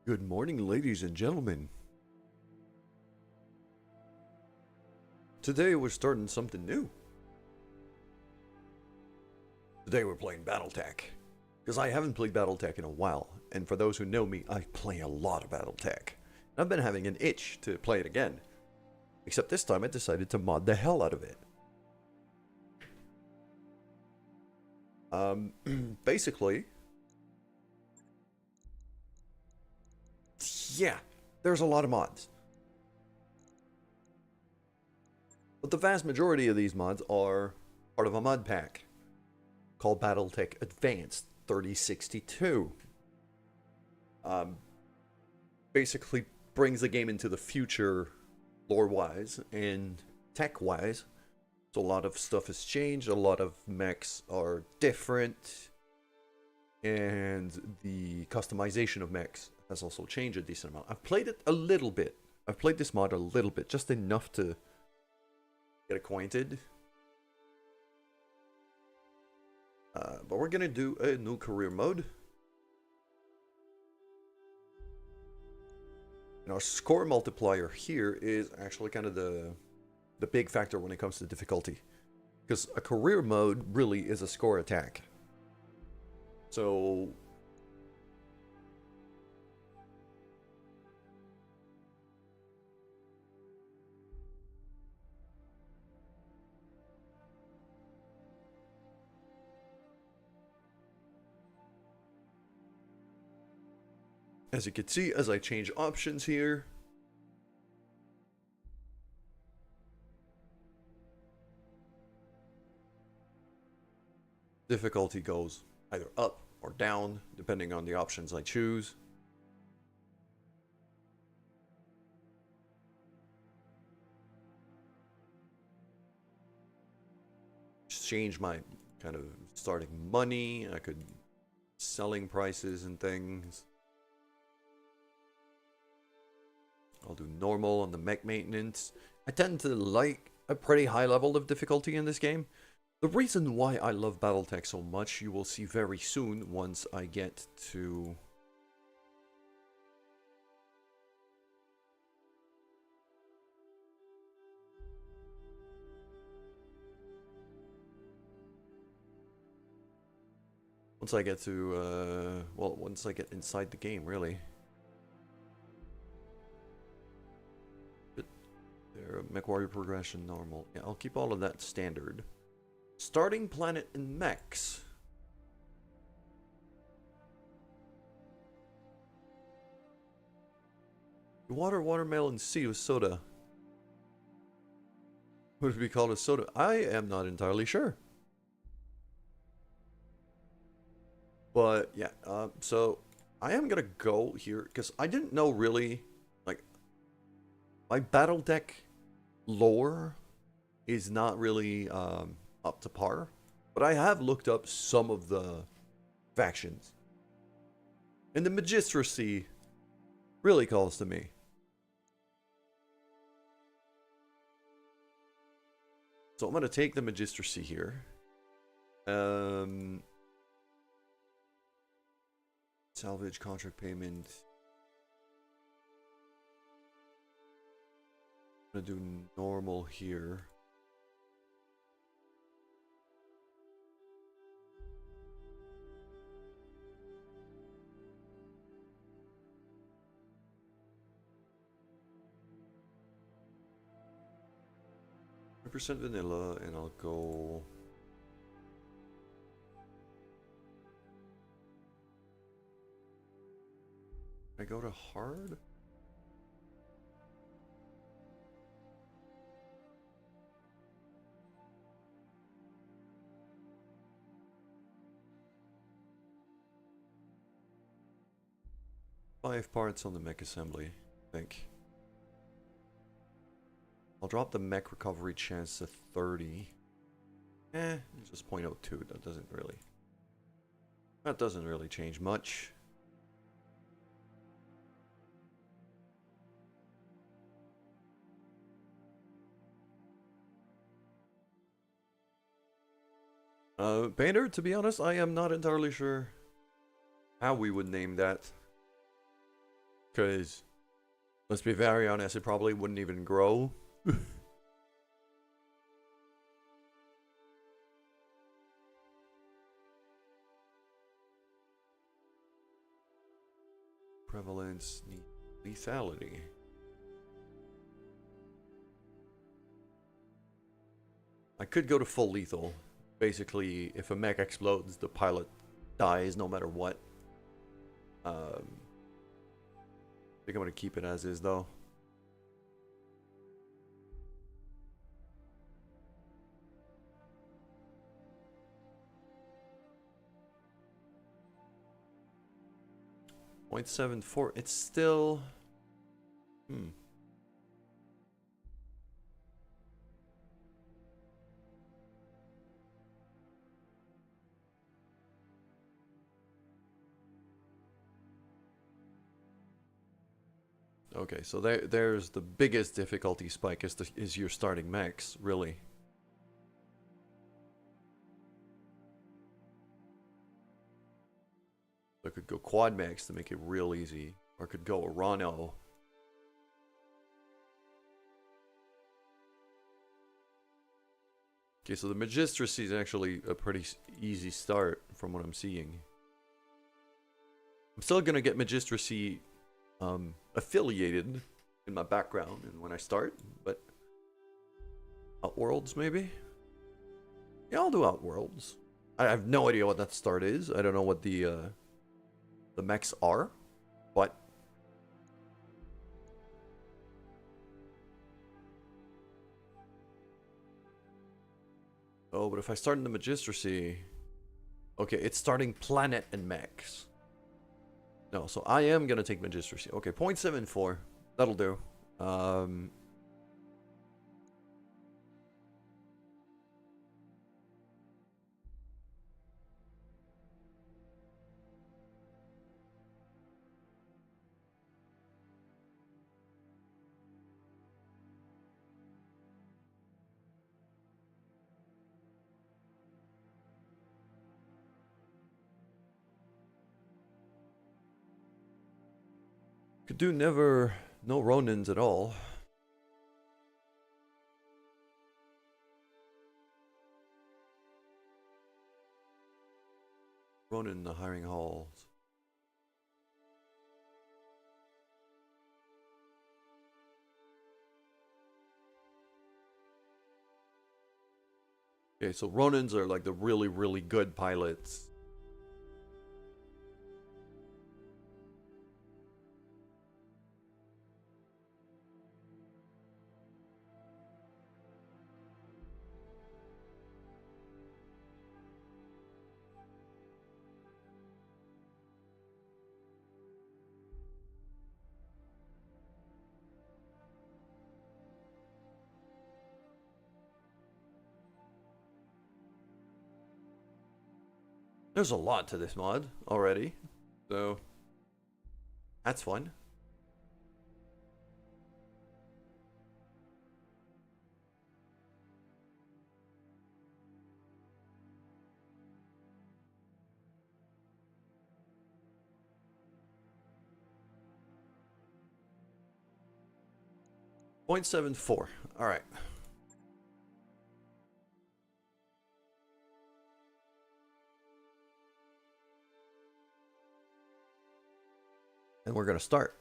Good morning, ladies and gentlemen. Today we're starting something new. Today we're playing Battletech. Because I haven't played Battletech in a while, and for those who know me, I play a lot of Battletech. And I've been having an itch to play it again. Except this time I decided to mod the hell out of it. Basically... Yeah, there's a lot of mods. But the vast majority of these mods are part of a mod pack called Battletech Advanced 3062. Basically brings the game into the future lore-wise and tech-wise. So a lot of stuff has changed, a lot of mechs are different, and the customization of mechs has also changed a decent amount. I've played it a little bit. I've played this mod a little bit, just enough to get acquainted. But we're gonna do a new career mode. And our score multiplier here is actually kind of the big factor when it comes to difficulty. Because a career mode really is a score attack. So... as you can see, as I change options here, difficulty goes either up or down, depending on the options I choose. Change my kind of starting money, I could selling prices and things. I'll do normal on the mech maintenance. I tend to like a pretty high level of difficulty in this game. The reason why I love Battletech so much, you will see very soon once I get to... once I get to, well, once I get inside the game, really. There, mech warrior progression, normal. Yeah, I'll keep all of that standard. Starting planet and mechs. Water, watermelon, sea with soda. Would it be called a soda? I am not entirely sure. But yeah, so I am gonna go here because I didn't know really, like, my Battletech lore is not really up to par, but I have looked up some of the factions, and the Magistracy really calls to me. So I'm gonna take the Magistracy here. Salvage, contract payment. I'm gonna do normal here. % vanilla, and I'll go... I go to hard? Five parts on the mech assembly, I think. I'll drop the mech recovery chance to 30. It's just 0.02. That doesn't really change much. Painter, to be honest, I am not entirely sure how we would name that. Because, let's be very honest, it probably wouldn't even grow. Prevalence, lethality. I could go to full lethal. Basically, if a mech explodes, the pilot dies no matter what. I think I'm going to keep it as is, though. .74. It's still... Okay, so there's the biggest difficulty spike is your starting max, really. I could go quad max to make it real easy, or I could go Arano. Okay, so the Magistracy is actually a pretty easy start from what I'm seeing. I'm still gonna get Magistracy affiliated in my background and when I start, but Outworlds maybe? Yeah, I'll do Outworlds. I have no idea what that start is. I don't know what the mechs are, but oh, but if I start in the Magistracy, okay, it's starting planet and mechs. No, so I am gonna take Magistracy. Okay, 0.74. That'll do. Could do no Ronins at all. Ronin in the hiring halls. Okay, so Ronins are like the really, really good pilots. There's a lot to this mod already, so that's fun. .74. All right. And we're going to start.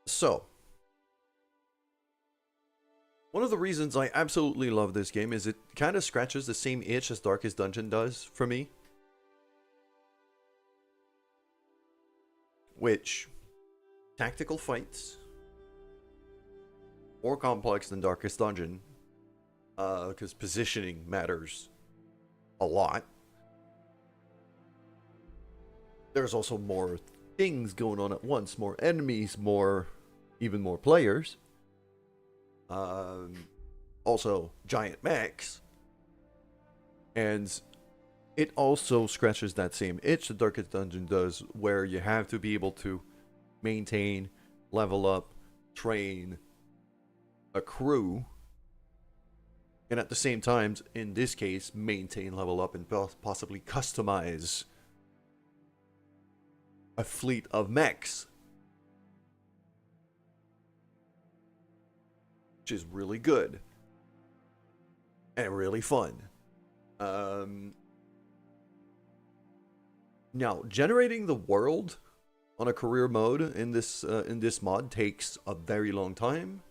So, one of the reasons I absolutely love this game is it kind of scratches the same itch as Darkest Dungeon does for me. Which, tactical fights, more complex than Darkest Dungeon, because positioning matters a lot. There's also more things going on at once, more enemies, even more players. Also giant mechs, and it also scratches that same itch the Darkest Dungeon does, where you have to be able to maintain, level up, train a crew, and at the same time, in this case, maintain, level up, and possibly customize a fleet of mechs. which is really good and really fun. Now, generating the world on a career mode in this mod takes a very long time,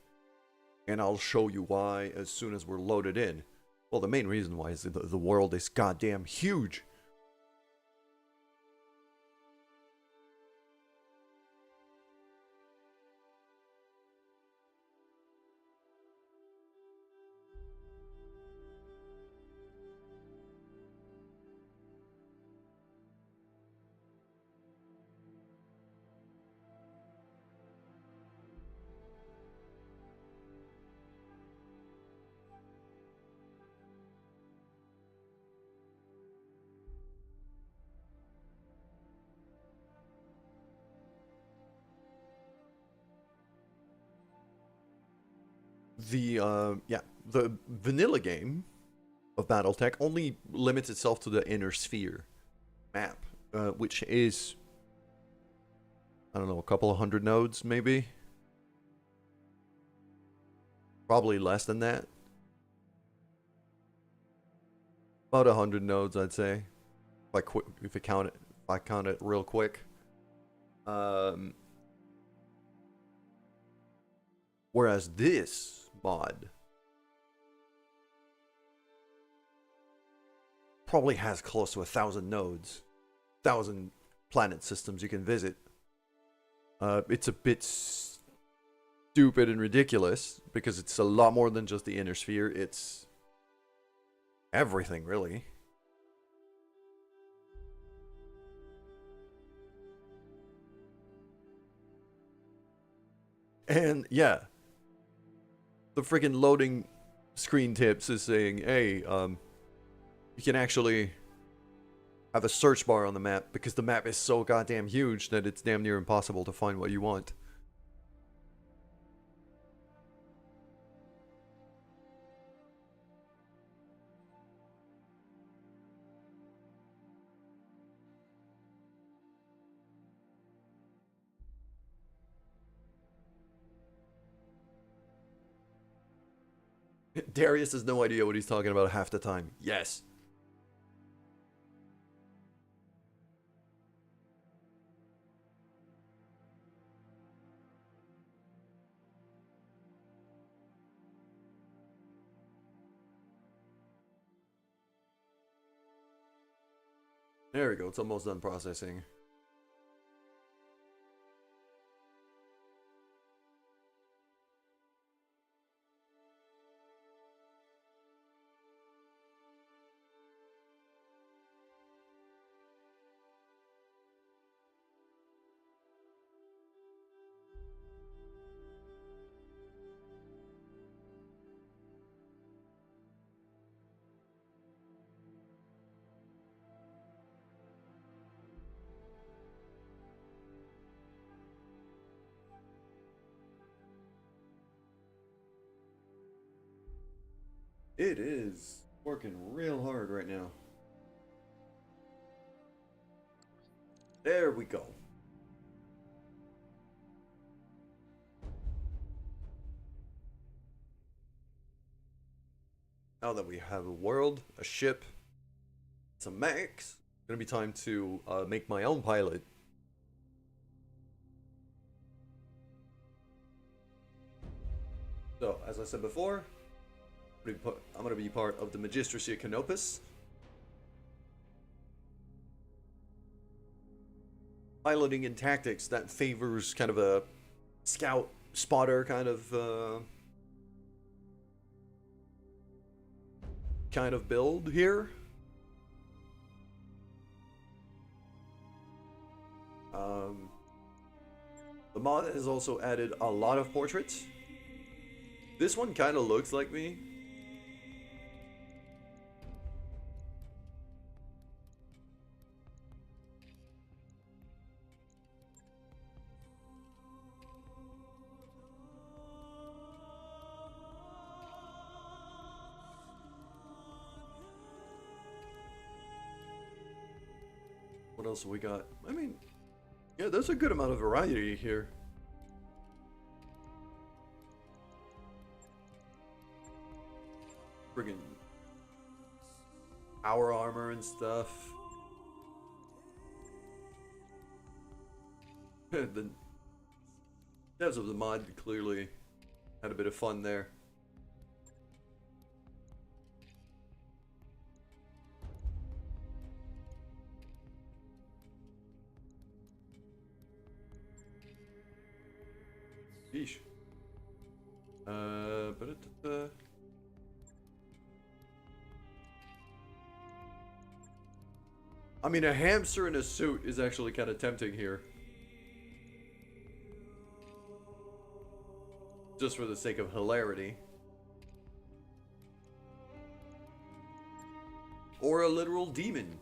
and I'll show you why as soon as we're loaded in. Well, the main reason why is the world is goddamn huge. The vanilla game of Battletech only limits itself to the inner sphere map, which is, I don't know, a couple of hundred nodes, maybe? Probably less than that. About 100 nodes, I'd say. If I count it real quick. Whereas this mod probably has close to 1,000 nodes, 1,000 planet systems you can visit. It's a bit stupid and ridiculous because it's a lot more than just the inner sphere. It's everything, really. And yeah, the freaking loading screen tips is saying, hey, you can actually have a search bar on the map because the map is so goddamn huge that it's damn near impossible to find what you want. Darius has no idea what he's talking about half the time. Yes. There we go. It's almost done processing. It is working real hard right now. There we go. Now that we have a world, a ship, some mechs, it's gonna be time to make my own pilot. So, as I said before, I'm gonna be part of the Magistracy of Canopus. Piloting and tactics that favors kind of a scout spotter kind of build here. The mod has also added a lot of portraits. This one kind of looks like me. What else have we got? I mean, yeah, there's a good amount of variety here. friggin' power armor and stuff. The devs of the mod clearly had a bit of fun there. Yeesh. I mean, a hamster in a suit is actually kind of tempting here. Just for the sake of hilarity. Or a literal demon.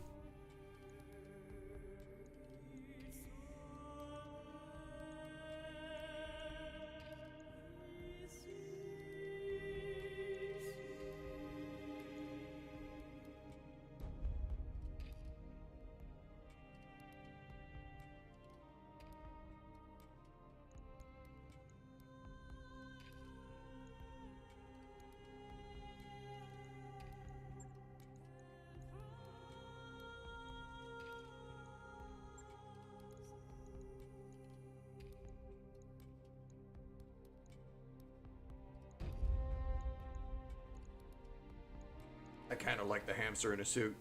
I kind of like the hamster in a suit.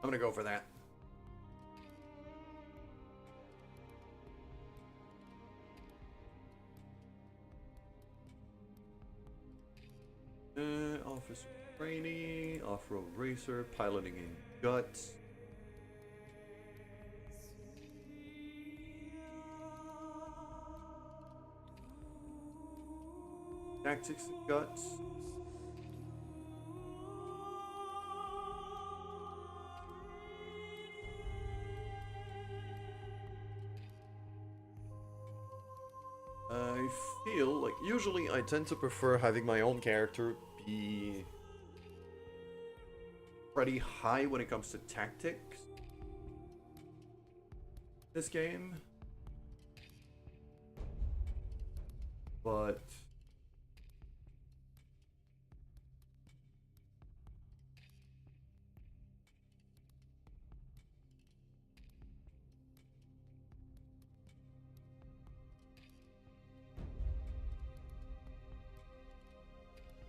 I'm gonna go for that. Officer trainee, off-road racer, piloting in guts. Tactics and guts. I feel like usually I tend to prefer having my own character be pretty high when it comes to tactics. This game. But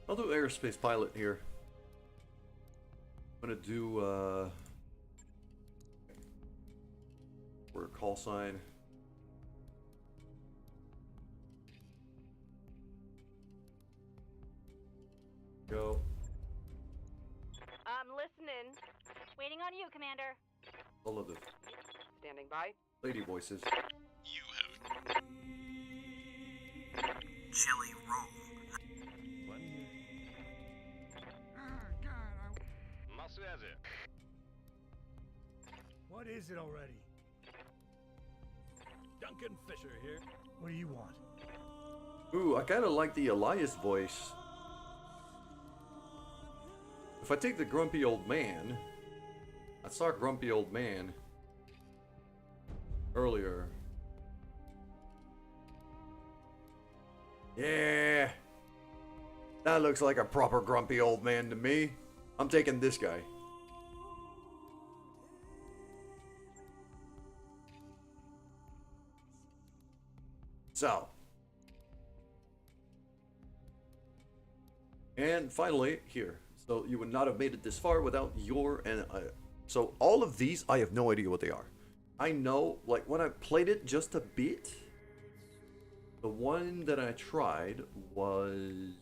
I'll do aerospace pilot here. I'm gonna do for a call sign. Go. I'm listening. Waiting on you, Commander. All of the Standing by. lady voices. You have chili roll. One here. Must has it. What is it already? Duncan Fisher here. What do you want? Ooh, I kind of like the Elias voice. If I take the grumpy old man, I saw grumpy old man earlier. Yeah, that looks like a proper grumpy old man to me. I'm taking this guy. So, and finally, here. So you would not have made it this far without your and so all of these, I have no idea what they are. I know, like when I played it just a bit, the one that I tried was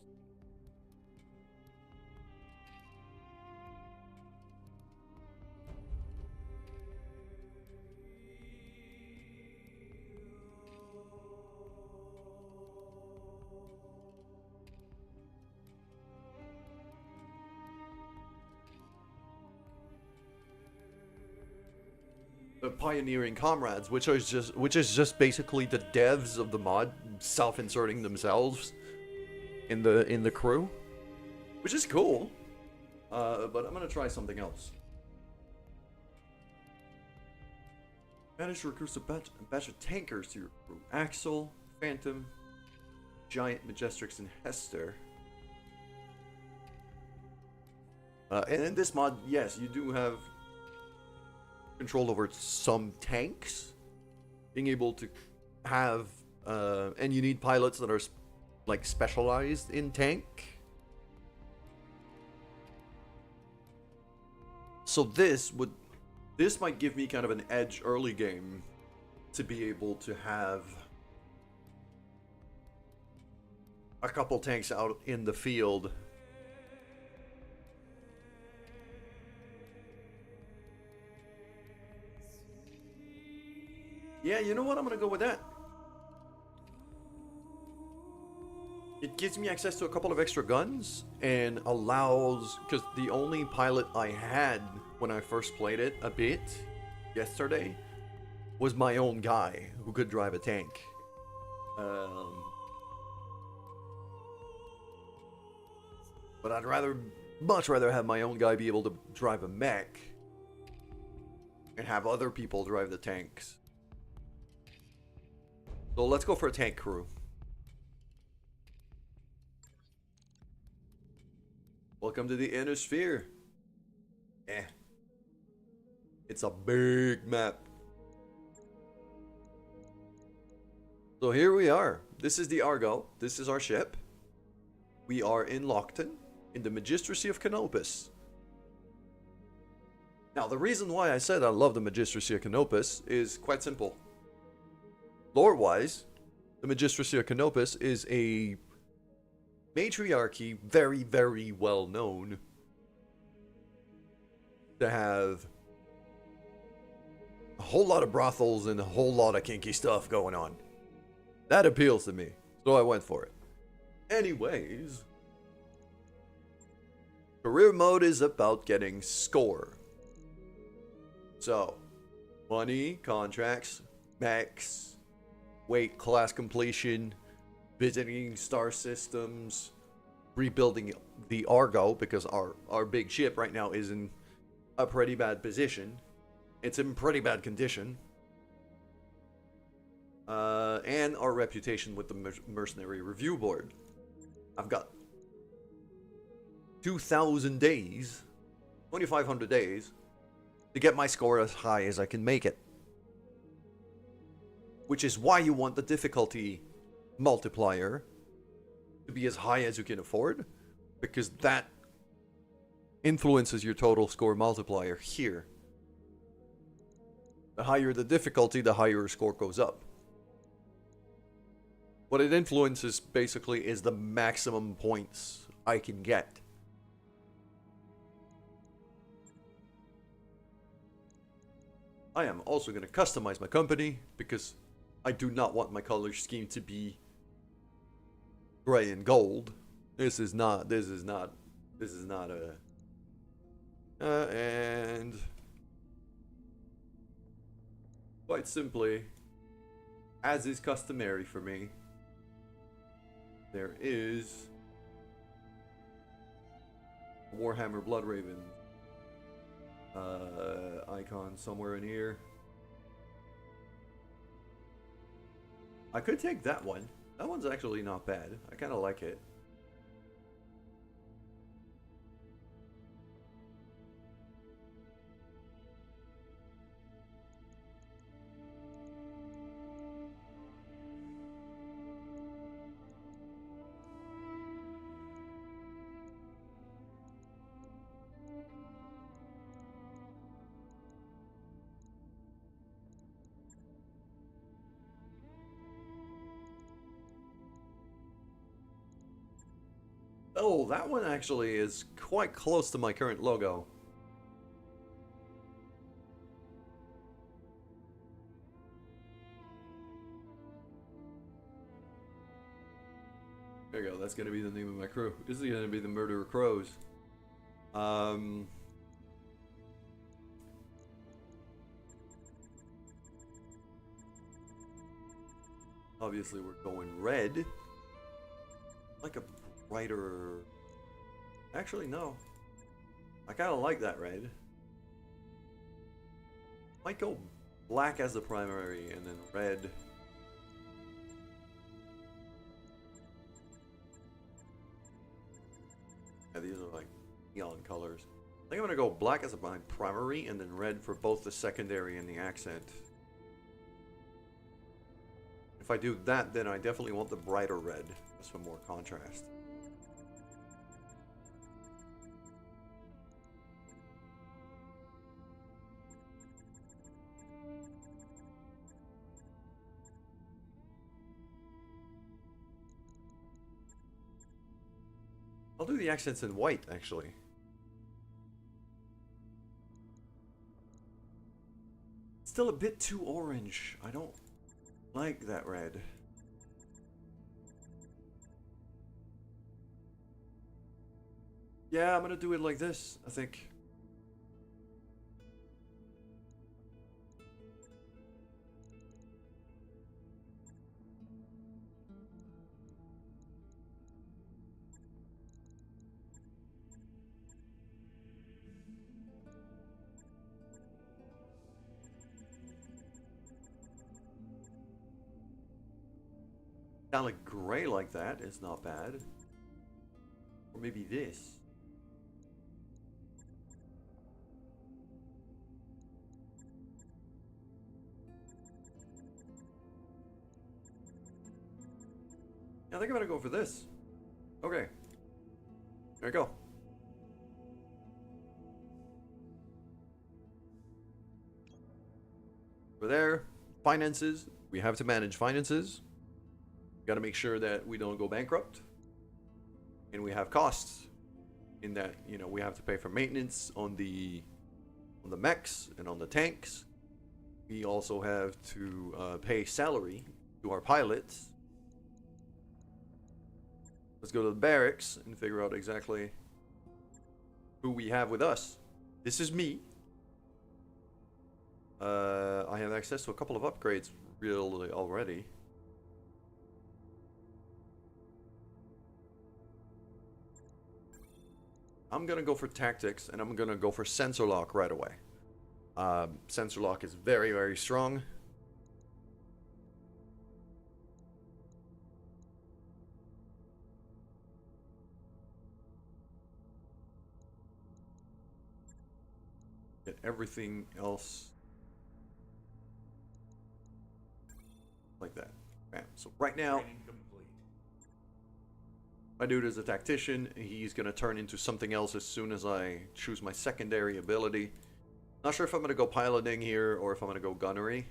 the Pioneering Comrades, which is just basically the devs of the mod self-inserting themselves in the crew, which is cool. But I'm gonna try something else. Manage to recruit a batch of tankers to your crew: Axel, Phantom, Giant, Majestrix, and Hester. And in this mod, yes, you do have control over some tanks. Being able to have, and you need pilots that are like specialized in tank. So this might give me kind of an edge early game to be able to have a couple tanks out in the field. Yeah, you know what? I'm gonna go with that. It gives me access to a couple of extra guns and allows, because the only pilot I had when I first played it a bit yesterday was my own guy who could drive a tank. But I'd much rather have my own guy be able to drive a mech and have other people drive the tanks. So let's go for a tank crew. Welcome to the inner sphere. It's a big map. So here we are. This is the Argo. This is our ship. We are in Lockton, in the Magistracy of Canopus. Now, the reason why I said I love the Magistracy of Canopus is quite simple. Lore-wise, the Magistracy of Canopus is a matriarchy very, very well known to have a whole lot of brothels and a whole lot of kinky stuff going on. That appeals to me, so I went for it. Anyways, career mode is about getting score. So, money, contracts, mechs, weight, class completion, visiting star systems, rebuilding the Argo, because our big ship right now is in a pretty bad position. It's in pretty bad condition. And our reputation with the Mercenary Review Board. I've got 2,000 days, 2,500 days, to get my score as high as I can make it. Which is why you want the difficulty multiplier to be as high as you can afford, because that influences your total score multiplier here. The higher the difficulty, the higher your score goes up. What it influences basically is the maximum points I can get. I am also going to customize my company because I do not want my color scheme to be gray and gold. This is not a and quite simply, as is customary for me, there is Warhammer Bloodraven icon somewhere in here. I could take that one. That one's actually not bad. I kind of like it. Oh, that one actually is quite close to my current logo. There you go, that's gonna be the name of my crew. This is gonna be the Murderer Crows. Obviously we're going red. Like a brighter... Actually, no. I kind of like that red. Might go black as the primary and then red. Yeah, these are like neon colors. I think I'm gonna go black as my primary and then red for both the secondary and the accent. If I do that, then I definitely want the brighter red, just for more contrast. I'll do the accents in white, actually. Still a bit too orange. I don't like that red. Yeah, I'm gonna do it like this, I think. Kind of gray like that is not bad. Or maybe this. I think I'm gonna go for this. Okay. There we go. We're there. Finances. We have to manage finances. Got to make sure that we don't go bankrupt. And we have costs. In that, you know, we have to pay for maintenance on the mechs and on the tanks. We also have to pay salary to our pilots. Let's go to the barracks and figure out exactly who we have with us. This is me. I have access to a couple of upgrades really already. I'm gonna go for tactics and I'm gonna go for sensor lock right away. Sensor lock is very, very strong. Get everything else like that. Bam. So right now, my dude is a tactician. He's going to turn into something else as soon as I choose my secondary ability. Not sure if I'm going to go piloting here or if I'm going to go gunnery.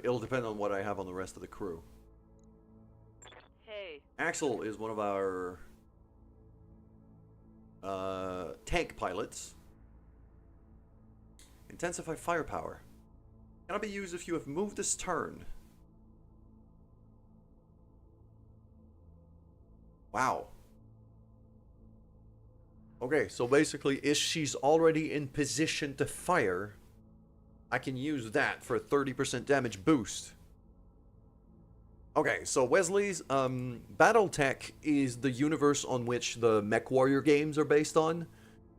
It'll depend on what I have on the rest of the crew. Hey. Axel is one of our tank pilots. Intensify firepower. Cannot be used if you have moved this turn. Wow. Okay, so basically, if she's already in position to fire, I can use that for a 30% damage boost. Okay, so Wesley's Battletech is the universe on which the MechWarrior games are based on,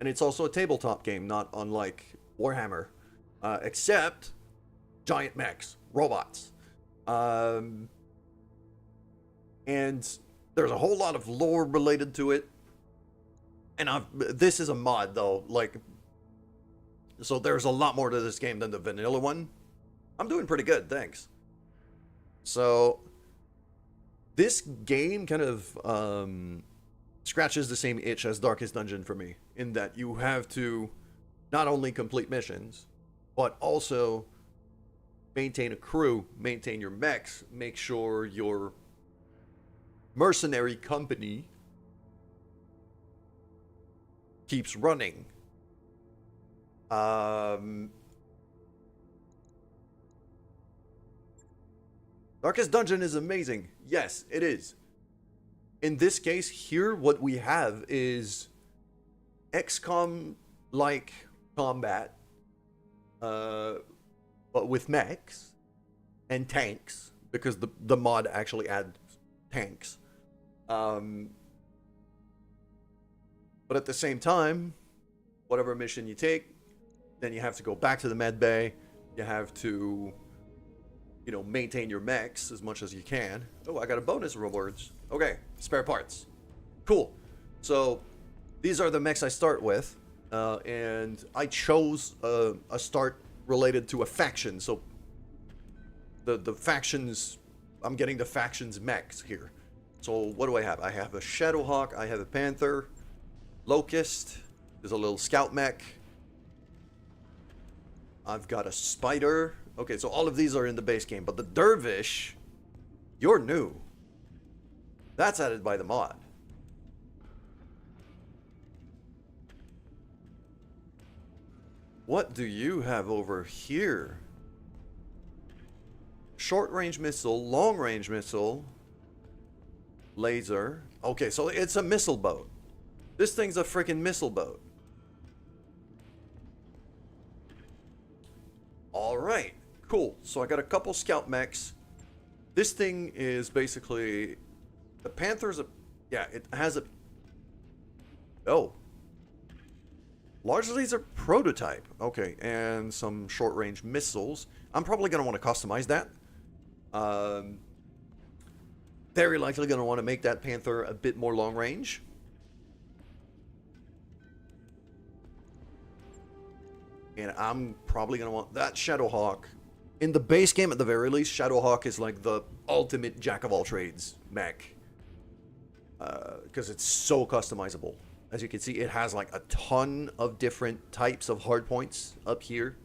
and it's also a tabletop game, not unlike Warhammer, except giant mechs, robots, and there's a whole lot of lore related to it. And this is a mod though, like, so there's a lot more to this game than the vanilla one. I'm doing pretty good, thanks. So this game kind of scratches the same itch as Darkest Dungeon for me, in that you have to not only complete missions, but also maintain a crew, maintain your mechs, make sure your mercenary company keeps running. Darkest Dungeon is amazing. Yes, it is. In this case here, what we have is XCOM-like combat, but with mechs and tanks, because the mod actually adds tanks. But at the same time, whatever mission you take, then you have to go back to the med bay. You have to, you know, maintain your mechs as much as you can. Oh, I got a bonus rewards. Okay, spare parts. Cool. So these are the mechs I start with, and I chose a start related to a faction. So the factions, I'm getting the factions mechs here. So what do I have? I have a Shadowhawk, I have a Panther, Locust, there's a little Scout mech. I've got a Spider. Okay, so all of these are in the base game, but the Dervish, you're new. That's added by the mod. What do you have over here? Short range missile, long range missile, laser. Okay, so it's a missile boat. This thing's a freaking missile boat. Alright, cool. So I got a couple scout mechs. This thing is basically... The Panther's a... Yeah, it has a... Oh. Largely these are prototype. Okay, and some short-range missiles. I'm probably going to want to customize that. Very likely going to want to make that Panther a bit more long-range. And I'm probably going to want that Shadowhawk. In the base game, at the very least, Shadowhawk is like the ultimate jack-of-all-trades mech. Because it's so customizable. As you can see, it has like a ton of different types of hardpoints up here.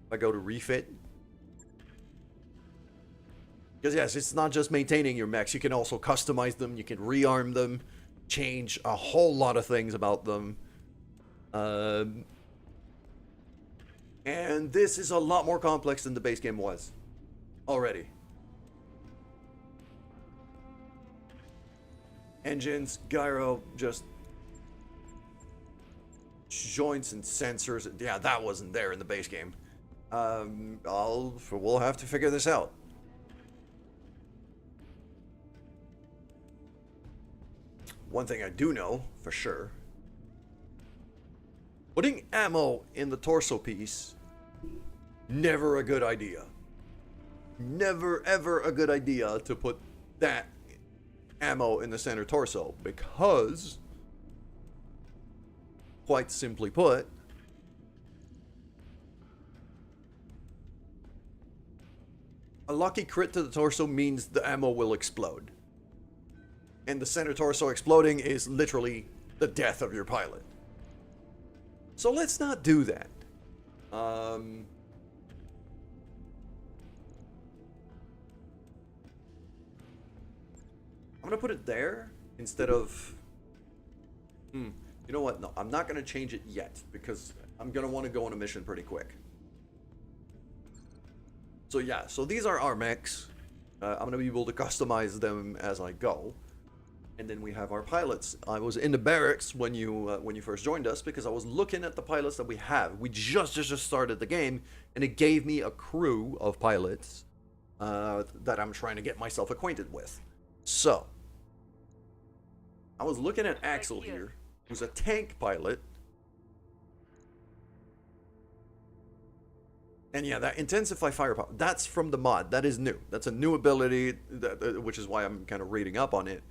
If I go to refit. Because yes, it's not just maintaining your mechs. You can also customize them. You can rearm them. Change a whole lot of things about them. And this is a lot more complex than the base game was. Already. Engines, gyro, just... joints and sensors. Yeah, that wasn't there in the base game. We'll have to figure this out. One thing I do know for sure, putting ammo in the torso piece, never a good idea. Never ever a good idea to put that ammo in the center torso, because, quite simply put, a lucky crit to the torso means the ammo will explode. And the center torso exploding is literally the death of your pilot. So let's not do that. I'm gonna put it there instead of... You know what? No, I'm not gonna change it yet because I'm gonna want to go on a mission pretty quick. So yeah, so these are our mechs. I'm gonna be able to customize them as I go. And then we have our pilots. I was in the barracks when you first joined us because I was looking at the pilots that we have. We just started the game, and it gave me a crew of pilots that I'm trying to get myself acquainted with. So, I was looking at Axel here, who's a tank pilot. And yeah, that intensify firepower, that's from the mod. That is new. That's a new ability, which is why I'm kind of reading up on it.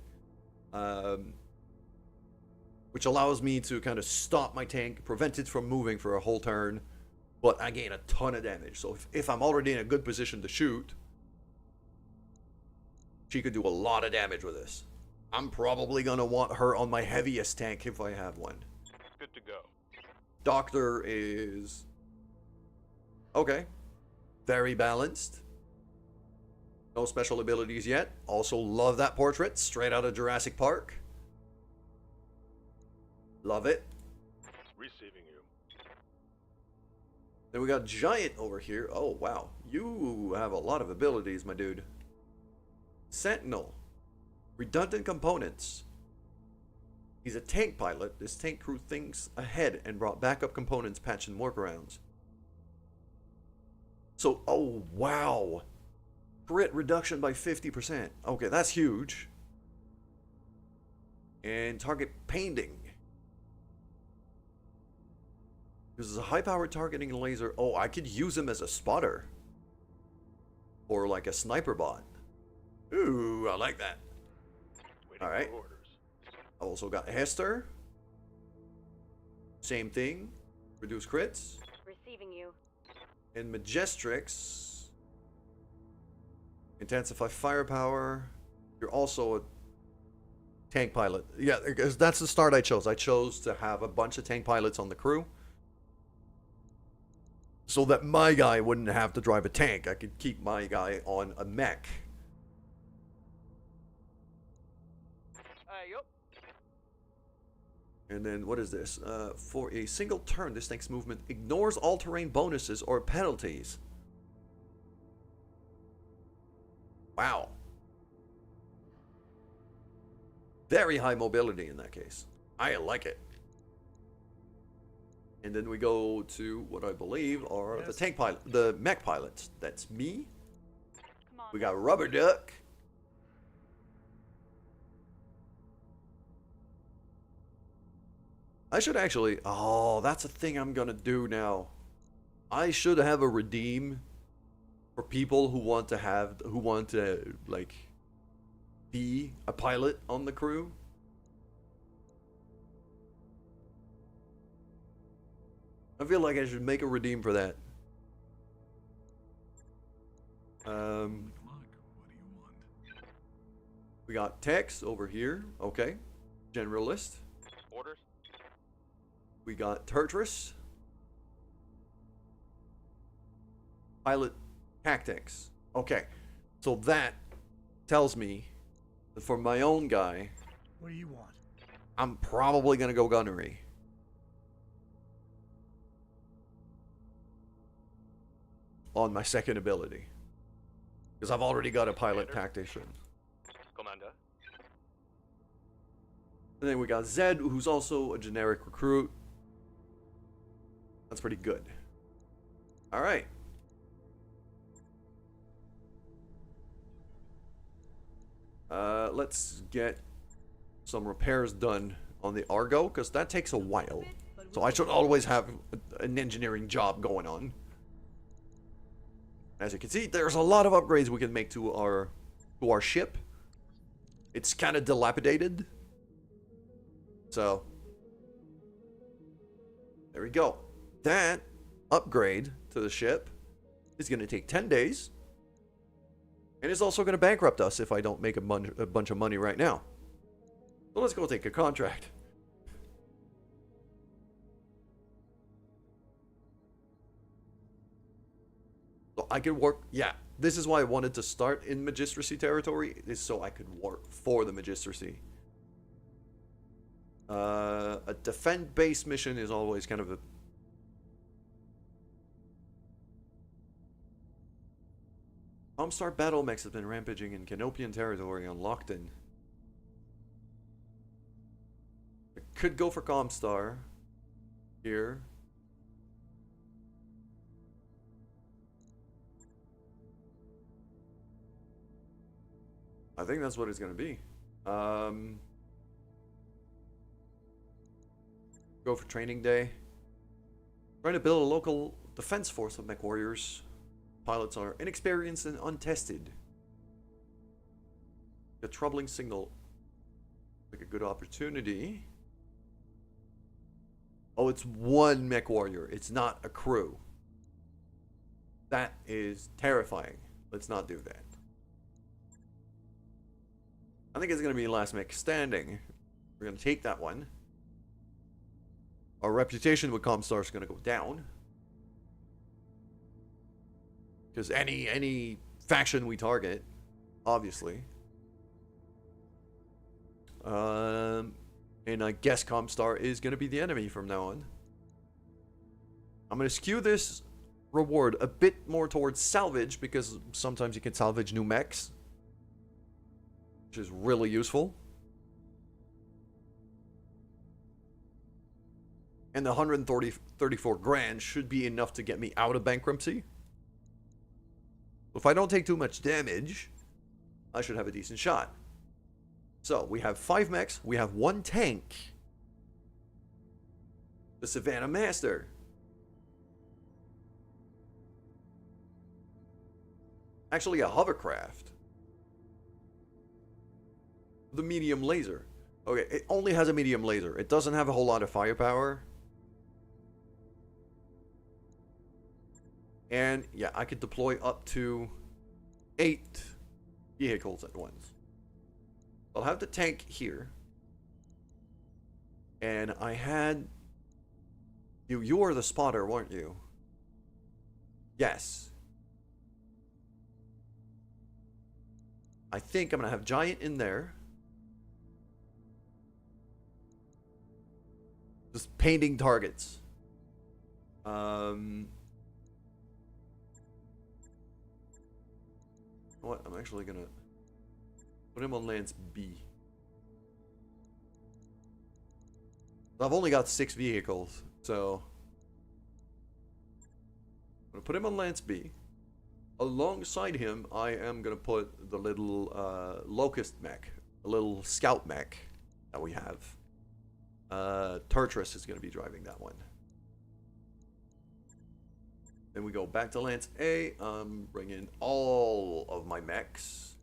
Which allows me to kind of stop my tank, prevent it from moving for a whole turn, but I gain a ton of damage. So if I'm already in a good position to shoot, she could do a lot of damage with this. I'm probably gonna want her on my heaviest tank if I have one. Good to go. Doctor is... okay. Very balanced. No special abilities yet. Also love that portrait. Straight out of Jurassic Park. Love it. Receiving you. Then we got Giant over here. Oh, wow. You have a lot of abilities, my dude. Sentinel. Redundant components. He's a tank pilot. This tank crew thinks ahead and brought backup components, patch, and workarounds. So, oh, wow. Crit reduction by 50%. Okay, that's huge. And target painting. This is a high-powered targeting laser. Oh, I could use him as a spotter. Or like a sniper bot. Ooh, I like that. Waiting All right. for orders. I also got Hester. Same thing. Reduce crits. Receiving you. And Majestrix. Intensify firepower. You're also a tank pilot. Yeah, because that's the start I chose. I chose to have a bunch of tank pilots on the crew, so that my guy wouldn't have to drive a tank. I could keep my guy on a mech. Yup. And then what is this? For a single turn, this tank's movement ignores all terrain bonuses or penalties. Wow. Very high mobility in that case. I like it. And then we go to what I believe are the tank pilot, the mech pilots. That's me. Come on. We got Rubber Duck. I should actually, oh, that's a thing I'm gonna do now. I should have a redeem for people who want to like be a pilot on the crew. I feel like I should make a redeem for that. We got Tex over here. Okay. Generalist. Orders? We got Turtris. Pilot Tactics. Okay. So that tells me that for my own guy, What do you want? I'm probably going to go gunnery. On my second ability. Because I've already got a pilot tactician. Commander? And then we got Zed, who's also a generic recruit. That's pretty good. Alright. Let's get some repairs done on the Argo, because that takes a while. So I should always have an engineering job going on. As you can see, there's a lot of upgrades we can make to our ship. It's kind of dilapidated. So, there we go. That upgrade to the ship is going to take 10 days. And it's also going to bankrupt us if I don't make a bunch of money right now. So let's go take a contract. So I could work, yeah, this is why I wanted to start in Magistracy territory, is so I could work for the Magistracy. A defend base mission is always kind of a... Comstar battle mechs have been rampaging in Canopian territory on Lockton. I could go for Comstar here. I think that's what it's going to be. Go for training day. Trying to build a local defense force of mech warriors. Pilots are inexperienced and untested. A troubling signal. Like a good opportunity. Oh, it's one mech warrior. It's not a crew. That is terrifying. Let's not do that. I think it's going to be last mech standing. We're going to take that one. Our reputation with Comstar is going to go down. Because any faction we target, obviously. And I guess Comstar is going to be the enemy from now on. I'm going to skew this reward a bit more towards salvage, because sometimes you can salvage new mechs, which is really useful. And the 134 grand should be enough to get me out of bankruptcy. If I don't take too much damage, I should have a decent shot. So, we have 5 mechs, we have 1 tank. The Savannah Master. Actually, a hovercraft. The medium laser. Okay, it only has a medium laser. It doesn't have a whole lot of firepower. And yeah, I could deploy up to 8 vehicles at once. I'll have the tank here. And I had... You were the spotter, weren't you? Yes. I think I'm going to have Giant in there. Just painting targets. What? I'm actually gonna put him on Lance B. I've only got 6 vehicles, so I'm gonna put him on Lance B. Alongside him, I am gonna put the little Locust mech, the little Scout mech that we have. Turtris is gonna be driving that one. Then we go back to Lance A. Bring in all of my mechs.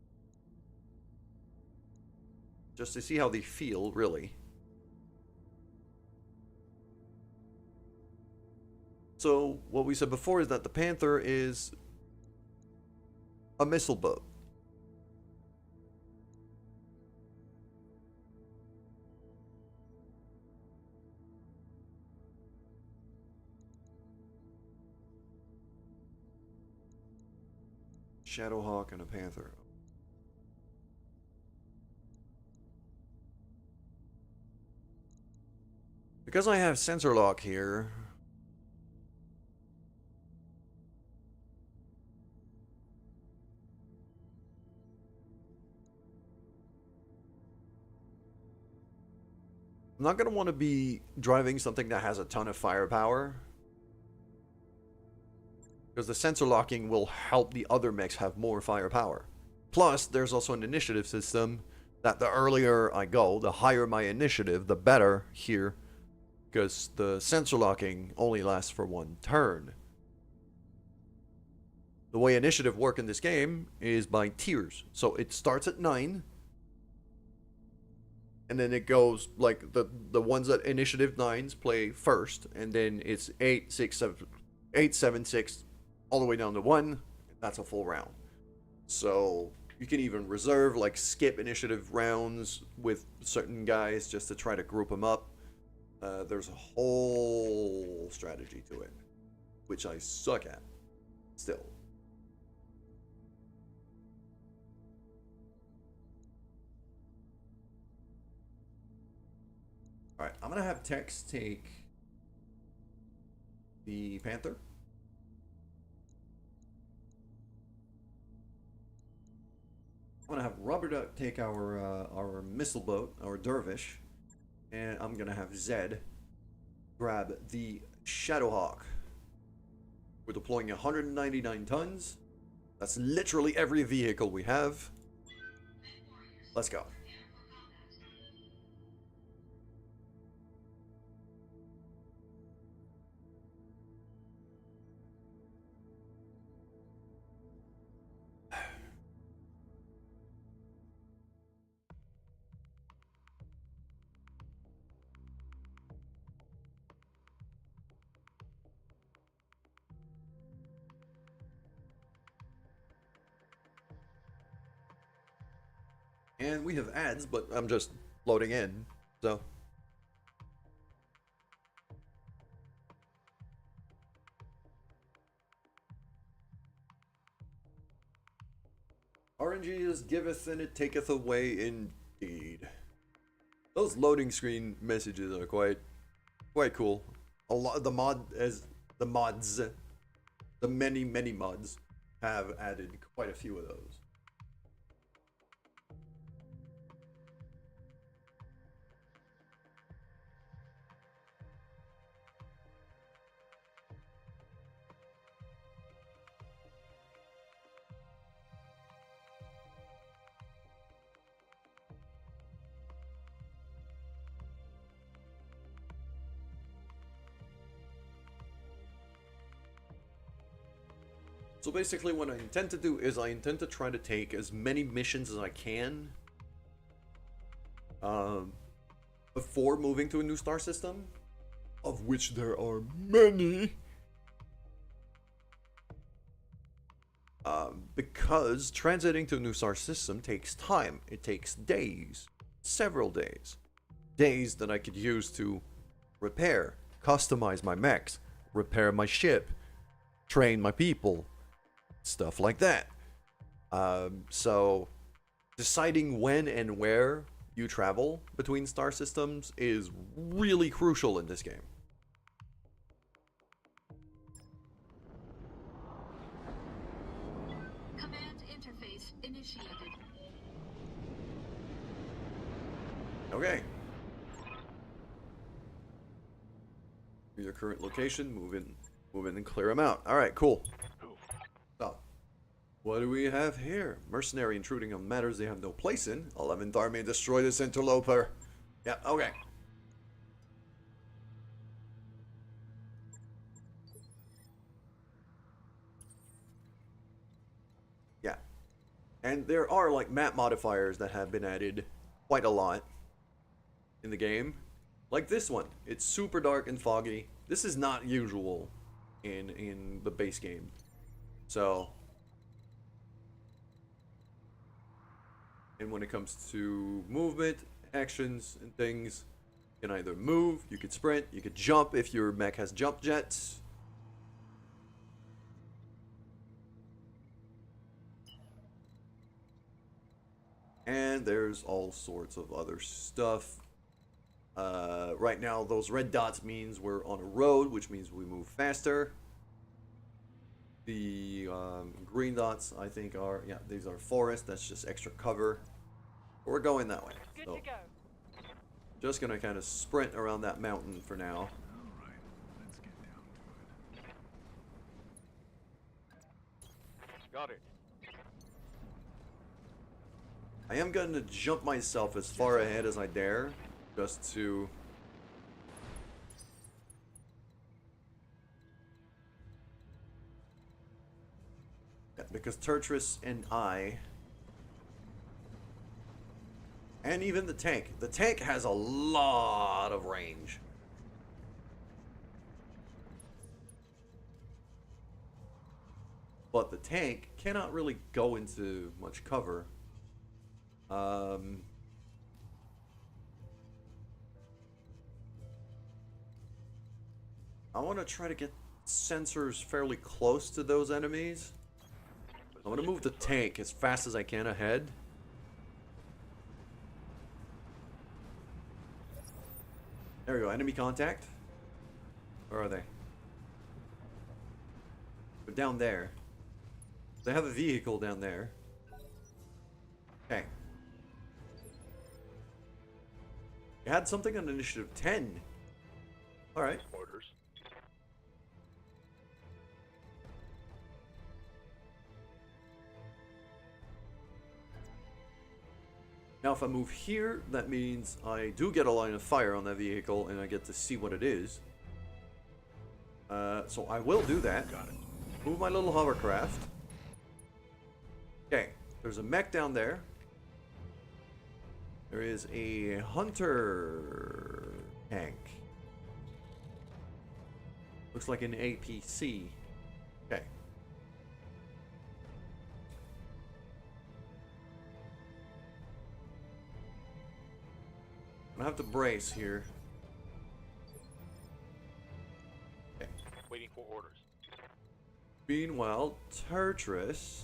Just to see how they feel, really. So, what we said before is that the Panther is a missile boat. Shadowhawk and a Panther. Because I have sensor lock here, I'm not going to want to be driving something that has a ton of firepower. Because the sensor locking will help the other mechs have more firepower. Plus, there's also an initiative system that the earlier I go, the higher my initiative, the better here. Because the sensor locking only lasts for 1 turn. The way initiative work in this game is by tiers. So it starts at 9. And then it goes, like, the ones that initiative 9s play first. And then it's 8, 6, 7, 6, all the way down to 1. That's a full round. So you can even reserve, like, skip initiative rounds with certain guys just to try to group them up. There's a whole strategy to it, which I suck at still. Alright, I'm gonna have Tex take the Panther. I'm gonna have Robert take our missile boat, our Dervish, and I'm gonna have Zed grab the Shadowhawk. We're deploying 199 tons. That's literally every vehicle we have. Let's go. And we have ads, but I'm just loading in, so. RNG is giveth and it taketh away indeed. Those loading screen messages are quite cool. A lot of the mods, the many mods have added quite a few of those. So basically what I intend to do is I intend to try to take as many missions as I can. before moving to a new star system, of which there are many. Because transiting to a new star system takes time. It takes days, several days. Days that I could use to repair, customize my mechs, repair my ship, train my people, stuff like that. So deciding when and where you travel between star systems is really crucial in this game. Command interface initiated. Okay. Your current location, move in and clear them out. Alright, cool. So, what do we have here? Mercenary intruding on matters they have no place in. 11th Army destroy this interloper. Yeah, okay. Yeah. And there are like map modifiers that have been added quite a lot in the game. Like this one. It's super dark and foggy. This is not usual in the base game. So, and when it comes to movement, actions, and things, you can either move, you could sprint, you could jump if your mech has jump jets. And there's all sorts of other stuff. Right now, those red dots means we're on a road, which means we move faster. The green dots, I think, are, yeah, these are forest. That's just extra cover. But we're going that way. Good So, to go. just gonna kind of sprint around that mountain for now. Alright, let's get down to it. Got it. I am gonna jump myself as far ahead as I dare, just to... Yeah, because Turtris and I... And even the tank. The tank has a lot of range. But the tank cannot really go into much cover. I want to try to get sensors fairly close to those enemies. I'm going to move the tank as fast as I can ahead. There we go, enemy contact. Where are they? They're down there. They have a vehicle down there. Okay. You had something on initiative 10. Alright. Orders. Now if I move here, that means I do get a line of fire on that vehicle and I get to see what it is. So I will do that. Got it. Move my little hovercraft. Okay, there's a mech down there. There is a hunter tank. Looks like an APC. Okay. I have to brace here. Okay. Waiting for orders. Meanwhile, Turtris.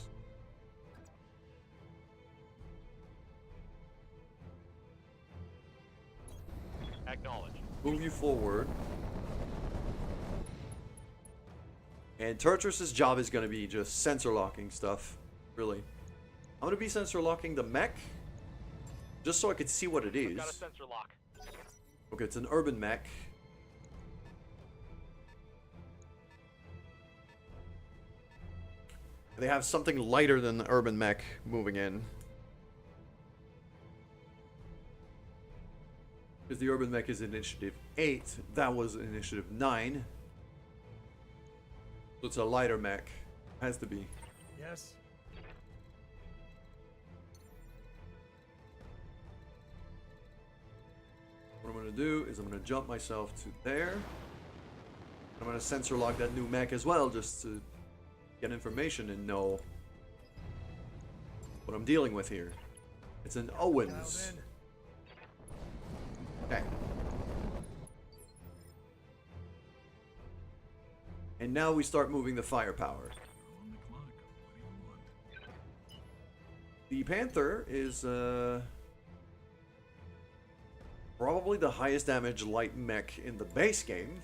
Acknowledge. Move you forward. And Turtris's job is going to be just sensor locking stuff. Really. I'm going to be sensor locking the mech. Just so I could see what it is. Got a sensor lock. Okay, it's an urban mech. They have something lighter than the urban mech moving in. Because the urban mech is initiative 8. That was initiative 9. So it's a lighter mech. Has to be. Yes? What I'm going to do is I'm going to jump myself to there. I'm going to sensor lock that new mech as well, just to get information and know what I'm dealing with here. It's an Owens. Okay. And now we start moving the firepower. On the clock. What do you want? The Panther is probably the highest damage light mech in the base game.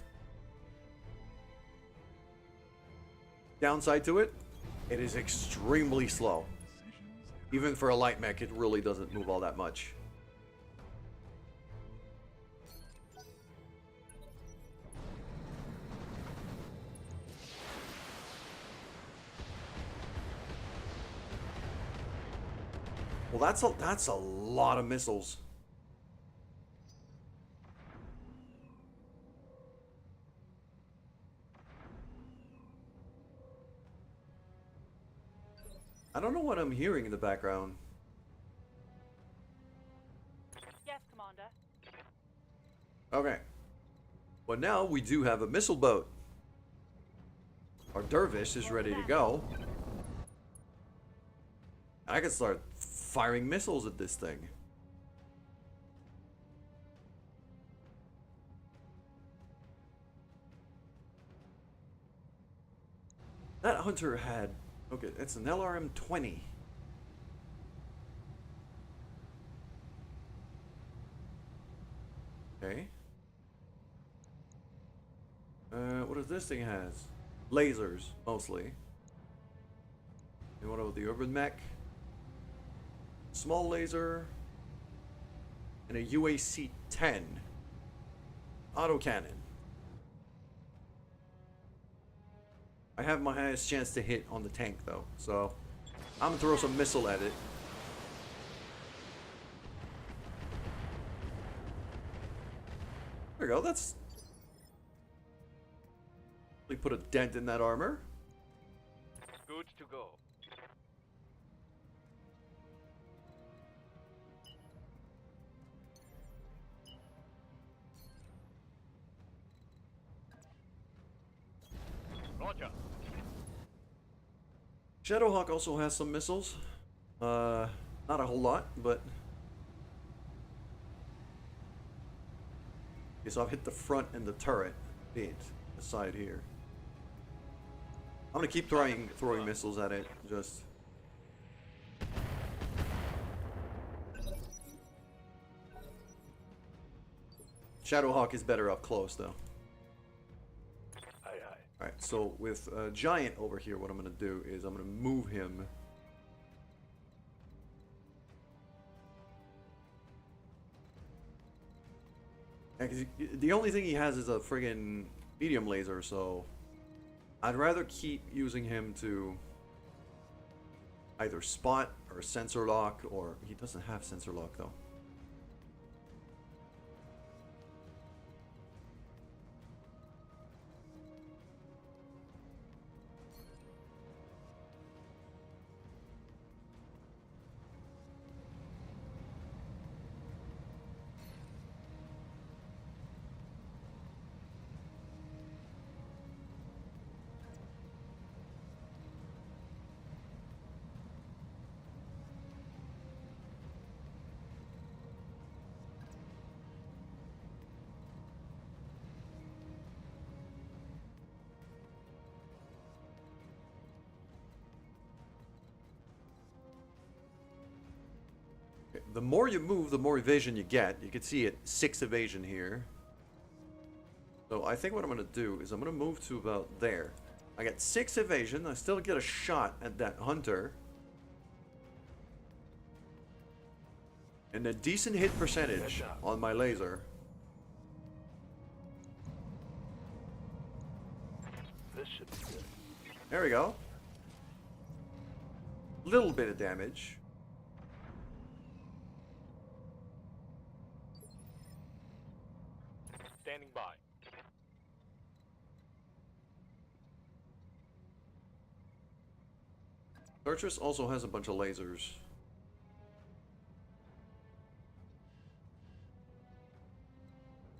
Downside to it, it is extremely slow. Decisions. Even for a light mech, it really doesn't move all that much. Well, that's a lot of missiles. I don't know what I'm hearing in the background. Yes, Commander. Okay. Well, now we do have a missile boat. Our dervish is ready to go. I can start firing missiles at this thing. That hunter had... Okay, it's an LRM-20. Okay. What does this thing has? Lasers, mostly. And what about the urban mech? Small laser. And a UAC-10. Autocannon. I have my highest chance to hit on the tank though, so I'm gonna throw some missile at it. There we go, that's... We put a dent in that armor. Good to go. Roger. Shadowhawk also has some missiles. Not a whole lot, but... Okay, so I've hit the front and the turret. The side here. I'm gonna keep throwing missiles at it, just... Shadowhawk is better up close, though. Aye, aye. Alright, so with Giant over here, what I'm gonna do is I'm gonna move him... Yeah, 'cause the only thing he has is a friggin' medium laser, so... I'd rather keep using him to either spot or sensor lock, or he doesn't have sensor lock though. The more you move, the more evasion you get. You can see it, 6 evasion here. So I think what I'm going to do is I'm going to move to about there. I get 6 evasion. I still get a shot at that hunter. And a decent hit percentage on my laser. This should be good. There we go. Little bit of damage. Standing by. Fortress also has a bunch of lasers.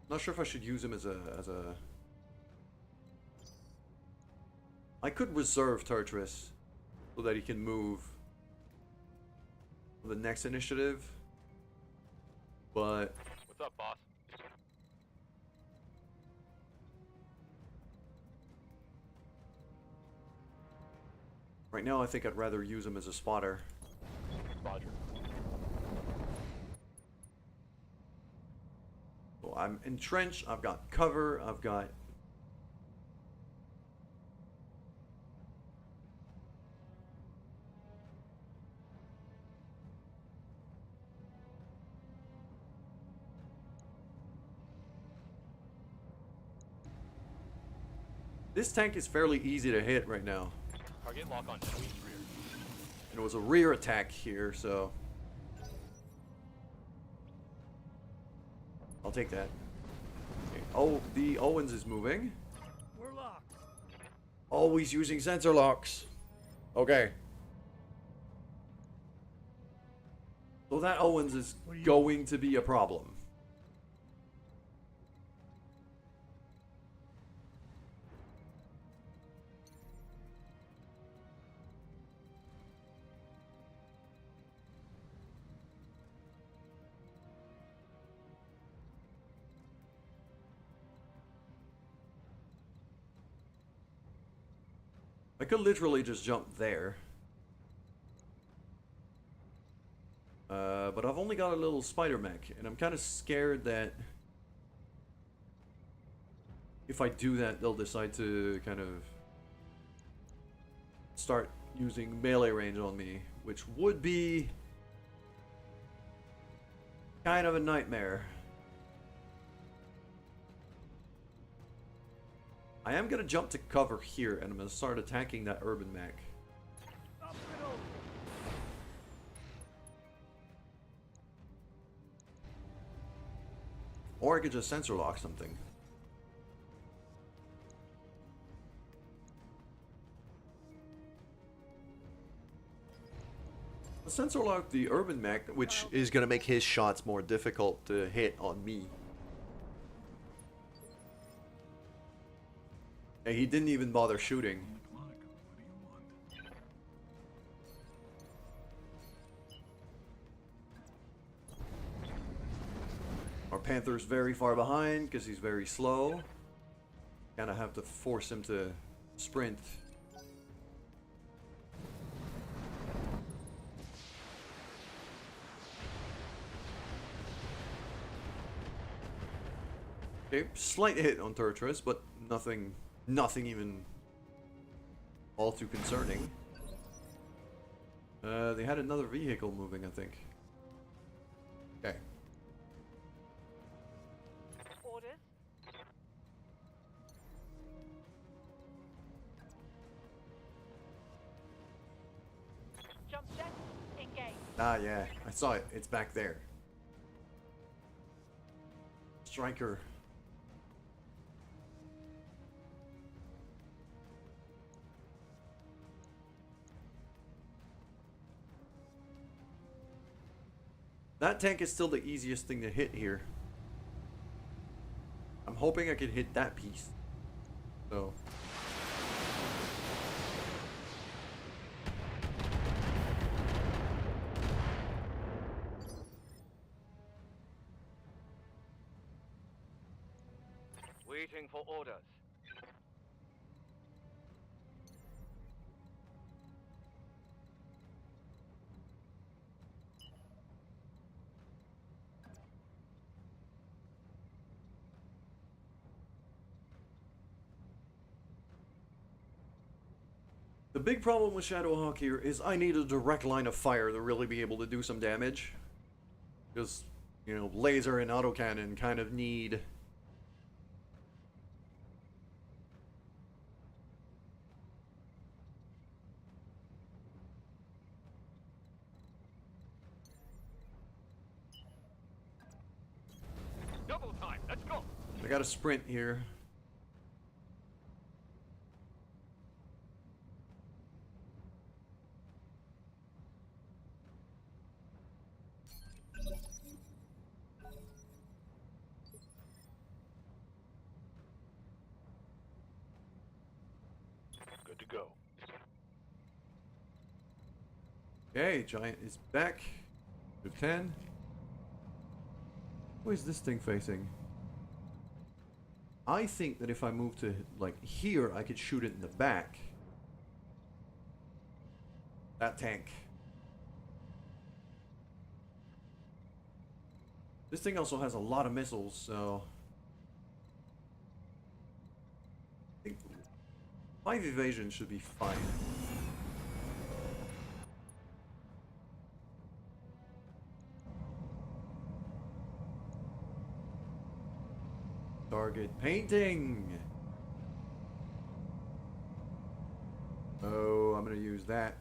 Not sure if I should use him as a. I could reserve Turtris so that he can move the next initiative, but What's up, boss? right now I think I'd rather use him as a spotter. Roger. So I'm entrenched, I've got cover, I've got. This tank is fairly easy to hit right now. Target lock on enemy's rear. And it was a rear attack here, so I'll take that. Okay. Oh, the Owens is moving. We're locked. Always using sensor locks. Okay. So that Owens is going to be a problem. I could literally just jump there. But I've only got a little spider mech, and I'm kind of scared that if I do that, they'll decide to kind of start using melee range on me, which would be kind of a nightmare. I am going to jump to cover here, and I'm going to start attacking that urban mech. Up middle. Or I could just sensor lock something. I'll sensor lock the urban mech, which is going to make his shots more difficult to hit on me. And he didn't even bother shooting. Monica, what do you want? Our Panther's very far behind because he's very slow. Kind of have to force him to sprint. Okay, slight hit on Turtris, but nothing even all too concerning. They had another vehicle moving, I think. Okay. Orders. Jump jet. Engage. Ah, yeah, I saw it. It's back there. Striker. That tank is still the easiest thing to hit here. I'm hoping I can hit that piece. So. Waiting for orders. The big problem with Shadowhawk here is I need a direct line of fire to really be able to do some damage. Because, you know, laser and autocannon kind of need... Double time. Let's go. I gotta sprint here. Good to go. Okay, Giant is back. To 10. Who is this thing facing? I think that if I move to, like, here, I could shoot it in the back. That tank. This thing also has a lot of missiles, so... I think 5 evasion should be fine. Target painting! Oh, I'm gonna use that.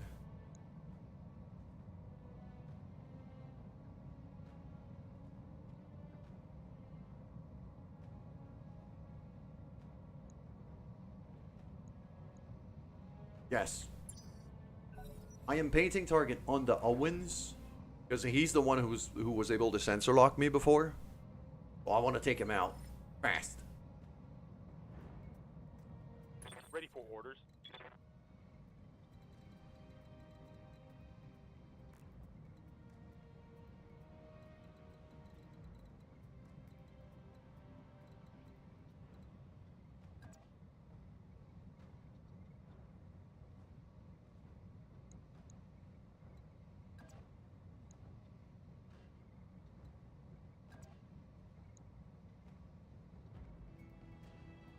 Yes. I am painting target on the Owens because he's the one who was able to sensor lock me before. Well, I want to take him out fast. Ready for orders.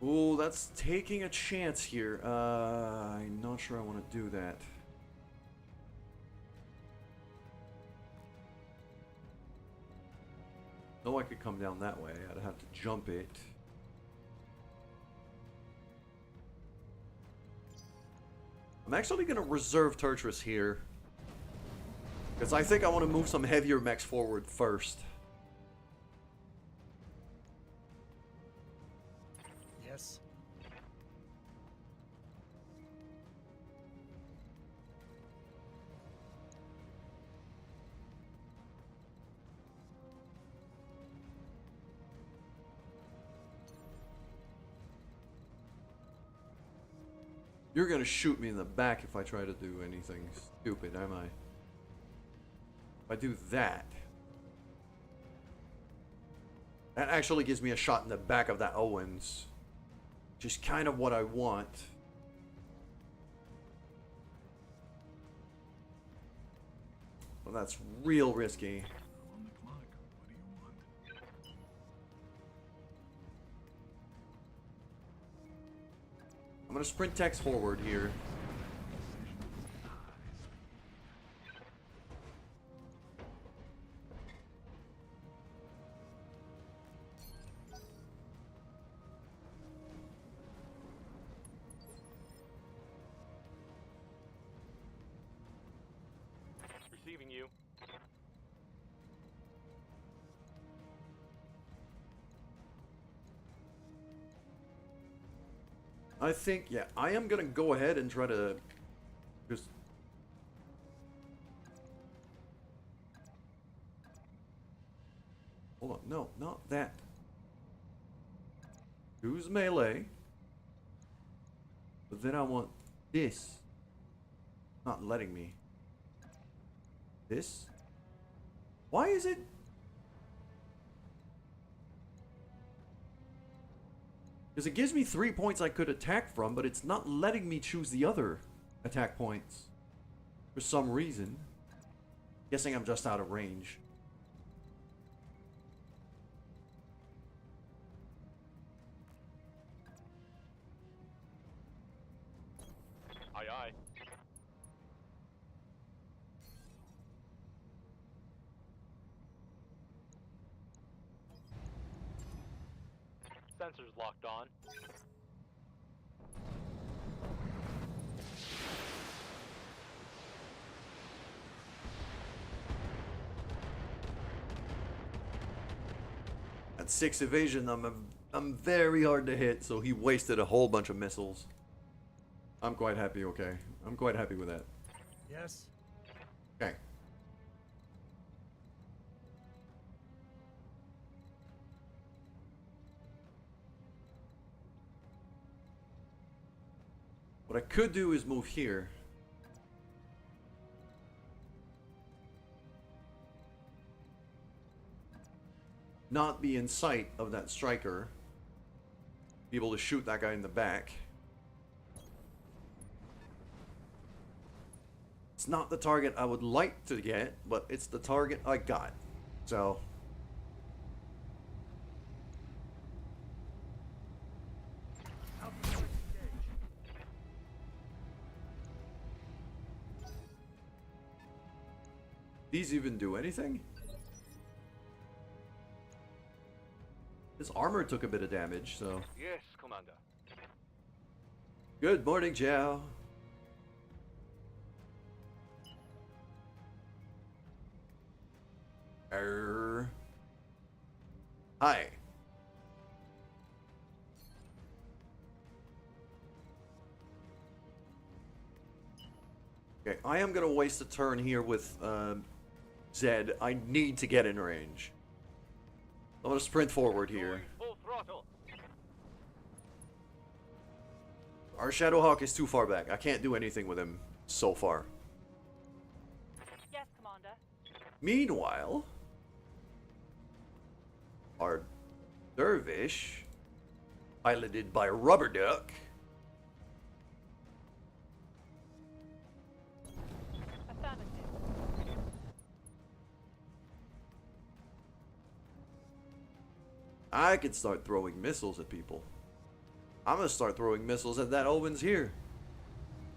Ooh, that's taking a chance here. I'm not sure I want to do that. No, I could come down that way. I'd have to jump it. I'm actually going to reserve Turtris here. Because I think I want to move some heavier mechs forward first. Yes. You're gonna shoot me in the back if I try to do anything stupid, am I? If I do that... That actually gives me a shot in the back of that Owens. Which is kind of what I want. Well, that's real risky. On the clock. What do you want? I'm gonna sprint text forward here. Receiving you. I think, yeah, I am gonna go ahead and try to just... Hold on, no, not that. Use melee. But then I want this. Not letting me. This? Why is it? Because it gives me 3 points I could attack from, but it's not letting me choose the other attack points. For some reason. Guessing I'm just out of range. Aye, aye. Sensors locked on. At 6 evasion, I'm very hard to hit, so he wasted a whole bunch of missiles. I'm quite happy, okay. I'm quite happy with that. Yes. Okay. What I could do is move here. Not be in sight of that striker. Be able to shoot that guy in the back. It's not the target I would like to get, but it's the target I got. So... These even do anything? His armor took a bit of damage, so... Yes, Commander. Good morning, Jiao. Hi. Okay, I am gonna waste a turn here with Zed. I need to get in range. I'm gonna sprint forward here. Full throttle. Our Shadowhawk is too far back. I can't do anything with him so far. Yes, Commander. Meanwhile, our Dervish, piloted by Rubber Duck, Affirmative. I could start throwing missiles at people. I'm gonna start throwing missiles at that Owens here.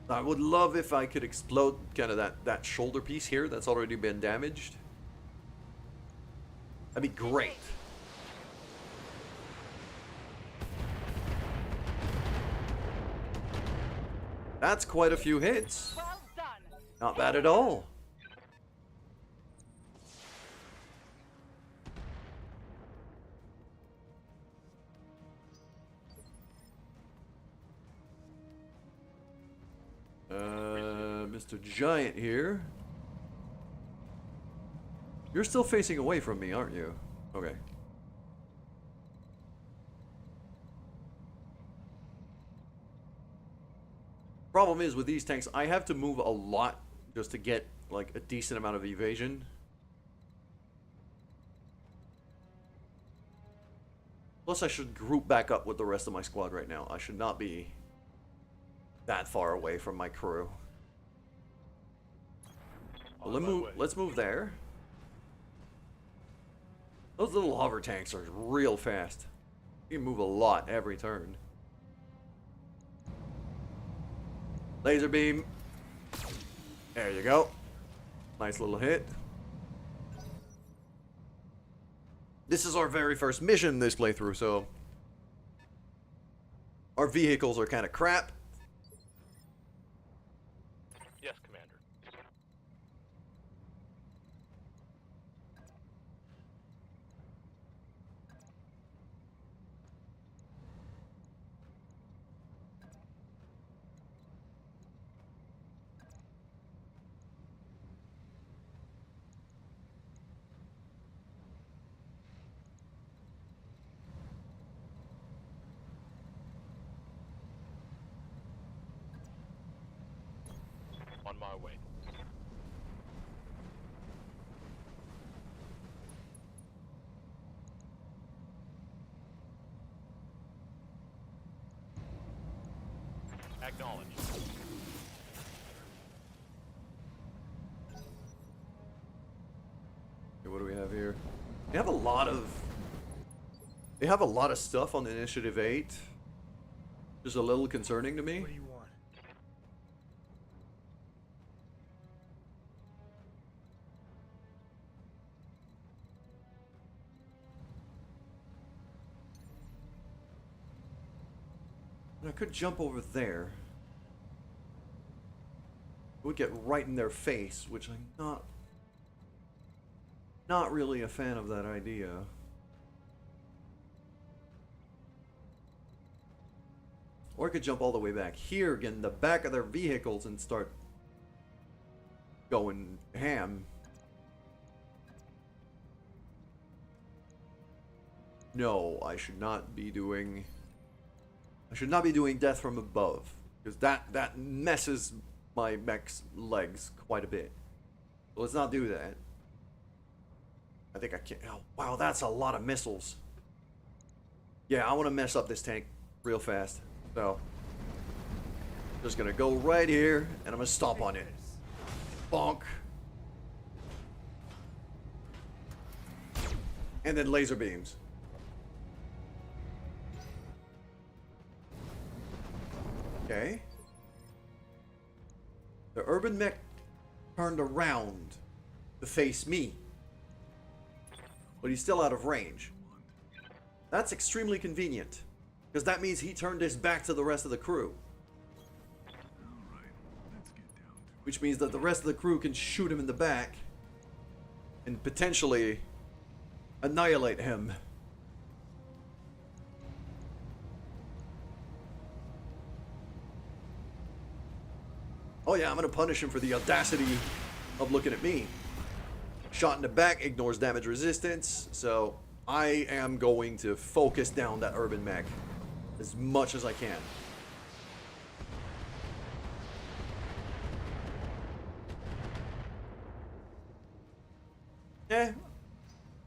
I would love if I could explode kind of that shoulder piece here that's already been damaged. That'd be great. That's quite a few hits. Well done. Not bad at all. Mr. Giant here. You're still facing away from me, aren't you? Okay. Problem is with these tanks, I have to move a lot just to get like a decent amount of evasion. Plus I should group back up with the rest of my squad right now. I should not be that far away from my crew. Well, let's move there. Those little hover tanks are real fast. You can move a lot every turn. Laser beam. There you go. Nice little hit. This is our very first mission this playthrough, so our vehicles are kind of crap. Yes, Commander. On my way. Acknowledged. Okay, what do we have here? They have a lot of... They have a lot of stuff on Initiative 8. Just a little concerning to me. What do you want? I could jump over there. It would get right in their face, which I'm not really a fan of that idea. Or I could jump all the way back here, get in the back of their vehicles and start going ham. No, I should not be doing death from above. Because that messes my mech's legs quite a bit. So let's not do that. I think I can. Oh, wow, that's a lot of missiles. Yeah, I want to mess up this tank real fast. So, just gonna go right here, and I'm gonna stomp on it. Bonk. And then laser beams. Okay. The urban mech turned around to face me. But he's still out of range. That's extremely convenient. Because that means he turned his back to the rest of the crew. Which means that the rest of the crew can shoot him in the back. And potentially annihilate him. Oh yeah, I'm gonna punish him for the audacity of looking at me. Shot in the back ignores damage resistance, so I am going to focus down that urban mech as much as I can.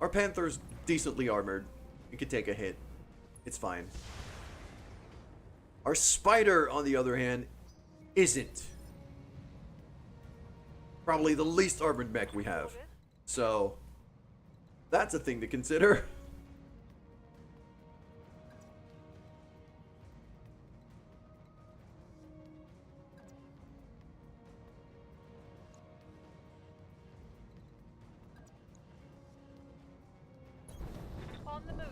Our Panther's decently armored. It could take a hit. It's fine. Our Spider, on the other hand, isn't. Probably the least armored mech we have. So, that's a thing to consider. On the move.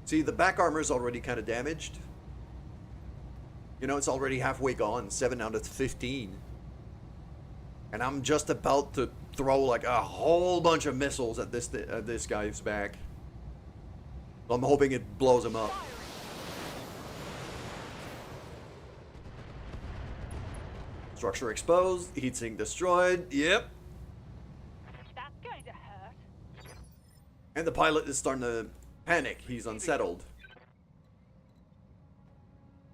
See, the back armor is already kind of damaged. You know, it's already halfway gone, 7 out of 15. And I'm just about to throw like a whole bunch of missiles at this guy's back. So I'm hoping it blows him up. Structure exposed, heatsink destroyed. Yep. That's going to hurt. And the pilot is starting to panic. He's unsettled.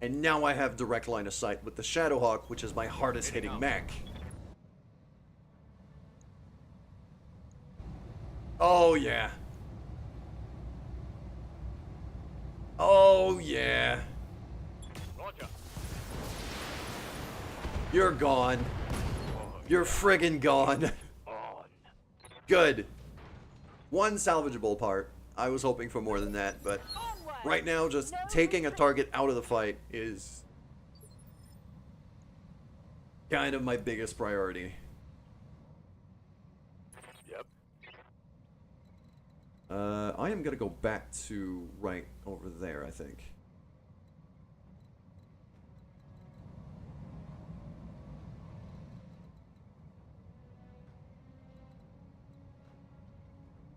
And now I have direct line of sight with the Shadowhawk, which is my hardest hitting mech. Oh yeah. Oh yeah. Roger. You're gone. You're friggin' gone. On. Good. One salvageable part. I was hoping for more than that, but Onward. right now just taking a target out of the fight is kind of my biggest priority. Yep. I am gonna go back to right over there, I think.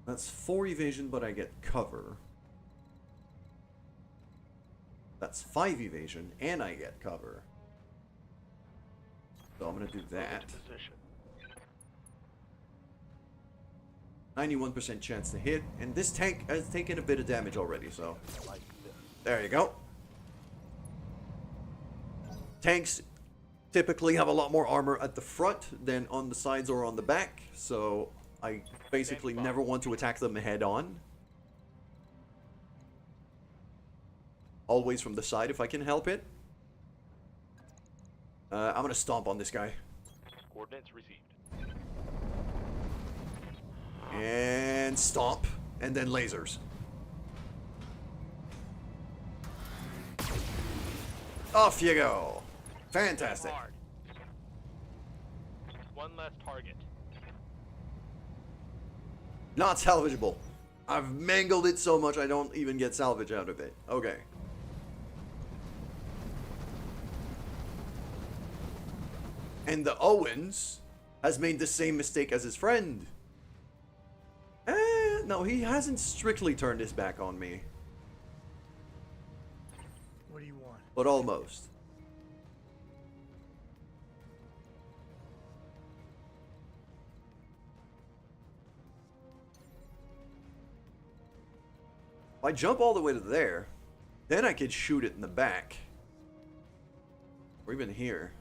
That's 4 evasion, but I get cover. That's 5 evasion, and I get cover. So I'm gonna do that. Position. 91% chance to hit, and this tank has taken a bit of damage already, so Like this. there you go. Tanks typically have a lot more armor at the front than on the sides or on the back, so I basically never want to attack them head on. Always from the side if I can help it. I'm gonna stomp on this guy. Coordinates received. And stomp, and then lasers. Off you go. Fantastic. Hard. One less target. Not salvageable. I've mangled it so much I don't even get salvage out of it. Okay. And the Owens has made the same mistake as his friend. No, he hasn't strictly turned his back on me, What do you want? but almost. If I jump all the way to there, then I could shoot it in the back. Or even here.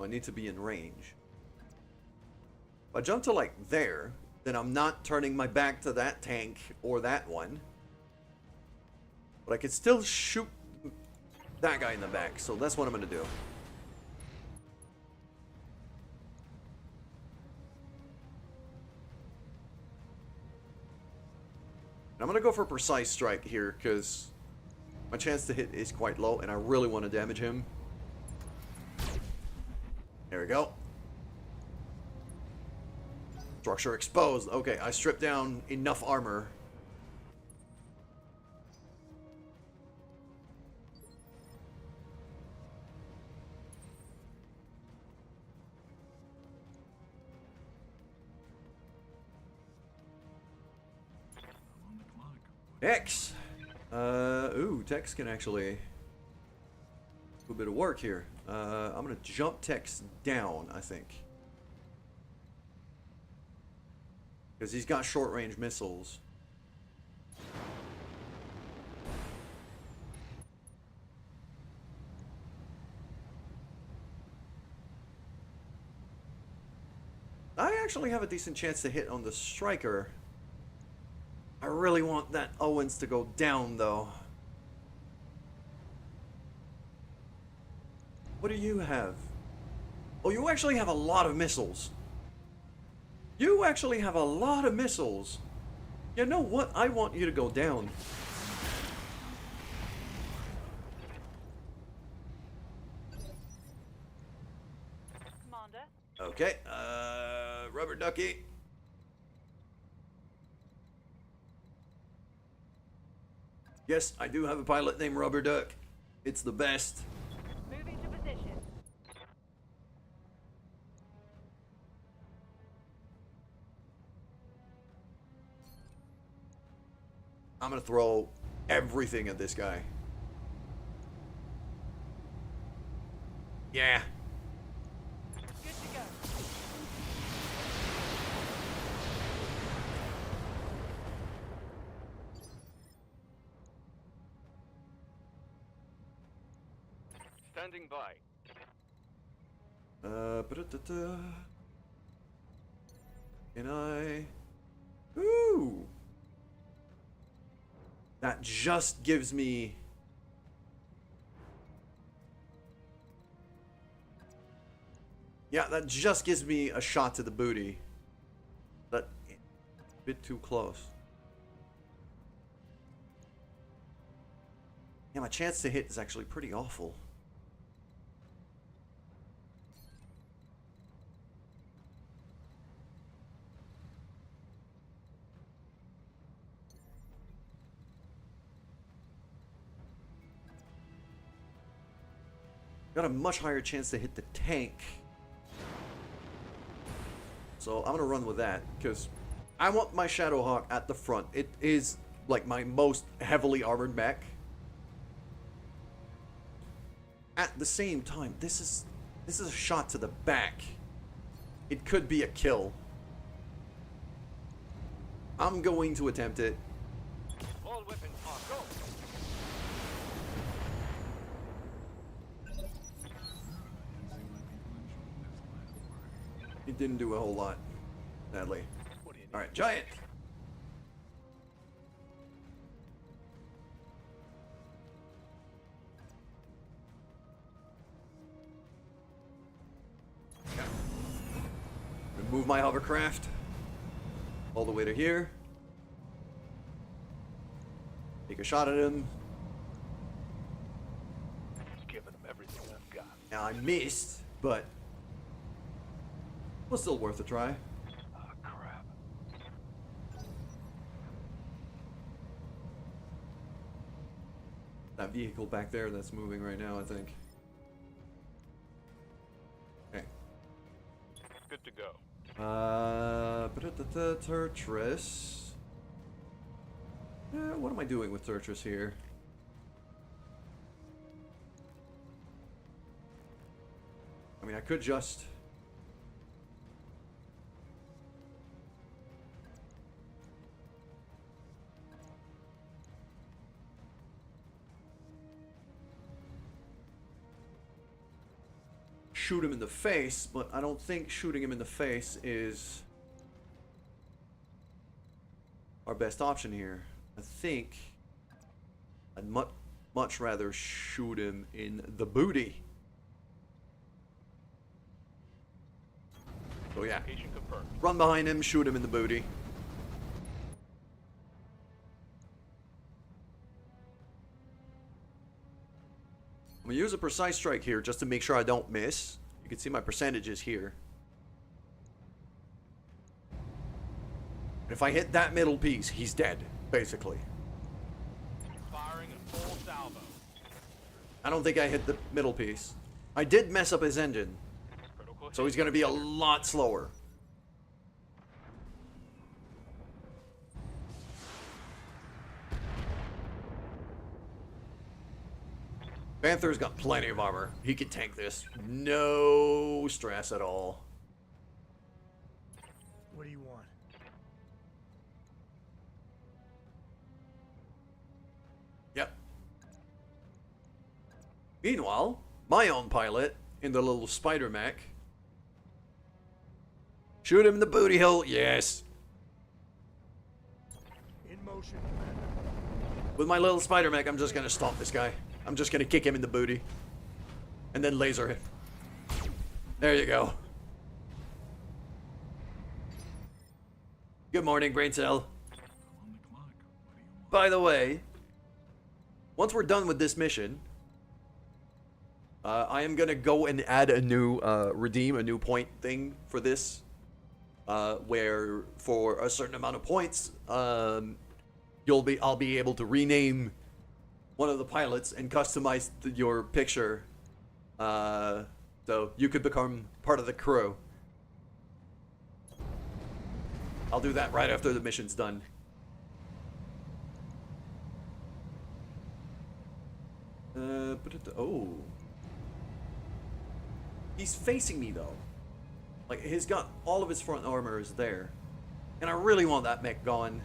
I need to be in range. If I jump to like there, then I'm not turning my back to that tank or that one. But I could still shoot that guy in the back, so that's what I'm gonna do. I'm gonna go for precise strike here because my chance to hit is quite low and I really want to damage him. There we go. Structure exposed. Okay, I stripped down enough armor. I'm on the clock. Tex! Ooh, Tex can actually do a bit of work here. I'm gonna jump Tex down, I think. Because he's got short-range missiles. I actually have a decent chance to hit on the striker. I really want that Owens to go down, though. What do you have? Oh, you actually have a lot of missiles. You actually have a lot of missiles. You know what? I want you to go down. Commander. Okay, rubber ducky. Yes, I do have a pilot named Rubber Duck. It's the best. Moving to position. I'm gonna throw everything at this guy. Yeah. Good to go. Standing by. Ba-da-da-da. Can I? Ooh. That just gives me. Yeah, that just gives me a shot to the booty. That a bit too close. Yeah, my chance to hit is actually pretty awful. Got a much higher chance to hit the tank. So I'm gonna run with that because I want my Shadowhawk at the front. It is like my most heavily armored mech. At the same time, this is a shot to the back. It could be a kill. I'm going to attempt it. All weapons are go. It didn't do a whole lot, sadly. What do you need? All right, giant. Move my hovercraft all the way to here. Take a shot at him. Giving them everything I've got. Now I missed, but was still worth a try. Ah, crap. That vehicle back there that's moving right now, I think. Okay. Good to go. Turtris. What am I doing with Turtris here? I mean, I could just. shoot him in the face, but I don't think shooting him in the face is our best option here. I think I'd much rather shoot him in the booty. So yeah, Location confirmed. run behind him, shoot him in the booty. I'm gonna use a precise strike here just to make sure I don't miss. You can see my percentages here. And if I hit that middle piece, he's dead, basically. Firing in full salvo. I don't think I hit the middle piece. I did mess up his engine, Critical so hit. he's gonna be a lot slower. Panther's got plenty of armor. He can tank this. No stress at all. What do you want? Yep. Meanwhile, my own pilot in the little spider mech. Shoot him in the booty hole. Yes. In motion, Commander. With my little spider mech, I'm just gonna stomp this guy. I'm just gonna kick him in the booty. And then laser him. There you go. Good morning, brain cell. On the clock. What do you want? By the way, once we're done with this mission, I am gonna go and add a new redeem a new point thing for this, where for a certain amount of points, I'll be able to rename one of the pilots and customize your picture, so you could become part of the crew. I'll do that right after the mission's done. Oh. He's facing me though. Like, he's got all of his front armor is there. And I really want that mech gone.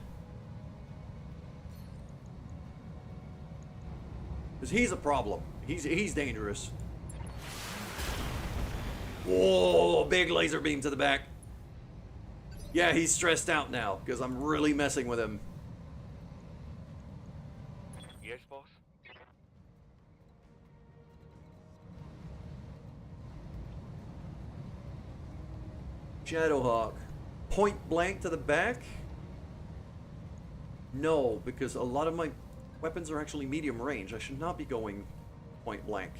Because he's a problem. He's dangerous. Whoa, big laser beam to the back. Yeah, he's stressed out now because I'm really messing with him. Yes, boss. Shadowhawk. Point blank to the back? No, because a lot of my weapons are actually medium range. I should not be going point blank.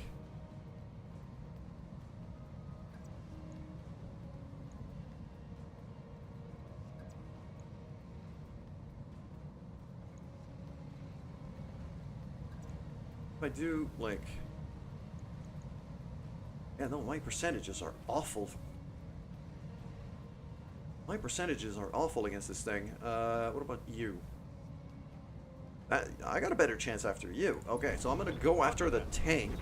If I do, like... Yeah, no, my percentages are awful. My percentages are awful against this thing. What about you? I got a better chance after you. Okay, so I'm gonna go after the tank.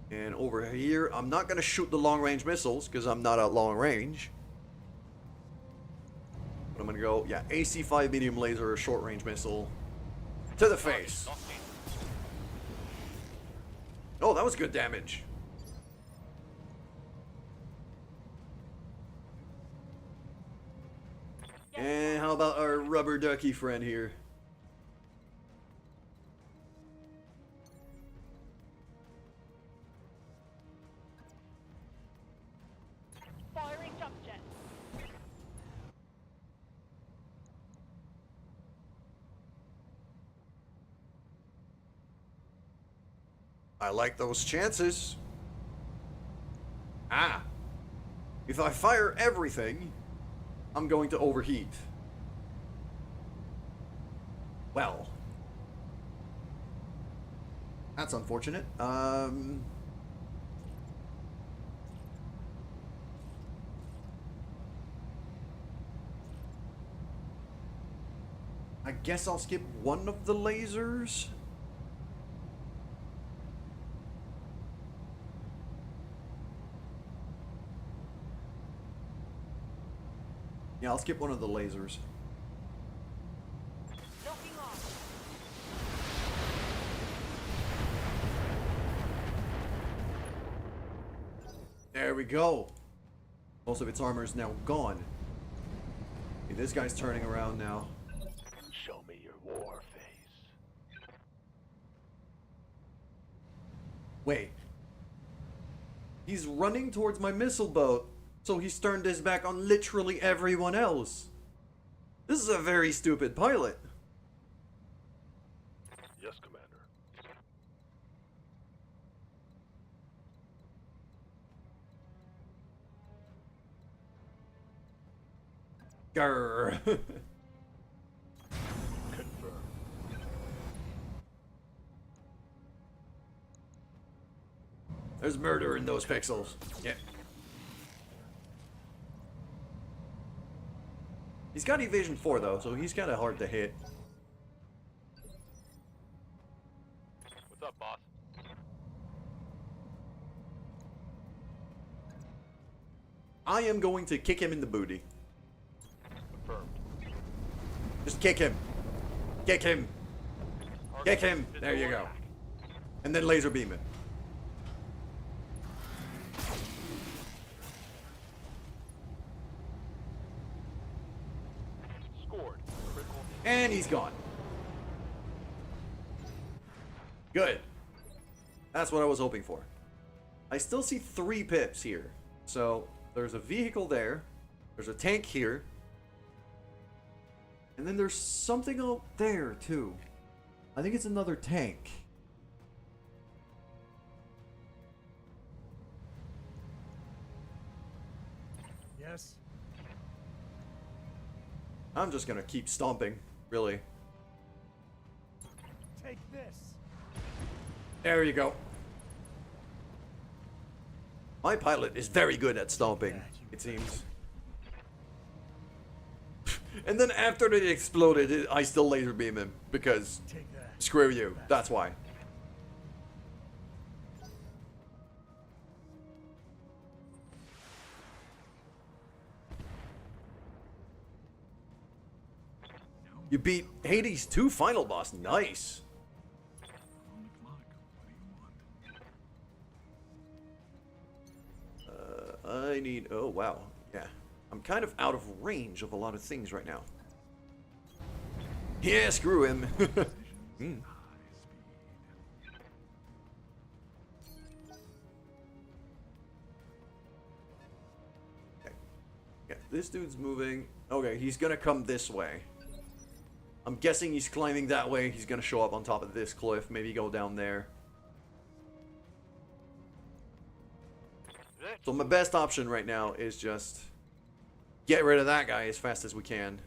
And over here, I'm not gonna shoot the long-range missiles because I'm not at long range. But I'm gonna go, yeah, AC-5 medium laser, short-range missile to the face. Locked in. Oh, that was good damage. And how about our rubber ducky friend here? Firing jump jet. I like those chances. Ah. If I fire everything, I'm going to overheat. Well. That's unfortunate. I guess I'll skip one of the lasers. Yeah, I'll skip one of the lasers. Locking on. There we go. Most of its armor is now gone. Okay, this guy's turning around now. Show me your war face. Wait. He's running towards my missile boat, so he's turned his back on literally everyone else. This is a very stupid pilot. Yes, Commander. Grr. Confirmed. There's murder in those pixels. Yeah. He's got evasion 4 though, so he's kind of hard to hit. What's up, boss? I am going to kick him in the booty. Confirmed. Just kick him. Kick him. Target Kick him. physical There you go. attack. And then laser beam him. Scored. Critical. And he's gone. Good. That's what I was hoping for. I still see 3 pips here. So, there's a vehicle there. There's a tank here. And then there's something out there, too. I think it's another tank. Yes. I'm just gonna keep stomping, really. Take this. There you go. My pilot is very good at stomping, it seems. And then after it exploded, I still laser beam him because Take that. screw you. That's why. You beat Hades 2 final boss. Nice. On the clock. What do you want? I need... Oh, wow. Yeah. I'm kind of out of range of a lot of things right now. Yeah, screw him. Hmm. Okay. Yeah, this dude's moving. Okay, he's gonna come this way. I'm guessing he's climbing that way. He's gonna show up on top of this cliff. Maybe go down there. So my best option right now is just get rid of that guy as fast as we can.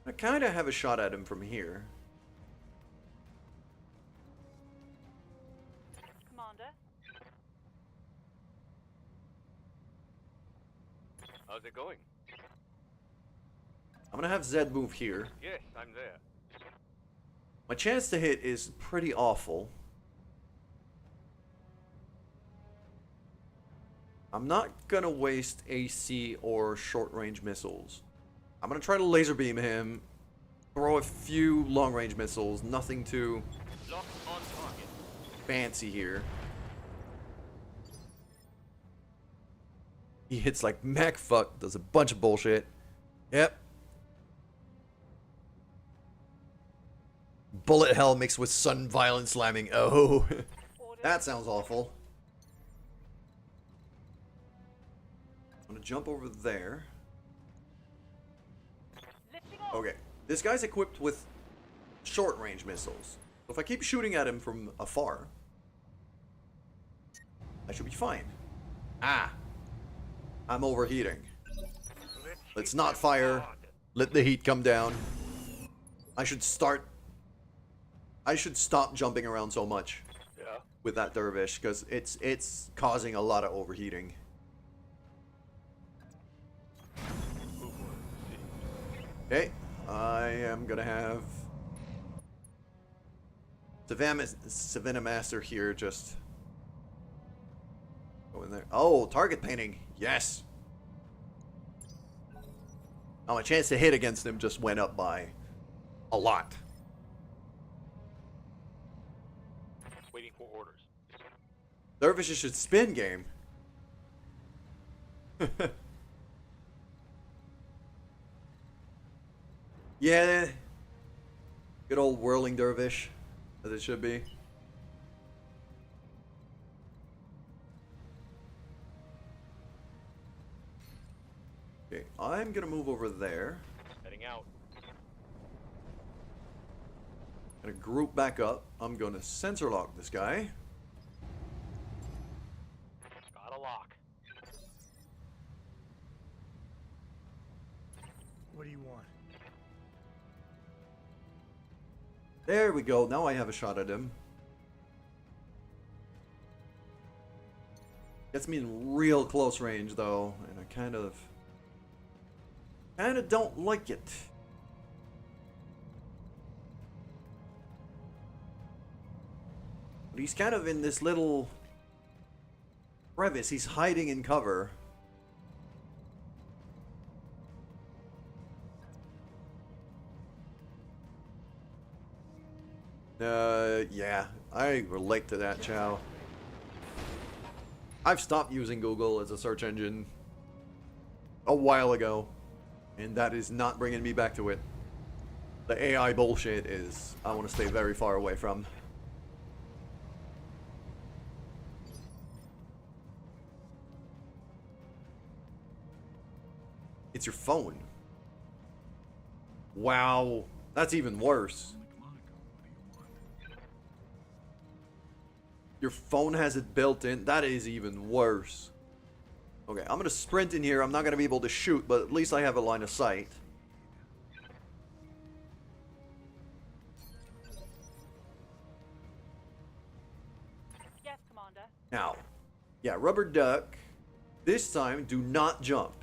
I kind of have a shot at him from here. Commander. How's it going? I'm gonna have Zed move here. Yes, I'm there. My chance to hit is pretty awful. I'm not gonna waste AC or short-range missiles. I'm gonna try to laser beam him, throw a few long-range missiles, nothing too Lock on target. fancy here. He hits like Mac fuck, does a bunch of bullshit. Yep. Bullet hell mixed with sudden violent slamming. Oh, Order. that sounds awful. I'm gonna jump over there. Lifting off. Okay, this guy's equipped with short range missiles. So if I keep shooting at him from afar, I should be fine. Ah, I'm overheating. Let's hit not them fire. hard. Let the heat come down. I should stop jumping around so much Yeah. with that dervish because it's causing a lot of overheating. Move one. See. Okay, I am gonna have Savannah Master here just go in there. Oh, target painting. Yes. Now my chance to hit against him just went up by A lot. Waiting for orders. Dervishes should spin game. Yeah. Good old whirling dervish, as it should be. Okay, I'm gonna move over there. Heading out. Gonna group back up. I'm gonna sensor lock this guy. Got a lock. What do you want? There we go. Now I have a shot at him. Gets me in real close range though, and I kind of don't like it. But he's kind of in this little crevice. He's hiding in cover. Yeah, I relate to that, Chow. I've stopped using Google as a search engine a while ago, and that is not bringing me back to it. The AI bullshit is, I want to stay very far away from. It's your phone. Wow, that's even worse. Your phone has it built in. That is even worse. Okay, I'm gonna sprint in here. I'm not gonna be able to shoot, but at least I have a line of sight. Yes, Commander. Now, yeah, rubber duck. This time, do not jump.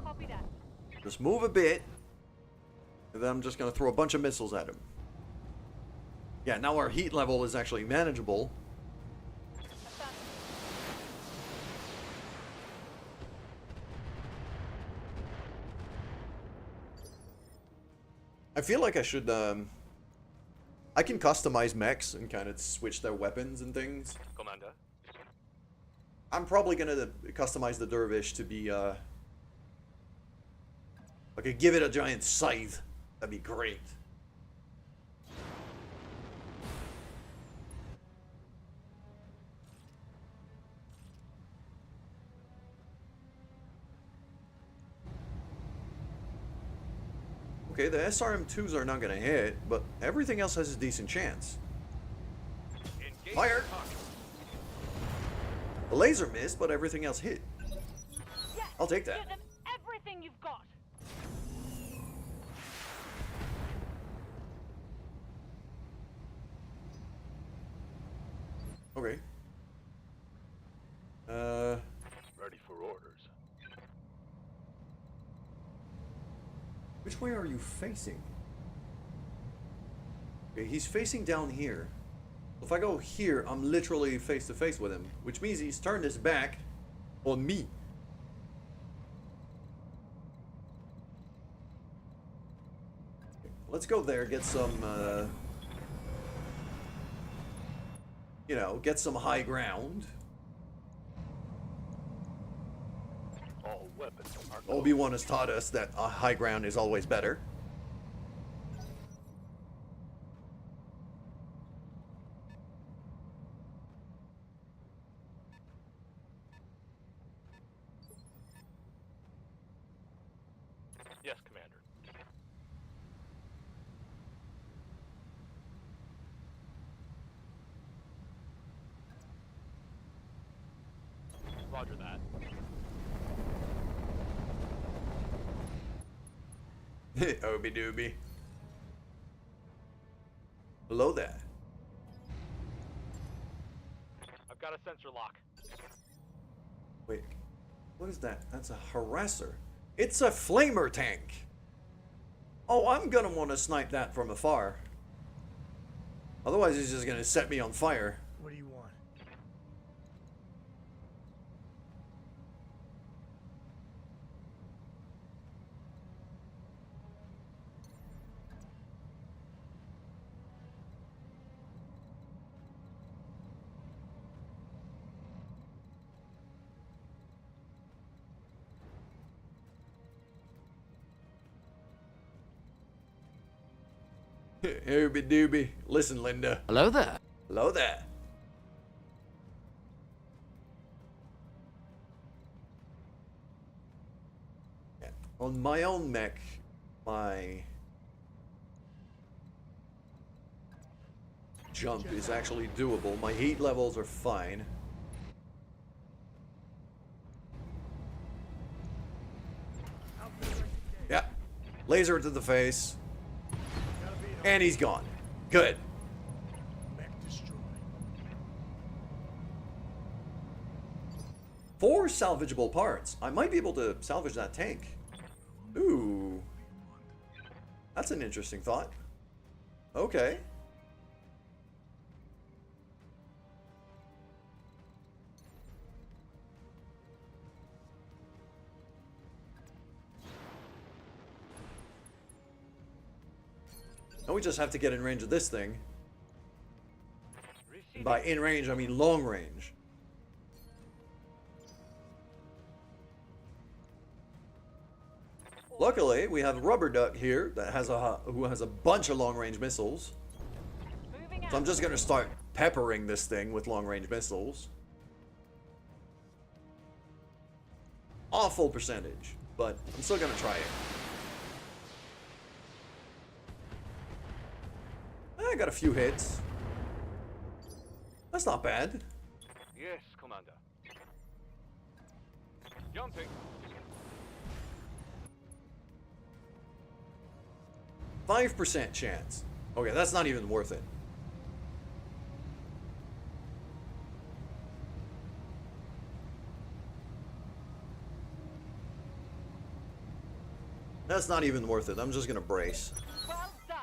Copy that. Just move a bit, and then I'm just gonna throw a bunch of missiles at him. Yeah, now our heat level is actually manageable. Affirmative. I feel like I should, I can customize mechs and kind of switch their weapons and things. Commander. I'm probably gonna customize the dervish to be, I could give it a giant scythe. That'd be great. Okay, the SRM2s are not gonna hit, but everything else has a decent chance. Engage Fire! target. The laser missed, but everything else hit. Yes. I'll take that. Give them everything you've got. Okay. Ready for orders. Which way are you facing? Okay, he's facing down here. If I go here, I'm literally face to face with him, which means he's turned his back on me. Okay, let's go there, get some, you know, get some high ground. All weapons are Obi-Wan has taught us that high ground is always better. Yes, Commander. Roger that. Obi doobie. Hello there. I've got a sensor lock. Wait, what is that? That's a harasser. It's a flamer tank. Oh, I'm gonna want to snipe that from afar. Otherwise, he's just gonna set me on fire. What do you want? Ooby dooby. Listen, Linda. Hello there. Hello there. Yeah. On my own mech, my jump is actually doable. My heat levels are fine. Yeah. Laser to the face. And he's gone. Good. Mech destroyed. 4 salvageable parts. I might be able to salvage that tank. Ooh. That's an interesting thought. Okay. Now we just have to get in range of this thing. And by in range, I mean long range. Luckily, we have Rubber Duck here that has who has a bunch of long-range missiles. Moving So I'm out. just gonna start peppering this thing with long-range missiles. Awful percentage, but I'm still gonna try it. I got a few hits. That's not bad. Yes, Commander. Jumping. 5% chance. Okay, that's not even worth it. That's not even worth it. I'm just gonna brace. Well done.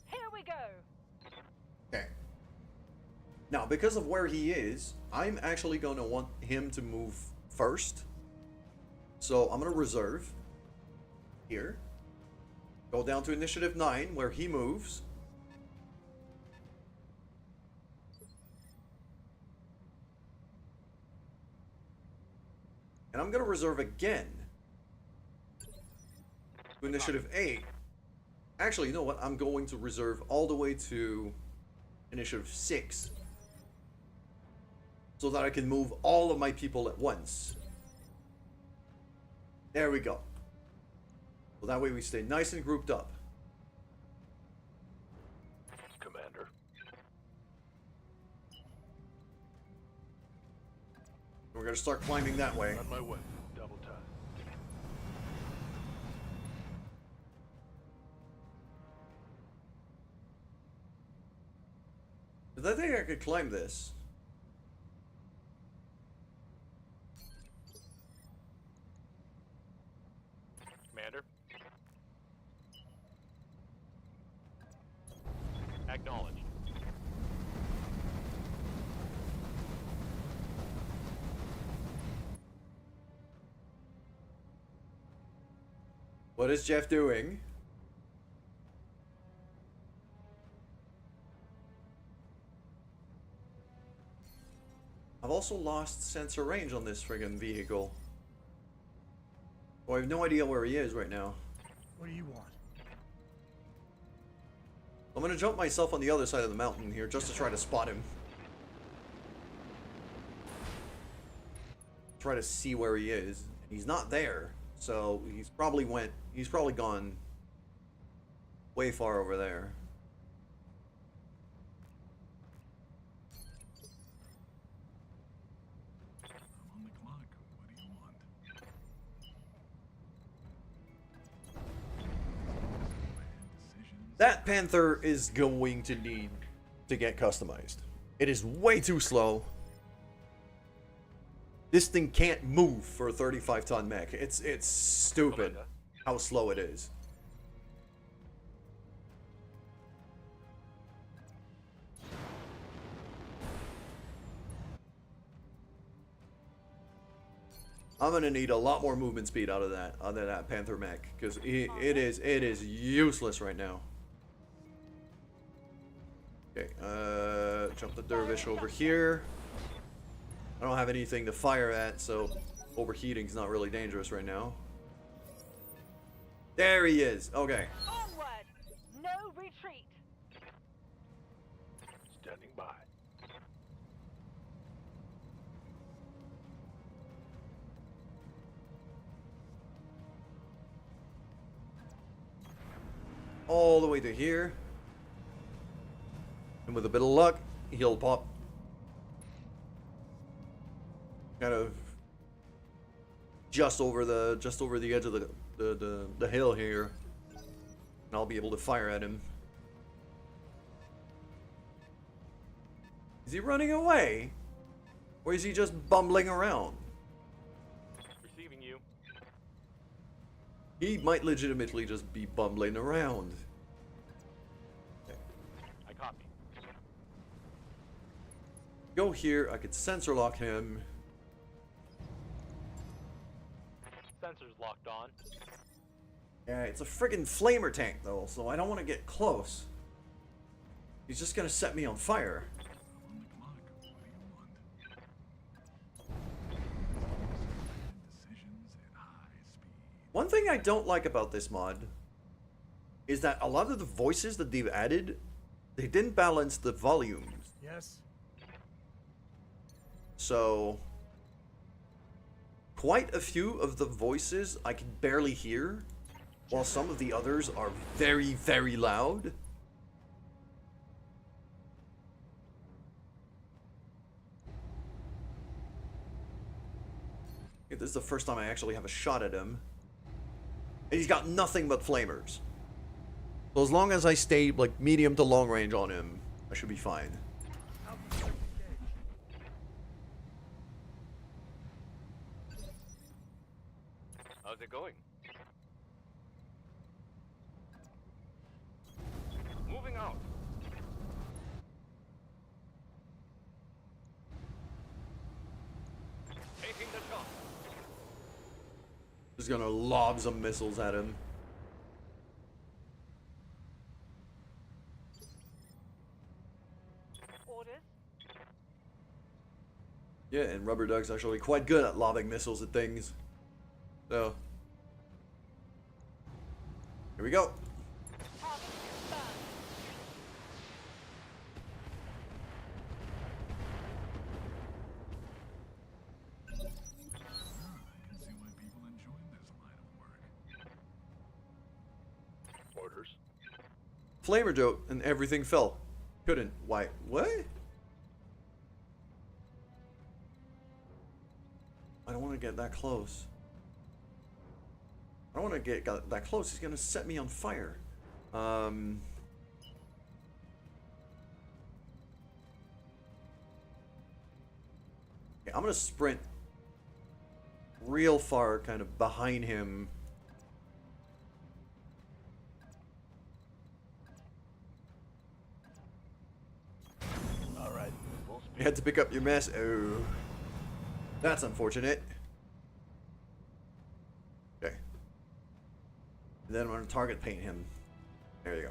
Here we go. Okay. Now, because of where he is, I'm actually gonna want him to move first. So I'm gonna reserve here. Go down to initiative 9, where he moves. And I'm gonna reserve again to initiative 8. Actually, you know what? I'm going to reserve all the way to initiative 6. So that I can move all of my people at once. There we go. So that way we stay nice and grouped up. Commander. We're gonna start climbing that way. On my way. Double time. I think I could climb this. Commander. Acknowledged. What is Jeff doing? I've also lost sensor range on this friggin' vehicle. Oh, I have no idea where he is right now. What do you want? I'm gonna jump myself on the other side of the mountain here just to try to spot him. Try to see where he is. He's not there, so he's probably gone way far over there. I'm on the clock. What do you want? Bad decisions. That Panther is going to need to get customized. It is way too slow. This thing can't move for a 35-ton mech. It's stupid Commander. how slow it is. I'm gonna need a lot more movement speed out of that Panther mech because it is useless right now. Okay, jump the dervish over here. I don't have anything to fire at, so overheating's not really dangerous right now. There he is. Okay. Onward. No retreat. all the way to here. And with a bit of luck, he'll pop kind of just over the edge of the hill here. And I'll be able to fire at him. Is he running away? Or is he just bumbling around? Receiving you. He might legitimately just be bumbling around. I copy. Go here, I could sensor lock him. Sensors locked on. Yeah, it's a friggin' flamer tank though, so I don't want to get close. He's just gonna set me on fire. On the clock. What do you want? Decisions at high speed. One thing I don't like about this mod is that a lot of the voices that they've added, they didn't balance the volumes. Yes. So quite a few of the voices I can barely hear, while some of the others are very, very loud. This is the first time I actually have a shot at him. And he's got nothing but flamers. So as long as I stay like medium to long range on him, I should be fine. How's it going? Moving out. Taking the shot. Just gonna lob some missiles at him. Orders. Yeah, and Rubber Duck's actually quite good at lobbing missiles at things. So, here we go. Target confirmed. I can see why people enjoy this line of work. Orders. Flamer joke, and everything fell. Couldn't. Why? What? I don't want to get that close. I don't want to get that close. He's gonna set me on fire. Okay, I'm gonna sprint real far, kind of behind him. All right. Full You speed. had to pick up your mess. Oh, that's unfortunate. Okay. And then I'm gonna target paint him. There you go.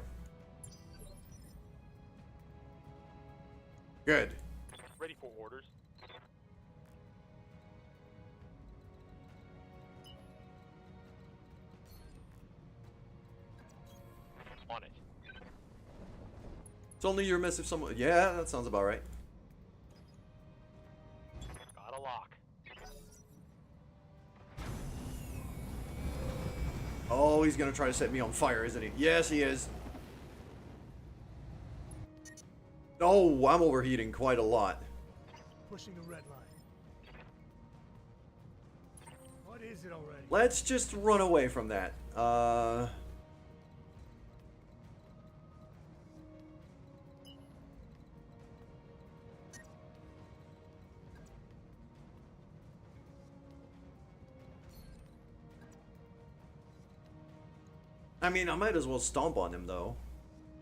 Good. Ready for orders. On it. It's only your miss if someone. Yeah, that sounds about right. Got a lock. Oh, he's gonna try to set me on fire, isn't he? Yes, he is. Oh, I'm overheating quite a lot. Pushing the red line. What is it already? Let's just run away from that. I mean, I might as well stomp on him, though.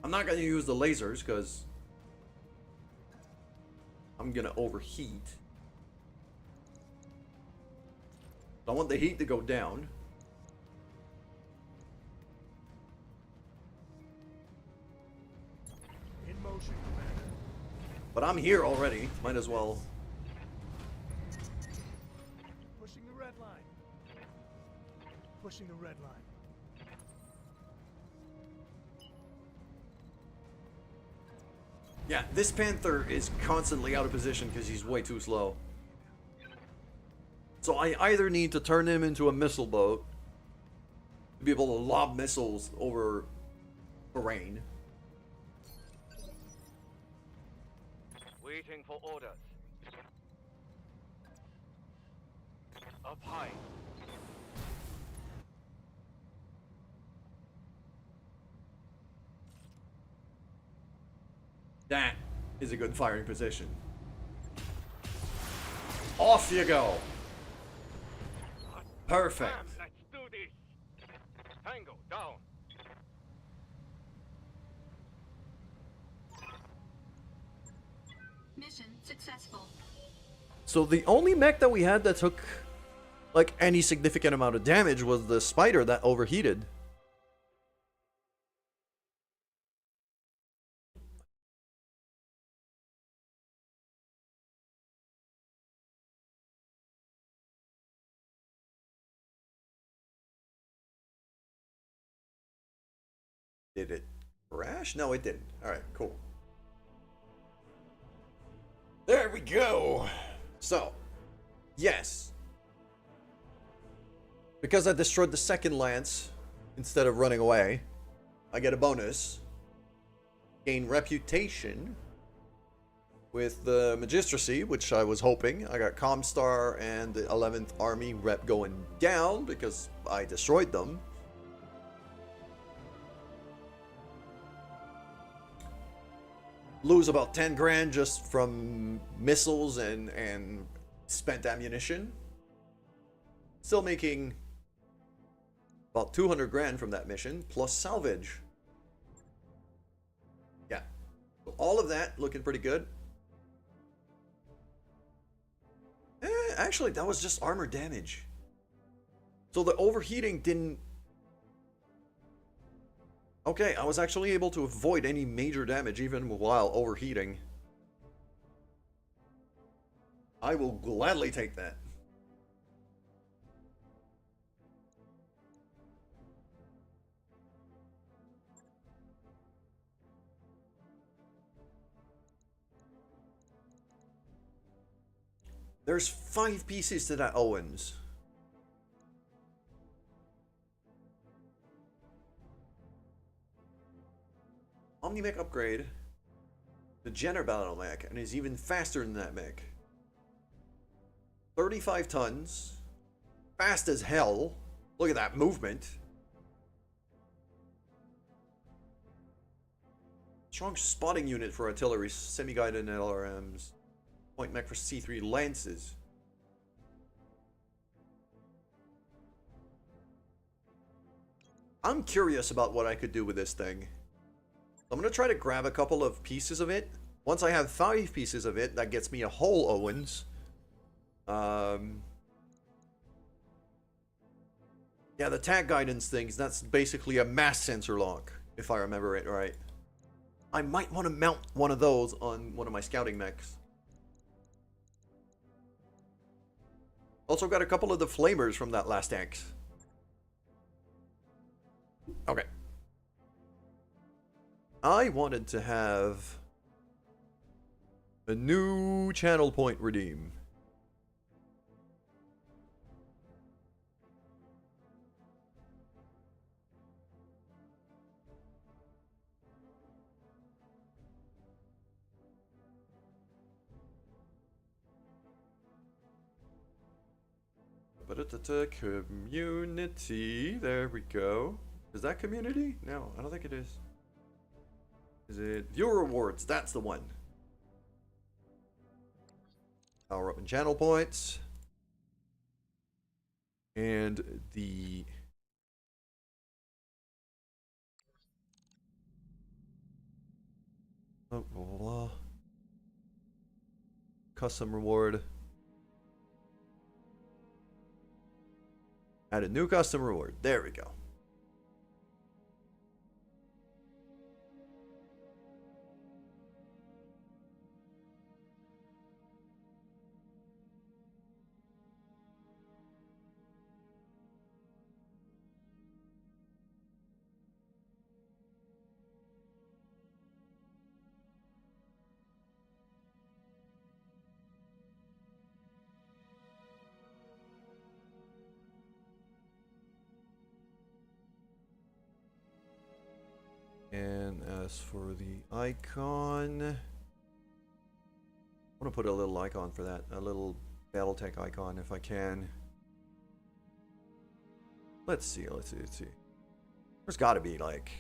I'm not gonna use the lasers, because I'm gonna overheat. I want the heat to go down. In motion, Commander. But I'm here already. Might as well. Pushing the red line. Pushing the red line. Yeah, this Panther is constantly out of position because he's way too slow. So I either need to turn him into a missile boat to be able to lob missiles over terrain. Waiting for orders. Up high. That is a good firing position. Off you go. Perfect. Bam, let's do this. Tango down. Mission successful. So the only mech that we had that took like any significant amount of damage was the spider that overheated. Did it crash? No, it didn't. Alright, cool. There we go. So, yes. Because I destroyed the second lance instead of running away, I get a bonus. Gain reputation with the Magistracy, which I was hoping. I got Comstar and the 11th Army rep going down because I destroyed them. Lose about 10 grand just from missiles and spent ammunition. Still making about 200 grand from that mission, plus salvage. Yeah. So all of that looking pretty good. Actually, that was just armor damage. So the overheating didn't... Okay, I was actually able to avoid any major damage even while overheating. I will gladly take that. There's 5 pieces to that Owens. Omni-Mech upgrade. The Jenner Battletech, and is even faster than that mech. 35 tons. Fast as hell. Look at that movement. Strong spotting unit for artillery, semi-guided LRMs. Point mech for C3 lances. I'm curious about what I could do with this thing. I'm going to try to grab a couple of pieces of it. Once I have 5 pieces of it, that gets me a whole Owens. Yeah, the tag guidance things, that's basically a mass sensor lock, if I remember it right. I might want to mount one of those on one of my scouting mechs. Also got a couple of the flamers from that last X. Okay. I wanted to have a new channel point redeem. Community. There we go. Is that community? No, I don't think it is. Is it viewer rewards? That's the one. Power up in channel points. And the blah, blah, blah. Custom reward. Add a new custom reward. There we go. And as for the icon, I want to put a little icon for that, a little Battletech icon if I can. Let's see. There's got to be like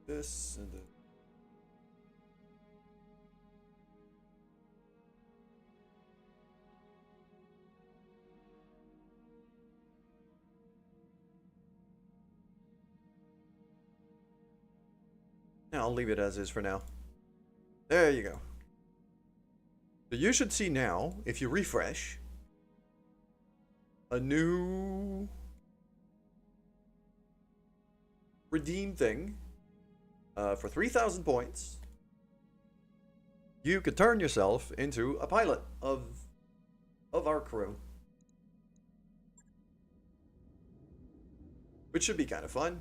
this and then. I'll leave it as is for now. There you go. So you should see now, if you refresh, a new redeem thing for 3,000 points. You could turn yourself into a pilot of our crew, which should be kind of fun.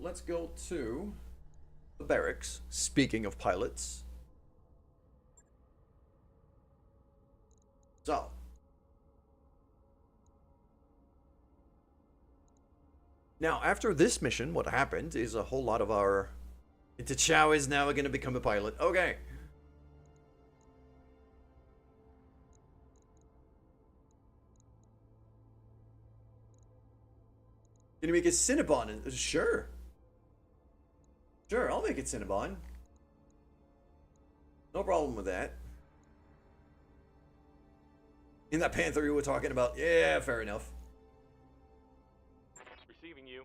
Let's go to the barracks. Speaking of pilots. So. Now, after this mission, what happened is a whole lot of our... Chow is now going to become a pilot. Okay. Gonna make a Cinnabon? Sure. Sure, I'll make it Cinnabon. No problem with that. In that Panther you were talking about. Yeah, fair enough. Receiving you.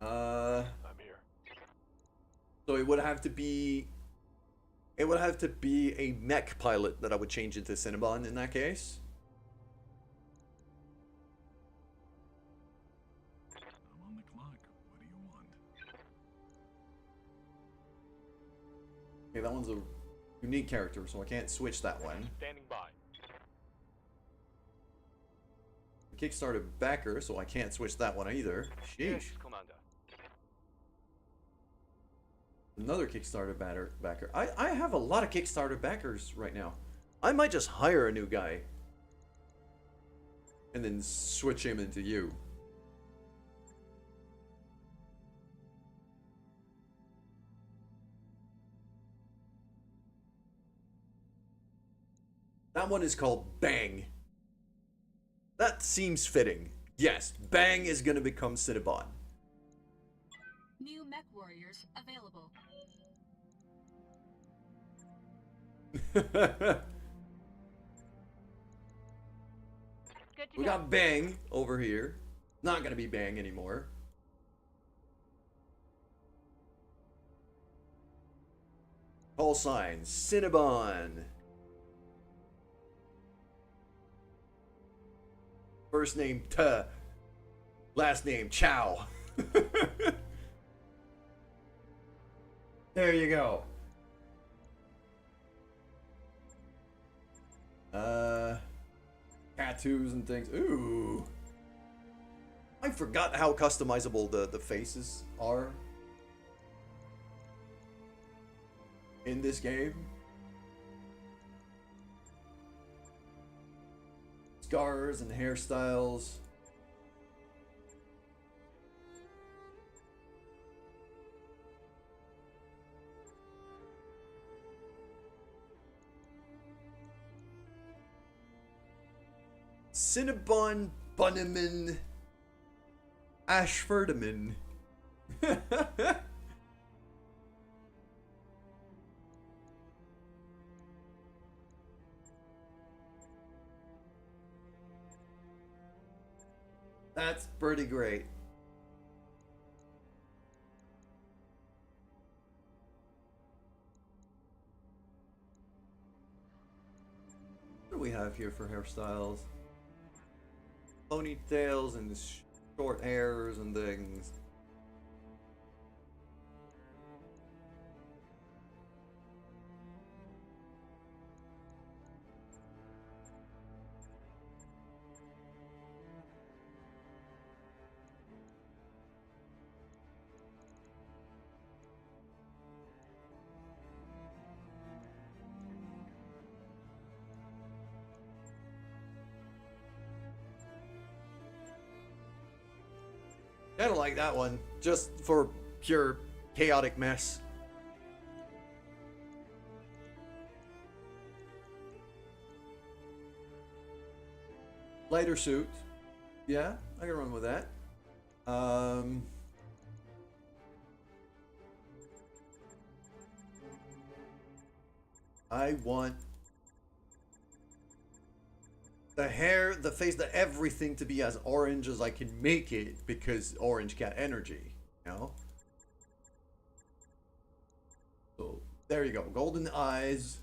I'm here. So it would have to be... It would have to be a mech pilot that I would change into Cinnabon in that case. I'm on the clock. What do you want? Okay, that one's a unique character, so I can't switch that one. Standing by. Kickstarter backer, so I can't switch that one either. Sheesh. Yes, Commander. Another Kickstarter backer. I have a lot of Kickstarter backers right now. I might just hire a new guy. And then switch him into you. That one is called Bang. That seems fitting. Yes, Bang is gonna become Cinnabon. New mech warriors available. Good to We go. got Bang over here. Not gonna be Bang anymore. Call sign Cinnabon. First name Tuh. Last name Chow. There you go. Tattoos and things. Ooh. I forgot how customizable the faces are in this game. Scars and hairstyles. Cinnabon Bunneman Ashfordman. That's pretty great. What do we have here for hairstyles? Ponytails and short hairs and things. Kind of like that one, just for pure chaotic mess. Lighter suit. Yeah, I can run with that. I want the hair, the face, the everything to be as orange as I can make it because orange cat energy, you know? So, there you go. Golden eyes.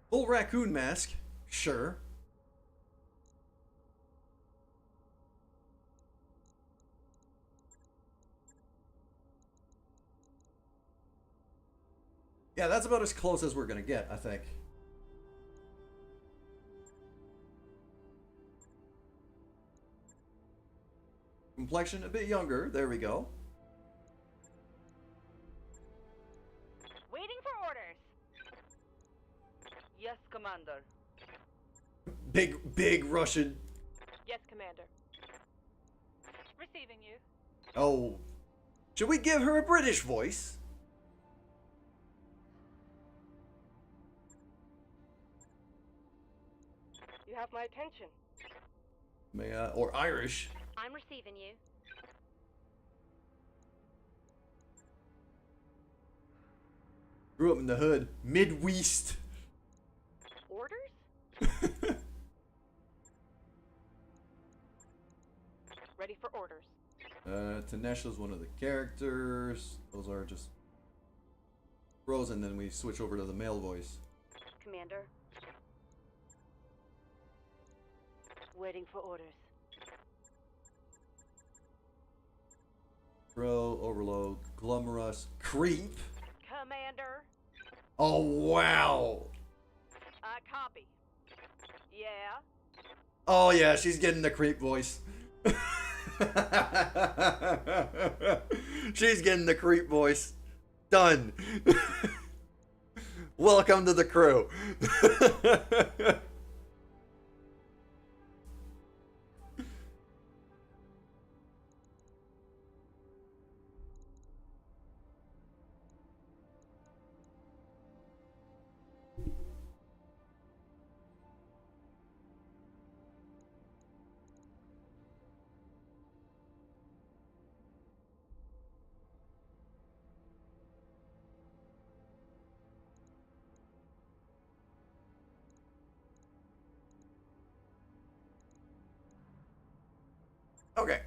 Full raccoon mask. Sure. Yeah, that's about as close as we're gonna get, I think. Complexion a bit younger. There we go. Waiting for orders. Yes, Commander. Big Russian. Yes, Commander. Receiving you. Oh. Should we give her a British voice? You have my attention. Or Irish. I'm receiving you. Grew up in the hood. Midwest. Orders? Ready for orders. Tanesha's one of the characters. Those are just bros, and then we switch over to the male voice. Commander. Waiting for orders. Bro, Overload, Glumrus, Creep. Commander. Oh, wow. Copy. Yeah. Oh, yeah, she's getting the Creep voice. She's getting the Creep voice. Done. Welcome to the crew. Okay.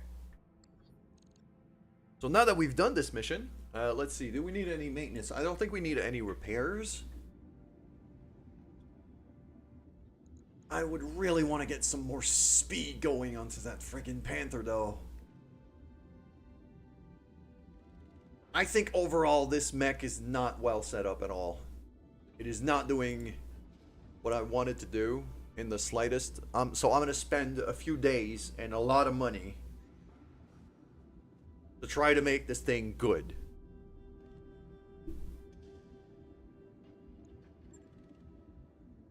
So now that we've done this mission, let's see. Do we need any maintenance? I don't think we need any repairs. I would really want to get some more speed going onto that friggin' Panther, though. I think overall this mech is not well set up at all. It is not doing what I wanted to do in the slightest. So I'm going to spend a few days and a lot of money to try to make this thing good.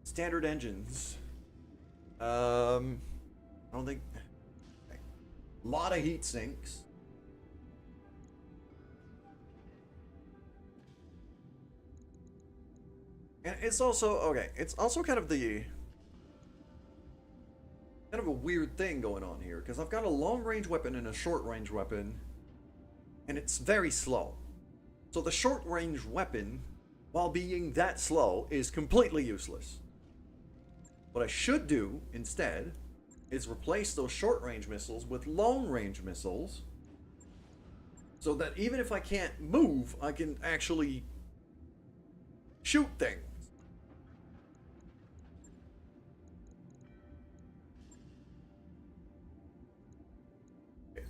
Standard engines. I don't think... A lot of heat sinks. And it's also... Okay, it's also kind of the... Kind of a weird thing going on here, because I've got a long-range weapon and a short-range weapon, and it's very slow. So the short-range weapon, while being that slow, is completely useless. What I should do, instead, is replace those short-range missiles with long-range missiles, so that even if I can't move, I can actually shoot things.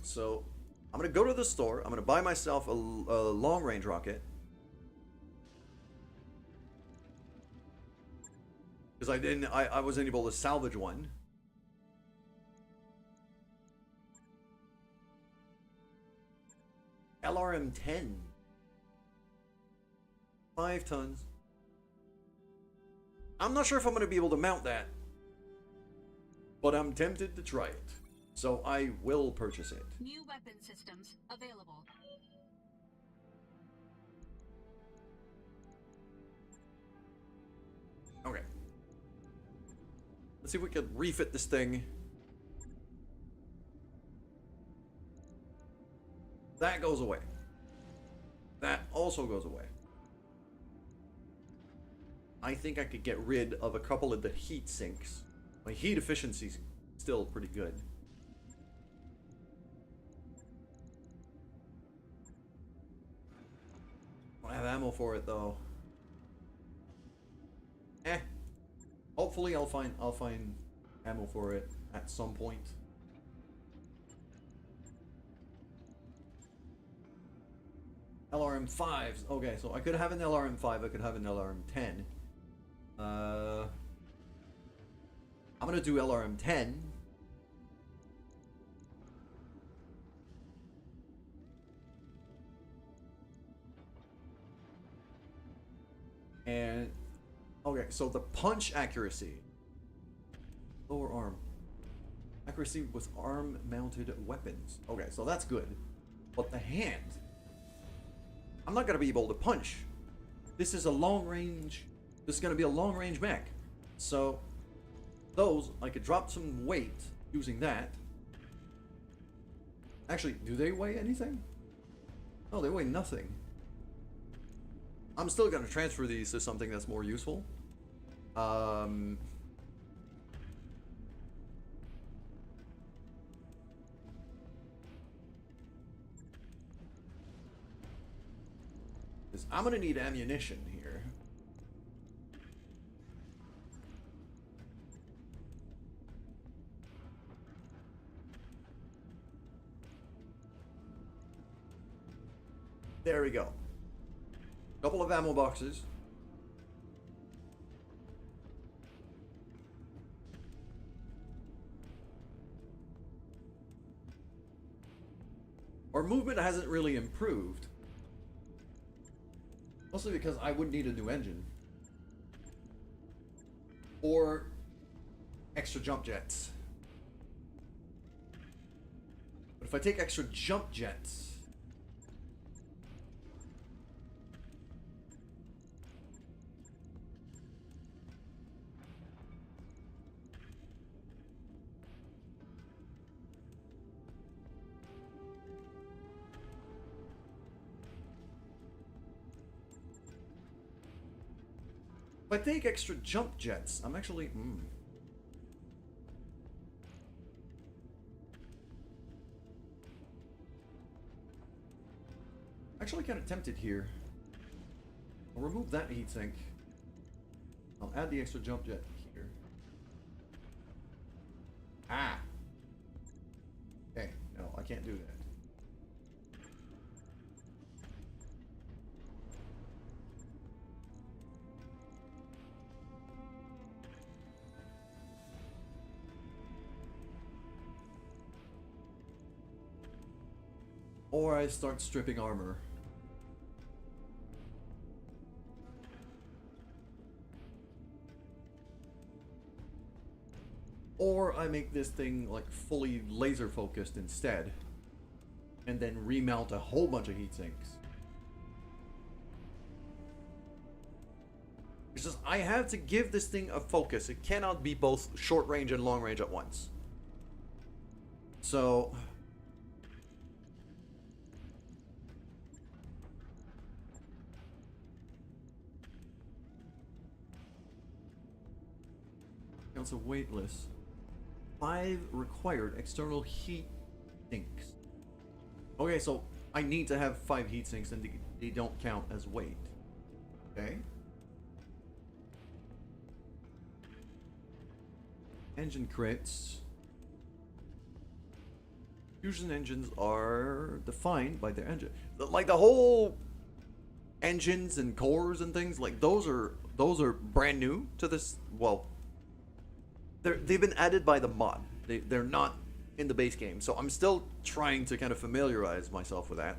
So, I'm going to go to the store. I'm going to buy myself a long-range rocket. Because I wasn't able to salvage one. LRM-10. 5 tons. I'm not sure if I'm going to be able to mount that. But I'm tempted to try it. So I will purchase it. New weapon systems available. Okay. Let's see if we can refit this thing. That goes away. That also goes away. I think I could get rid of a couple of the heat sinks. My heat efficiency's still pretty good. I have ammo for it though. Hopefully I'll find ammo for it at some point. LRM-5s. Okay, so I could have an LRM-5, I could have an LRM-10. I'm gonna do LRM-10. And okay, so the punch accuracy. Lower arm. Accuracy with arm-mounted weapons. Okay, so that's good. But the hand. I'm not gonna be able to punch. This is a long range. This is gonna be a long range mech. So those, I could drop some weight using that. Actually, do they weigh anything? No, they weigh nothing. I'm still gonna transfer these to something that's more useful. I'm gonna need ammunition here. There we go. Couple of ammo boxes. Our movement hasn't really improved. Mostly because I would need a new engine. Or extra jump jets. But if I take extra jump jets, if I take extra jump jets, I'm actually... Actually kind of tempted here. I'll remove that heatsink. I'll add the extra jump jet here. Ah! Okay, no, I can't do that. Or I start stripping armor. Or I make this thing like fully laser focused instead. And then remount a whole bunch of heat sinks. It's just, I have to give this thing a focus. It cannot be both short range and long range at once. So... counts of weightless. 5 required external heat sinks. Okay, so I need to have 5 heat sinks and they don't count as weight. Okay. Engine crits. Fusion engines are defined by their engine. Like the whole engines and cores and things, like those are brand new to this. Well, they've been added by the mod. They're not in the base game, so I'm still trying to kind of familiarize myself with that.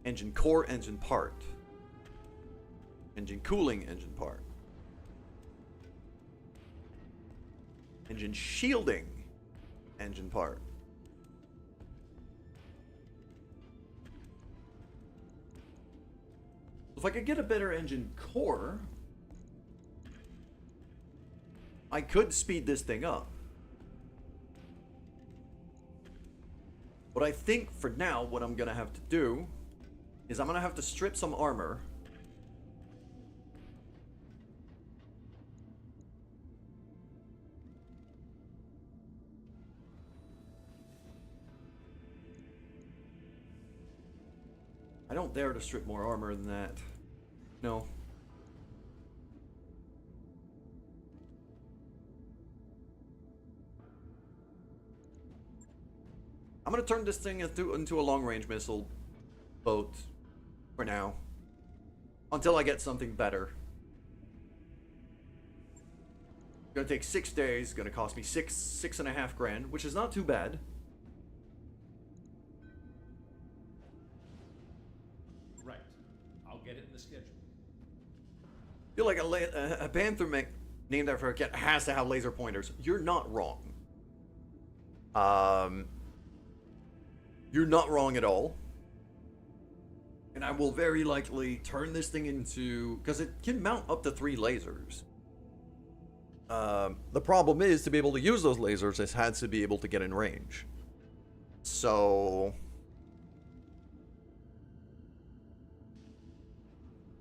Engine core, engine part. Engine cooling, engine part. Engine shielding, engine part. If I could get a better engine core, I could speed this thing up. But I think for now, what I'm gonna have to do is I'm gonna have to strip some armor. I don't dare to strip more armor than that. No. I'm gonna turn this thing into a long-range missile boat for now. Until I get something better. Gonna take 6 days, gonna cost me six and a half grand, which is not too bad. Right. I'll get it in the schedule. Feel like a panther named after a cat has to have laser pointers. You're not wrong. You're not wrong at all. And I will very likely turn this thing into... because it can mount up to 3 lasers. The problem is, to be able to use those lasers, it has to be able to get in range. So...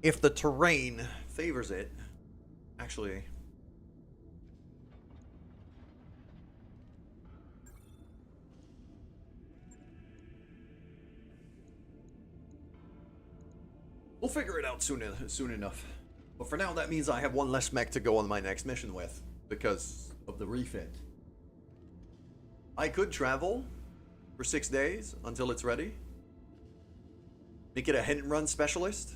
if the terrain favors it... actually... we'll figure it out soon enough. But for now, that means I have one less mech to go on my next mission with, because of the refit. I could travel for 6 days until it's ready. Make it a hit and run specialist.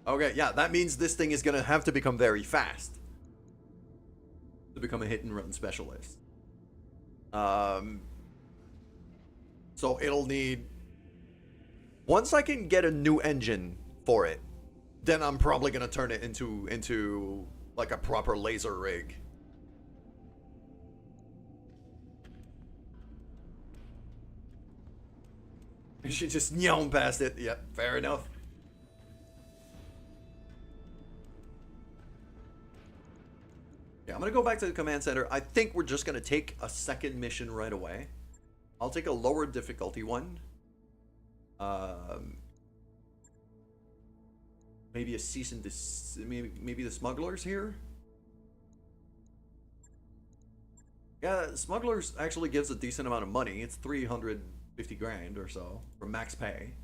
Okay, yeah, that means this thing is gonna have to become very fast to become a hit and run specialist. So it'll need... once I can get a new engine for it, then I'm probably gonna turn it into like a proper laser rig. She just yawned past it. Yep, fair enough. Yeah, I'm gonna go back to the command center. I think we're just gonna take a second mission right away. I'll take a lower difficulty one. Maybe a cease and maybe the smugglers here. Yeah, smugglers actually gives a decent amount of money. It's 350 grand or so for max pay.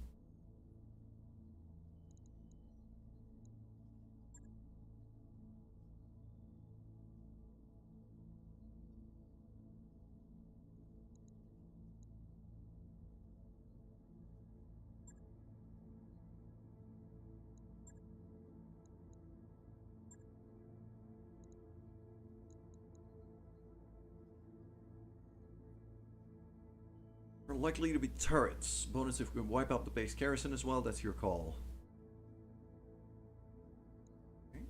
Are likely to be turrets. Bonus if we can wipe out the base garrison as well. That's your call. Okay.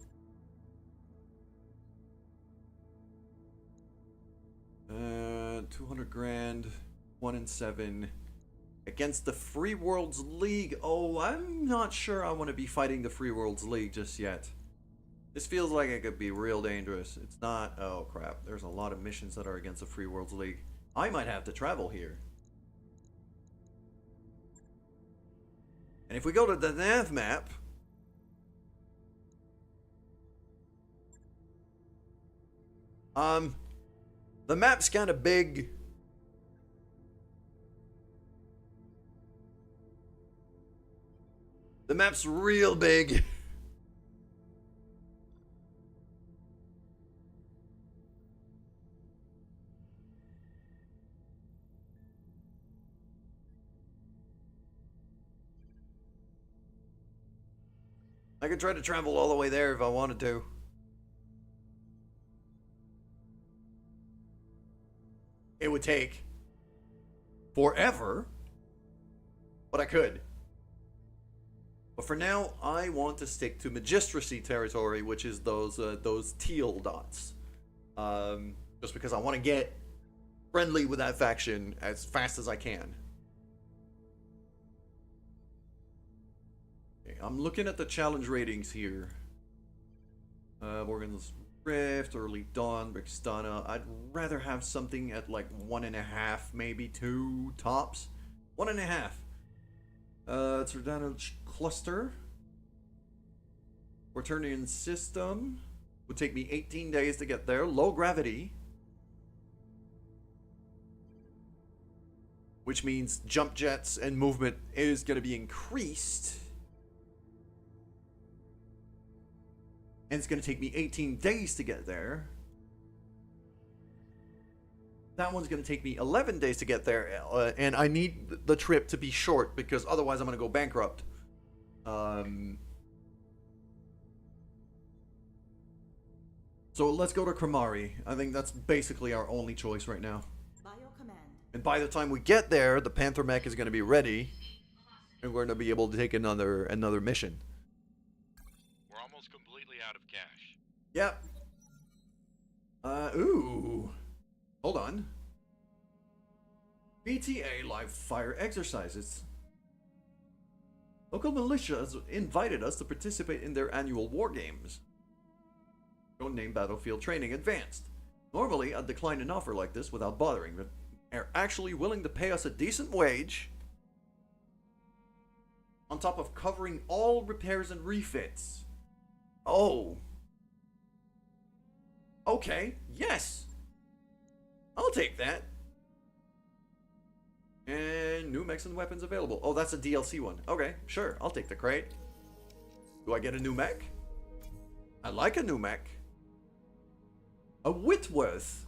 200 grand. 1 in 7. Against the Free Worlds League. Oh, I'm not sure I want to be fighting the Free Worlds League just yet. This feels like it could be real dangerous. It's not. Oh crap. There's a lot of missions that are against the Free Worlds League. I might have to travel here. And if we go to the nav map, the map's kind of big. The map's real big. I could try to travel all the way there if I wanted to. It would take forever. But I could. But for now, I want to stick to Magistracy territory, which is those teal dots. Just because I want to get friendly with that faction as fast as I can. Okay, I'm looking at the challenge ratings here. Morgan's Rift, Early Dawn, Brixtana. I'd rather have something at like 1.5, maybe 2 tops. 1.5. Tordano Cluster. Quaternion System. Would take me 18 days to get there. Low gravity. Which means jump jets and movement is going to be increased. And it's going to take me 18 days to get there. That one's going to take me 11 days to get there. And I need the trip to be short because otherwise I'm going to go bankrupt. So let's go to Kramari. I think that's basically our only choice right now. By your command. And by the time we get there, the Panther mech is going to be ready. And we're going to be able to take another mission. We're almost completely out of cash. Yep. Ooh. Hold on. BTA live fire exercises. Local militia has invited us to participate in their annual war games. Don't name battlefield training advanced. Normally, I'd decline an offer like this without bothering, but they're actually willing to pay us a decent wage on top of covering all repairs and refits. Oh. Okay, yes. I'll take that. And new mechs and weapons available. Oh, that's a DLC one. Okay, sure, I'll take the crate. Do I get a new mech? I like a new mech. A Whitworth.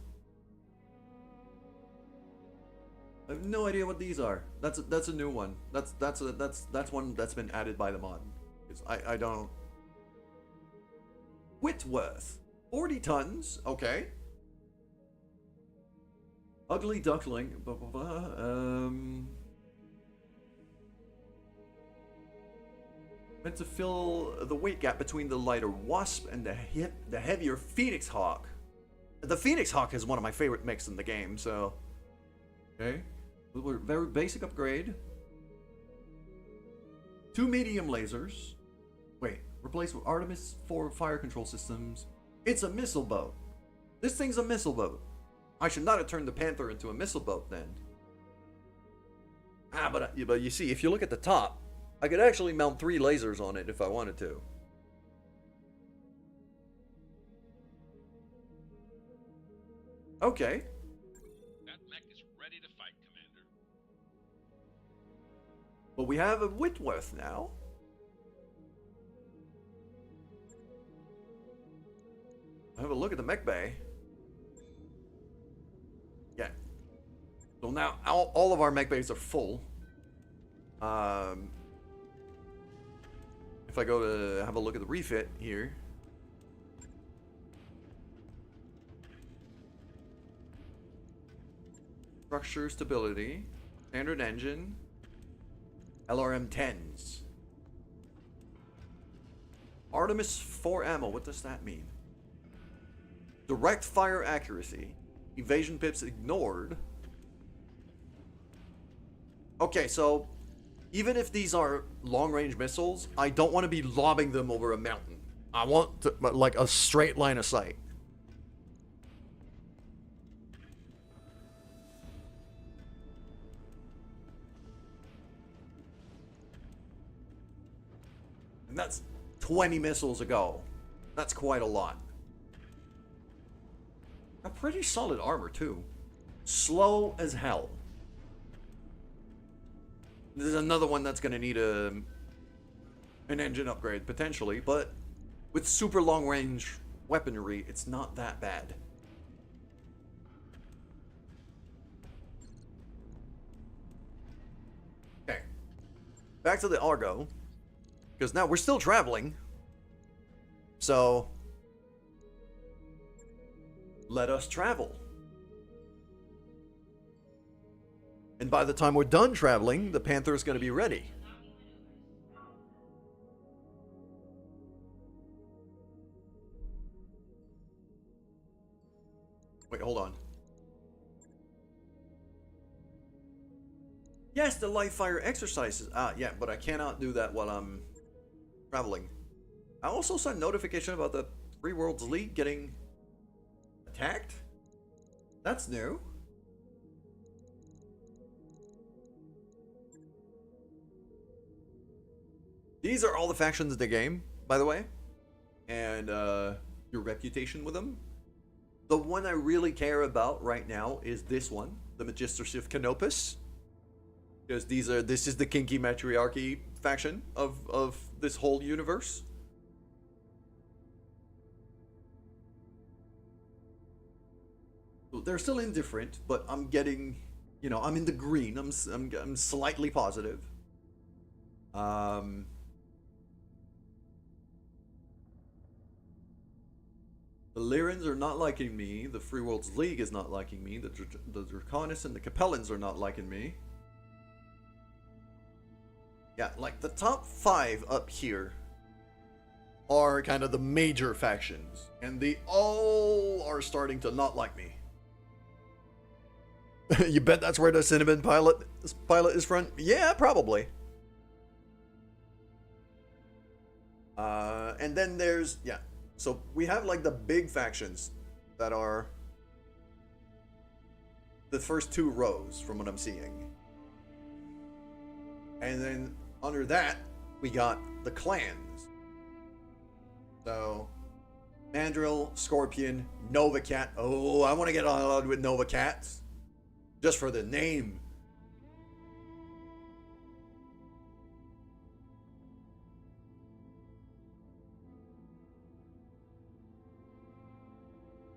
I have no idea what these are. That's a new one. That's one that's been added by the mod. I don't. Whitworth. 40 tons. Okay. Ugly Duckling. Blah, blah, blah. Meant to fill the weight gap between the lighter Wasp and the heavier Phoenix Hawk. The Phoenix Hawk is one of my favorite mechs in the game, so. Okay. Very basic upgrade. 2 medium lasers. Wait, replace with Artemis 4 fire control systems. It's a missile boat. This thing's a missile boat. I should not have turned the Panther into a missile boat then. But you see, if you look at the top, I could actually mount 3 lasers on it if I wanted to. Okay. That mech is ready to fight, Commander. But we have a Whitworth now. Have a look at the mech bay. Yeah. So now all of our mech bays are full. If I go to have a look at the refit here. Structure stability. Standard engine. LRM 10s. Artemis 4 ammo. What does that mean? Direct fire accuracy. Evasion pips ignored. Okay, so even if these are long-range missiles, I don't want to be lobbing them over a mountain. I want to, like a straight line of sight. And that's 20 missiles ago. That's quite a lot. A pretty solid armor, too. Slow as hell. This is another one that's going to need an engine upgrade, potentially, but with super long-range weaponry, it's not that bad. Okay. Back to the Argo. Because now we're still traveling. So let us travel. And by the time we're done traveling, the Panther's going to be ready. Wait, hold on. Yes, the live fire exercises. Yeah, but I cannot do that while I'm traveling. I also saw a notification about the Free Worlds League getting attacked. That's new. These are all the factions in the game, by the way, and your reputation with them. The one I really care about right now is this one, the Magistracy of Canopus, because this is the kinky matriarchy faction of this whole universe. They're still indifferent, but I'm getting, you know, I'm in the green. I'm slightly positive. The Lyrans are not liking me. The Free Worlds League is not liking me. The Draconis and the Capellans are not liking me. Yeah, like the top 5 up here are kind of the major factions, and they all are starting to not like me. You bet that's where the Cinnamon pilot is from? Yeah, probably. And then there's, yeah. So we have like the big factions that are the first 2 rows from what I'm seeing. And then under that, we got the clans. So Mandrill, Scorpion, Nova Cat. Oh, I want to get on with Nova Cats. Just for the name.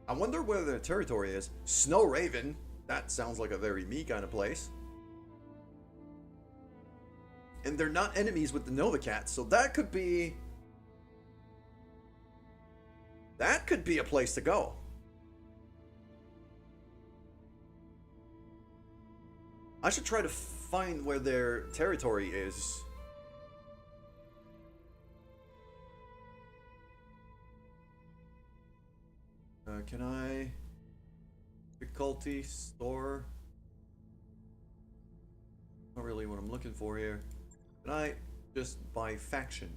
I wonder where their territory is. Snow Raven. That sounds like a very me kind of place. And they're not enemies with the Nova Cats, so that could be... that could be a place to go. I should try to find where their territory is. Can I... difficulty, store... not really what I'm looking for here. Can I just buy faction?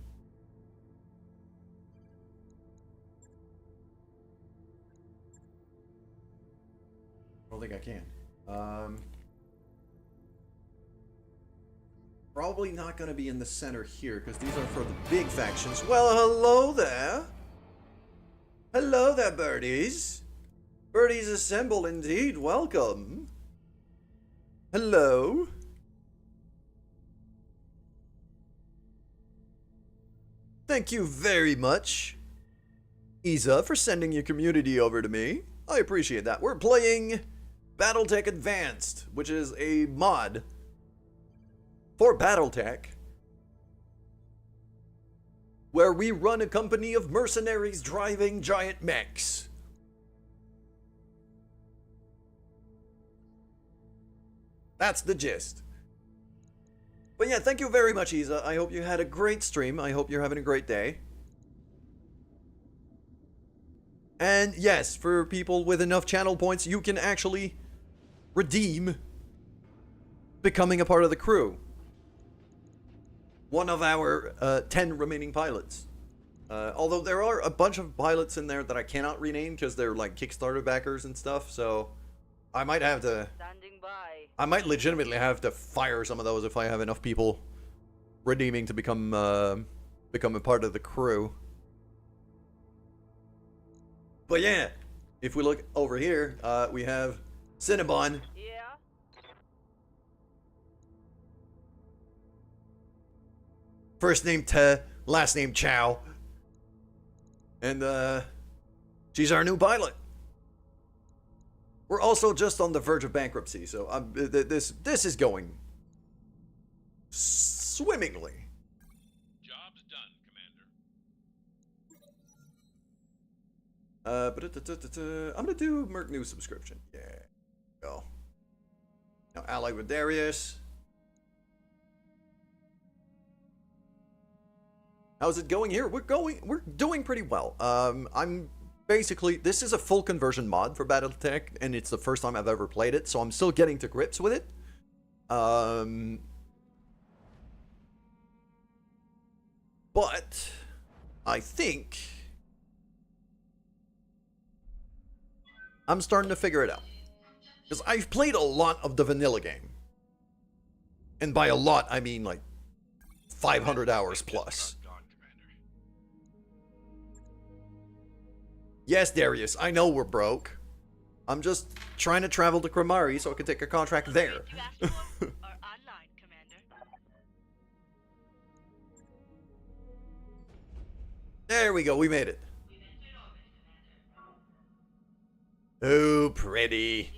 I don't think I can. Probably not going to be in the center here, because these are for the big factions. Well, hello there. Hello there, birdies. Birdies assemble indeed. Welcome. Hello. Thank you very much, Isa, for sending your community over to me. I appreciate that. We're playing Battletech Advanced, which is a mod for Battletech, where we run a company of mercenaries driving giant mechs. That's the gist. But yeah, thank you very much, Isa. I hope you had a great stream. I hope you're having a great day. And yes, for people with enough channel points, you can actually redeem becoming a part of the crew. One of our 10 remaining pilots. Although there are a bunch of pilots in there that I cannot rename because they're like Kickstarter backers and stuff, so I might have to... Standing by. I might legitimately have to fire some of those if I have enough people redeeming to become a part of the crew. But yeah, if we look over here, we have Cinnabon. Yeah. First name Te, last name Chow. And she's our new pilot. We're also just on the verge of bankruptcy, so this is going swimmingly. Job's done, Commander. I'm gonna do Merc News subscription. Yeah, go. Now allied with Darius. How's it going here? We're doing pretty well. I'm basically, this is a full conversion mod for Battletech, and it's the first time I've ever played it, so I'm still getting to grips with it. But I think I'm starting to figure it out. Because I've played a lot of the vanilla game. And by a lot, I mean like 500 hours plus. Yes, Darius, I know we're broke. I'm just trying to travel to Kramari so I can take a contract there. There we go, we made it. Oh, pretty.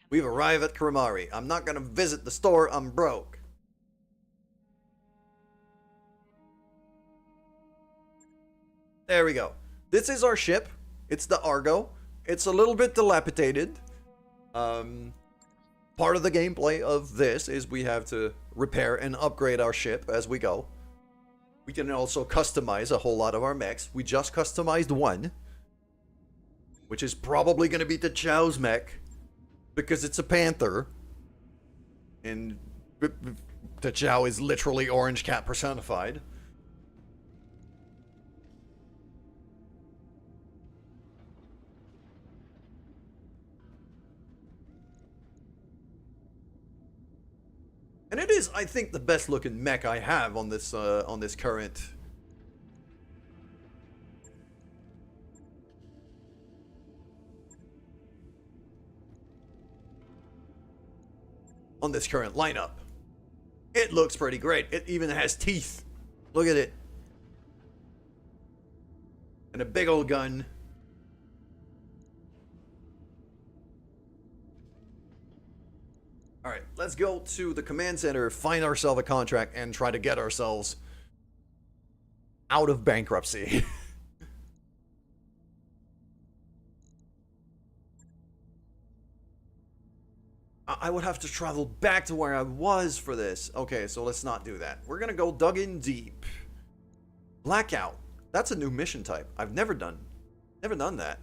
We've arrived at Kramari. I'm not gonna visit the store, I'm broke. There we go. This is our ship. It's the Argo. It's a little bit dilapidated. Part of the gameplay of this is we have to repair and upgrade our ship as we go. We can also customize a whole lot of our mechs. We just customized one, which is probably going to be the Chow's mech, because it's a panther. And the Chow is literally Orange Cat personified. And it is, I think, the best looking mech I have on this current lineup. It looks pretty great. It even has teeth. Look at it. And a big old gun. Alright, let's go to the command center, find ourselves a contract, and try to get ourselves out of bankruptcy. I would have to travel back to where I was for this. Okay, so let's not do that. We're gonna go dug in deep. Blackout. That's a new mission type. I've never done that.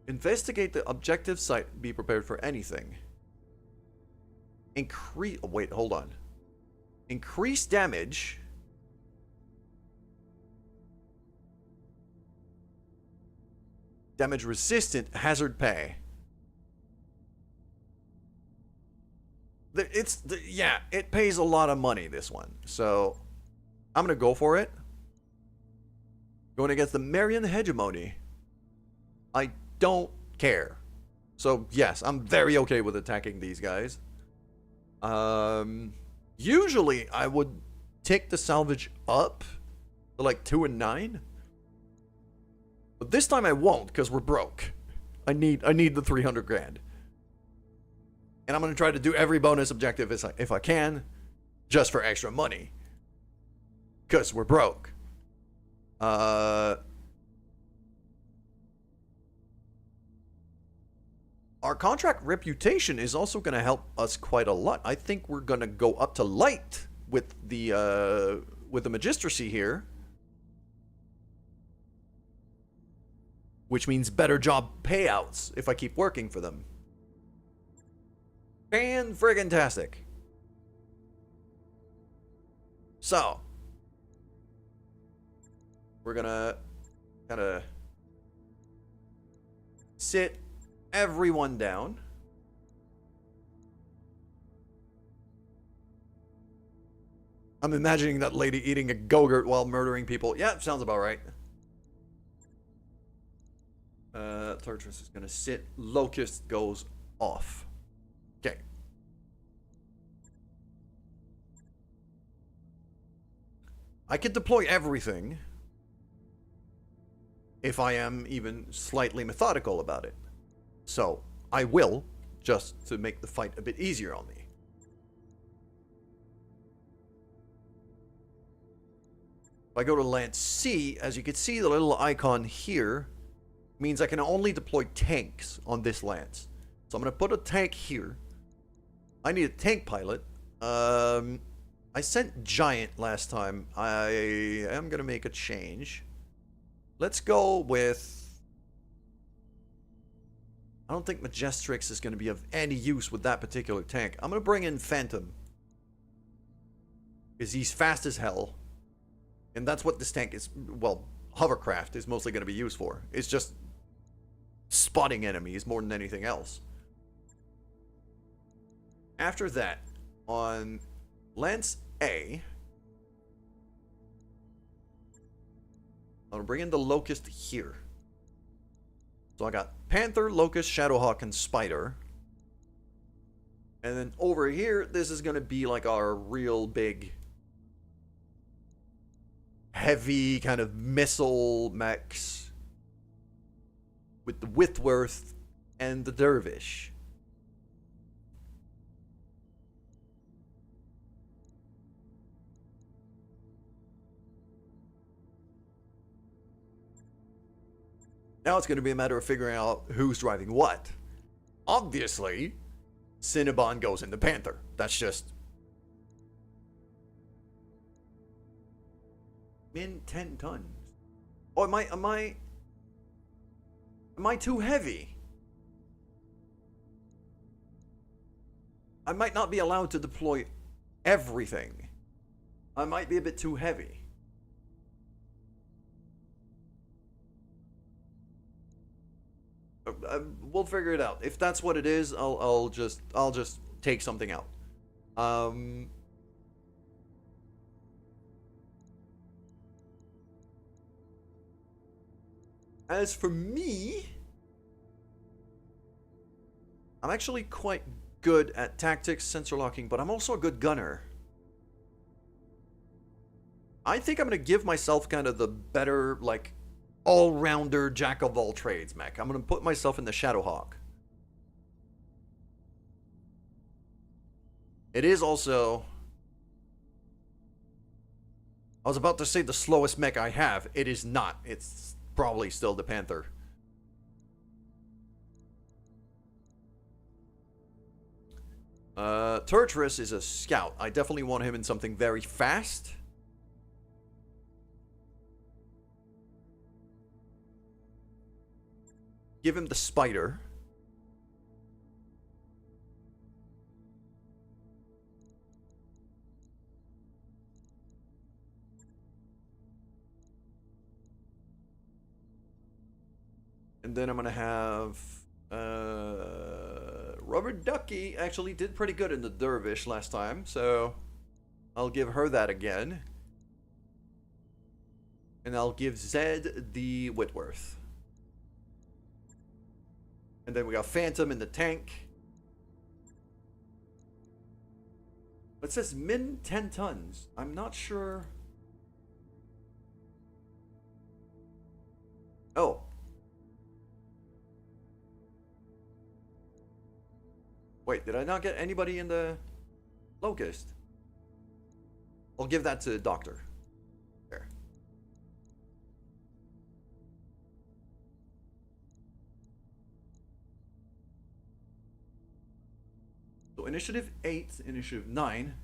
Investigate the objective site. Be prepared for anything. Wait, hold on. Increase damage. Damage resistant, hazard pay. Yeah, it pays a lot of money, this one. So, I'm gonna go for it. Going against the Marian Hegemony. I don't care. So, yes, I'm very okay with attacking these guys. Usually I would take the salvage up to like 2 and 9. But this time I won't, because we're broke. I need the 300 grand. And I'm going to try to do every bonus objective if I can, just for extra money. Because we're broke. Our contract reputation is also going to help us quite a lot. I think we're going to go up to light with the magistracy here, which means better job payouts if I keep working for them. Fan-friggin-tastic. So, we're gonna kind of sit everyone down. I'm imagining that lady eating a Go-Gurt while murdering people. Yeah, sounds about right. Tartarus is gonna sit. Locust goes off. Okay. I could deploy everything if I am even slightly methodical about it. So, I will, just to make the fight a bit easier on me. If I go to Lance C, as you can see, the little icon here means I can only deploy tanks on this lance. So I'm going to put a tank here. I need a tank pilot. I sent Giant last time. I am going to make a change. Let's go with... I don't think Majestrix is going to be of any use with that particular tank. I'm going to bring in Phantom. Because he's fast as hell. And that's what this tank is... Well, hovercraft is mostly going to be used for. It's just spotting enemies more than anything else. After that, on Lance A, I'm going to bring in the Locust here. So I got Panther, Locust, Shadowhawk, and Spider. And then over here, this is going to be like our real big, heavy kind of missile mechs. With the Whitworth and the Dervish. Now it's going to be a matter of figuring out who's driving what. Obviously, Cinnabon goes in the Panther. That's just... Min 10 tons. Oh, am I too heavy? I might not be allowed to deploy everything. I might be a bit too heavy. We'll figure it out. If that's what it is, I'll just take something out. As for me, I'm actually quite good at tactics, sensor locking, but I'm also a good gunner. I think I'm gonna give myself kind of the better, like, all-rounder jack-of-all-trades mech. I'm going to put myself in the Shadowhawk. It is also... I was about to say the slowest mech I have. It is not. It's probably still the Panther. Turtris is a scout. I definitely want him in something very fast. Give him the Spider. And then I'm going to have... Rubber Ducky actually did pretty good in the Dervish last time, so I'll give her that again. And I'll give Zed the Whitworth. And then we got Phantom in the tank. It says min 10 tons. I'm not sure. Oh. Wait, did I not get anybody in the Locust? I'll give that to the Doctor. There. So initiative 8, initiative 9,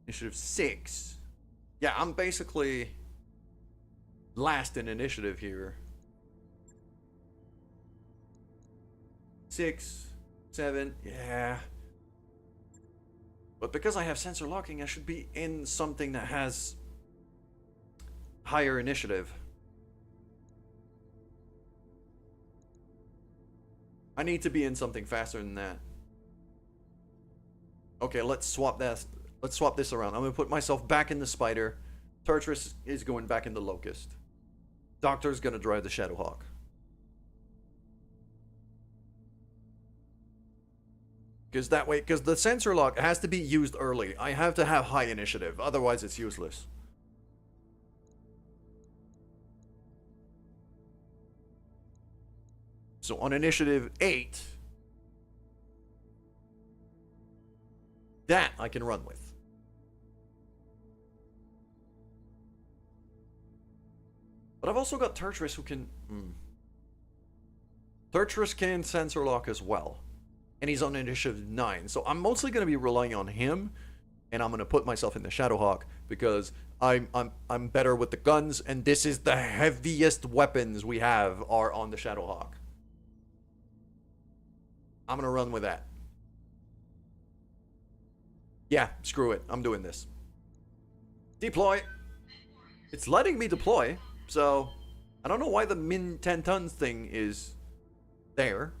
initiative 6. Yeah, I'm basically last in initiative here. 6, 7, yeah. But because I have sensor locking, I should be in something that has higher initiative. I need to be in something faster than that. Okay, let's swap that. Let's swap this around. I'm gonna put myself back in the Spider. Turtris is going back in the Locust. Doctor's gonna drive the Shadowhawk. Because that way, because the sensor lock has to be used early. I have to have high initiative, otherwise it's useless. So on initiative 8, that I can run with. But I've also got Turtris who can... Searchers can sensor lock as well. And he's on initiative 9. So I'm mostly going to be relying on him. And I'm going to put myself in the Shadowhawk because I'm better with the guns. And this is the heaviest weapons we have are on the Shadowhawk. I'm going to run with that. Yeah, screw it. I'm doing this. Deploy. It's letting me deploy. So I don't know why the min 10 tons thing is there.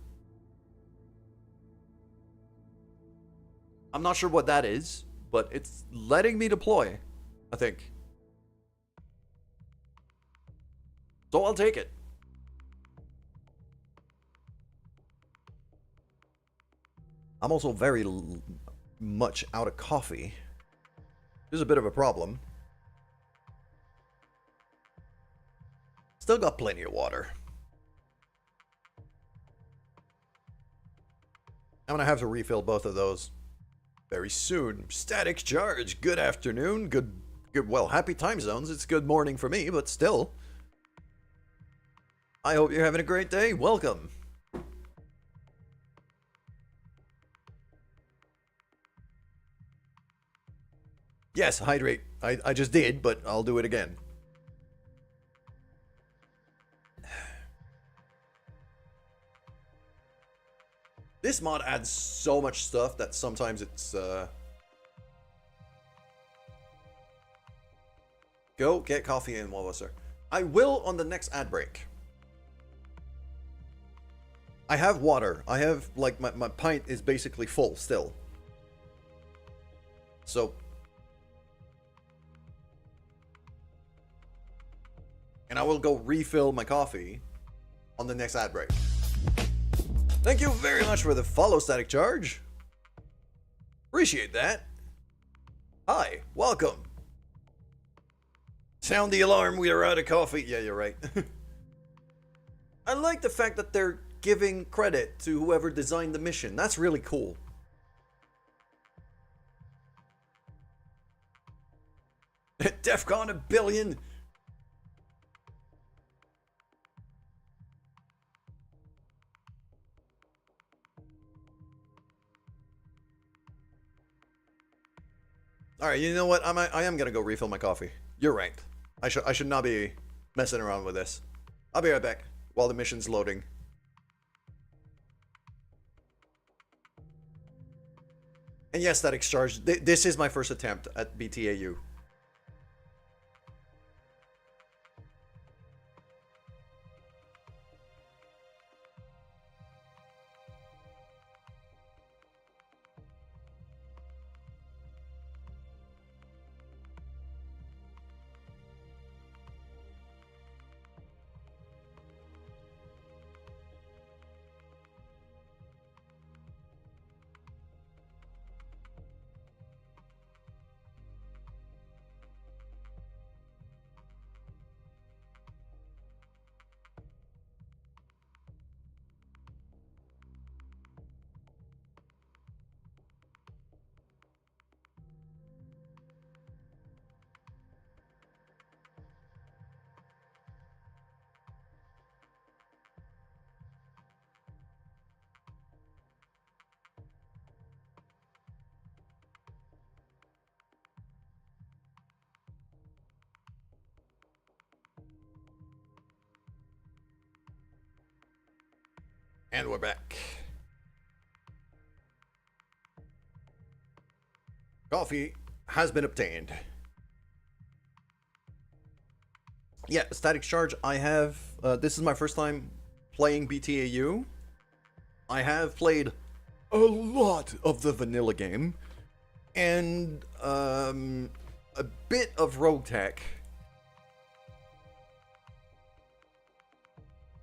I'm not sure what that is, but it's letting me deploy, I think. So I'll take it. I'm also very much out of coffee. This is a bit of a problem. Still got plenty of water. I'm gonna have to refill both of those very soon. Static charge. Good afternoon. Good. Well, happy time zones. It's good morning for me, but still. I hope you're having a great day. Welcome. Yes, hydrate. I just did, but I'll do it again. This mod adds so much stuff that sometimes it's, Go get coffee in, Walwasser. I will on the next ad break. I have water. I have, like, my pint is basically full still. So. And I will go refill my coffee on the next ad break. Thank you very much for the follow, Static Charge. Appreciate that. Hi, welcome. Sound the alarm, we are out of coffee. Yeah, you're right. I like the fact that they're giving credit to whoever designed the mission. That's really cool. DEFCON 1 billion. Alright, you know what? I am gonna go refill my coffee. You're right. I should not be messing around with this. I'll be right back while the mission's loading. And yes, Static Charge. This is my first attempt at BTAU. And we're back. Coffee has been obtained. Yeah, Static Charge, I have... this is my first time playing BTAU. I have played a lot of the vanilla game. And, a bit of Rogue Tech.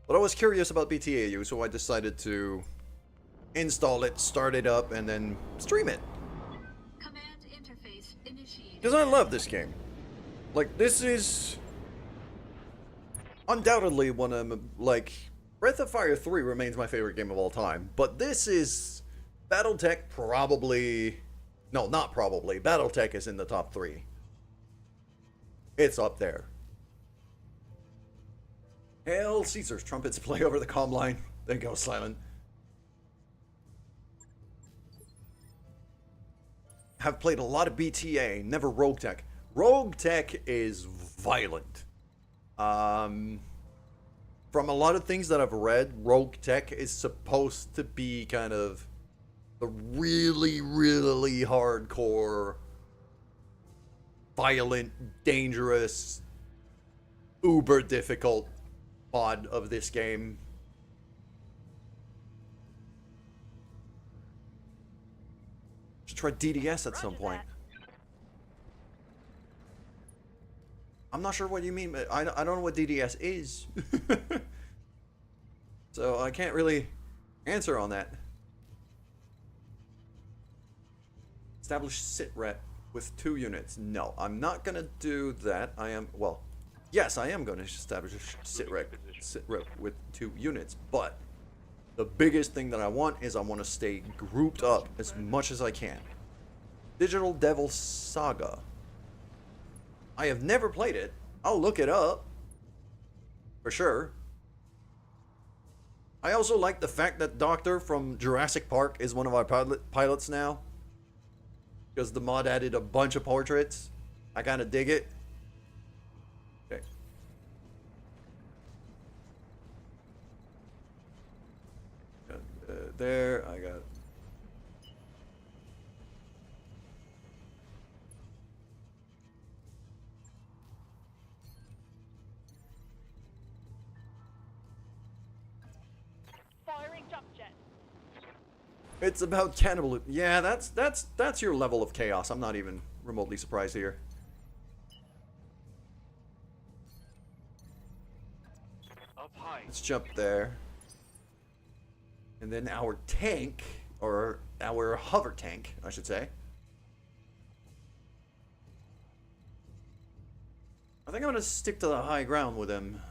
But I was curious about BTAU, so I decided to install it, start it up, and then stream it. Command interface initiated. Because I love this game. Like, this is undoubtedly one of, like, Breath of Fire 3 remains my favorite game of all time. But this is Battletech probably... No, not probably. Battletech is in the top 3. It's up there. Hail Caesar's trumpets play over the comm line. There you go, Silent. Have played a lot of BTA, never Rogue Tech. Rogue Tech is violent. From a lot of things that I've read, Rogue Tech is supposed to be kind of the really, really hardcore, violent, dangerous, uber difficult mod of this game. Should try DDS at some point. I'm not sure what you mean, but I don't know what DDS is. So I can't really answer on that. Establish sit rep with 2 units. No, I'm not gonna do that. Yes, I am gonna establish a sit rep with 2 units, but the biggest thing that I want is I want to stay grouped up as much as I can. Digital Devil Saga. I have never played it. I'll look it up. For sure. I also like the fact that Doctor from Jurassic Park is one of our pilots now. Because the mod added a bunch of portraits. I kind of dig it. Okay. There, I got... Firing jump jet. It's about cannibalism. Yeah, that's your level of chaos. I'm not even remotely surprised here. Up high. Let's jump there. And then our tank, or our hover tank, I should say. I think I'm gonna stick to the high ground with him,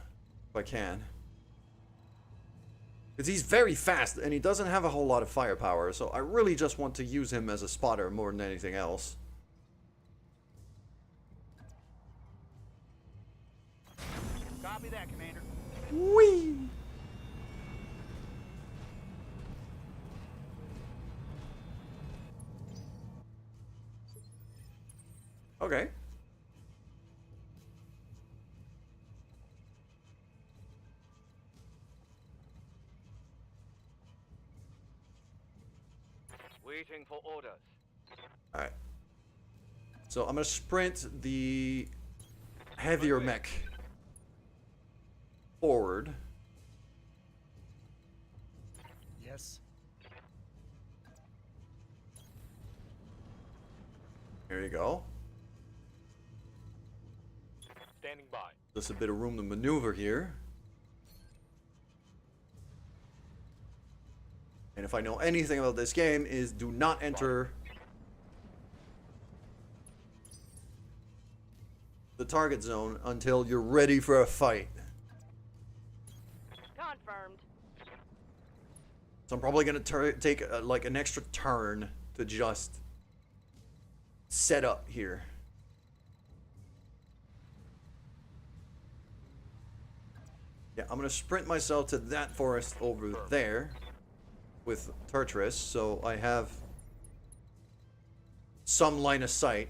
if I can. Because he's very fast, and he doesn't have a whole lot of firepower, so I really just want to use him as a spotter more than anything else. Copy that, Commander. Whee! Okay. Waiting for orders. Alright. So I'm gonna sprint the heavier mech forward. Yes. There you go. Standing by. Just a bit of room to maneuver here. And if I know anything about this game is do not enter the target zone until you're ready for a fight. Confirmed. So I'm probably gonna take like an extra turn to just set up here. Yeah, I'm gonna sprint myself to that forest over there with Tartarus, so I have some line of sight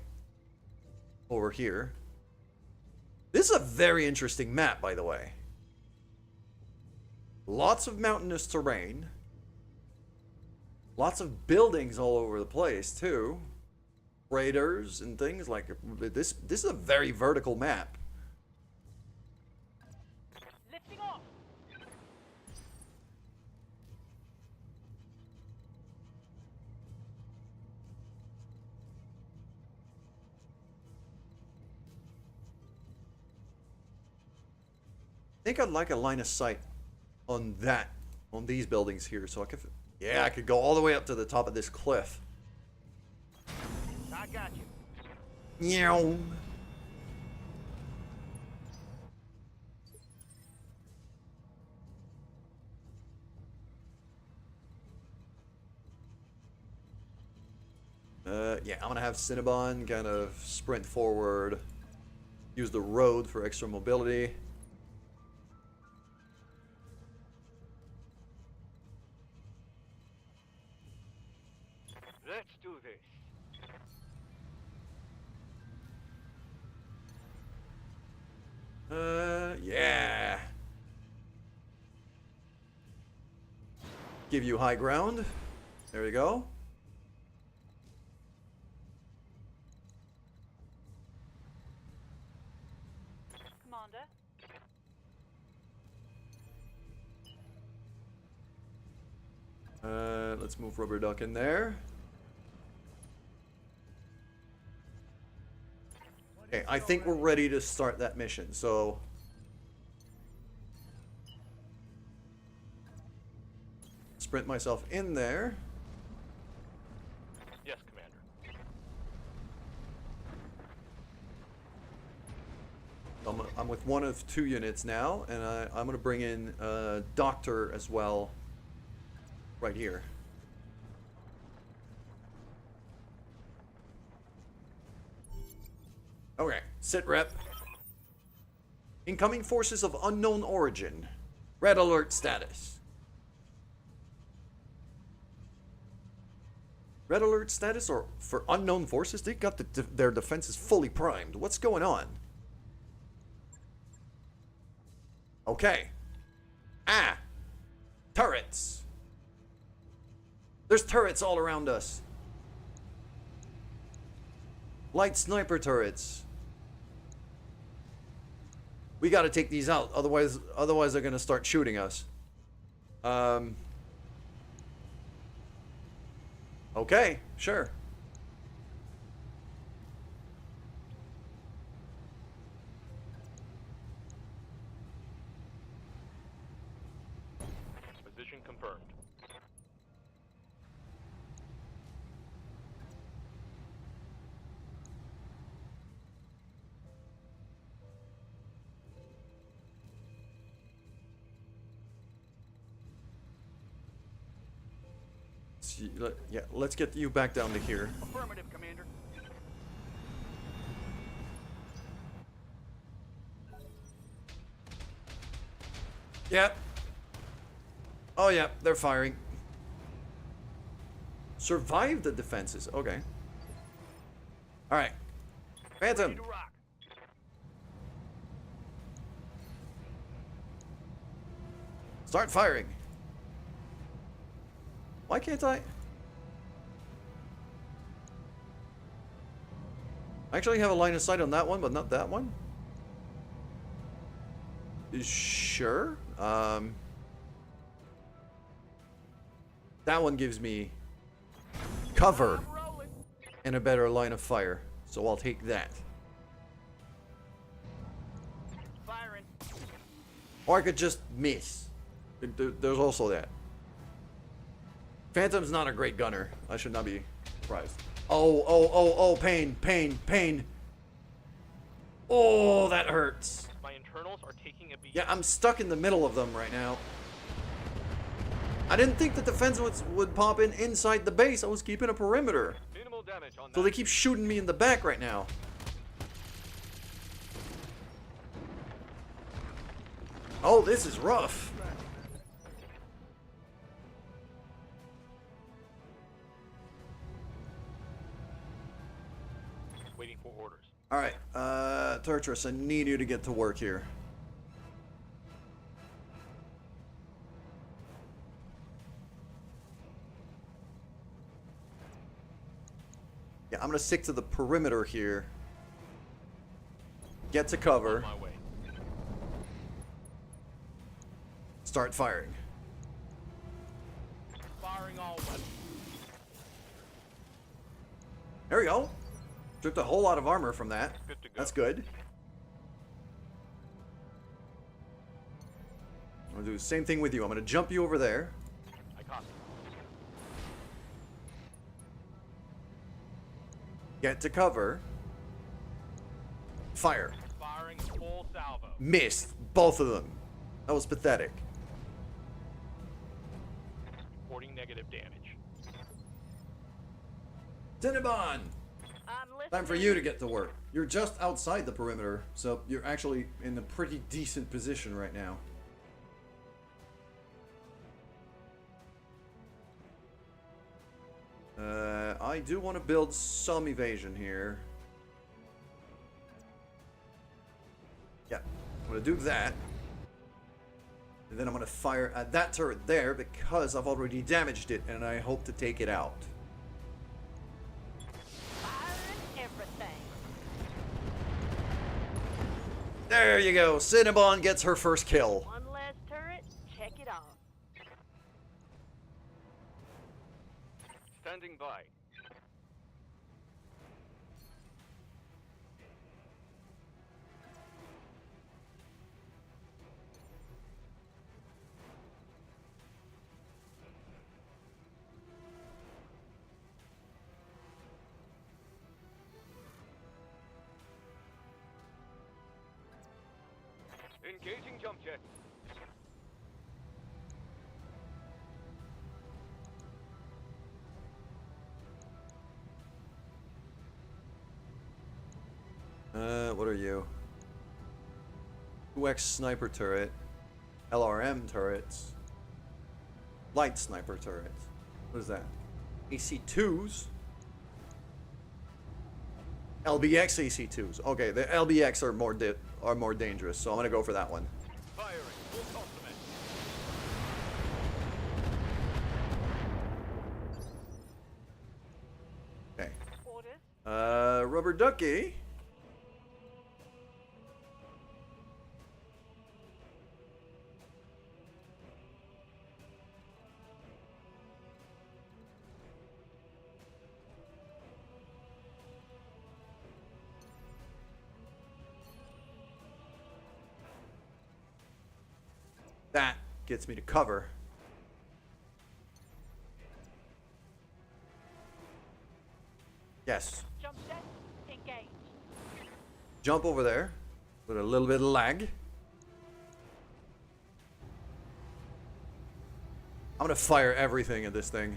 over here. This is a very interesting map, by the way. Lots of mountainous terrain. Lots of buildings all over the place, too. Raiders and things like this. This is a very vertical map. Lifting off. I think I'd like a line of sight on these buildings here, so I could, yeah, I could go all the way up to the top of this cliff. I got you. Meow. Yeah, I'm gonna have Cinnabon kind of sprint forward, use the road for extra mobility. Let's do this. Yeah. Give you high ground. There you go. Commander. Let's move Rubber Duck in there. Okay, I think we're ready to start that mission, so... Sprint myself in there. Yes, Commander. I'm with one of 2 units now, and I'm going to bring in Doctor as well right here. Okay, sit rep. Incoming forces of unknown origin. Red alert status. Red alert status or for unknown forces? They got their defenses fully primed. What's going on? Okay. Ah! Turrets! There's turrets all around us. Light sniper turrets. We gotta take these out, otherwise they're gonna start shooting us. Okay, sure. Position confirmed. Yeah, let's get you back down to here. Affirmative, Commander. Yep. Oh, yeah, they're firing. Survive the defenses. Okay. All right. Phantom. Ready to rock. Start firing. Why can't I? I actually have a line of sight on that one, but not that one. Sure. That one gives me cover and a better line of fire, so I'll take that. Firing. Or I could just miss. There's also that. Phantom's not a great gunner. I should not be surprised. Oh, pain, pain, pain. Oh, that hurts. My internals are taking a beat. Yeah, I'm stuck in the middle of them right now. I didn't think the defense would pop in inside the base. I was keeping a perimeter. Minimal damage on So that. they keep shooting me in the back right now. Oh, this is rough. Waiting for orders. Alright, Turtrus, I need you to get to work here. Yeah, I'm gonna stick to the perimeter here. Get to cover. On my way. Start firing. Firing all weapons. There we go. Took a whole lot of armor from that. Good to go. That's good. I'm gonna do the same thing with you. I'm gonna jump you over there. I copy. Get to cover. Fire. Firing full salvo. Missed. Both of them. That was pathetic. Reporting negative damage. Cinnabon! I'm listening. Time for you to get to work. You're just outside the perimeter, so you're actually in a pretty decent position right now. I do want to build some evasion here. Yeah, I'm going to do that. And then I'm going to fire at that turret there because I've already damaged it and I hope to take it out. Firing everything. There you go. Cinnabon gets her first kill. One less turret, check it off. Standing by. Engaging jump jet. What are you? 2x sniper turret, LRM turrets, light sniper turrets. What is that? AC2s? LBX AC2s. Okay, the LBX are more dangerous, so I'm gonna go for that one. Firing. Full complement. Okay. Orders. Rubber ducky. That gets me to cover. Yes. Jump jet, engage. Jump over there with a little bit of lag. I'm gonna fire everything at this thing.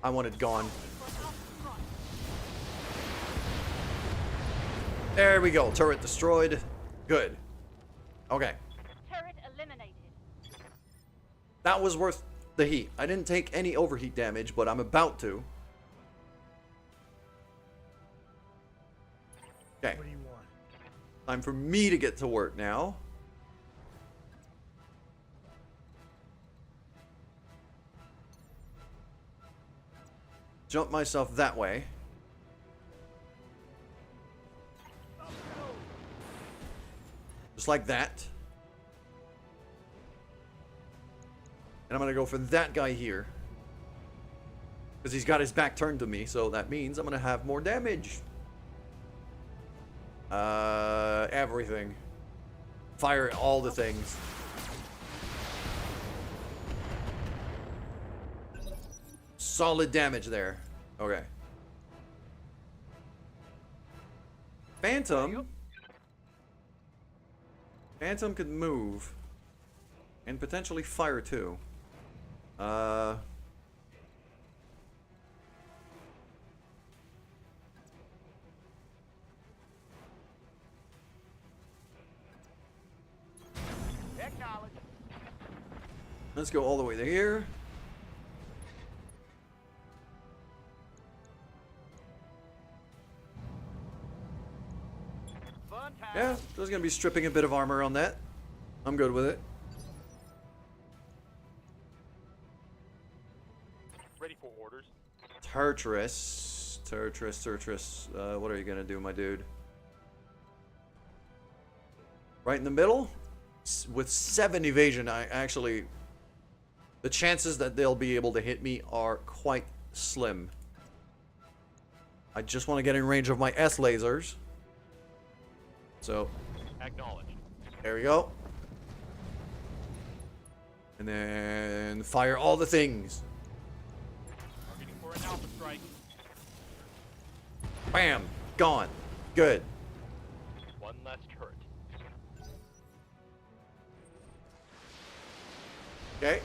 I want it gone. There we go. Turret destroyed. Good. Okay. Turret eliminated. That was worth the heat. I didn't take any overheat damage, but I'm about to. Okay. What do you want? Time for me to get to work now. Jump myself that way. Just like that. And I'm gonna go for that guy here. Because he's got his back turned to me, so that means I'm gonna have more damage. Everything. Fire all the things. Solid damage there. Okay. Phantom. Phantom could move. And potentially fire too. Acknowledge. Let's go all the way to here. Fun time. Yeah, there's gonna be stripping a bit of armor on that. I'm good with it. Ready for orders. Turtris. What are you gonna do, my dude? Right in the middle? With 7 evasion, I actually... The chances that they'll be able to hit me are quite slim. I just want to get in range of my S lasers. So, Acknowledged. there we go. And then fire all the things. Targeting for an alpha strike. Bam! Gone. Good. One less turret. Okay.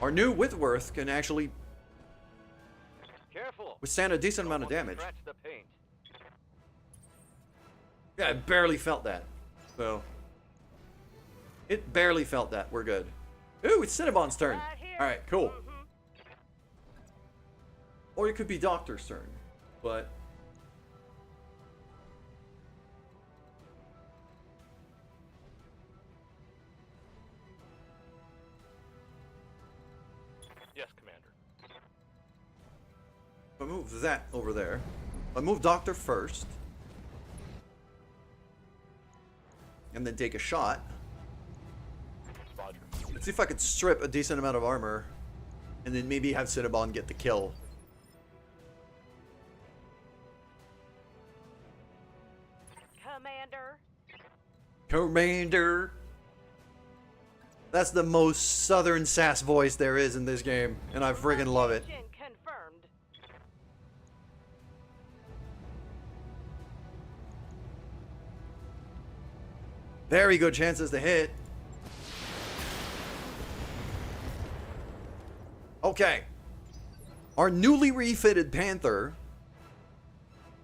Our new Whitworth can actually Careful. withstand a decent amount of Don't want to damage. scratch the paint. Yeah, I barely felt that. So. It barely felt that. We're good. Ooh, it's Cinnabon's turn. Right here. Alright, cool. Or it could be Doctor's turn. But Yes, Commander. I move that over there. I move Doctor first. And then take a shot. Roger. Let's see if I could strip a decent amount of armor. And then maybe have Cinnabon get the kill. Commander. Commander! That's the most southern sass voice there is in this game. And I friggin' love it. Mission confirmed. Very good chances to hit. Okay. Our newly refitted Panther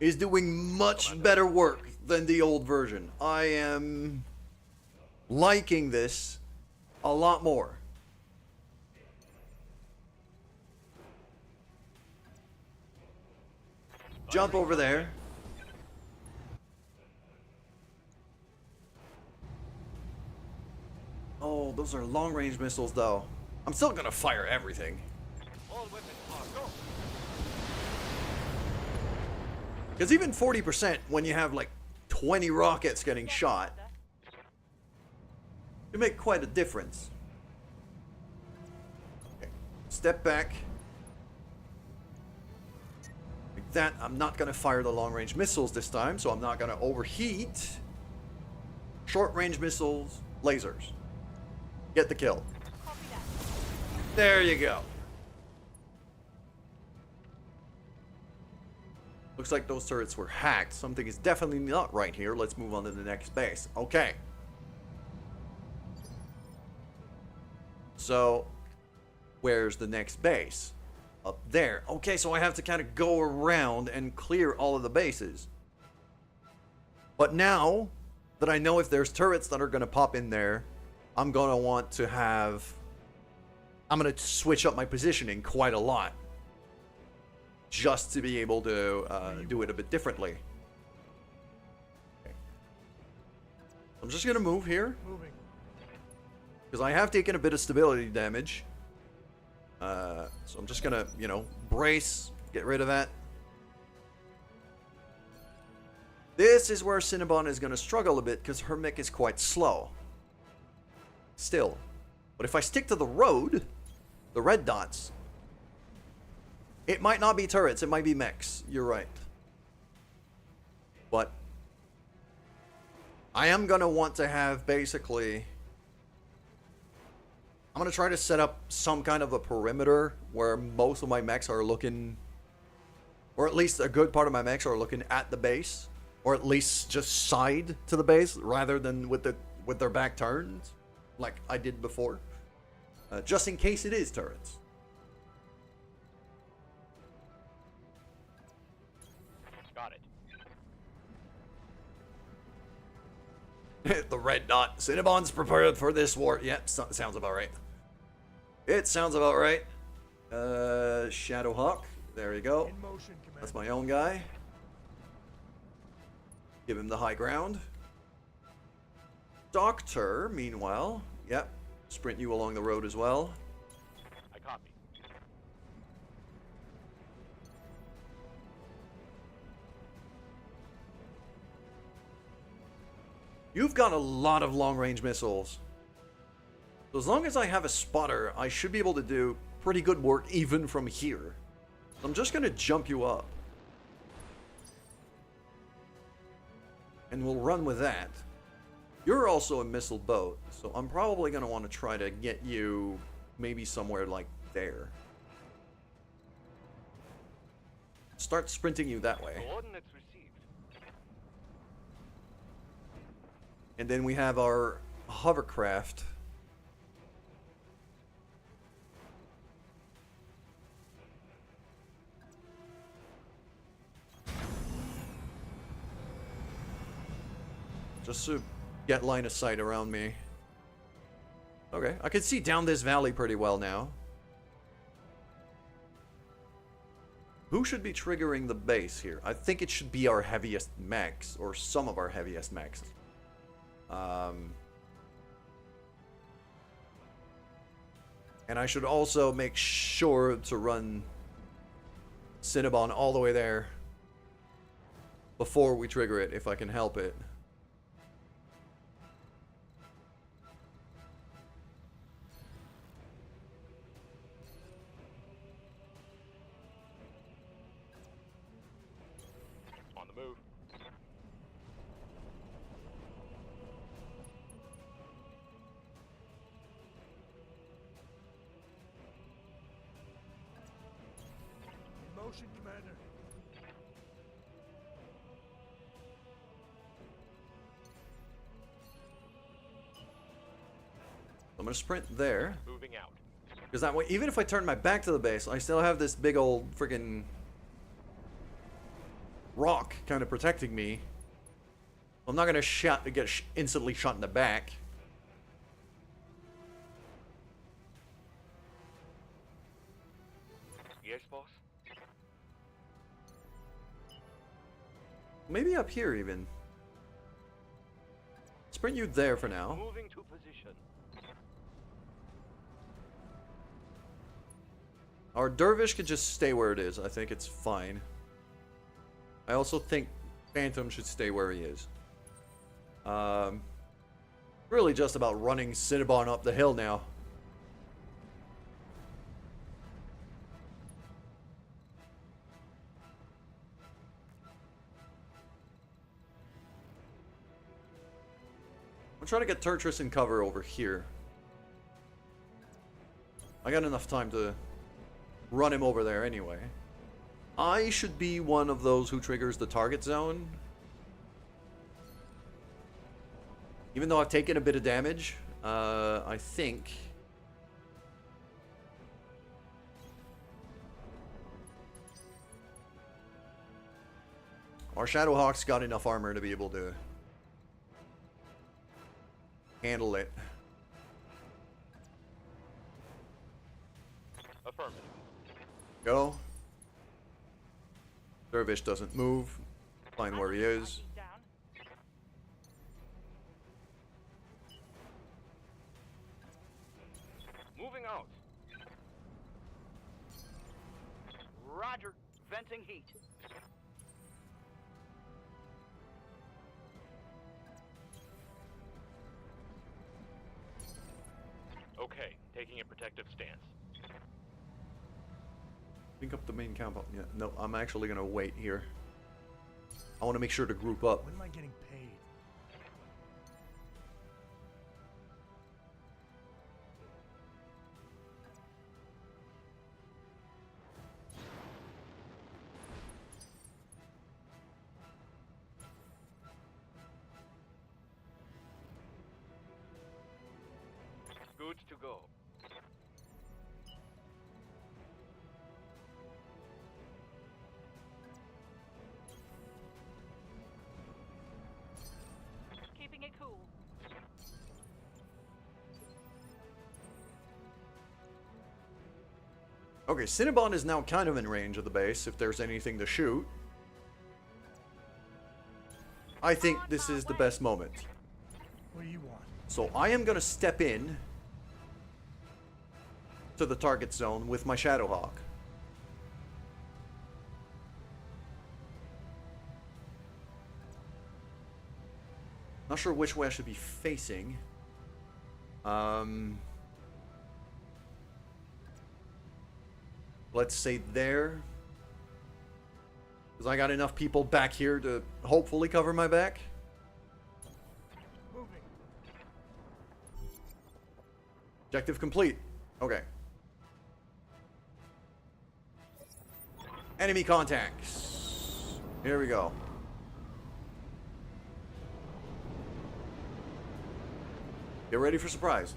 is doing much better work than the old version. I am liking this a lot more. Jump over there. Oh, those are long-range missiles, though. I'm still gonna fire everything. All weapons are go. Because even 40% when you have like 20 rockets getting shot, can make quite a difference. Okay. Step back. Like that. I'm not gonna fire the long-range missiles this time, so I'm not gonna overheat. Short-range missiles, lasers. Get the kill. Copy that. There you go. Looks like those turrets were hacked. Something is definitely not right here. Let's move on to the next base. Okay. So, where's the next base? Up there. Okay, so I have to kind of go around and clear all of the bases. But now that I know if there's turrets that are going to pop in there, I'm going to want to have... I'm going to switch up my positioning quite a lot. Just to be able to do it a bit differently. Okay. I'm just going to move here. Moving. Because I have taken a bit of stability damage. So I'm just going to, you know, brace. Get rid of that. This is where Cinnabon is going to struggle a bit because her mech is quite slow. Still. But if I stick to the road, the red dots, it might not be turrets, it might be mechs. You're right. But I am going to want to have basically... I'm going to try to set up some kind of a perimeter where most of my mechs are looking... Or at least a good part of my mechs are looking at the base. Or at least just side to the base rather than with their back turned. Like I did before. Just in case it is turrets. Got it. The red dot. Cinnabon's prepared for this war. Yep, sounds about right. It sounds about right. Shadowhawk. There you go. In motion, Commander. That's my own guy. Give him the high ground. Doctor, meanwhile. Yep. Sprint you along the road as well. I copy. You've got a lot of long-range missiles. So as long as I have a spotter, I should be able to do pretty good work even from here. So I'm just going to jump you up. And we'll run with that. You're also a missile boat, so I'm probably going to want to try to get you maybe somewhere like there. Start sprinting you that way. Coordinates received. And then we have our hovercraft. Just to get line of sight around me. Okay, I can see down this valley pretty well now. Who should be triggering the base here? I think it should be our heaviest mechs, or some of our heaviest mechs. And I should also make sure to run Cinnabon all the way there before we trigger it, if I can help it. On the move. In motion, Commander. I'm gonna sprint there. Moving out. Because that way, even if I turn my back to the base, I still have this big old freaking rock kind of protecting me. I'm not gonna get instantly shot in the back. Yes, boss. Maybe up here even. Sprint you there for now. Moving to position. Our Dervish could just stay where it is. I think it's fine. I also think Phantom should stay where he is. Really just about running Cinnabon up the hill now. I'm trying to get Turtris in cover over here. I got enough time to run him over there anyway. I should be one of those who triggers the target zone. Even though I've taken a bit of damage, I think... our Shadowhawk's got enough armor to be able to handle it. Affirmative. Go. Dervish doesn't move. Find where he is. Down. Moving out. Roger. Venting heat. Okay, taking a protective stance. Link up the main camp up. Yeah, no, I'm actually gonna wait here. I want to make sure to group up. When am I getting paid? Good to go. Keeping it cool. Okay, Cinnabon is now kind of in range of the base if there's anything to shoot. I think this is the best moment. What do you want? So I am going to step in to the target zone with my Shadowhawk. Not sure which way I should be facing. Let's say there. Because I got enough people back here to hopefully cover my back. Moving. Objective complete. Okay. Enemy contacts. Here we go. Get ready for surprise.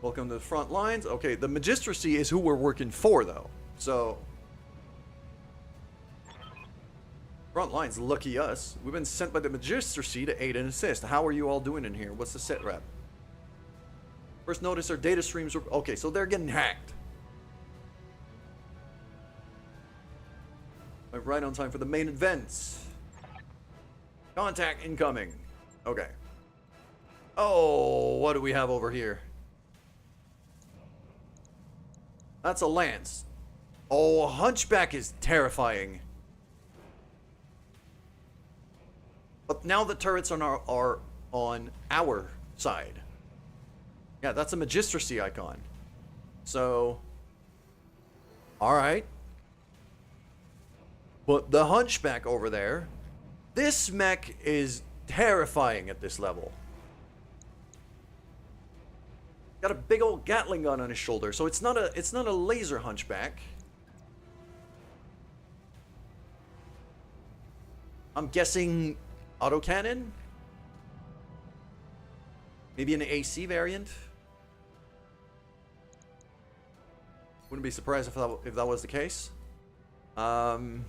Welcome to the front lines. Okay, the Magistracy is who we're working for, though. So, front lines, lucky us. We've been sent by the Magistracy to aid and assist. How are you all doing in here? What's the sit rep? First notice our data streams were... okay, so they're getting hacked. right on time for the main event. Contact incoming. Okay. Oh, what do we have over here? That's a lance. Oh, Hunchback is terrifying. But now the turrets are on our side. Yeah, that's a Magistracy icon. So, alright. But the Hunchback over there, this mech is terrifying at this level. Got a big old Gatling gun on his shoulder, so it's not a laser Hunchback. I'm guessing autocannon? Maybe an AC variant? Wouldn't be surprised if that was the case. I'm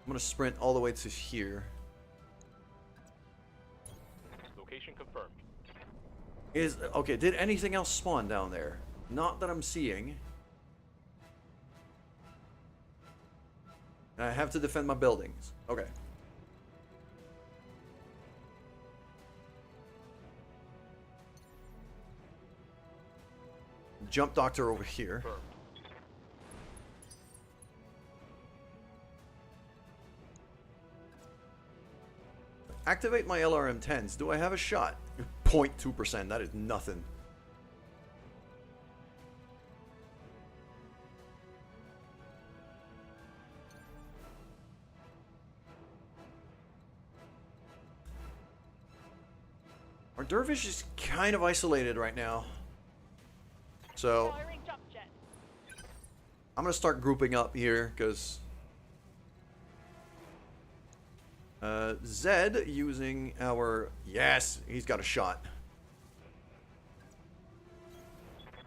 gonna sprint all the way to here. Location confirmed. Okay, did anything else spawn down there? Not that I'm seeing. I have to defend my buildings. Okay. Jump Doctor over here. Confirmed. Activate my LRM-10s. Do I have a shot? 0.2%. That is nothing. Our Dervish is kind of isolated right now. So, Firing jump jet. I'm going to start grouping up here, because Zed using our... Yes, he's got a shot.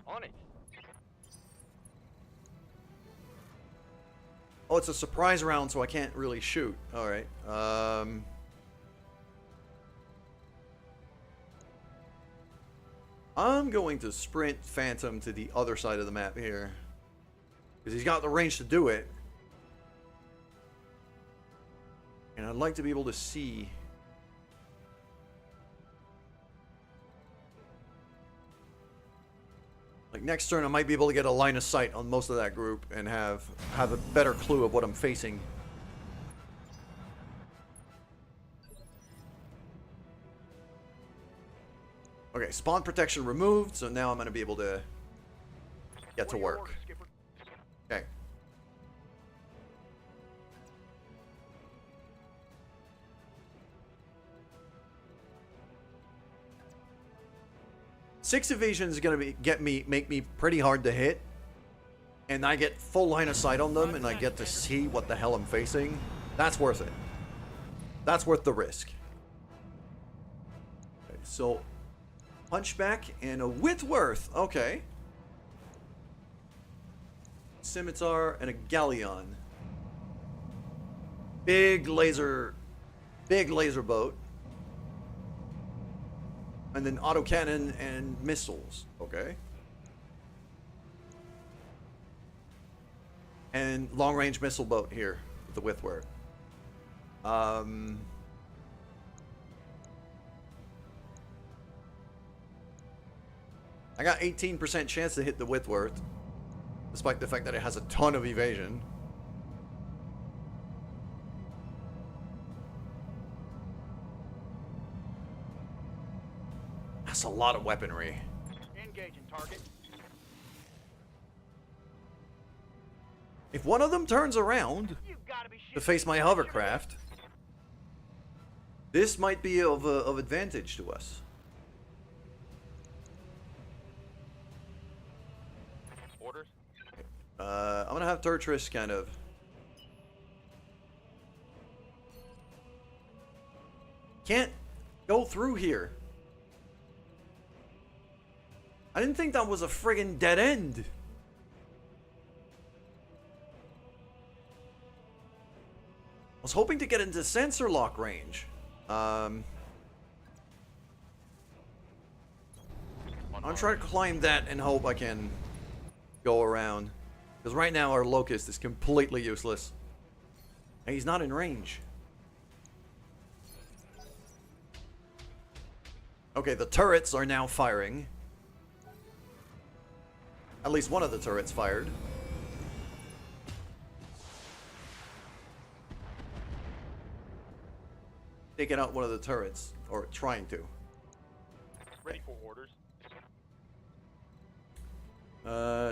On it. Oh, it's a surprise round, so I can't really shoot. Alright. I'm going to sprint Phantom to the other side of the map here. Because he's got the range to do it. And I'd like to be able to see... Like next turn I might be able to get a line of sight on most of that group and have a better clue of what I'm facing. Okay, spawn protection removed, so now I'm going to be able to get to work. Okay. Six evasion is going to make me pretty hard to hit, and I get full line of sight on them, and I get to see what the hell I'm facing. That's worth it. That's worth the risk. Okay, so Hunchback and a Whitworth. Okay. Scimitar and a Galleon. Big laser boat. And then autocannon and missiles. Okay. And long range missile boat here with the Whitworth. I got 18% chance to hit the Whitworth, despite the fact that it has a ton of evasion. That's a lot of weaponry. Engaging target. If one of them turns around You've got to be to shooting. face my hovercraft, this might be of advantage to us. Orders. I'm gonna have Turtris kind of. Can't go through here. I didn't think that was a friggin' dead end. I was hoping to get into sensor lock range. On I'm trying to climb that and hope I can go around. Because right now our locust is completely useless. And he's not in range. Okay, the turrets are now firing. At least one of the turrets fired. Taking out one of the turrets, or trying to. Ready for orders.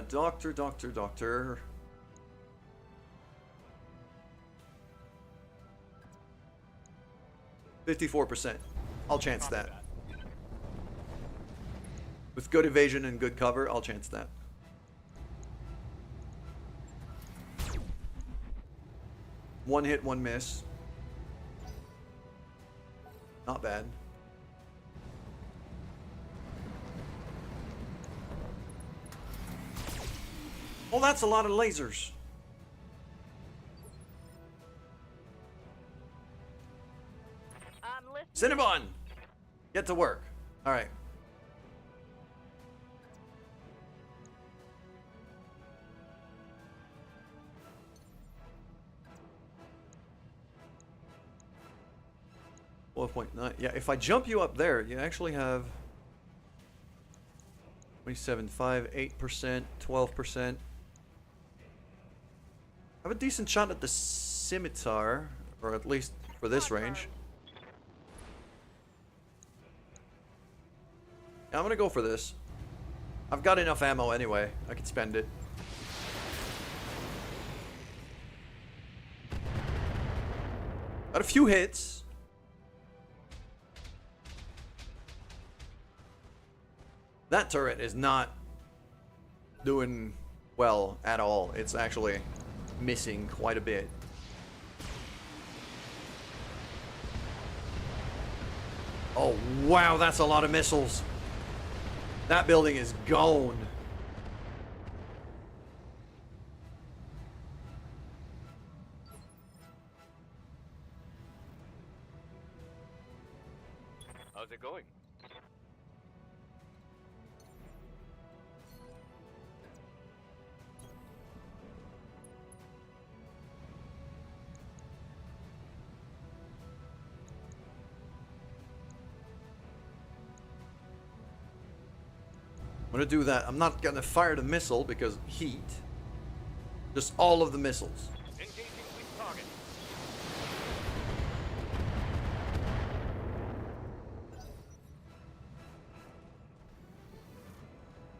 Doctor. 54%. I'll chance that. With good evasion and good cover, I'll chance that. One hit, one miss. Not bad. Oh, that's a lot of lasers. I'm listening. Cinnabon! Get to work. Alright. .9. Yeah, if I jump you up there, you actually have 27.5, 8%, 12%. I have a decent shot at the scimitar, or at least for this range. Yeah, I'm gonna go for this. I've got enough ammo anyway. I can spend it. Got a few hits. That turret is not doing well at all. It's actually missing quite a bit. Oh, wow, that's a lot of missiles. That building is gone. How's it going? I'm gonna do that. I'm not gonna fire the missile because heat. Just all of the missiles. Engaging weak target.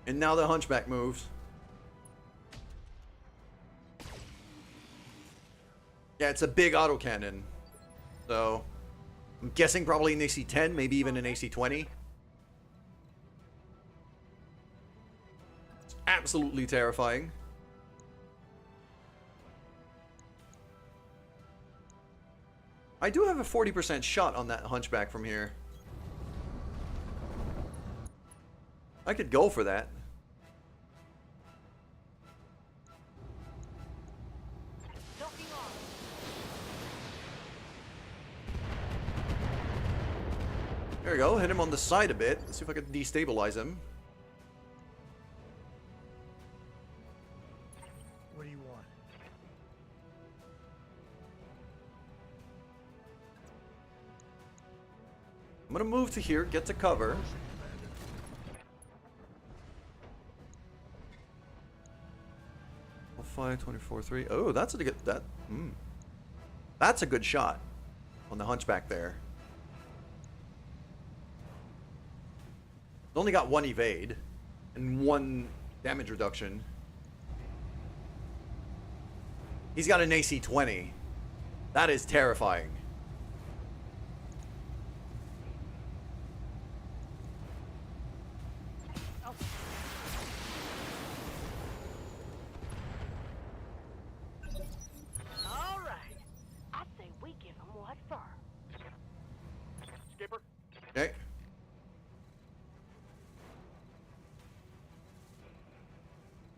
And now the hunchback moves. Yeah, it's a big autocannon. So, I'm guessing probably an AC-10, maybe even an AC-20. It's absolutely terrifying. I do have a 40% shot on that hunchback from here. I could go for that. There we go, hit him on the side a bit. Let's see if I can destabilize him. What do you want? I'm gonna move to here, get to cover. Oh, 5, 24, 3. Oh, that's a good that's a good shot on the hunchback there. Only got one evade and one damage reduction. He's got an AC-20. That is terrifying. All right. I say we give them what for. Skipper. Okay.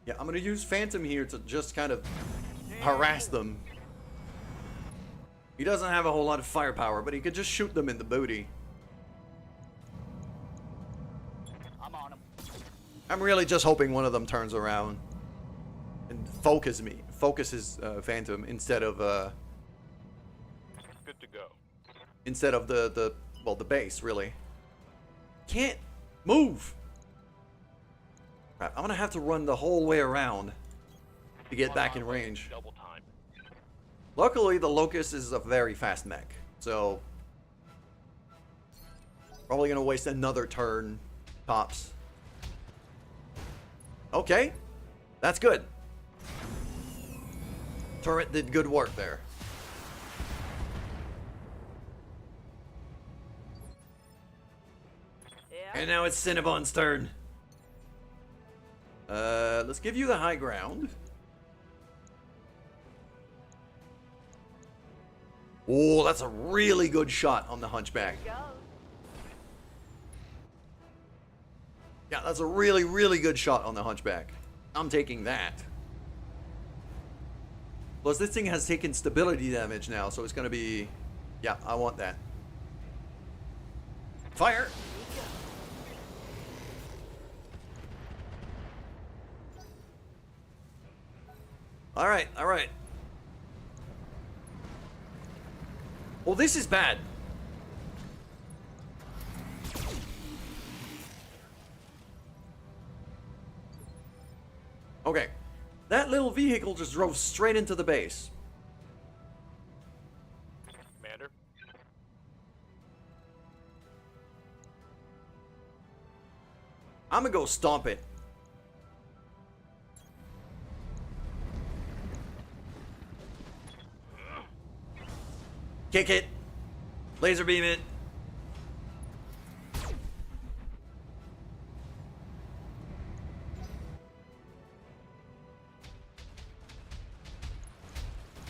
Yeah, I'm gonna use Phantom here to just kind of harass them. He doesn't have a whole lot of firepower, but he could just shoot them in the booty. I'm on him. I'm really just hoping one of them turns around and focuses Phantom instead of Good to go. the base, really. Can't move. Crap, I'm gonna have to run the whole way around to get back in range. Double time. Luckily, the Locust is a very fast mech, so probably gonna waste another turn, tops. Okay, that's good. Turret did good work there. Yeah. And now it's Cinnabon's turn. Let's give you the high ground. Oh, that's a really good shot on the Hunchback. Go. Yeah, that's a really, really good shot on the Hunchback. I'm taking that. Plus, this thing has taken stability damage now, so it's gonna be... Yeah, I want that. Fire! Alright, alright. Well, this is bad. Okay. That little vehicle just drove straight into the base. Commander. I'm gonna go stomp it. Kick it. Laser beam it.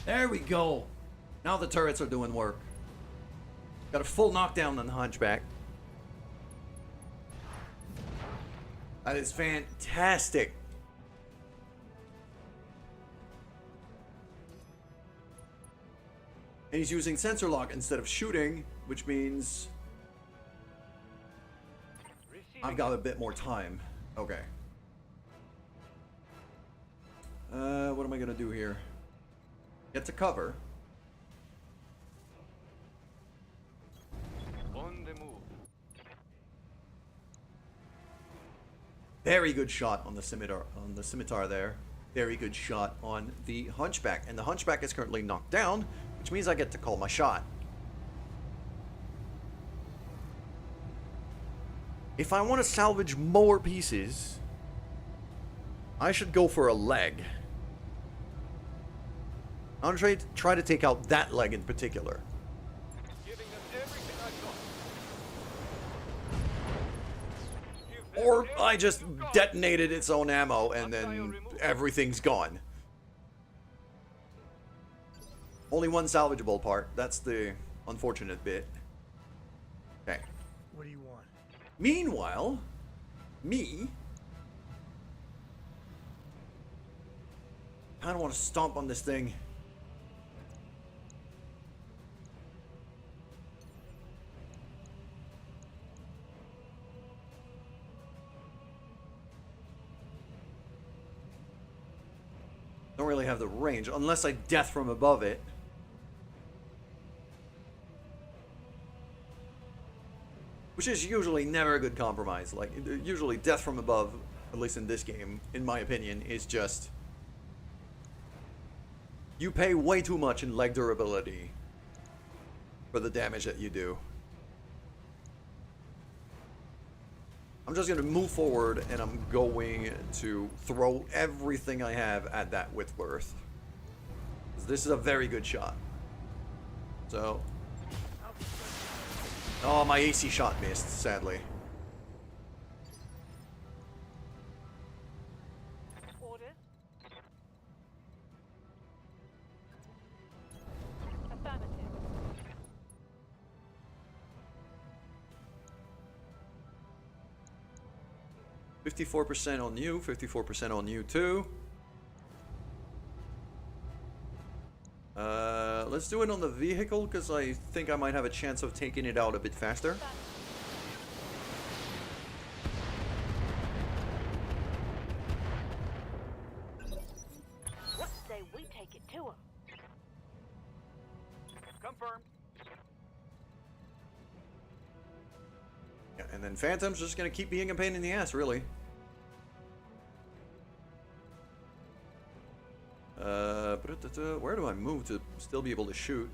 There we go. Now the turrets are doing work. Got a full knockdown on the Hunchback. That is fantastic. And he's using sensor lock instead of shooting, which means I've got a bit more time. Okay. What am I gonna do here? Get to cover. On the move. Very good shot on the scimitar there. Very good shot on the Hunchback. And the Hunchback is currently knocked down, which means I get to call my shot. If I want to salvage more pieces, I should go for a leg. I'm gonna try to take out that leg in particular. Giving them everything I got. Or I just detonated its own ammo and then everything's gone. Only one salvageable part. That's the unfortunate bit. Okay. What do you want? Meanwhile, me... I don't want to stomp on this thing. Don't really have the range, unless I death from above it. Which is usually never a good compromise. Like, usually death from above, at least in this game, in my opinion, is just... You pay way too much in leg durability for the damage that you do. I'm just going to move forward and I'm going to throw everything I have at that Whitworth. This is a very good shot. So... Oh, my AC shot missed, sadly. Orders. Affirmative. 54% on you, 54% on you too. Let's do it on the vehicle, because I think I might have a chance of taking it out a bit faster. Confirmed. Yeah, and then Phantom's just gonna keep being a pain in the ass, really. Where do I move to still be able to shoot?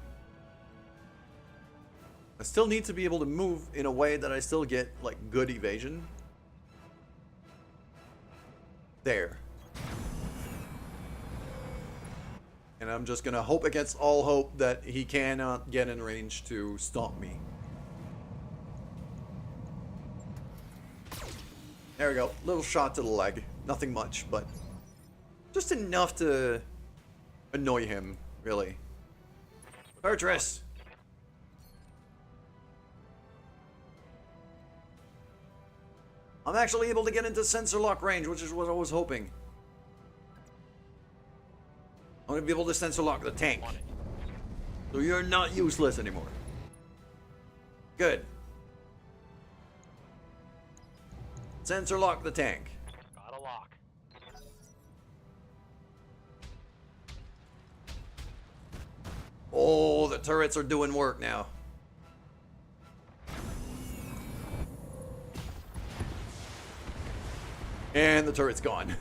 I still need to be able to move in a way that I still get, like, good evasion. There. And I'm just gonna hope against all hope that he cannot get in range to stop me. There we go. Little shot to the leg. Nothing much, but just enough to annoy him, really. Fortress! I'm actually able to get into sensor lock range, which is what I was hoping. I'm gonna be able to sensor lock the tank. So you're not useless anymore. Good. Sensor lock the tank. Got a lock. Oh, the turrets are doing work now. And the turret's gone.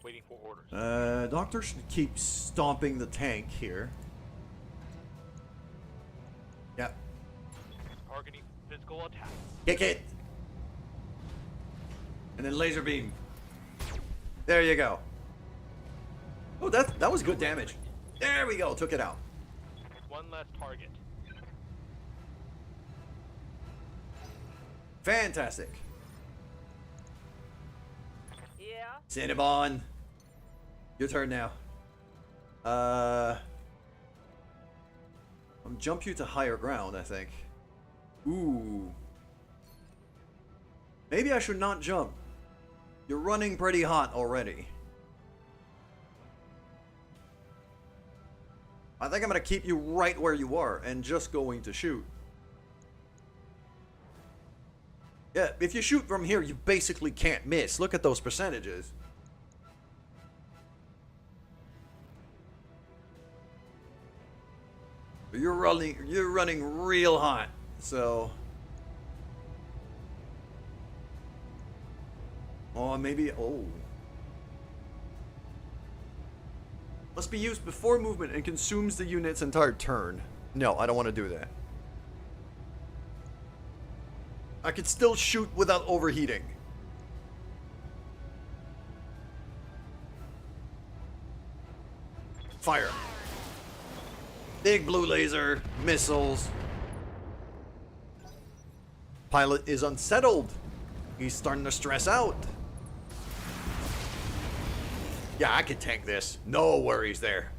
Waiting for orders. Doctor should keep stomping the tank here. Yep. Targeting physical attack. Kick it. And then laser beam. There you go. Oh, that was good damage. There we go. Took it out. One less target. Fantastic. Yeah. Cinnabon. Your turn now. I'll jump you to higher ground, I think. Ooh. Maybe I should not jump. You're running pretty hot already. I think I'm gonna keep you right where you are and just going to shoot. Yeah, if you shoot from here, you basically can't miss. Look at those percentages. You're running real hot. So, oh, maybe, oh. Must be used before movement and consumes the unit's entire turn. No, I don't want to do that. I could still shoot without overheating. Fire. Big blue laser, missiles. Pilot is unsettled. He's starting to stress out. Yeah, I can tank this. No worries there.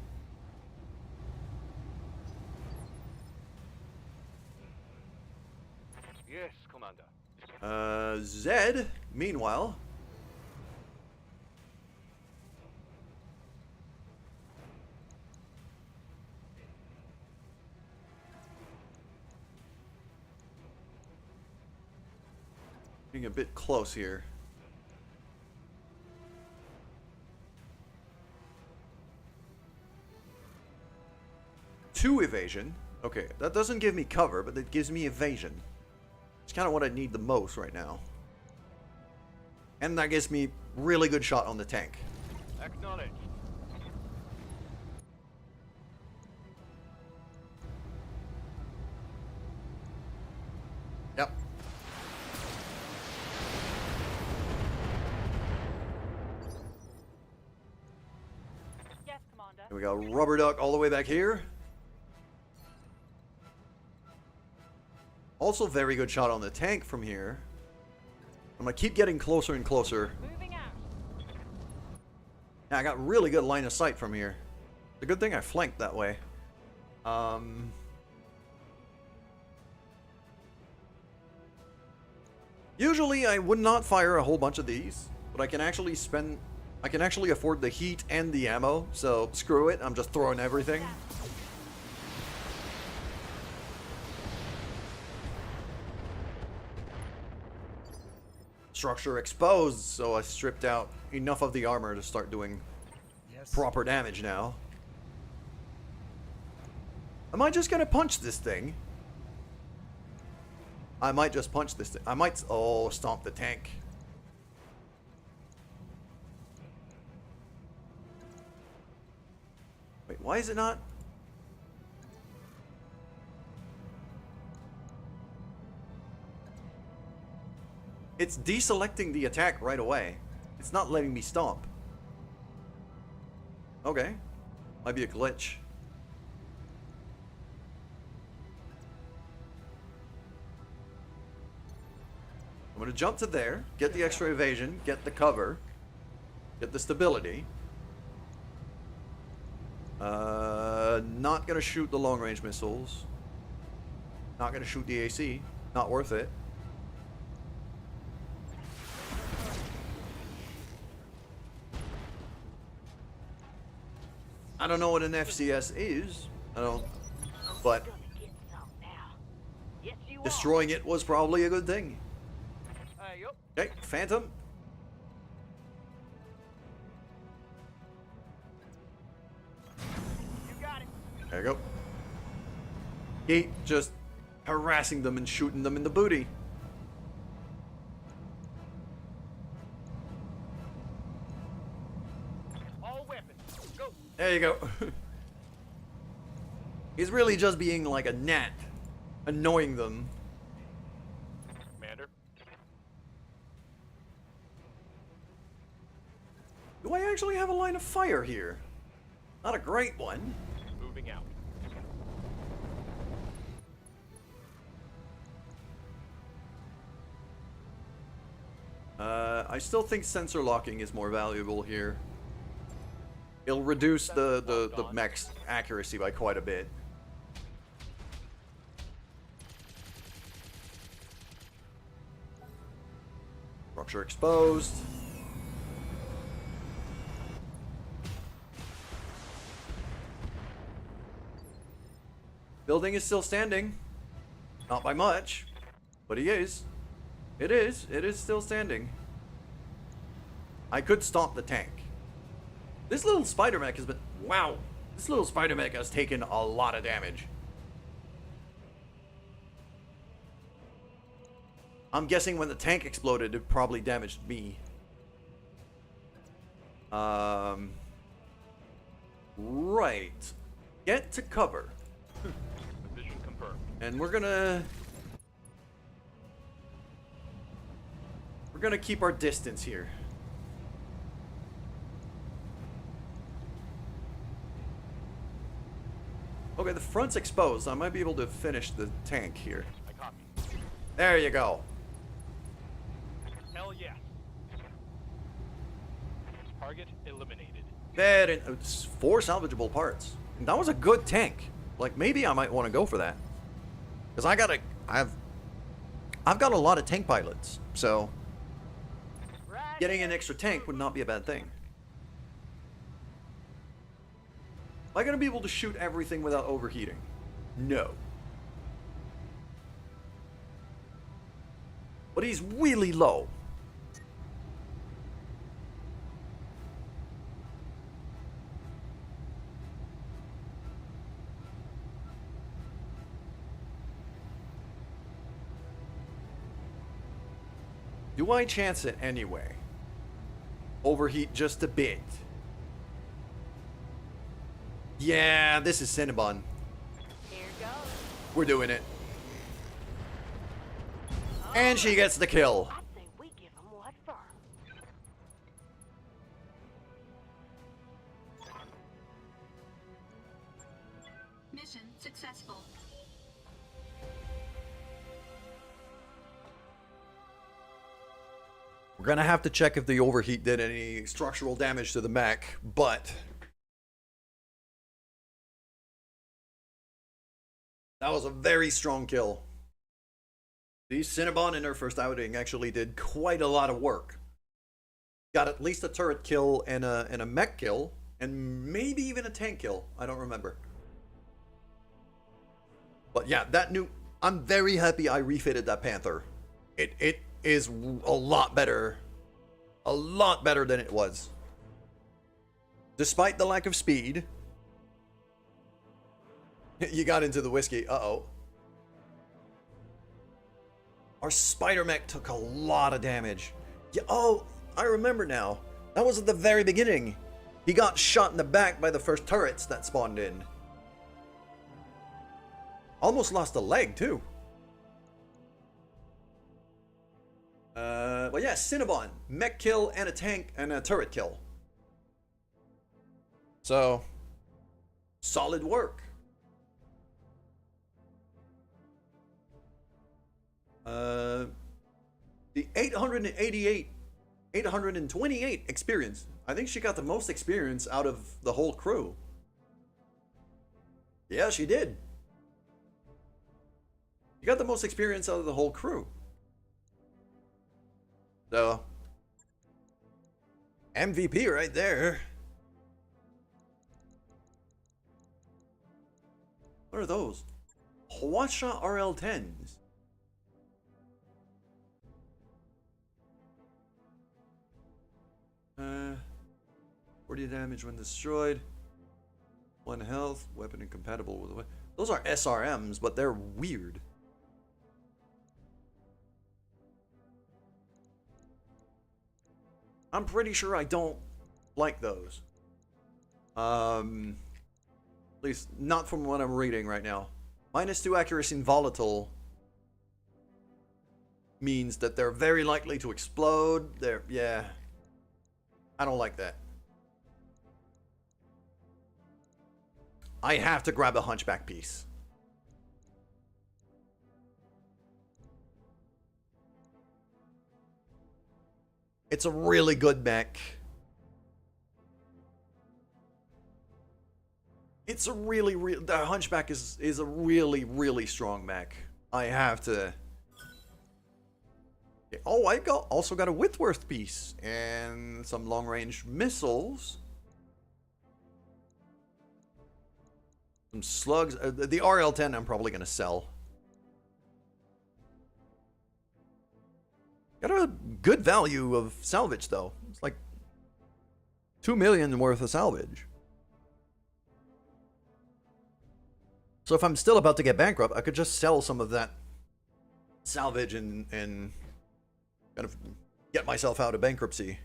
Yes, Commander. Zed, meanwhile. Being a bit close here. Two evasion. Okay, that doesn't give me cover, but it gives me evasion. It's kind of what I need the most right now. And that gives me really good shot on the tank. Acknowledge. Yep. Yes, Commander. And we got rubber duck all the way back here. Also very good shot on the tank from here. I'm gonna keep getting closer and closer. Moving out. Yeah, I got really good line of sight from here. It's a good thing I flanked that way. Usually I would not fire a whole bunch of these, but I can actually afford the heat and the ammo, so screw it, I'm just throwing everything. Structure exposed, so I stripped out enough of the armor to start doing Yes. proper damage now. Am I just gonna punch this thing? I might just punch this thing. I might... Oh, stomp the tank. Wait, why is it not? It's deselecting the attack right away. It's not letting me stomp. Okay. Might be a glitch. I'm gonna jump to there, get the extra evasion, get the cover, get the stability. Not gonna shoot the long range missiles. Not gonna shoot the AC. Not worth it. I don't know what an FCS is. I don't. But Gonna get some now. Yes, you destroying it was probably a good thing. Hey, yup. Okay, Phantom. You got it. There you go. Keep just harassing them and shooting them in the booty. All weapons. Go. There you go. He's really just being like a gnat, annoying them. Commander, Do I actually have a line of fire here? Not a great one. moving out. I still think sensor locking is more valuable here. It'll reduce the mech's accuracy by quite a bit. Structure exposed. Building is still standing. Not by much, but he is. It is still standing. I could stomp the tank. This little spider mech has been... Wow. This little spider mech has taken a lot of damage. I'm guessing when the tank exploded, it probably damaged me. Right. Get to cover. Position confirmed. And we're gonna keep our distance here. Okay, the front's exposed. I might be able to finish the tank here. I copy. There you go. Hell yes. Target eliminated. Bad and it's 4 salvageable parts. And that was a good tank. Like maybe I might want to go for that. Cuz I've got a lot of tank pilots. So Right. getting an extra tank would not be a bad thing. Am I going to be able to shoot everything without overheating? No. But he's really low. Do I chance it anyway? Overheat just a bit. Yeah, this is Cinnabon. Here goes. We're doing it. And she gets the kill. I say we give them what for. Mission successful. We're gonna have to check if the overheat did any structural damage to the mech, but that was a very strong kill. The Cinnabon in her first outing actually did quite a lot of work. Got at least a turret kill and a mech kill, and maybe even a tank kill. I don't remember. But yeah, that new... I'm very happy I refitted that Panther. is a lot better. A lot better than it was. Despite the lack of speed. You got into the whiskey. Uh-oh. Our spider mech took a lot of damage. Yeah, oh, I remember now. That was at the very beginning. He got shot in the back by the first turrets that spawned in. Almost lost a leg, too. But yeah, Cinnabon. Mech kill and a tank and a turret kill. So, solid work. The 828 experience. I think she got the most experience out of the whole crew. Yeah, she did. She got the most experience out of the whole crew. So, MVP right there. What are those? Hwasha RL10s. 40 damage when destroyed. 1 health. Weapon incompatible with the weapon. Those are SRMs, but they're weird. I'm pretty sure I don't like those. At least not from what I'm reading right now. -2 accuracy in volatile means that they're very likely to explode. Yeah. I don't like that. I have to grab a hunchback piece. It's a really good mech. It's a the hunchback is a really strong mech. I have to. Oh, I also got a Whitworth piece and some long-range missiles. Some slugs. The RL-10 I'm probably going to sell. Got a good value of salvage, though. It's like 2 million worth of salvage. So if I'm still about to get bankrupt, I could just sell some of that salvage and kind of get myself out of bankruptcy.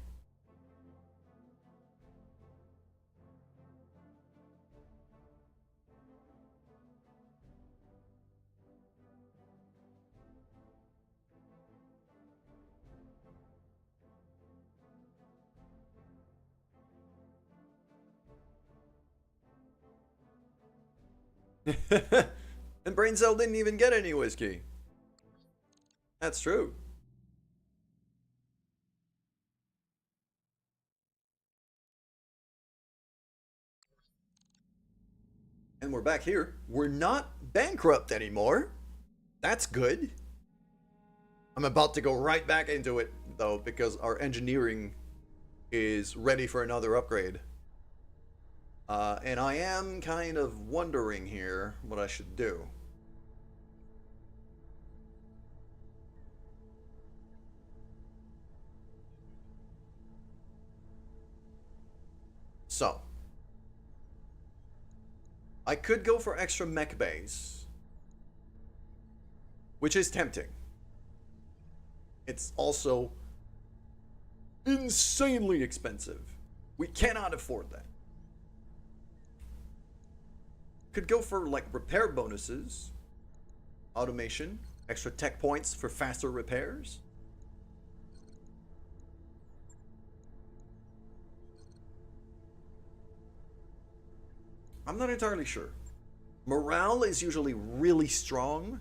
And Brain Cell didn't even get any whiskey. That's true. And we're back here. We're not bankrupt anymore. That's good. I'm about to go right back into it, though, because our engineering is ready for another upgrade. And I am kind of wondering here what I should do. So, I could go for extra mech bays, which is tempting. It's also insanely expensive. We cannot afford that. Could go for like repair bonuses, automation, extra tech points for faster repairs. I'm not entirely sure. Morale is usually really strong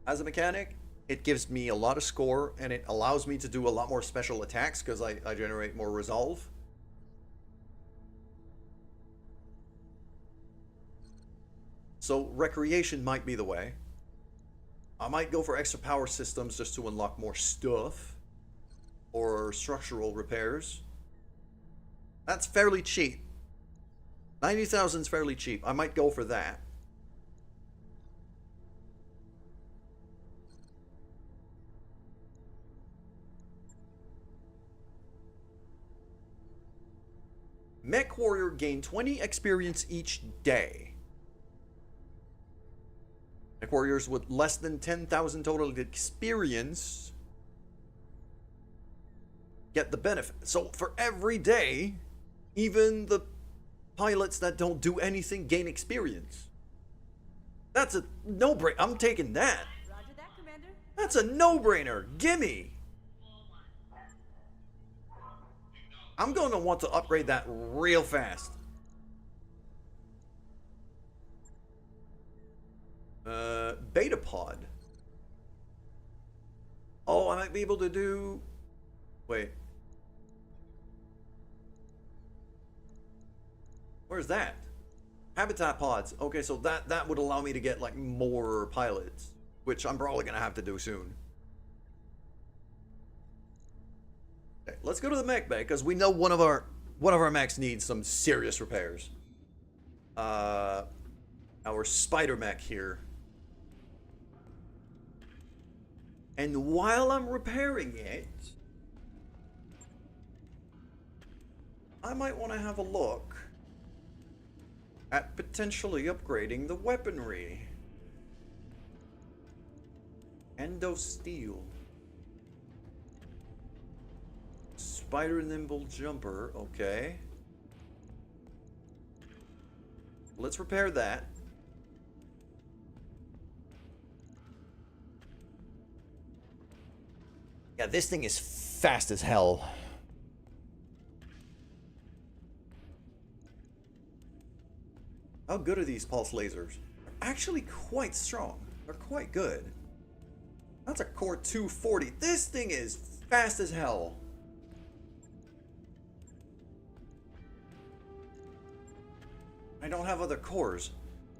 as a mechanic. It gives me a lot of score and it allows me to do a lot more special attacks because I generate more resolve. So recreation might be the way. I might go for extra power systems just to unlock more stuff. Or structural repairs. That's fairly cheap. 90,000 is fairly cheap. I might go for that. Mech warrior gain 20 experience each day. Mech warriors with less than 10,000 total experience get the benefit. So for every day, even the pilots that don't do anything gain experience. That's a no-brainer. I'm taking that. Roger that, Commander. That's a no-brainer. Gimme. I'm going to want to upgrade that real fast. Beta pod. Oh, I might be able to do... Wait. Where's that? Habitat pods. Okay, so that would allow me to get like more pilots, which I'm probably gonna have to do soon. Okay, let's go to the mech bay because we know one of our mechs needs some serious repairs. Our spider mech here. And while I'm repairing it, I might want to have a look at potentially upgrading the weaponry. Endo steel. Spider nimble jumper, okay. Let's repair that. Yeah, this thing is fast as hell. How good are these pulse lasers? They're actually quite strong. They're quite good. That's a core 240. This thing is fast as hell. I don't have other cores.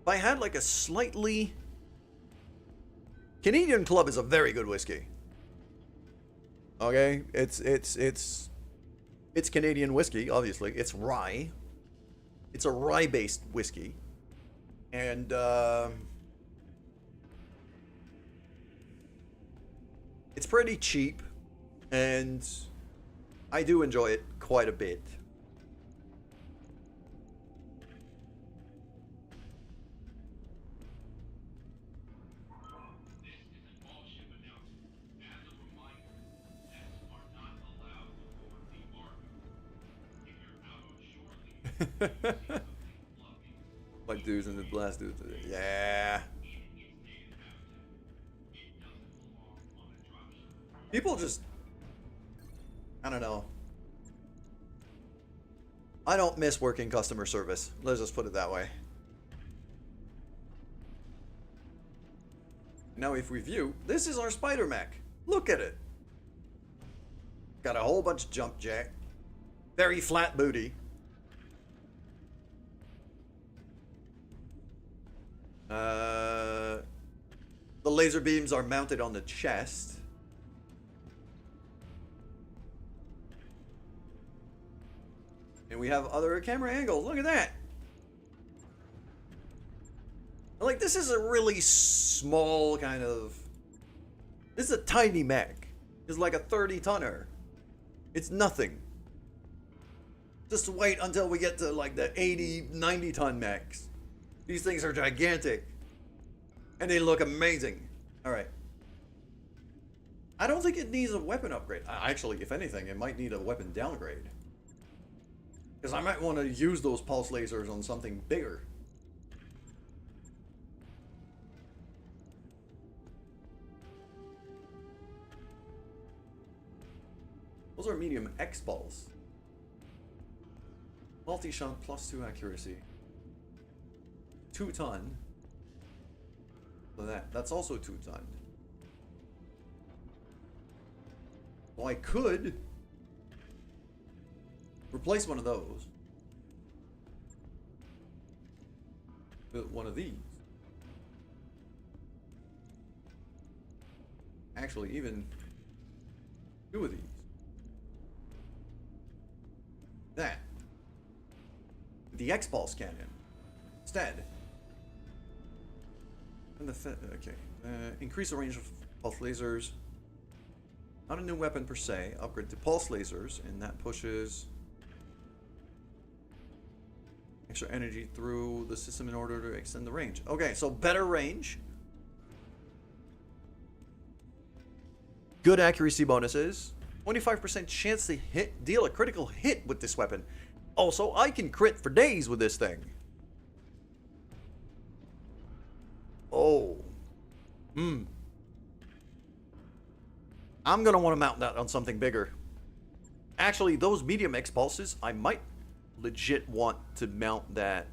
If I had like a slightly... Canadian Club is a very good whiskey. Okay, it's Canadian whiskey, obviously. It's rye. It's a rye-based whiskey. And it's pretty cheap, and I do enjoy it quite a bit. Like dudes in the blast dudes. Yeah. People just... I don't know. I don't miss working customer service. Let's just put it that way. Now if we view, this is our spider mech. Look at it. Got a whole bunch of jump jack. Very flat booty. The laser beams are mounted on the chest. And we have other camera angles. Look at that. Like, this is a really small kind of... This is a tiny mech. It's like a 30-tonner. It's nothing. Just wait until we get to like the 80, 90-ton mechs. These things are gigantic. And they look amazing. Alright. I don't think it needs a weapon upgrade. Actually, if anything, it might need a weapon downgrade. Because I might want to use those pulse lasers on something bigger. Those are medium X pulse. Multi-shot +2 accuracy. 2 ton. So that's also 2 ton. Well, I could replace one of those with one of these. Actually, even 2 of these. That. The X-Pulse cannon. Instead. And the okay. Increase the range of pulse lasers. Not a new weapon per se. Upgrade to pulse lasers, and that pushes Extra energy through the system in order to extend the range. Okay, so better range. Good accuracy bonuses. 25% chance to deal a critical hit with this weapon. Also, I can crit for days with this thing. Oh. I'm gonna want to mount that on something bigger. Actually, those medium X pulses, I might legit want to mount that.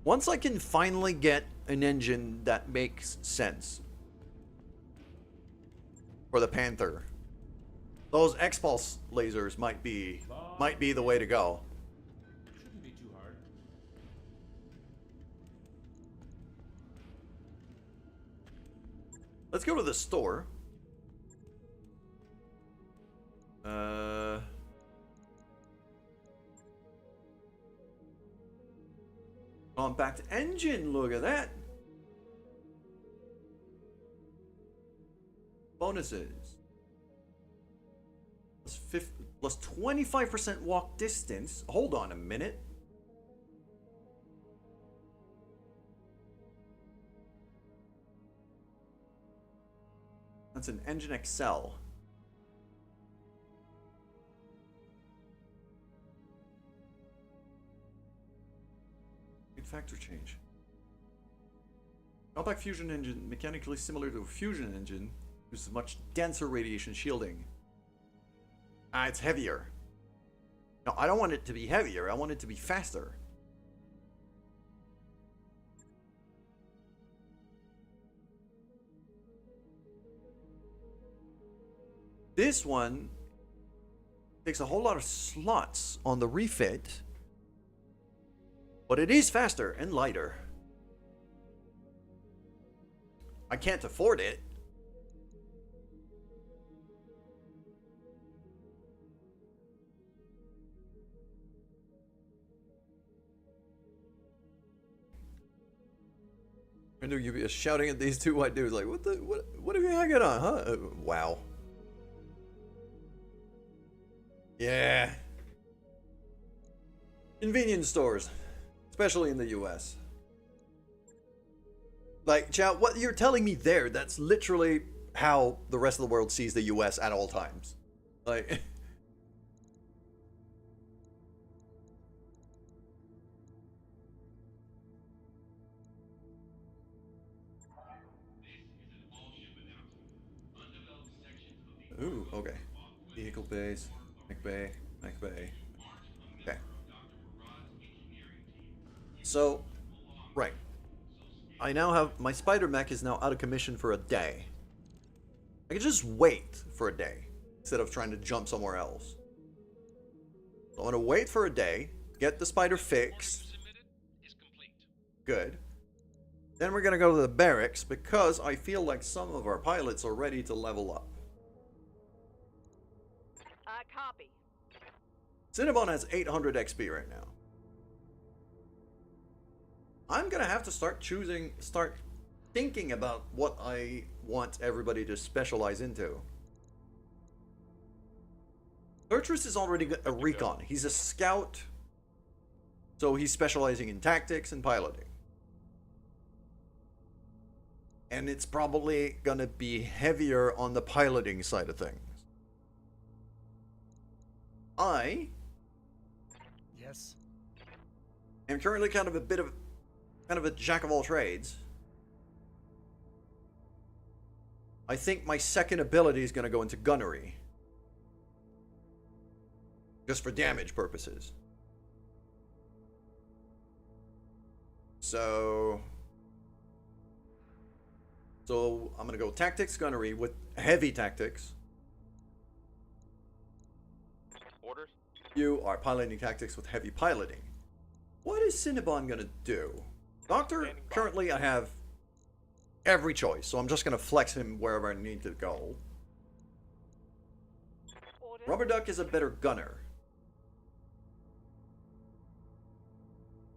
Once I can finally get an engine that makes sense for the Panther, those X-Pulse lasers might be the way to go. Shouldn't be too hard. Let's go to the store. Compact engine, look at that. Bonuses. Plus 25% walk distance. Hold on a minute. That's an Engine XL. Factor change. Compact fusion engine, mechanically similar to a fusion engine, uses much denser radiation shielding. It's heavier. No, I don't want it to be heavier. I want it to be faster. This one takes a whole lot of slots on the refit. But it is faster and lighter. I can't afford it. I knew you'd be shouting at these two white dudes like, what are you hanging on, huh? Wow. Yeah. Convenience stores. Especially in the US. Like, chat, what you're telling me there, that's literally how the rest of the world sees the US at all times. Like... Ooh, okay. Vehicle base, mech bay, mech bay. Okay. So, right. I now have, my spider mech is now out of commission for a day. I could just wait for a day instead of trying to jump somewhere else. So I'm gonna wait for a day, get the spider fixed. Good. Then we're gonna go to the barracks because I feel like some of our pilots are ready to level up. Copy. Cinnabon has 800 XP right now. I'm gonna have to start thinking about what I want everybody to specialize into. Urtrus is already a recon. He's a scout, so he's specializing in tactics and piloting. And it's probably gonna be heavier on the piloting side of things. Yes. am currently kind of a jack of all trades. I think my second ability is going to go into gunnery. Just for damage purposes. So I'm going to go tactics, gunnery with heavy tactics. Orders? You are piloting tactics with heavy piloting. What is Cinnabon going to do? Doctor, currently I have every choice, so I'm just going to flex him wherever I need to go. Orders. Rubber Duck is a better gunner.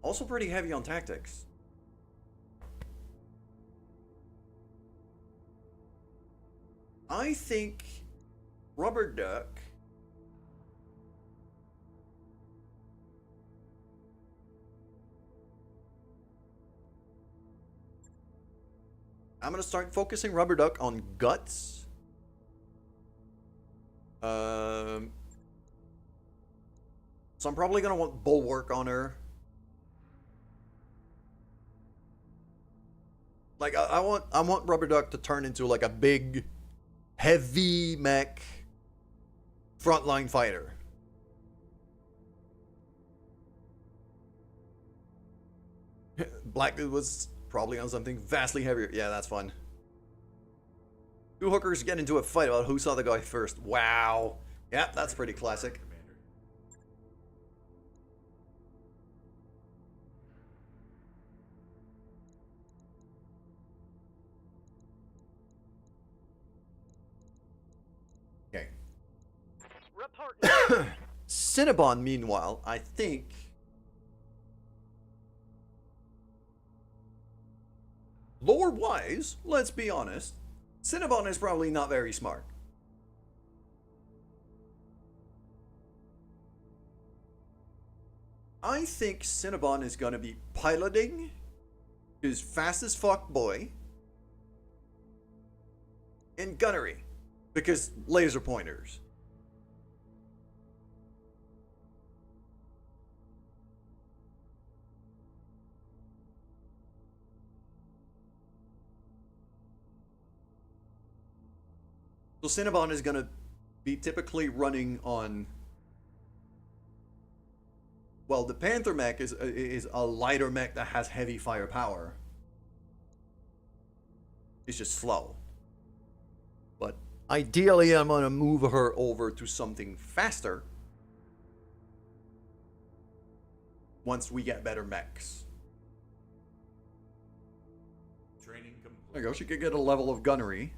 Also pretty heavy on tactics. I think Rubber Duck I'm gonna start focusing Rubber Duck on guts. So I'm probably gonna want Bulwark on her. Like I want Rubber Duck to turn into like a big, heavy mech frontline fighter. Black Dude was probably on something vastly heavier. Yeah, that's fun. Two hookers get into a fight about who saw the guy first. Wow. Yeah, that's pretty classic. Commander. Okay. Reporting. Cinnabon, meanwhile, I think... Lore-wise, let's be honest, Cinnabon is probably not very smart. I think Cinnabon is gonna be piloting his fast as fuck boy and gunnery, because laser pointers. So Cinnabon is gonna be typically running on. Well, the Panther mech is a lighter mech that has heavy firepower. It's just slow. But ideally, I'm gonna move her over to something faster once we get better mechs. Training complete. There you go. She could get a level of gunnery.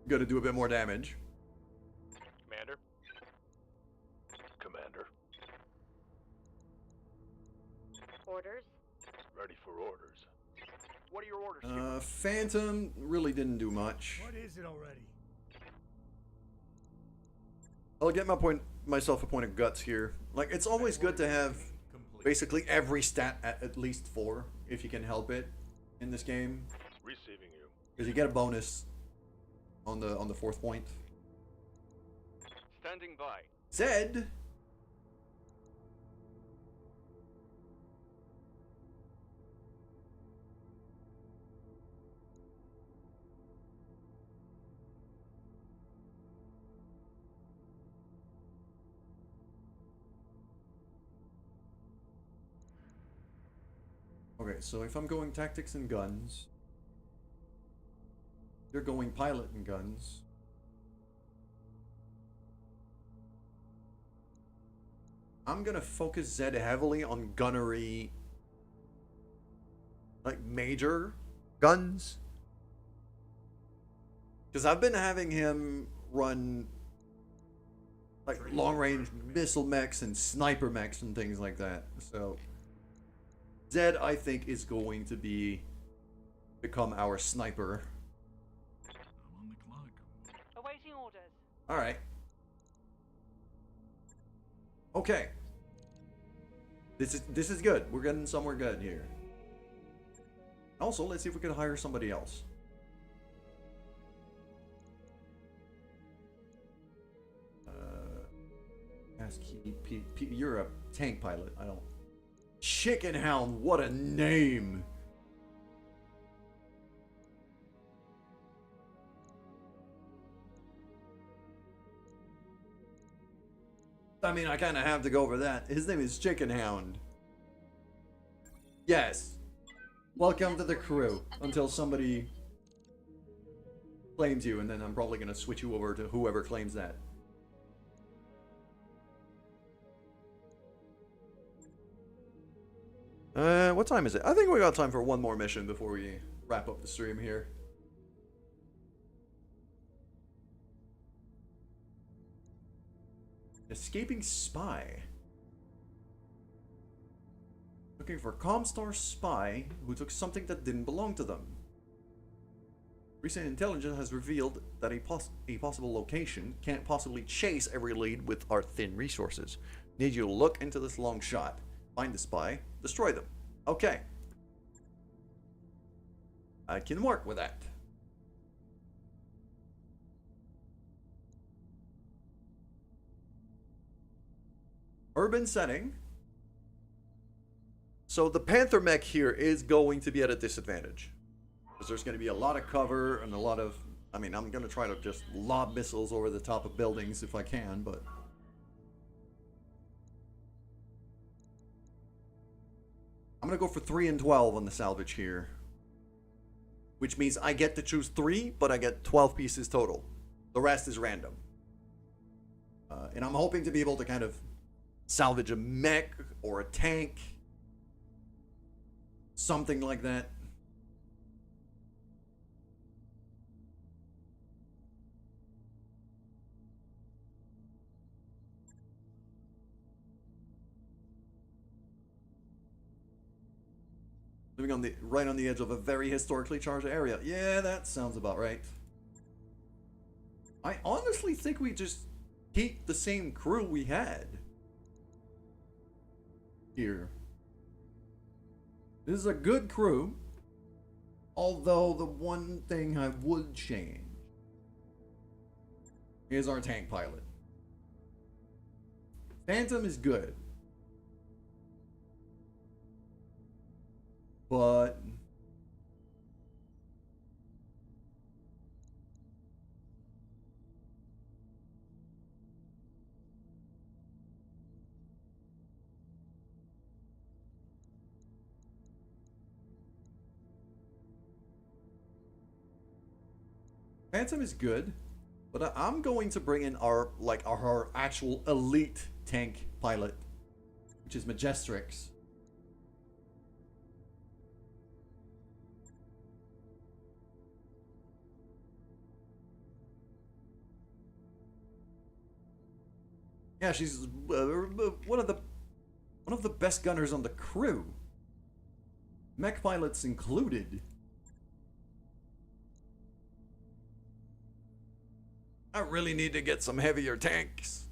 Got to do a bit more damage. Commander? Commander, Orders? ready for orders. What are your orders, Phantom really didn't do much. What is it already? I'll get myself a point of guts here. Like, it's always good to have Complete. basically every stat at least 4, if you can help it, in this game. Receiving you. Because you get a bonus on the 4th point. Standing by. Zed. Okay, so if I'm going tactics and guns, you're going pilot and guns. I'm gonna focus Zed heavily on gunnery, like major guns. Because I've been having him run like long range missile mechs and sniper mechs and things like that. So Zed, I think, is going to become our sniper. I'm on the clock. Awaiting orders. All right. Okay. This is good. We're getting somewhere good here. Also, let's see if we can hire somebody else. You're a tank pilot. I don't. Chicken Hound. What a name. I mean, I kind of have to go over that. His name is Chicken Hound. Yes. Welcome to the crew. Until somebody claims you, and then I'm probably going to switch you over to whoever claims that. What time is it? I think we got time for one more mission before we wrap up the stream here. Escaping spy. Looking for Comstar spy who took something that didn't belong to them. Recent intelligence has revealed that a possible location can't possibly chase every lead with our thin resources. Need you to look into this long shot, find the spy, destroy them. Okay. I can work with that. Urban setting. So the Panther mech here is going to be at a disadvantage. Because there's going to be a lot of cover and a lot of... I mean, I'm going to try to just lob missiles over the top of buildings if I can, but... I'm going to go for 3 and 12 on the salvage here. Which means I get to choose 3, but I get 12 pieces total. The rest is random. And I'm hoping to be able to kind of salvage a mech or a tank. Something like that. Living on the right on the edge of a very historically charged area. Yeah, that sounds about right. I honestly think we just keep the same crew we had here. This is a good crew. Although the one thing I would change is our tank pilot. Phantom is good. But Phantom is good, but I'm going to bring in our actual elite tank pilot, which is Majestrix. Yeah, she's one of the best gunners on the crew. Mech pilots included. I really need to get some heavier tanks.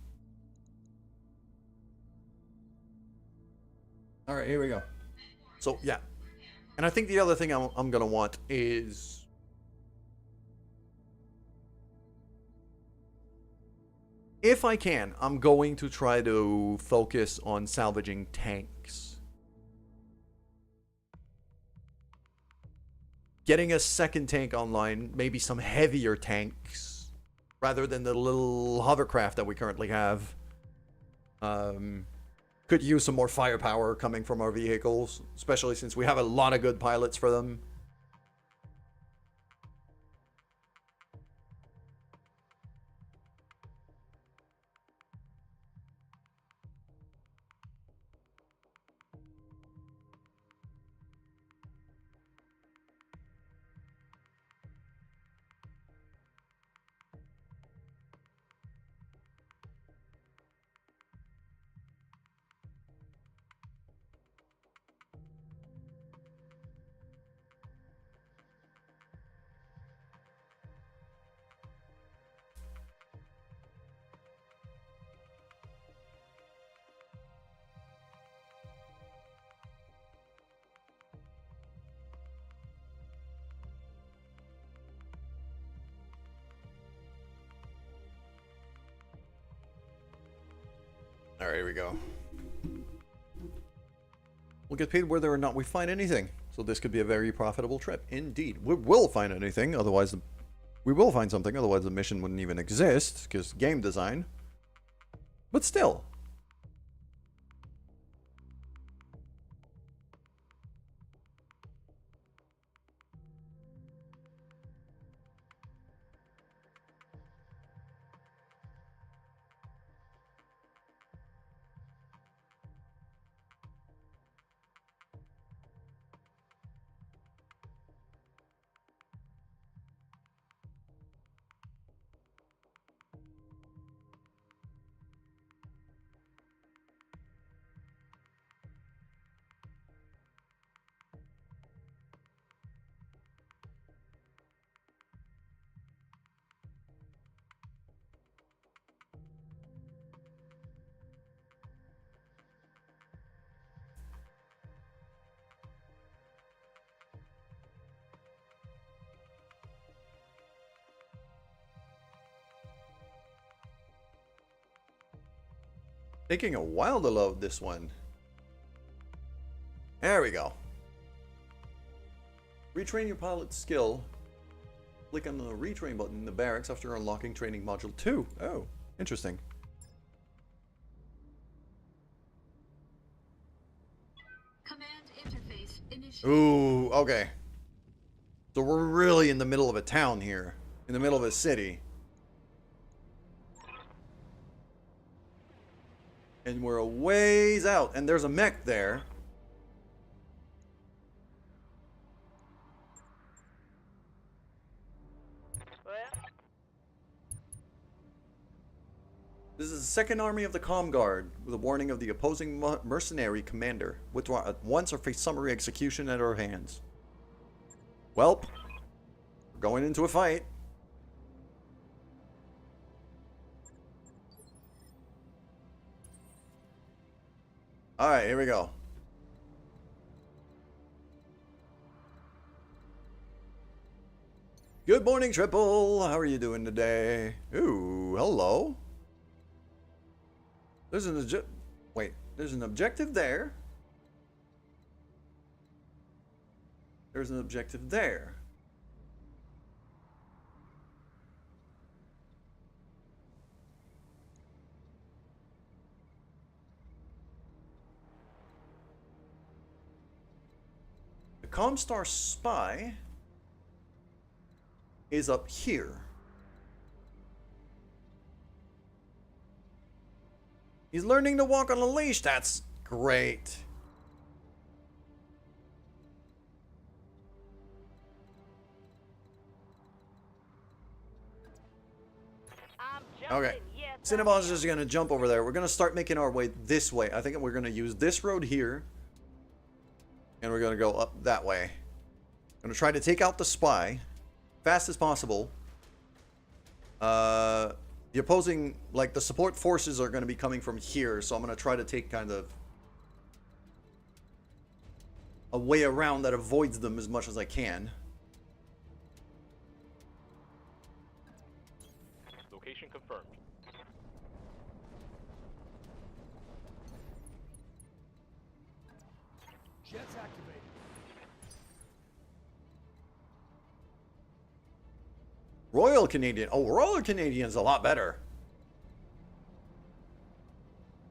All right, here we go. So yeah, and I think the other thing I'm gonna want is. If I can, I'm going to try to focus on salvaging tanks. Getting a second tank online, maybe some heavier tanks, rather than the little hovercraft that we currently have. Could use some more firepower coming from our vehicles, especially since we have a lot of good pilots for them. All right, here we go. We'll get paid whether or not we find anything. So this could be a very profitable trip. Indeed. We will find anything, otherwise... We will find something, otherwise the mission wouldn't even exist, because game design. But still. Taking a while to load this one. There we go. Retrain your pilot's skill. Click on the retrain button in the barracks after unlocking training module 2. Oh, interesting. Command interface initiated. Ooh, okay. So we're really in the middle of a town here. In the middle of a city. And we're a ways out. And there's a mech there. Well, This is the second army of the Comm Guard, with a warning of the opposing mercenary commander. Withdraw at once or face summary execution at our hands. Welp, we're going into a fight. Alright, here we go. Good morning, Triple. How are you doing today? Ooh, hello. There's an there's an objective there. There's an objective there. The Comstar spy is up here. He's learning to walk on a leash. That's great. I'm jumping. Okay. Yes, I Cinnabon's am. just gonna jump over there. We're gonna start making our way this way. I think we're gonna use this road here. And we're gonna go up that way. Gonna try to take out the spy fast as possible. The opposing, like the support forces are gonna be coming from here, so I'm gonna try to take kind of a way around that avoids them as much as I can. Location confirmed. Jets activated. Royal Canadian. Oh, Royal Canadian's a lot better.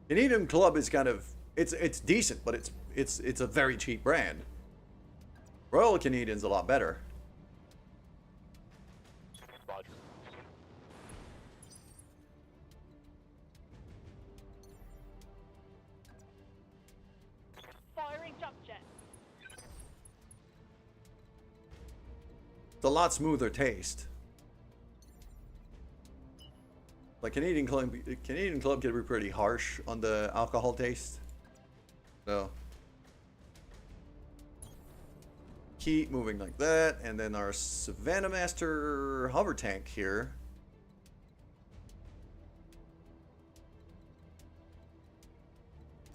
Canadian Club is kind of it's decent, but it's a very cheap brand. Royal Canadian's a lot better. Roger. Firing jump jet. It's a lot smoother taste. Like Canadian Club can be pretty harsh on the alcohol taste. So keep moving like that, and then our Savannah Master hover tank here.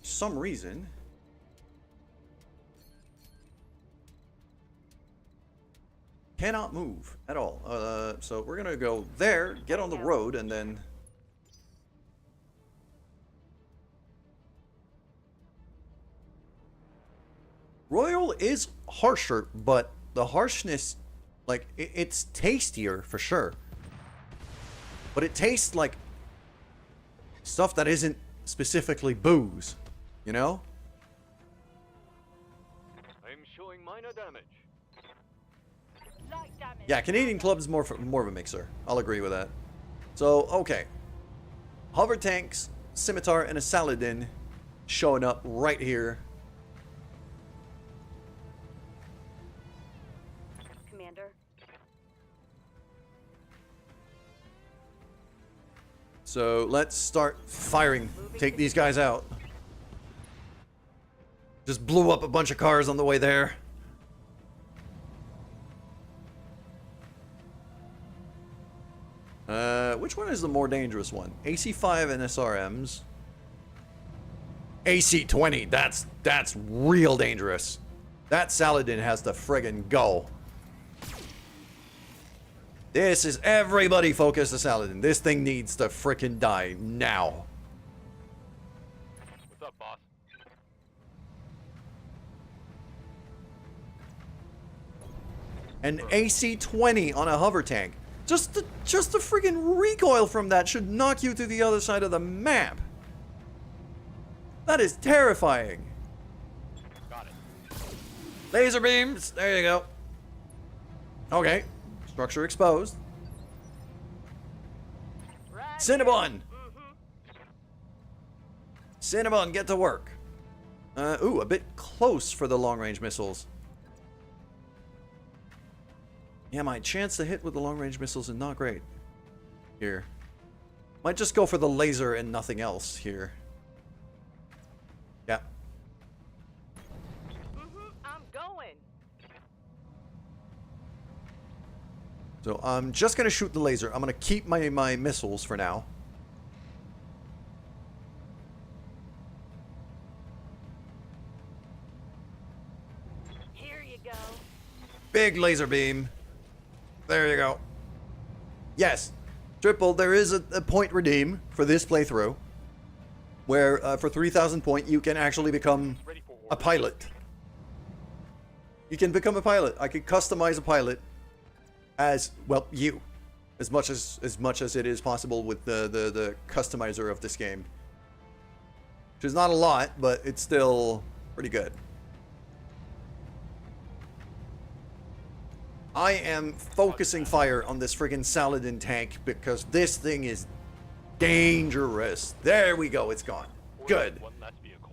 For some reason. Cannot move at all. So we're gonna go there, get on the road, and then Royal is harsher, but the harshness, like, it's tastier for sure. But it tastes like stuff that isn't specifically booze, you know? I'm showing minor damage. Light damage. Yeah, Canadian Club's more of a mixer. I'll agree with that. So, okay. Hover tanks, scimitar, and a Saladin showing up right here. Commander. So let's start firing. Take these guys out. Just blew up a bunch of cars on the way there. Which one is the more dangerous one? AC-5 and SRMs. AC-20, that's real dangerous. That Saladin has to friggin' go. This is everybody focus the Saladin. This thing needs to frickin' die now. An AC-20 on a hover tank. Just the freaking recoil from that should knock you to the other side of the map. That is terrifying. Got it. Laser beams. There you go. Okay. Structure exposed. Right. Cinnabon. Cinnabon, get to work. Ooh, a bit close for the long-range missiles. Yeah, my chance to hit with the long-range missiles is not great. Here. Might just go for the laser and nothing else here. Yeah. I'm going. So I'm just gonna shoot the laser. I'm gonna keep my missiles for now. Here you go. Big laser beam. There you go. Yes. Triple, there is a point redeem for this playthrough. Where for 3,000 point you can actually become a pilot. You can become a pilot. I can customize a pilot as, well, you. As much as it is possible with the customizer of this game. Which is not a lot, but it's still pretty good. I am focusing fire on this friggin' Saladin tank because this thing is dangerous. There we go, it's gone. Good. One less vehicle.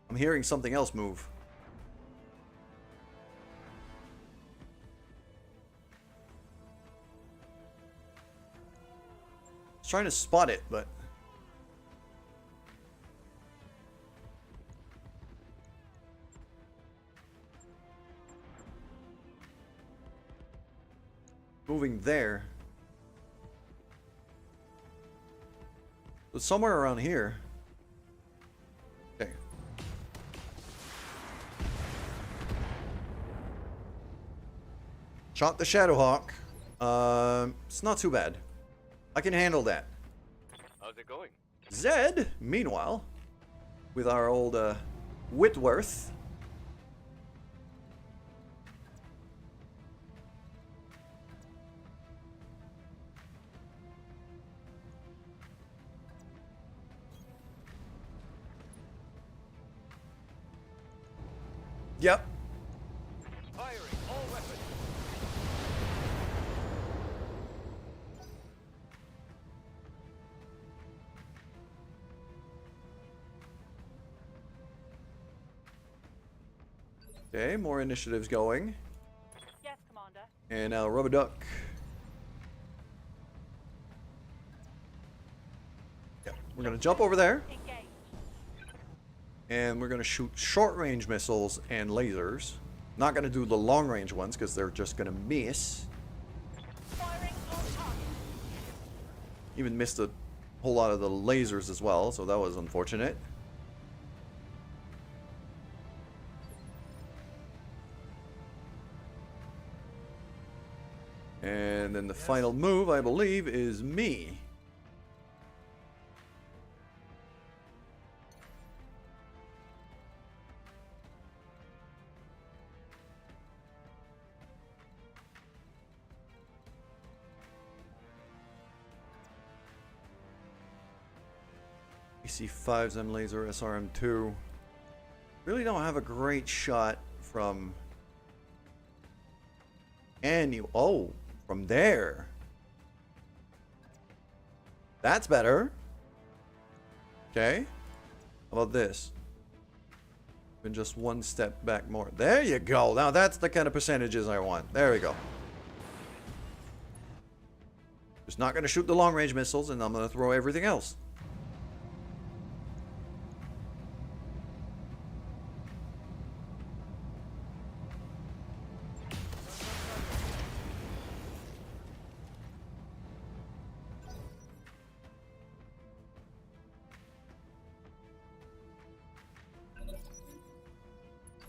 I'm hearing something else move. I was trying to spot it, but... moving there. So somewhere around here. Okay. Shot the Shadowhawk. It's not too bad. I can handle that. How's it going? Zed, meanwhile, with our old Whitworth. Yep. Firing all weapons. Okay, more initiatives going. Yes, Commander. And now Rubber Duck. Yep, we're gonna jump over there. Engage. And we're gonna shoot short-range missiles and lasers. Not gonna do the long-range ones because they're just gonna miss. Firing on target. Even missed a whole lot of the lasers as well, so that was unfortunate. And then the final move, I believe, is me. AC-5's M laser, SRM-2. Really don't have a great shot from any. Oh, from there. That's better. Okay. How about this? Been just one step back more. There you go. Now that's the kind of percentages I want. There we go. Just not going to shoot the long-range missiles, and I'm going to throw everything else.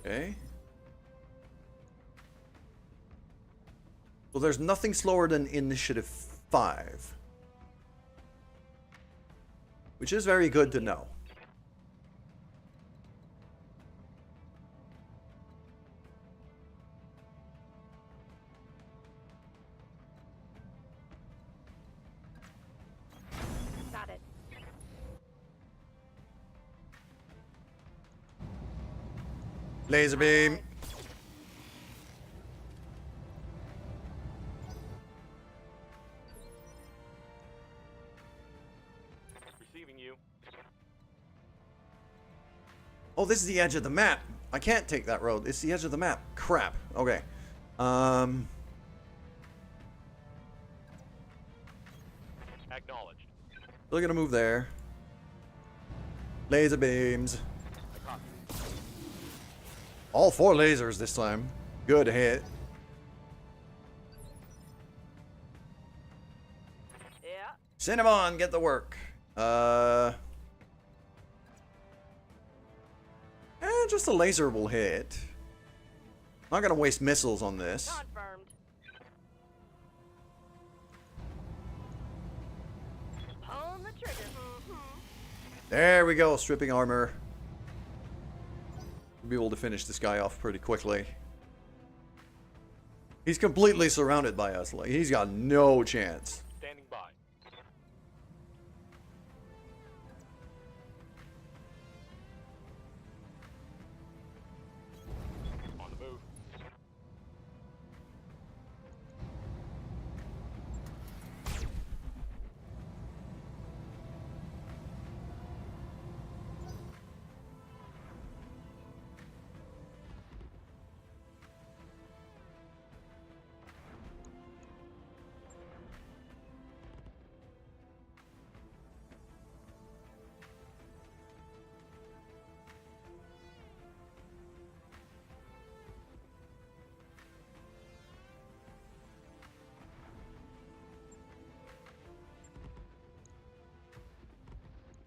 Okay. Well, there's nothing slower than Initiative 5. Which is very good to know. Laser beam. Receiving you. Oh, this is the edge of the map. I can't take that road. It's the edge of the map. Crap. Okay. Acknowledged. Still gonna move there. Laser beams. I copy. All 4 lasers this time. Good hit. Yeah. Cinnamon, get the work. Just a laser will hit. Not gonna waste missiles on this. Confirmed. Pulling the trigger. There we go, stripping armor. We'll be able to finish this guy off pretty quickly. He's completely surrounded by us. Like, he's got no chance. Standing by. On the move.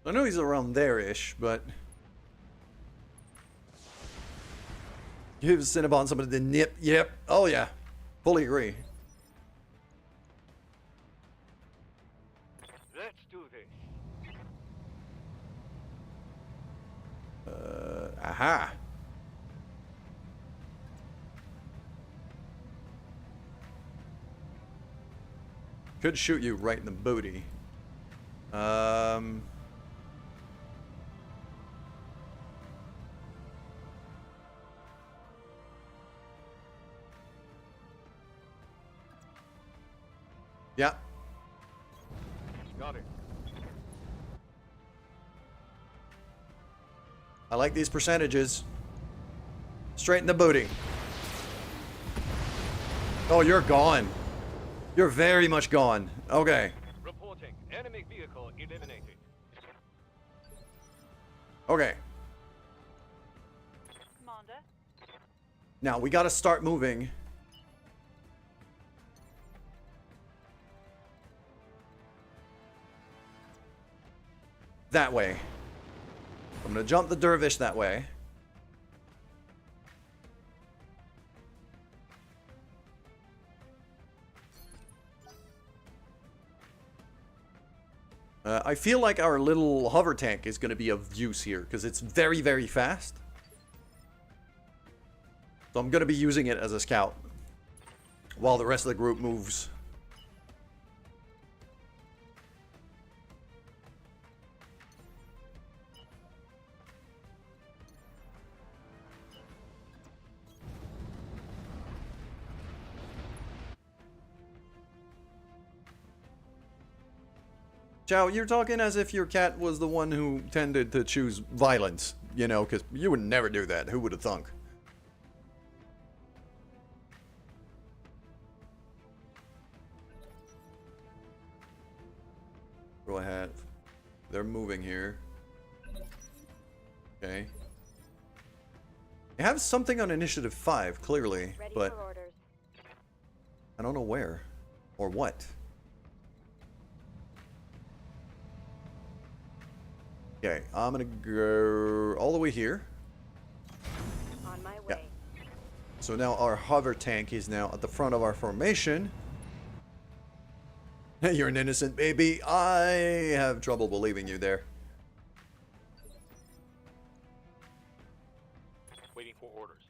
I know he's around there-ish, but... Give Cinnabon somebody to nip. Yep. Oh, yeah. Fully agree. Let's do this. Aha. Could shoot you right in the booty. Yeah. Got it. I like these percentages. Straight in the booty. Oh, you're gone. You're very much gone. Okay. Reporting. Enemy vehicle eliminated. Okay. Commander. Now, we gotta start moving. That way. I'm gonna jump the dervish that way. I feel like our little hover tank is going to be of use here because it's very, very fast. So I'm going to be using it as a scout while the rest of the group moves. Chow, you're talking as if your cat was the one who tended to choose violence, you know, because you would never do that. Who would have thunk? Go ahead. They're moving here. Okay. They have something on initiative 5, clearly, Ready but for orders. I don't know where or what. Okay, I'm gonna go all the way here. On my Yeah. way. So now our hover tank is now at the front of our formation. You're an innocent baby. I have trouble believing you there. Waiting for orders.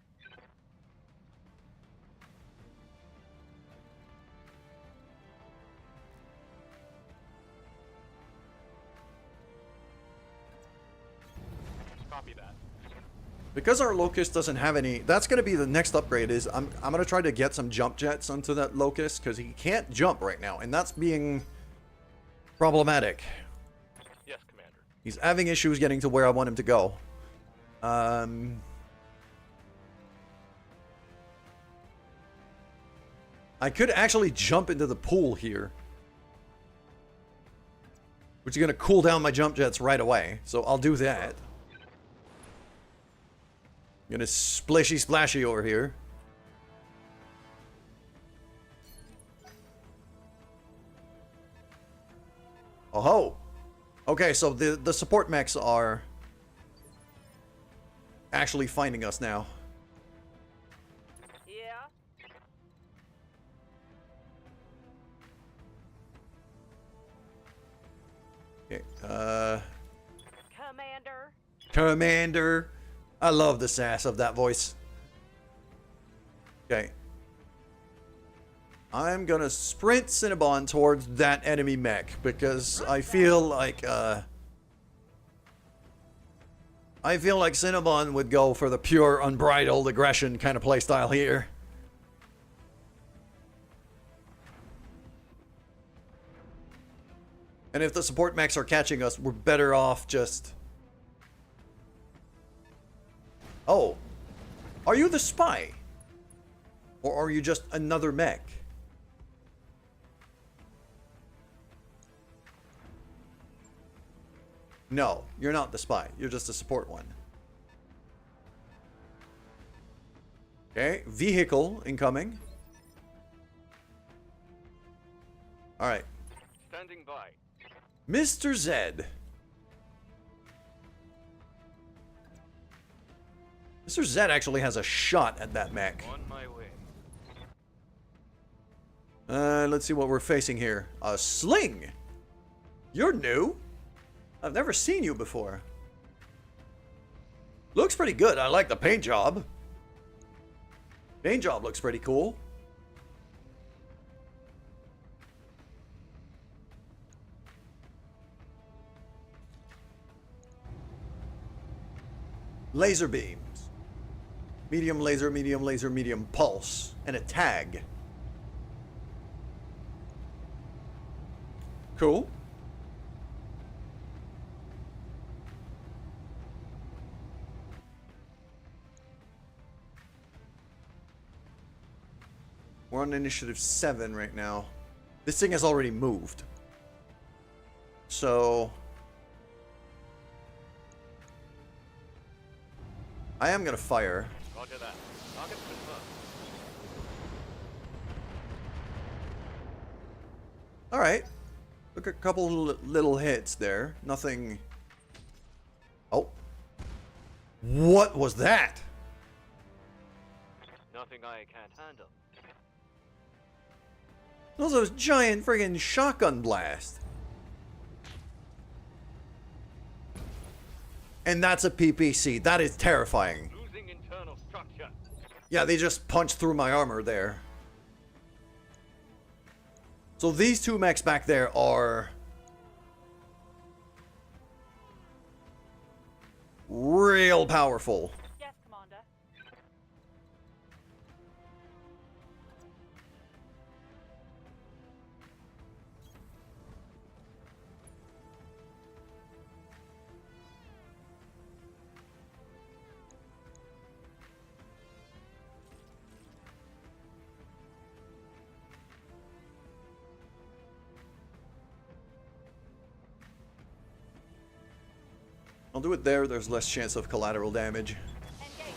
Copy that. Because our Locust doesn't have any... That's going to be the next upgrade is... I'm going to try to get some jump jets onto that Locust, because he can't jump right now, and that's being problematic. Yes, Commander. He's having issues getting to where I want him to go. I could actually jump into the pool here, which is going to cool down my jump jets right away, so I'll do that. I'm gonna splishy splashy over here. Oh ho! Okay, so the support mechs are actually finding us now. Yeah. Okay, Commander. Commander. I love the sass of that voice. Okay. I'm gonna sprint Cinnabon towards that enemy mech because I feel like Cinnabon would go for the pure unbridled aggression kind of playstyle here. And if the support mechs are catching us, we're better off just... Oh, are you the spy? Or are you just another mech? No, you're not the spy. You're just a support one. Okay, vehicle incoming. Alright. Standing by. Mr. Zed. Mr. Zed actually has a shot at that mech. On my way. Let's see what we're facing here. A sling! You're new? I've never seen you before. Looks pretty good. I like the paint job. Paint job looks pretty cool. Laser beams. Medium laser, medium pulse. And a tag. Cool. We're on initiative 7 right now. This thing has already moved. So... I am gonna fire. Roger that. Target confirmed. Alright. Look, a couple little hits there. Nothing... Oh. What was that? Nothing I can't handle. Those are giant friggin' shotgun blast. And that's a PPC. That is terrifying. Losing internal structure. Yeah, they just punched through my armor there. So these two mechs back there are... real powerful. Yes, Commander. I'll do it there. There's less chance of collateral damage. Engage.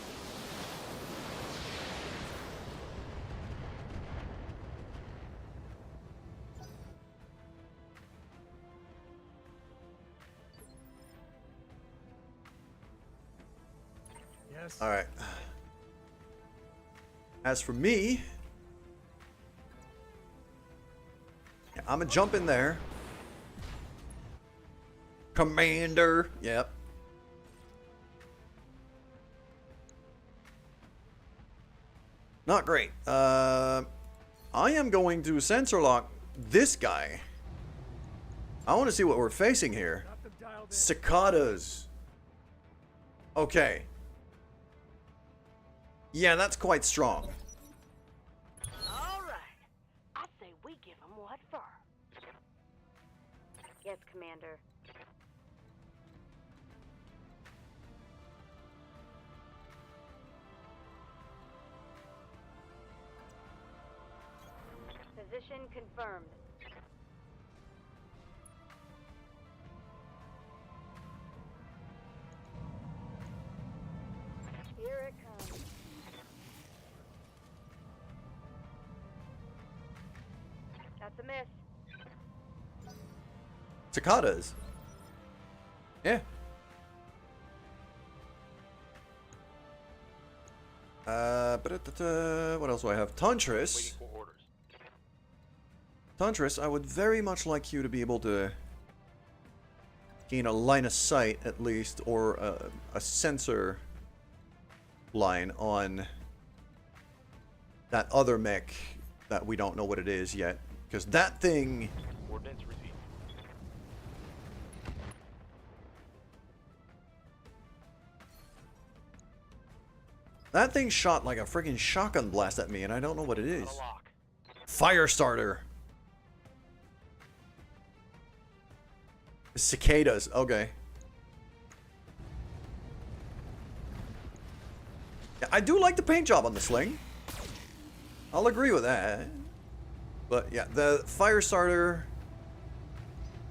Yes. Alright. As for me... yeah, I'm gonna jump in there. Commander. Yep. Not great. I am going to sensor lock this guy. I want to see what we're facing here. Got them dialed in. Cicadas. Okay. Yeah, that's quite strong. All right. I say we give them what for. Yes, Commander. Position confirmed. Here it comes. That's a miss. Cicadas. Yeah. What else do I have? Tantris. Waiting for orders. Tantris, I would very much like you to be able to gain a line of sight, at least, or a sensor line on that other mech that we don't know what it is yet. Because that thing... Ordnance received. That thing shot like a freaking shotgun blast at me, and I don't know what it is. On a lock. Firestarter. Cicadas. Okay. Yeah, I do like the paint job on the sling. I'll agree with that. But yeah, the Firestarter...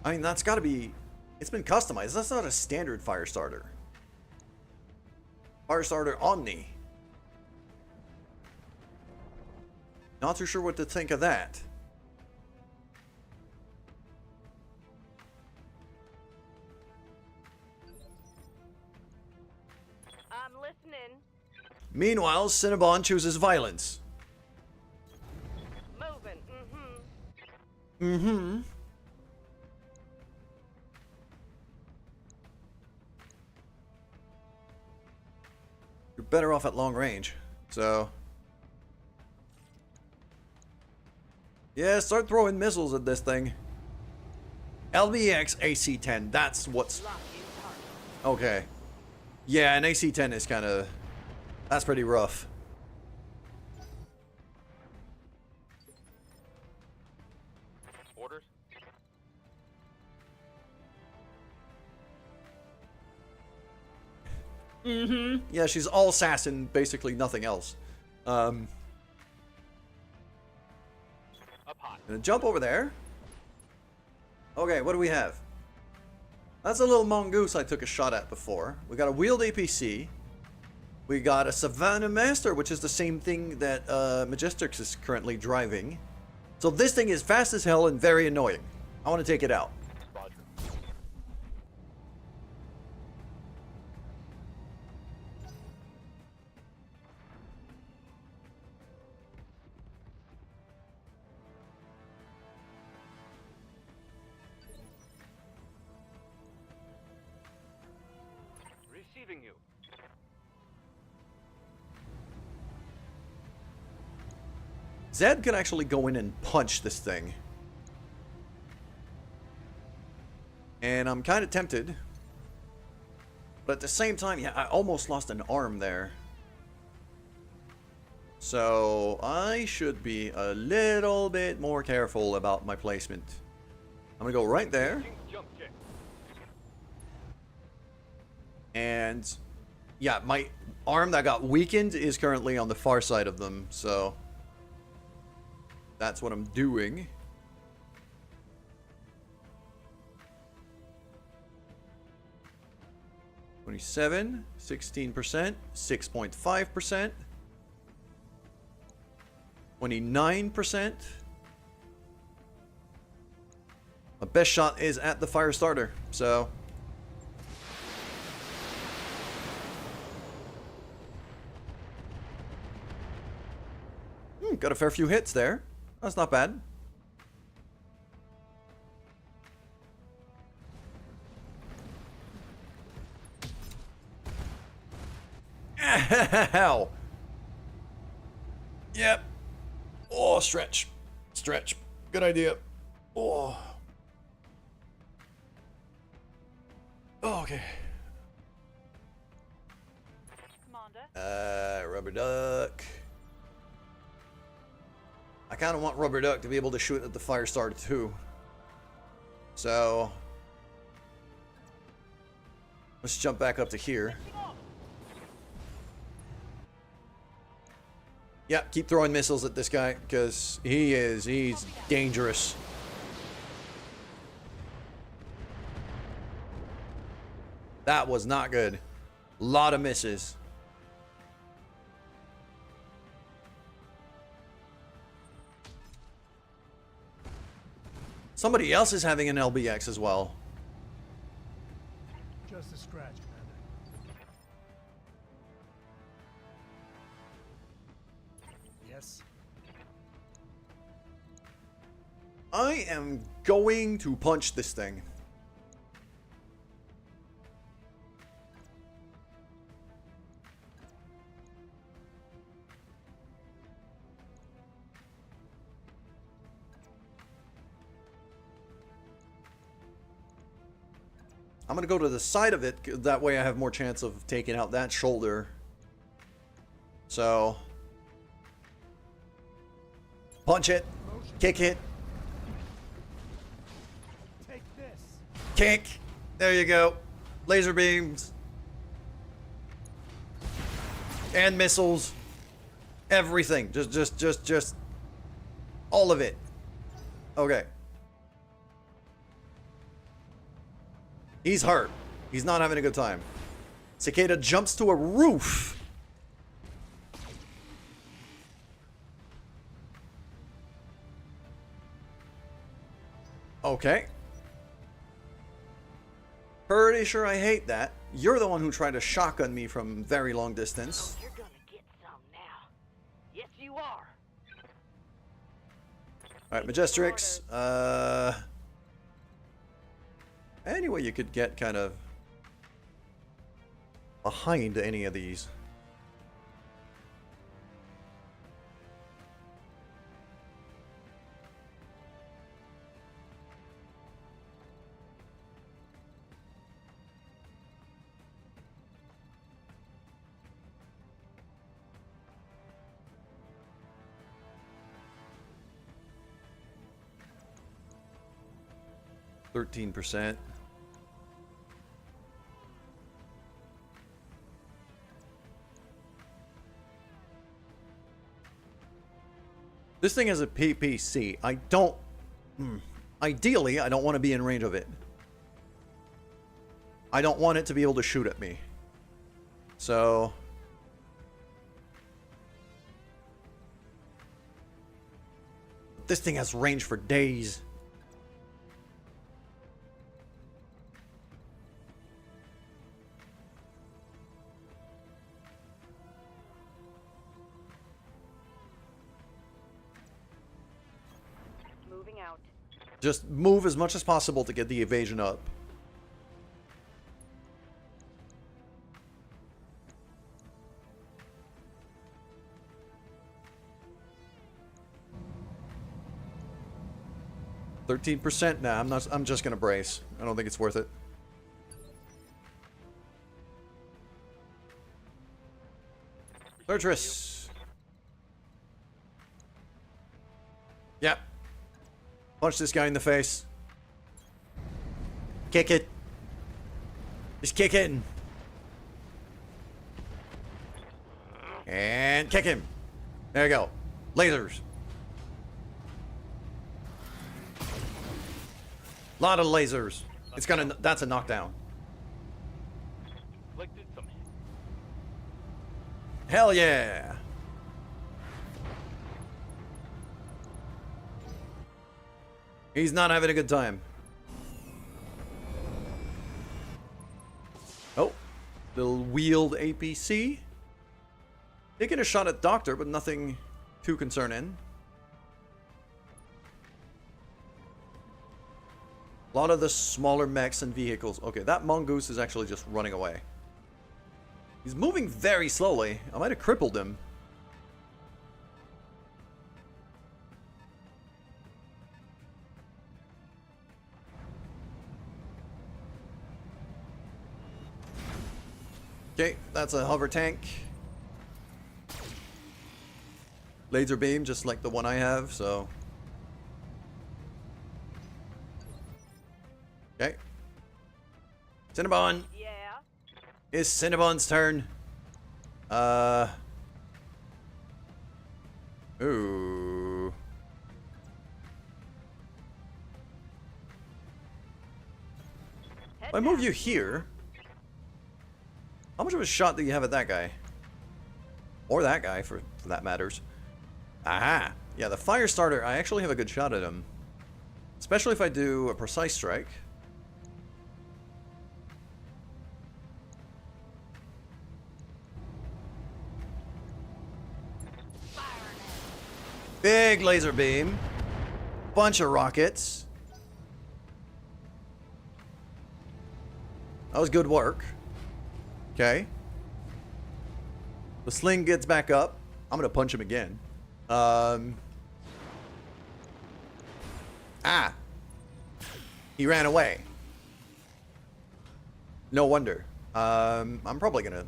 I mean, that's got to be... It's been customized. That's not a standard Firestarter. Firestarter Omni. Not too sure what to think of that. I'm listening. Meanwhile, Cinnabon chooses violence. Moving. Mm-hmm. You're better off at long range, so... Yeah, start throwing missiles at this thing. LBX AC-10, that's what's... Lock in target. Okay. Yeah, an AC-10 is kind of... That's pretty rough. Orders. Mm-hmm. Yeah, she's all sass and basically nothing else. Up high. Gonna jump over there. Okay, what do we have? That's a little mongoose I took a shot at before. We got a wheeled APC. We got a Savannah Master, which is the same thing that Majestix is currently driving. So this thing is fast as hell and very annoying. I want to take it out. Roger. Receiving you. Zed can actually go in and punch this thing. And I'm kind of tempted. But at the same time, yeah, I almost lost an arm there. So I should be a little bit more careful about my placement. I'm gonna go right there. Jump kick. And yeah, my arm that got weakened is currently on the far side of them, so that's what I'm doing. $27, 16%, 6.5%, 29%. My best shot is at the fire starter, so got a fair few hits there. That's not bad. Ow. Yep. Oh, stretch. Stretch. Good idea. Oh. Oh, okay. Commander. Rubber duck. I kind of want rubber duck to be able to shoot at the fire starter too. So let's jump back up to here. Yeah, keep throwing missiles at this guy because he's dangerous. That was not good. A lot of misses. Somebody else is having an LBX as well. Just a scratch, Commander. Yes. I am going to punch this thing. I'm going to go to the side of it, that way I have more chance of taking out that shoulder. So, punch it, kick it, Take this. kick, there you go, laser beams, and missiles, everything, just, all of it. Okay. He's hurt. He's not having a good time. Cicada jumps to a roof. Okay. Pretty sure I hate that. You're the one who tried to shotgun me from very long distance. You're gonna get some now. Yes, you are. Alright, Majestrix. Anyway, you could get kind of behind any of these. %. This thing has a PPC. I don't... Ideally, I don't want to be in range of it. I don't want it to be able to shoot at me. So... This thing has range for days. Moving out. Just move as much as possible to get the evasion up. %. Nah, I'm just gonna brace. I don't think it's worth it. Fortress. Yep. Punch this guy in the face. Kick it. Just kick it. And kick him. There you go. Lasers. Lot of lasers. It's gonna. That's a knockdown. Inflicted some Hell yeah. He's not having a good time. Oh, little wheeled APC. Taking a shot at Doctor, but nothing too concerning. A lot of the smaller mechs and vehicles. Okay, that mongoose is actually just running away. He's moving very slowly. I might have crippled him. Okay, that's a hover tank. laser beam, just like the one I have, so. Okay. Cinnabon! Yeah. It's Cinnabon's turn. Ooh. If I move you here, how much of a shot do you have at that guy? Or that guy, for that matters. Aha! Yeah, the fire starter, I actually have a good shot at him. Especially if I do a precise strike. Big laser beam. Bunch of rockets. That was good work. Okay. The sling gets back up. I'm gonna punch him again. Ah. He ran away. No wonder. I'm probably gonna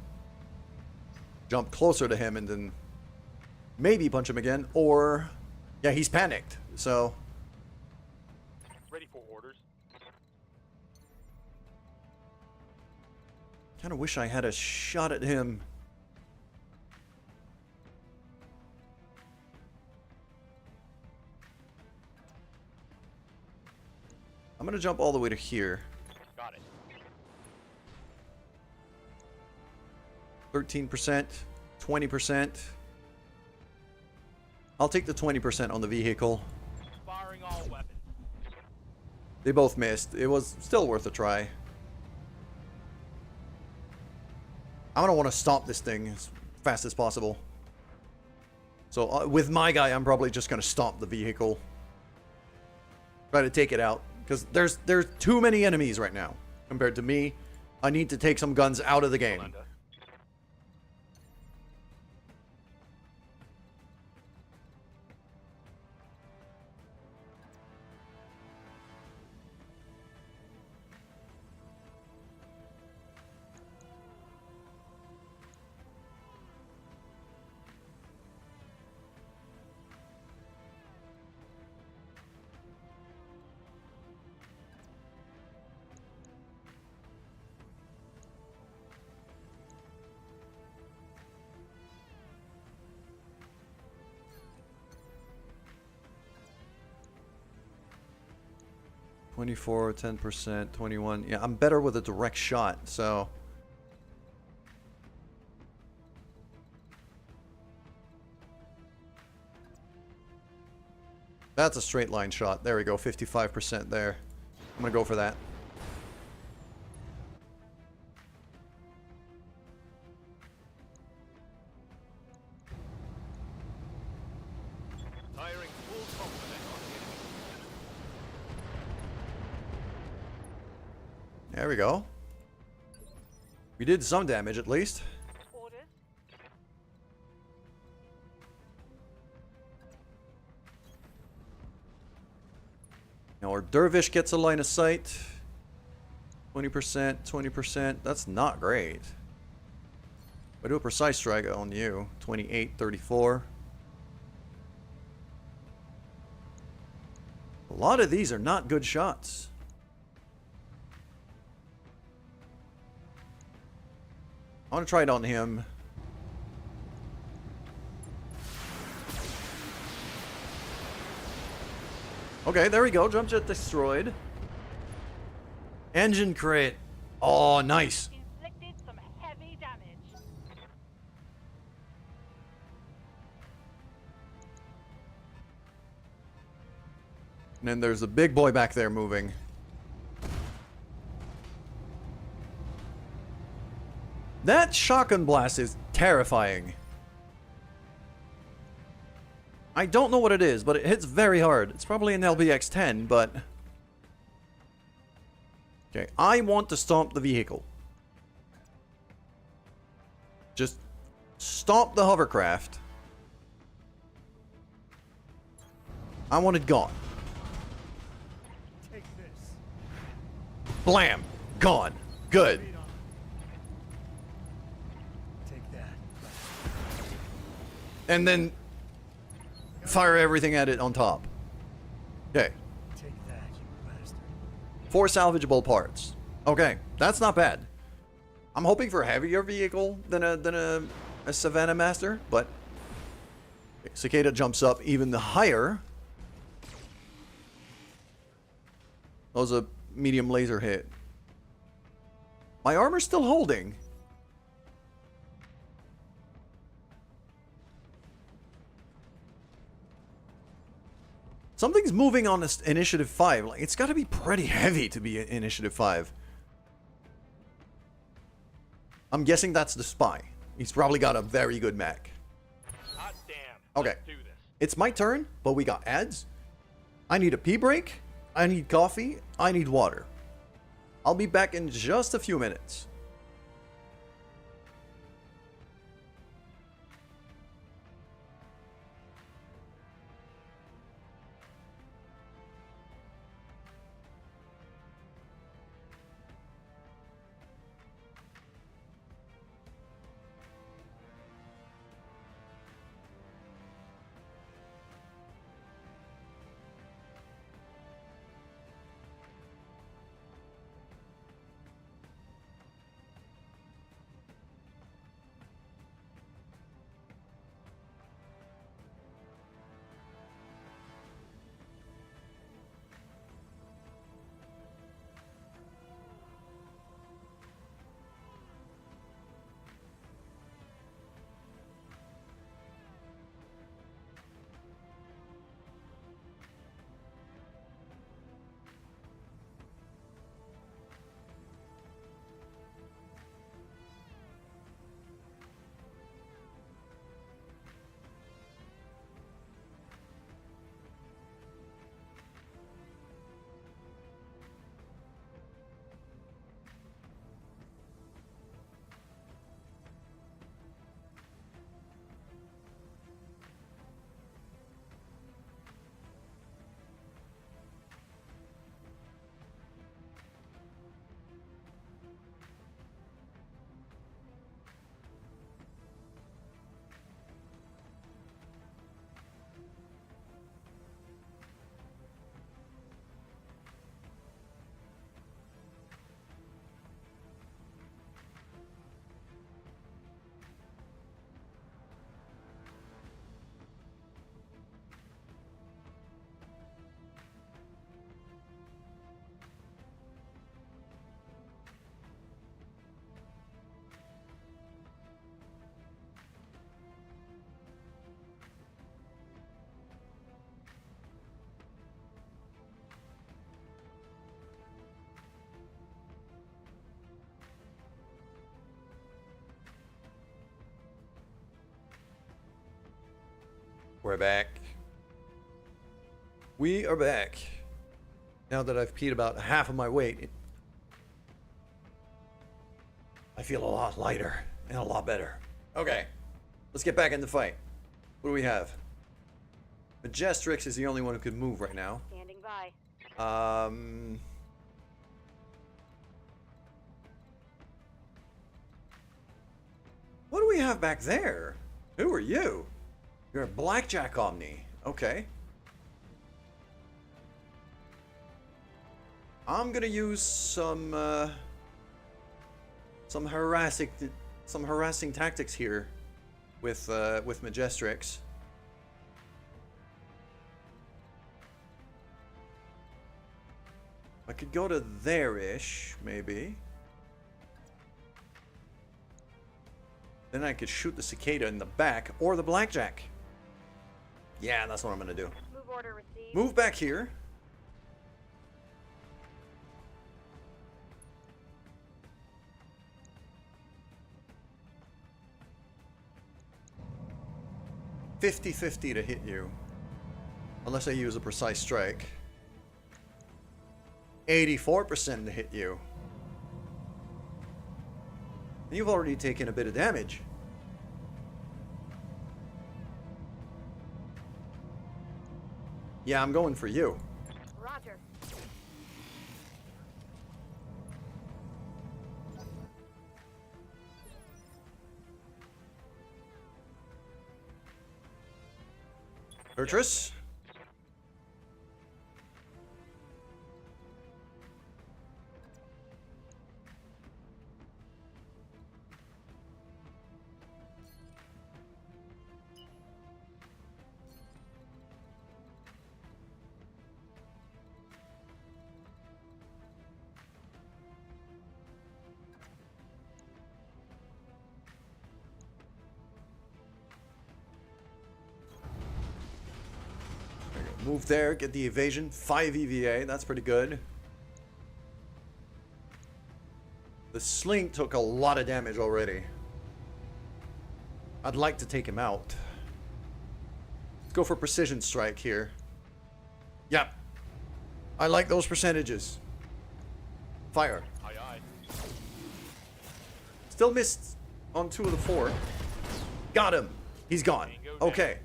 jump closer to him and then maybe punch him again, or yeah, he's panicked. So Ready for orders. kind of wish I had a shot at him. I'm gonna jump all the way to here. Got it. 13%, 20%. I'll take the 20% on the vehicle. Firing all weapons. They both missed. It was still worth a try. I'm gonna want to stomp this thing as fast as possible. So with my guy, I'm probably just gonna stomp the vehicle. Try to take it out. Because there's too many enemies right now compared to me. I need to take some guns out of the game. Commander. 24, 10%, 21. Yeah, I'm better with a direct shot, so. That's a straight line shot. There we go, 55% there. I'm gonna go for that. Firing full complement on the enemy. There we go. We did some damage at least. Orders. Now our dervish gets a line of sight. 20%, 20%. That's not great. I do a precise strike on you. 28, 34. A lot of these are not good shots. I want to try it on him. Okay, there we go. Jump jet destroyed. Engine crit. Oh, nice. Inflicted some heavy damage. And then there's a big boy back there moving. That shotgun blast is terrifying. I don't know what it is, but it hits very hard. It's probably an LBX-10, but... Okay, I want to stomp the vehicle. Just stomp the hovercraft. I want it gone. Take this. Blam! Gone. Good. Take that. And then Fire everything at it on top. Okay. Take that, you bastard. 4 salvageable parts. Okay, that's not bad. I'm hoping for a heavier vehicle than a Savannah Master, but Cicada jumps up even higher. That was a medium laser hit. My armor's still holding. Something's moving on this Initiative 5. Like, it's got to be pretty heavy to be Initiative 5. I'm guessing that's the spy. He's probably got a very good mech. Hot damn. Okay. Let's do this. It's my turn, but we got ads. I need a pee break. I need coffee. I need water. I'll be back in just a few minutes. We're back. We are back. Now that I've peed about half of my weight, I feel a lot lighter and a lot better. Okay, let's get back in the fight. What do we have? Majestrix is the only one who can move right now. Standing by. What do we have back there? Who are you? You're a Blackjack Omni. Okay. I'm gonna use some harassing tactics here with Majestrix. I could go to there-ish, maybe. Then I could shoot the Cicada in the back or the Blackjack. Yeah, that's what I'm gonna do. Move order received. Move back here. $50-50 to hit you. Unless I use a precise strike. 84% to hit you. And you've already taken a bit of damage. Yeah, I'm going for you. Roger. Urtrus. Move there, get the evasion. 5 EVA, that's pretty good. The sling took a lot of damage already. I'd like to take him out. Let's go for precision strike here. Yep. I like those percentages. Fire. Aye, aye. Still missed on 2 of the 4. Got him. He's gone. Okay.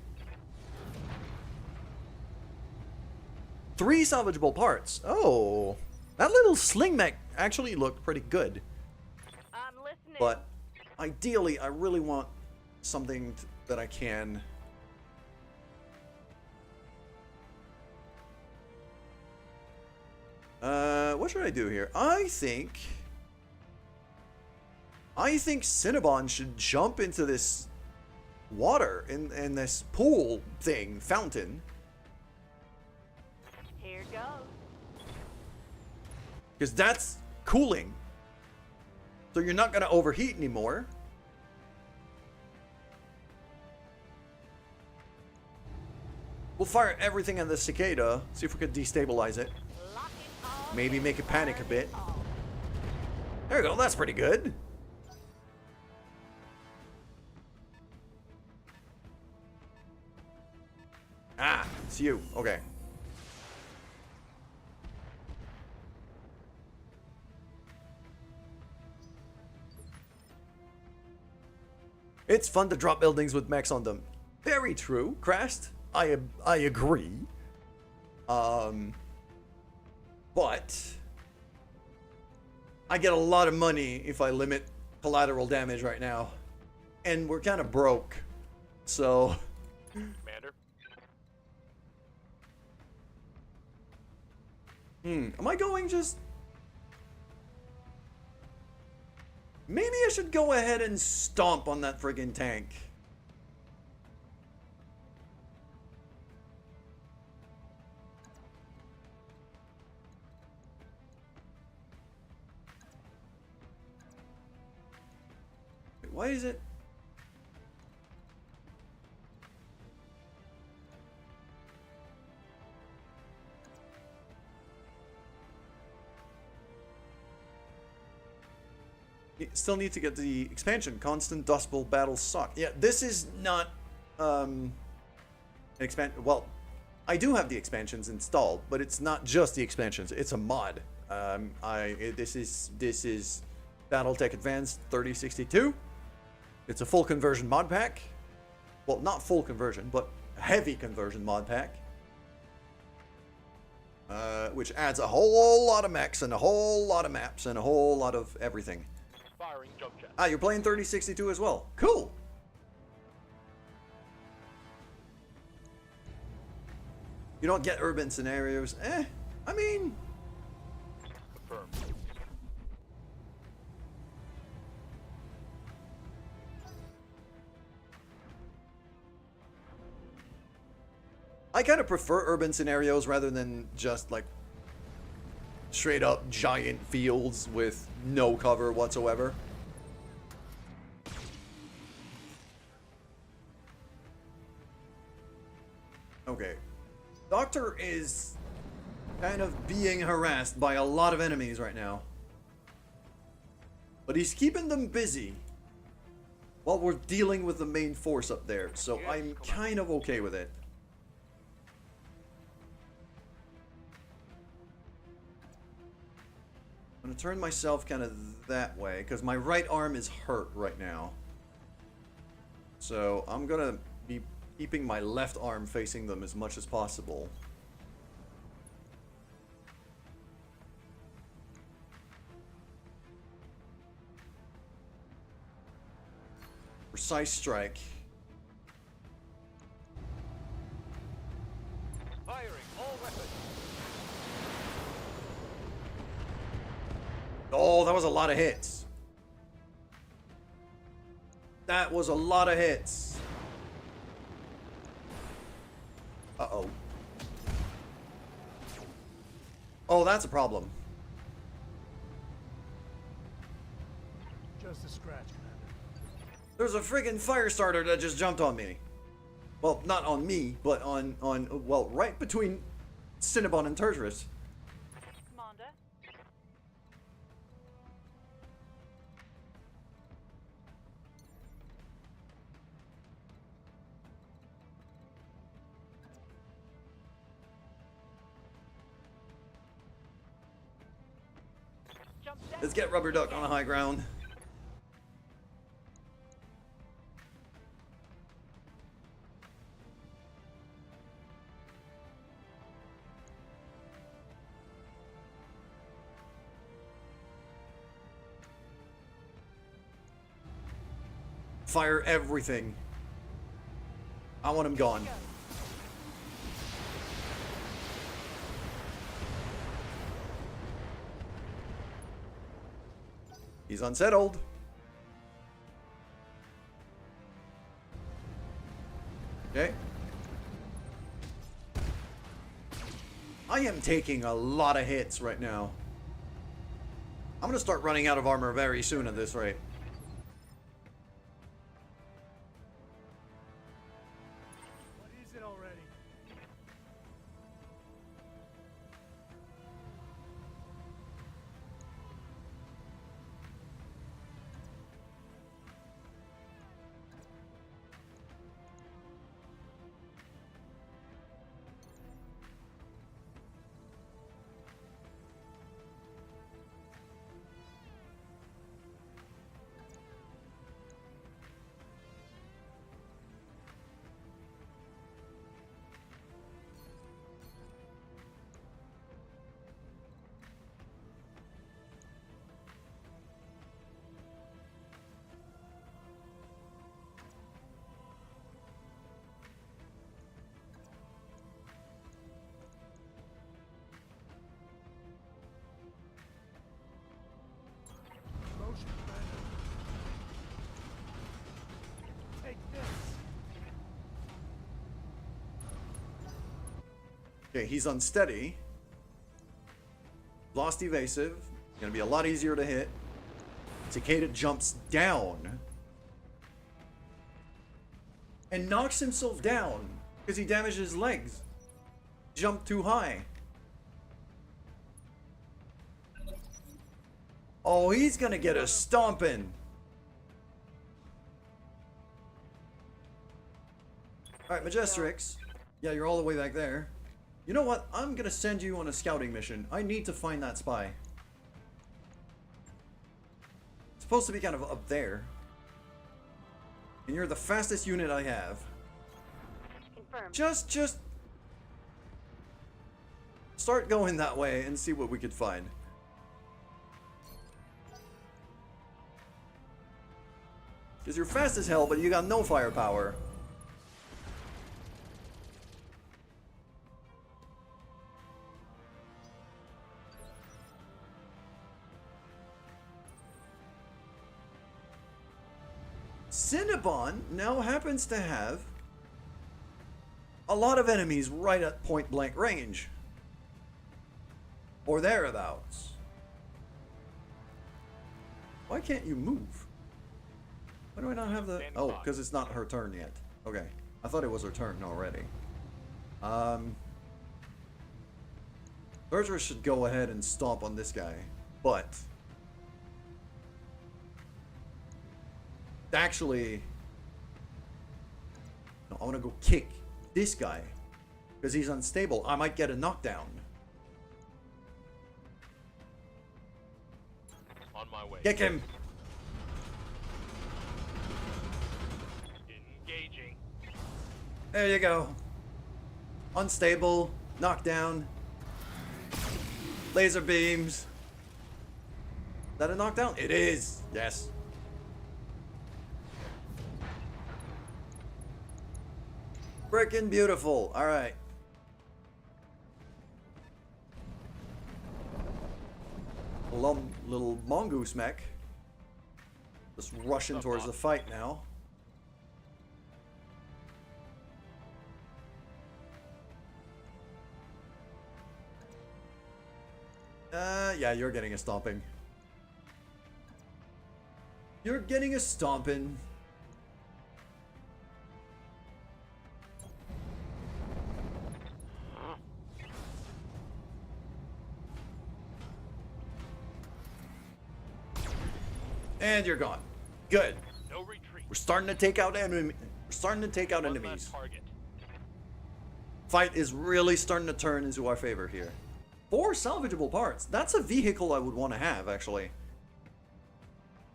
3 salvageable parts. Oh. That little sling mech actually looked pretty good. I'm listening. But ideally, I really want something that I can... what should I do here? I think Cinnabon should jump into this water, in this pool thing, fountain. Here goes. Because that's cooling. So you're not going to overheat anymore. We'll fire everything at the cicada. See if we could destabilize it. Lock it all Maybe in. make it panic a Burn bit. it all. There we go. That's pretty good. Ah, it's you. Okay. It's fun to drop buildings with mechs on them. Very true, Crest. I agree. But I get a lot of money if I limit collateral damage right now, and we're kind of broke. So, Commander. am I going just? Maybe I should go ahead and stomp on that friggin' tank. Wait, why is it? Still need to get the expansion. Constant Dust Bowl battles suck. Yeah, this is not an well, I do have the expansions installed, but it's not just the expansions. It's a mod. This is Battletech Advanced 3062. It's a full conversion mod pack. Well, not full conversion, but a heavy conversion mod pack. Which adds a whole lot of mechs and a whole lot of maps and a whole lot of everything. Firing jump jet. Ah, you're playing 3062 as well. Cool. You don't get urban scenarios. I mean... Confirmed. I kind of prefer urban scenarios rather than just like straight up giant fields with no cover whatsoever. Okay. Doctor is kind of being harassed by a lot of enemies right now. But he's keeping them busy while we're dealing with the main force up there. So I'm kind of okay with it. I'm gonna turn myself kind of that way because my right arm is hurt right now. So I'm gonna be keeping my left arm facing them as much as possible. Precise strike. was a lot of hits. That was a lot of hits. Uh-oh. Oh, that's a problem. Just a scratch, Commander. There's a friggin' fire starter that just jumped on me. Well, not on me, but on well, right between Cinnabon and Turturus. Commander. Jump down. Let's get Rubber Duck on the high ground. Fire everything. I want him gone. He's unsettled. Okay. I am taking a lot of hits right now. I'm gonna start running out of armor very soon at this rate. What is it already? Motion, Commander. Take this. Okay, he's unsteady. Lost evasive. Gonna be a lot easier to hit. Cicada jumps down. And knocks himself down. Because he damaged his legs. Jumped too high. Oh, he's gonna get a stomping. Alright, Majestrix. Yeah, you're all the way back there. You know what? I'm gonna send you on a scouting mission. I need to find that spy. It's supposed to be kind of up there. And you're the fastest unit I have. Confirmed. Just start going that way and see what we could find. Because you're fast as hell, but you got no firepower. Cinnabon now happens to have a lot of enemies right at point blank range. Or thereabouts. Why can't you move? Why do I not have the... Oh, because it's not her turn yet. Okay. I thought it was her turn already. Berger should go ahead and stomp on this guy. But... actually... no, I want to go kick this guy. Because he's unstable. I might get a knockdown. On my way. Kick him! Engaging. There you go. Unstable. Knockdown. Laser beams. Is that a knockdown? It is. Yes. Frickin' beautiful. Alright. little mongoose mech. Just rushing towards the fight now. Yeah, you're getting a stomping. You're getting a stomping. And you're gone. Good. No retreat. We're starting to take out enemies. We're starting to take out One enemies. last target. Fight is really starting to turn into our favor here. 4 salvageable parts. That's a vehicle I would want to have, actually.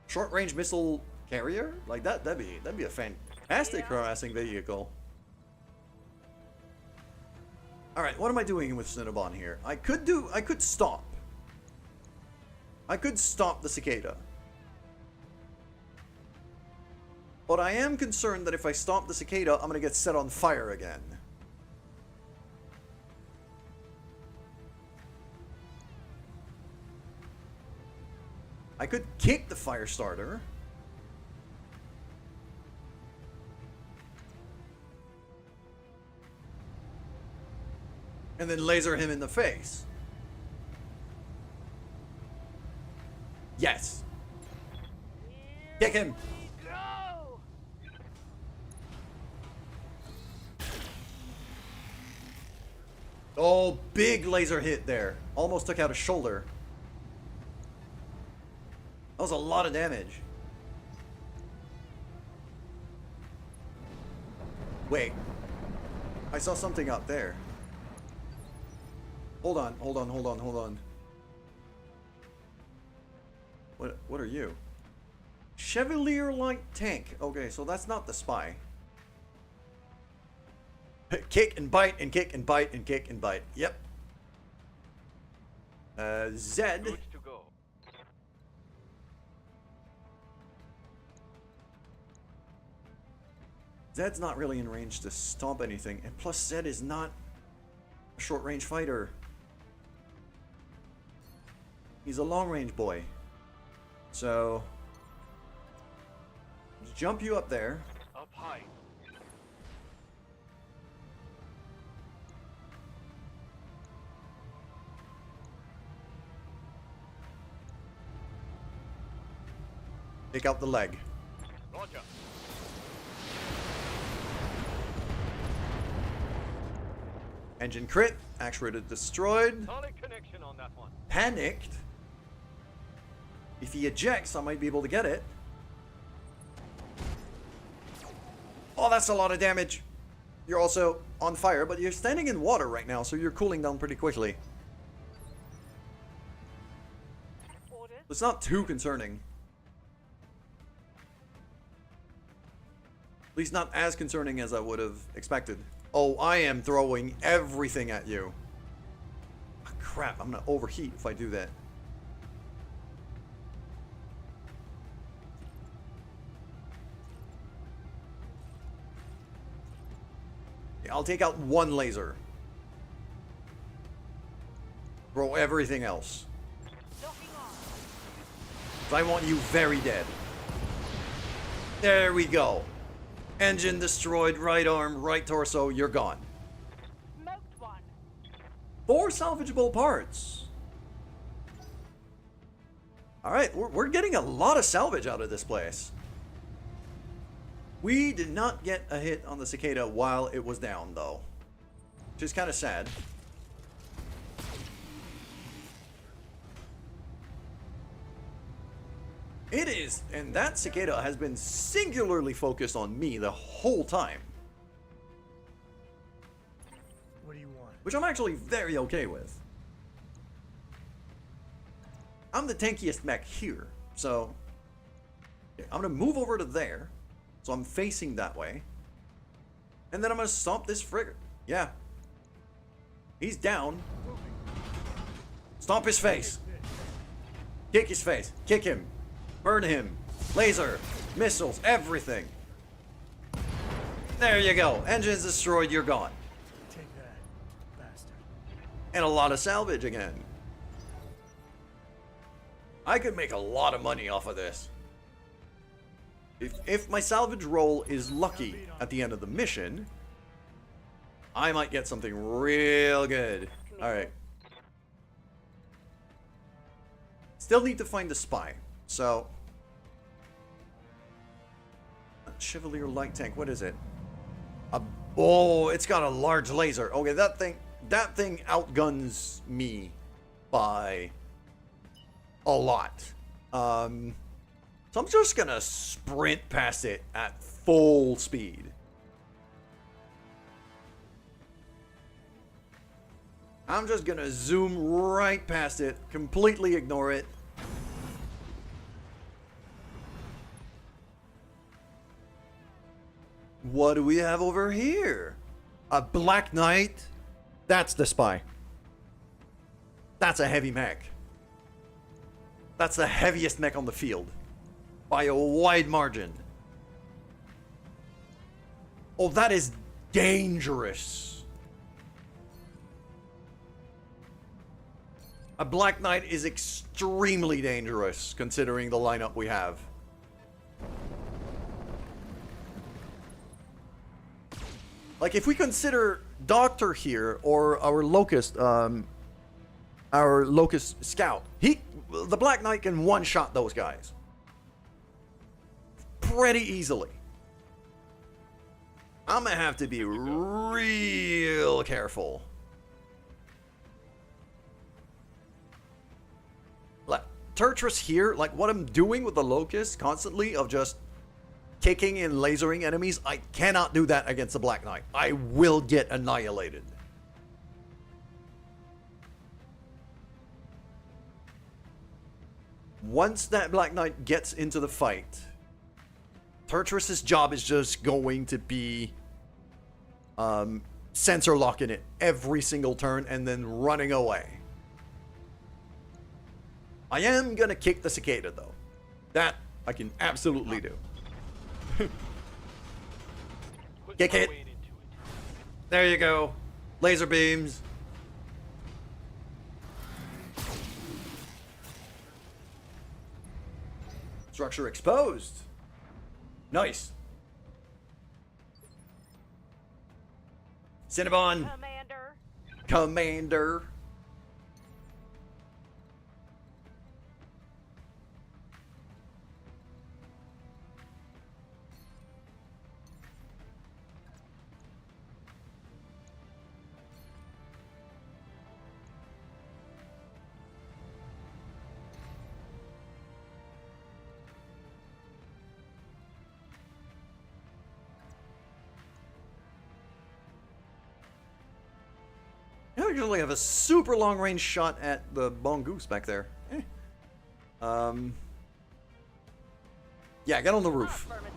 Short-range missile carrier? Like that'd be a fantastic harassing vehicle. Alright, what am I doing with Cinnabon here? I could stop. I could stop the cicada. But I am concerned that if I stop the cicada, I'm gonna get set on fire again. I could kick the fire starter. And then laser him in the face. Yes. Kick him. Go! Oh, big laser hit there. Almost took out a shoulder. That was a lot of damage. Wait. I saw something out there. Hold on, hold on, hold on, hold on. What are you? Chevalier light tank. Okay, so that's not the spy. Kick and bite and kick and bite and kick and bite. Yep. Zed. Good to go. Zed's not really in range to stomp anything, and plus Zed is not a short-range fighter. He's a long-range boy. So, jump you up there. Up high. Take out the leg. Roger. Engine crit. Actuator destroyed. Solid connection on that one. Panicked. If he ejects, I might be able to get it. Oh, that's a lot of damage. You're also on fire, but you're standing in water right now, so you're cooling down pretty quickly. Orders. It's not too concerning. At least not as concerning as I would have expected. Oh, I am throwing everything at you. Oh, crap, I'm gonna overheat if I do that. Yeah, I'll take out one laser. Throw everything else. Locking on. 'Cause I want you very dead. There we go. Engine destroyed, right arm, right torso, you're gone. Smoked one. 4 salvageable parts. Alright, we're getting a lot of salvage out of this place. We did not get a hit on the cicada while it was down, though. Which is kind of sad. It is, and that cicada has been singularly focused on me the whole time. What do you want? Which I'm actually very okay with. I'm the tankiest mech here, so I'm gonna move over to there, so I'm facing that way, and then I'm gonna stomp this frigate. Yeah, he's down. Stomp his face. Kick his face. Kick him. Burn him. Laser. Missiles. Everything. There you go. Engines destroyed. You're gone. Take that, bastard. And a lot of salvage again. I could make a lot of money off of this. If my salvage roll is lucky at the end of the mission, I might get something real good. Alright. Still need to find the spy. So... Chevalier light tank, what is it? Oh, it's got a large laser. Okay, that thing outguns me by a lot. So I'm just gonna sprint past it at full speed. I'm just gonna zoom right past it, completely ignore it. What do we have over here? A Black Knight? That's the spy. That's a heavy mech. That's the heaviest mech on the field. By a wide margin. Oh, that is dangerous. A Black Knight is extremely dangerous, considering the lineup we have. Like, if we consider Doctor here, or our Locust Scout, the Black Knight can one-shot those guys. Pretty easily. I'm gonna have to be real careful. Like, Turtrus here, like what I'm doing with the Locust constantly of just kicking and lasering enemies, I cannot do that against the Black Knight. I will get annihilated. Once that Black Knight gets into the fight, Turtrus's job is just going to be sensor locking it every single turn and then running away. I am gonna kick the cicada though. That I can absolutely do. Kick it. There you go. Laser beams. Structure exposed. Nice. Cinnabon. Commander. Commander. I usually have a super long range shot at the mongoose back there. Yeah, get on the roof. Affirmative.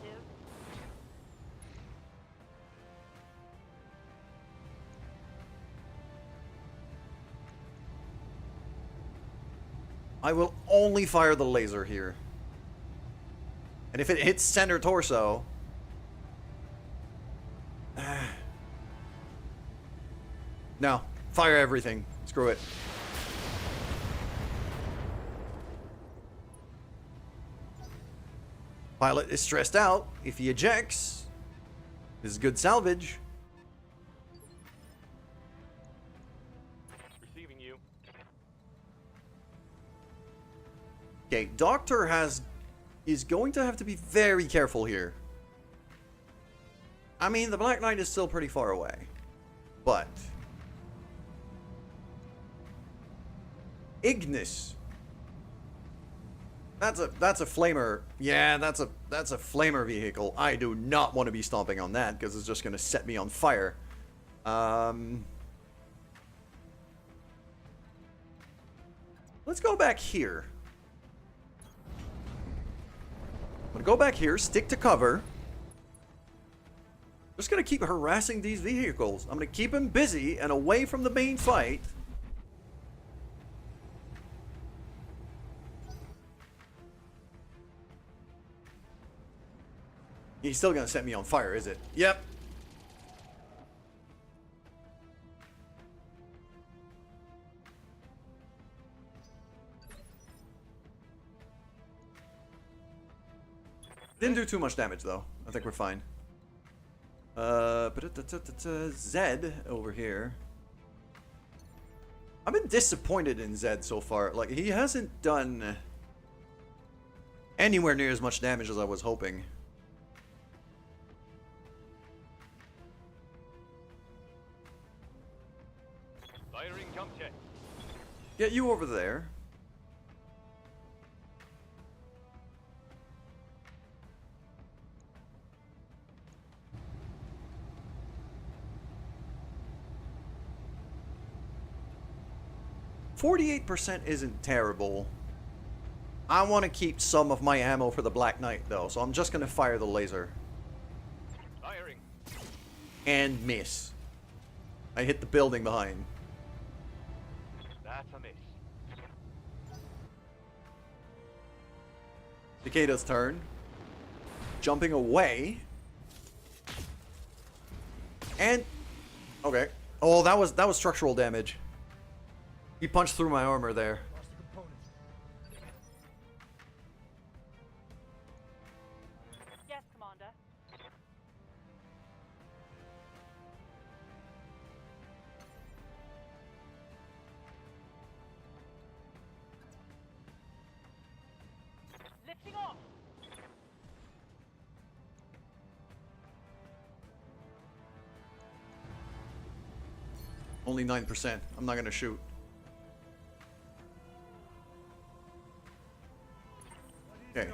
I will only fire the laser here. And if it hits center torso... No. Fire everything. Screw it. Pilot is stressed out. If he ejects, this is good salvage. Receiving you. Okay, Doctor is going to have to be very careful here. I mean, the Black Knight is still pretty far away. But Ignis. That's a flamer. Yeah, that's a flamer vehicle. I do not want to be stomping on that because it's just going to set me on fire. Let's go back here. I'm going to go back here, stick to cover. Just going to keep harassing these vehicles. I'm going to keep them busy and away from the main fight. He's still gonna set me on fire, is it? Yep. Didn't do too much damage though. I think we're fine. Zed over here. I've been disappointed in Zed so far. Like, he hasn't done anywhere near as much damage as I was hoping. Firing jump check. Get you over there. %48 isn't terrible. I want to keep some of my ammo for the Black Knight though, so I'm just going to fire the laser. Firing. And miss. I hit the building behind. That's a miss. Cicada's turn. Jumping away. And okay. Oh, that was structural damage. He punched through my armor there. Lost a component. Yes, Commander. Lifting off. Only 9%. I'm not gonna shoot. Okay.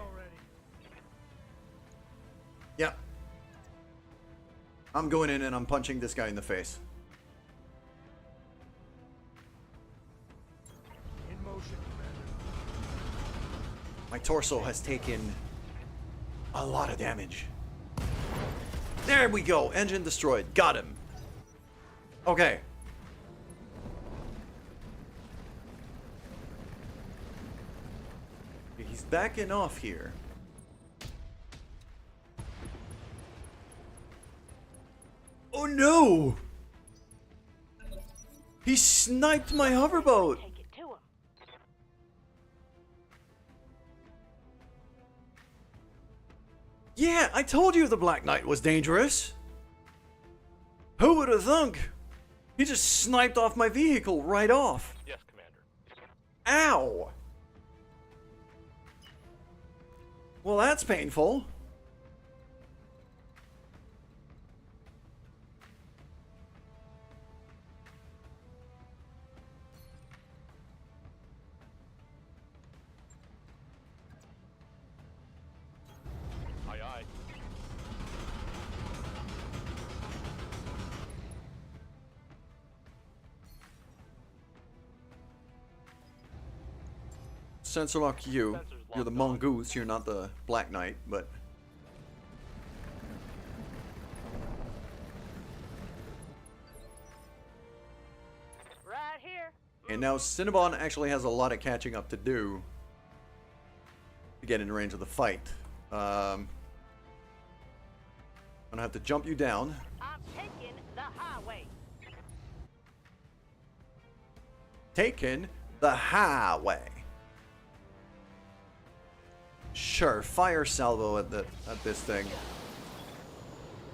Yeah. I'm going in and I'm punching this guy in the face. In motion, Commander. My torso has taken a lot of damage. There we go. Engine destroyed. Got him. Okay. He's backing off here. Oh no! He sniped my hoverboat! Take it to him. Yeah, I told you the Black Knight was dangerous! Who would have thunk? He just sniped off my vehicle right off. Yes, Commander. Ow! Well, that's painful. Aye, aye. Sensor lock you. Sensor's You're the locked on. mongoose, you're not the Black Knight, but... Right here. And now Cinnabon actually has a lot of catching up to do to get in range of the fight. I'm gonna have to jump you down. I'm taking the highway. Taking the highway. Sure, fire salvo at this thing.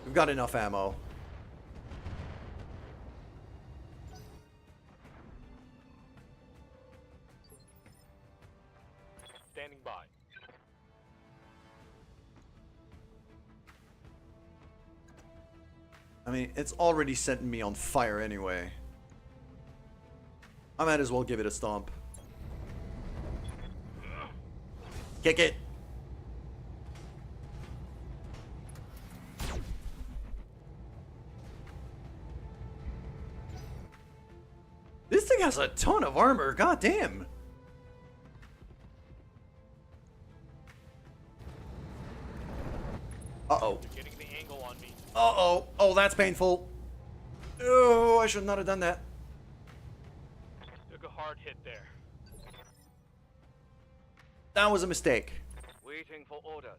We've got enough ammo. Standing by. I mean, it's already setting me on fire anyway. I might as well give it a stomp. Kick it. This thing has a ton of armor, goddamn. Uh-oh. You're getting the angle on me. Uh-oh. Oh, that's painful. Oh, I should not have done that. Took a hard hit there. That was a mistake. Waiting for orders.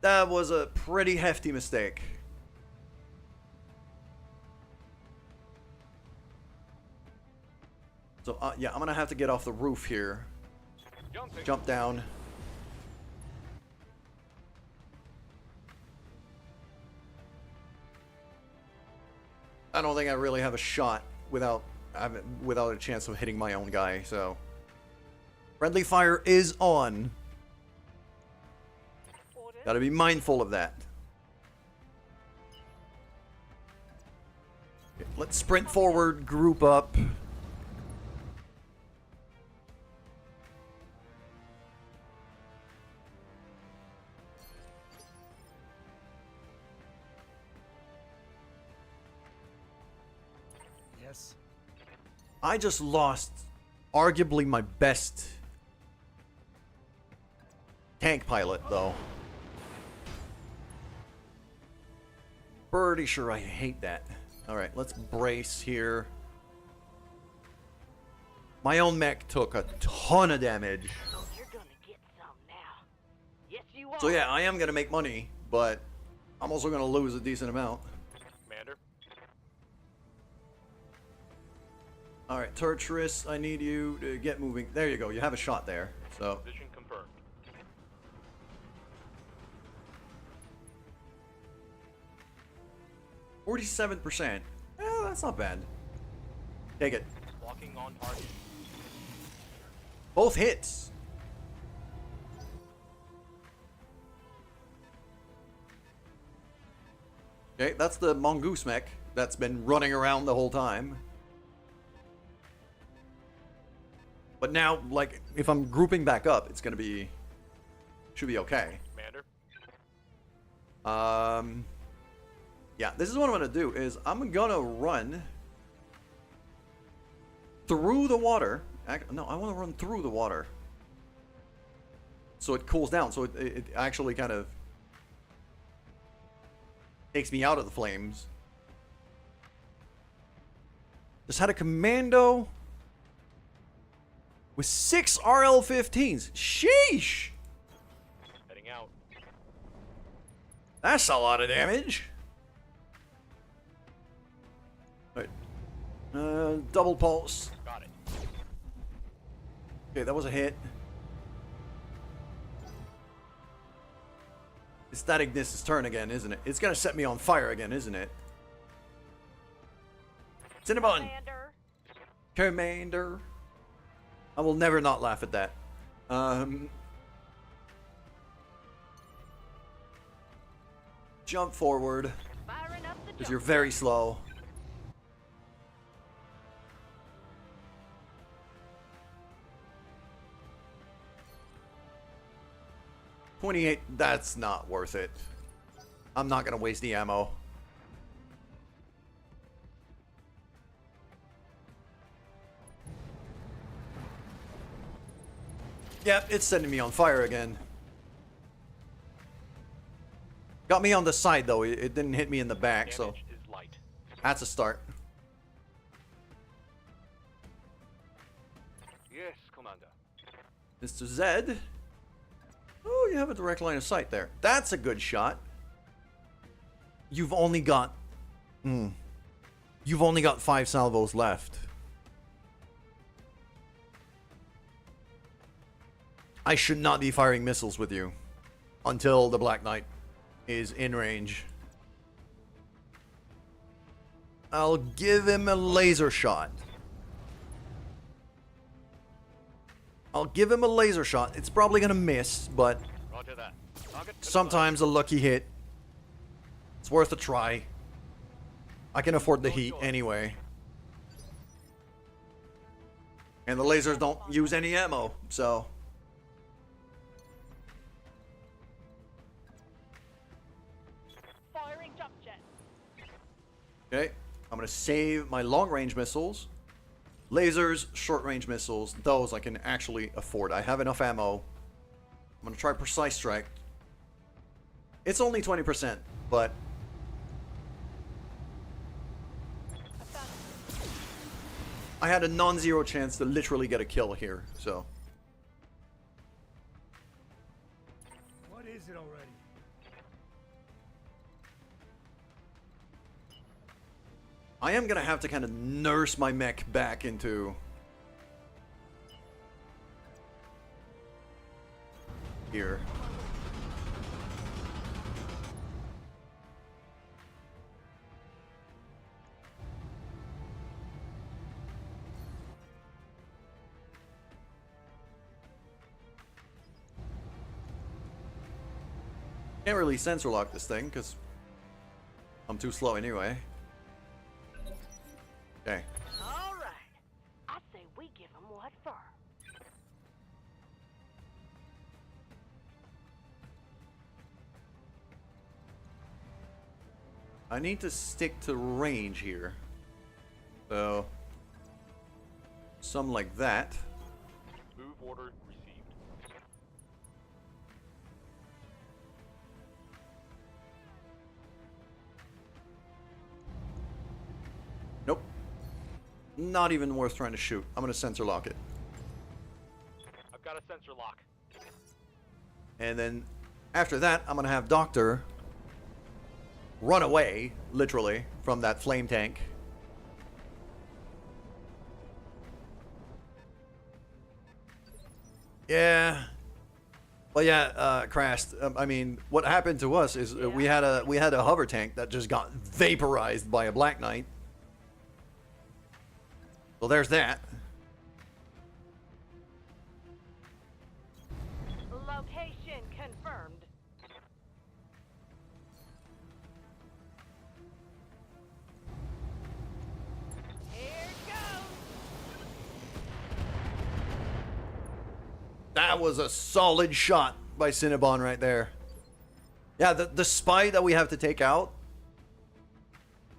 That was a pretty hefty mistake. So, yeah, I'm gonna have to get off the roof here. Jumping. Jump down. I don't think I really have a shot without a chance of hitting my own guy, so... Friendly fire is on. Orders. Gotta be mindful of that. Okay, let's sprint forward, group up. Yes. I just lost arguably my best tank pilot, though. Pretty sure I hate that. Alright, let's brace here. My own mech took a ton of damage. So you're gonna get some now. Yes, you are. So yeah, I am gonna make money, but I'm also gonna lose a decent amount. Commander. Alright, Turturus, I need you to get moving. There you go, you have a shot there. So Position confirmed. 47%. That's not bad. Take it. Locking on target. Both hits. Okay, that's the mongoose mech that's been running around the whole time. But now, like, if I'm grouping back up, it's gonna be... should be okay. Commander. Yeah, this is what I'm gonna do, is I'm gonna run through the water. No, I want to run through the water. So it cools down, so it actually kind of takes me out of the flames. Just had a commando with 6 RL-15s. Sheesh! Heading out. That's a lot of damage. Right. Double pulse. Got it. Okay, that was a hit. It's that Ignis' turn again, isn't it? It's gonna set me on fire again, isn't it? Cinnabon! Commander. Commander. I will never not laugh at that. Jump forward, Firing up the because jump. you're very slow. $28, that's not worth it. I'm not gonna waste the ammo. Yep, it's setting me on fire again. Got me on the side though, it didn't hit me in the back, so Damage is light. that's a start. Yes, Commander. Mr. Zed. Oh, you have a direct line of sight there. That's a good shot. You've only got... You've only got 5 salvos left. I should not be firing missiles with you until the Black Knight is in range. I'll give him a laser shot. I'll give him a laser shot. It's probably gonna miss, but Roger that. Target sometimes a lucky hit. It's worth a try. I can afford the heat anyway. And the lasers don't use any ammo, so... Firing jump jet. Okay, I'm gonna save my long-range missiles. Lasers, short-range missiles, those I can actually afford. I have enough ammo. I'm gonna try Precise Strike. It's only 20%, but... I had a non-zero chance to literally get a kill here, so... What is it already? I am gonna have to kind of nurse my mech back into... here. Can't really sensor lock this thing because I'm too slow anyway. Okay. All right. I say we give them what for. I need to stick to range here. So, some like that. Move order received. Nope. Not even worth trying to shoot. I'm gonna sensor lock it. I've got a sensor lock. And then after that, I'm gonna have Doctor run away, literally, from that flame tank. Yeah. Well, yeah, crashed. I mean, what happened to us is we had a hover tank that just got vaporized by a Black Knight. So there's that. Location confirmed. Here goes. That was a solid shot by Cinnabon right there. Yeah, the spy that we have to take out,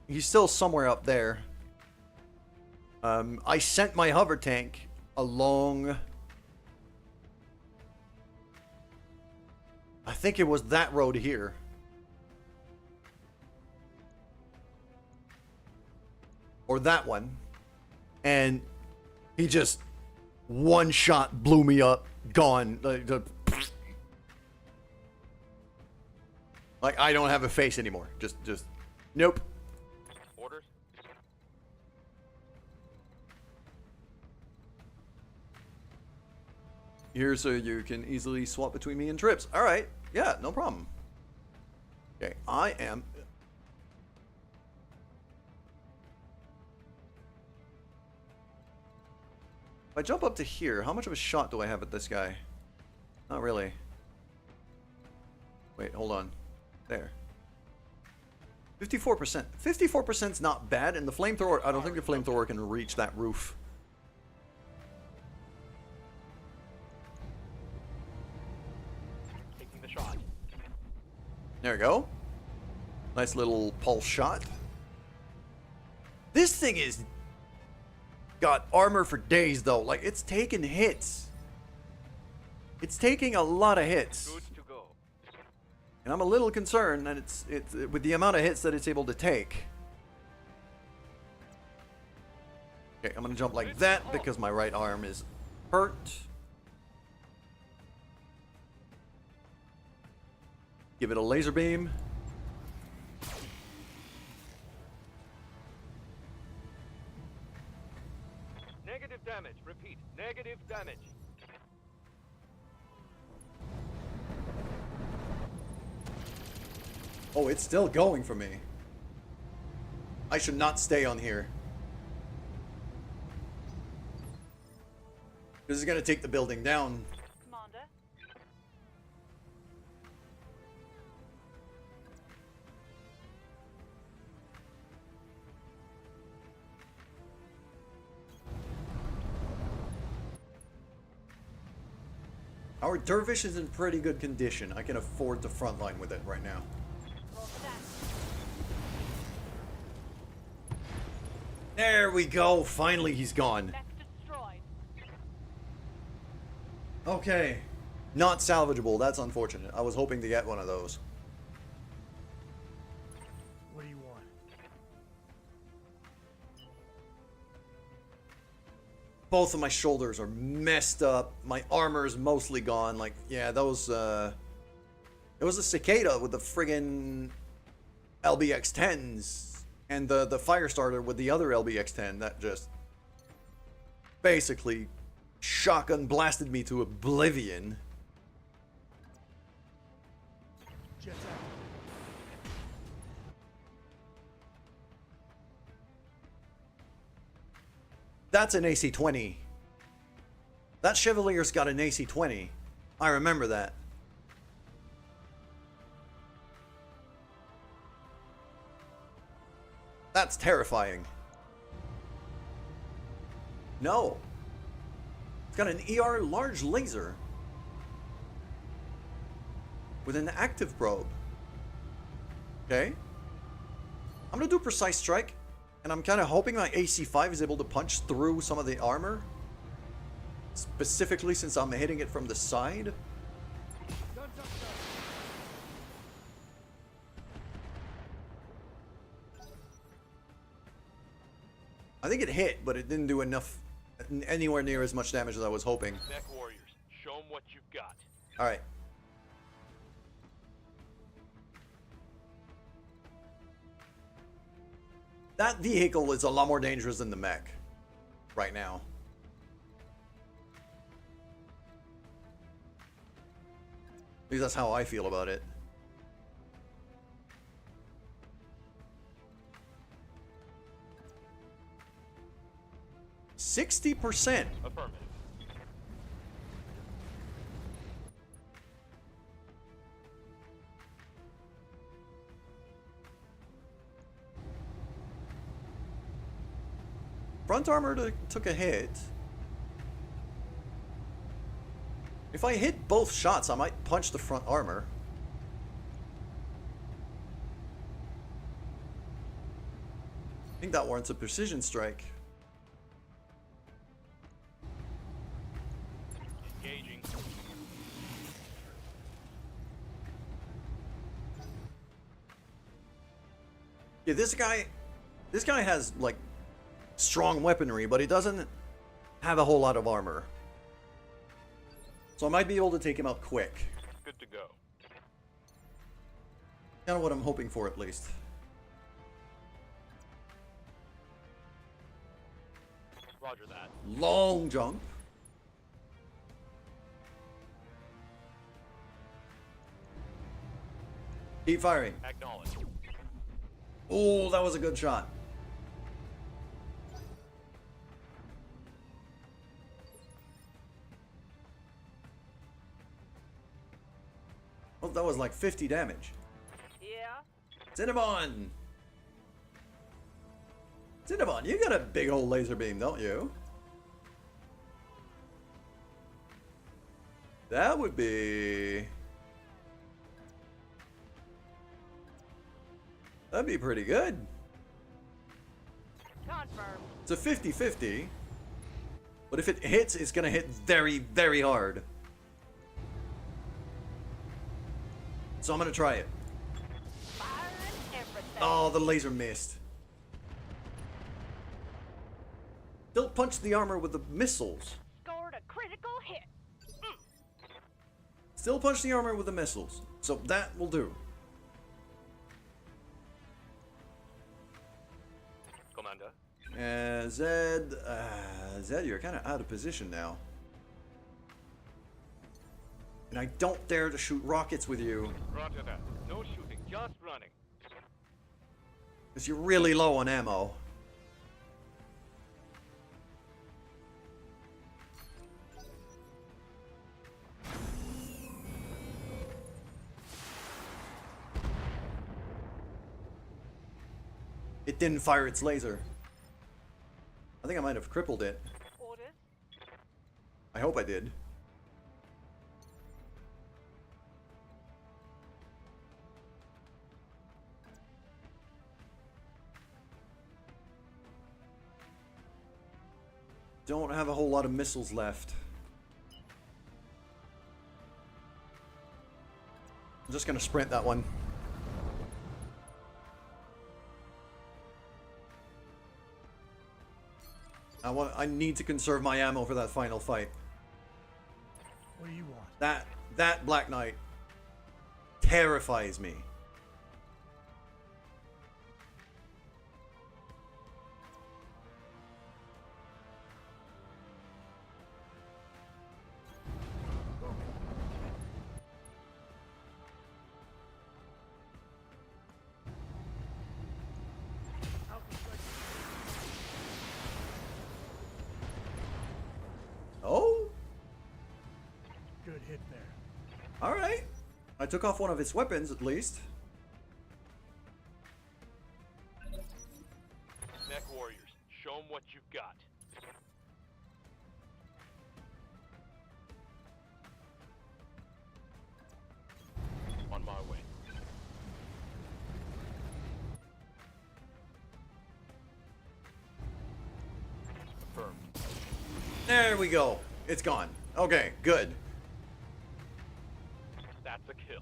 he's still somewhere up there. I sent my hover tank along... I think it was that road here. Or that one. And he just one shot blew me up. Gone. Like I don't have a face anymore. Just nope. Orders. Here so you can easily swap between me and trips. Alright. Yeah, no problem. Okay, I am... If I jump up to here, how much of a shot do I have at this guy? Not really. Wait, hold on. There. 54%. 54% is not bad, and the flamethrower, I don't think the flamethrower can reach that roof. Taking the shot. There we go. Nice little pulse shot. This thing is got armor for days though. Like it's taking hits. It's taking a lot of hits. Good to go. And I'm a little concerned that it's with the amount of hits that it's able to take. Okay, I'm gonna jump like that because my right arm is hurt. Give it a laser beam. Negative damage. Repeat. Negative damage. Oh, it's still going for me. I should not stay on here. This is gonna take the building down. Commander. Our dervish is in pretty good condition. I can afford to frontline with it right now. Roll that. There we go. Finally, he's gone. Mech destroyed. Okay. Not salvageable. That's unfortunate. I was hoping to get one of those. What do you want? Both of my shoulders are messed up. My armor is mostly gone. Like, yeah, those, it was a cicada with the friggin' LBX-10s. And the fire starter with the other LBX-10 that just basically shotgun blasted me to oblivion. Jets out. That's an AC-20. That Chevalier's got an AC-20. I remember that. That's terrifying. No. It's got an ER large laser. With an active probe. Okay. I'm gonna do precise strike. And I'm kind of hoping my AC5 is able to punch through some of the armor. Specifically since I'm hitting it from the side. Guns up, sir. I think it hit, but it didn't do enough, anywhere near as much damage as I was hoping. Mech warriors, show them what you've got. Alright. That vehicle is a lot more dangerous than the mech. Right now. At least that's how I feel about it. %60%. Affirmative. Front armor took a hit. If I hit both shots, I might punch the front armor. I think that warrants a precision strike. Engaging. Yeah, this guy has like strong weaponry, but he doesn't have a whole lot of armor. So I might be able to take him out quick. Good to go. Kind of what I'm hoping for, at least. Roger that. Long jump. Keep firing. Acknowledge. Oh, that was a good shot. Oh, that was like 50 damage. Yeah? Cinnamon! Cinnamon, you got a big old laser beam, don't you? That would be... That'd be pretty good. Confirmed. It's a 50-50. But if it hits, it's gonna hit very, very hard. So I'm gonna try it. Firing everything. Oh, the laser missed. Still punch the armor with the missiles. Scored a critical hit. Still punch the armor with the missiles. So that will do. Commander. Zed, you're kind of out of position now. And I don't dare to shoot rockets with you. Roger that. No shooting, just running. Because you're really low on ammo. It didn't fire its laser. I think I might have crippled it. Orders. I hope I did. Don't have a whole lot of missiles left. I'm just gonna sprint that one. I need to conserve my ammo for that final fight. What do you want? That Black Knight terrifies me. Oh? Good hit there. Alright. I took off one of its weapons, at least. There we go. It's gone. Okay, good. That's a kill.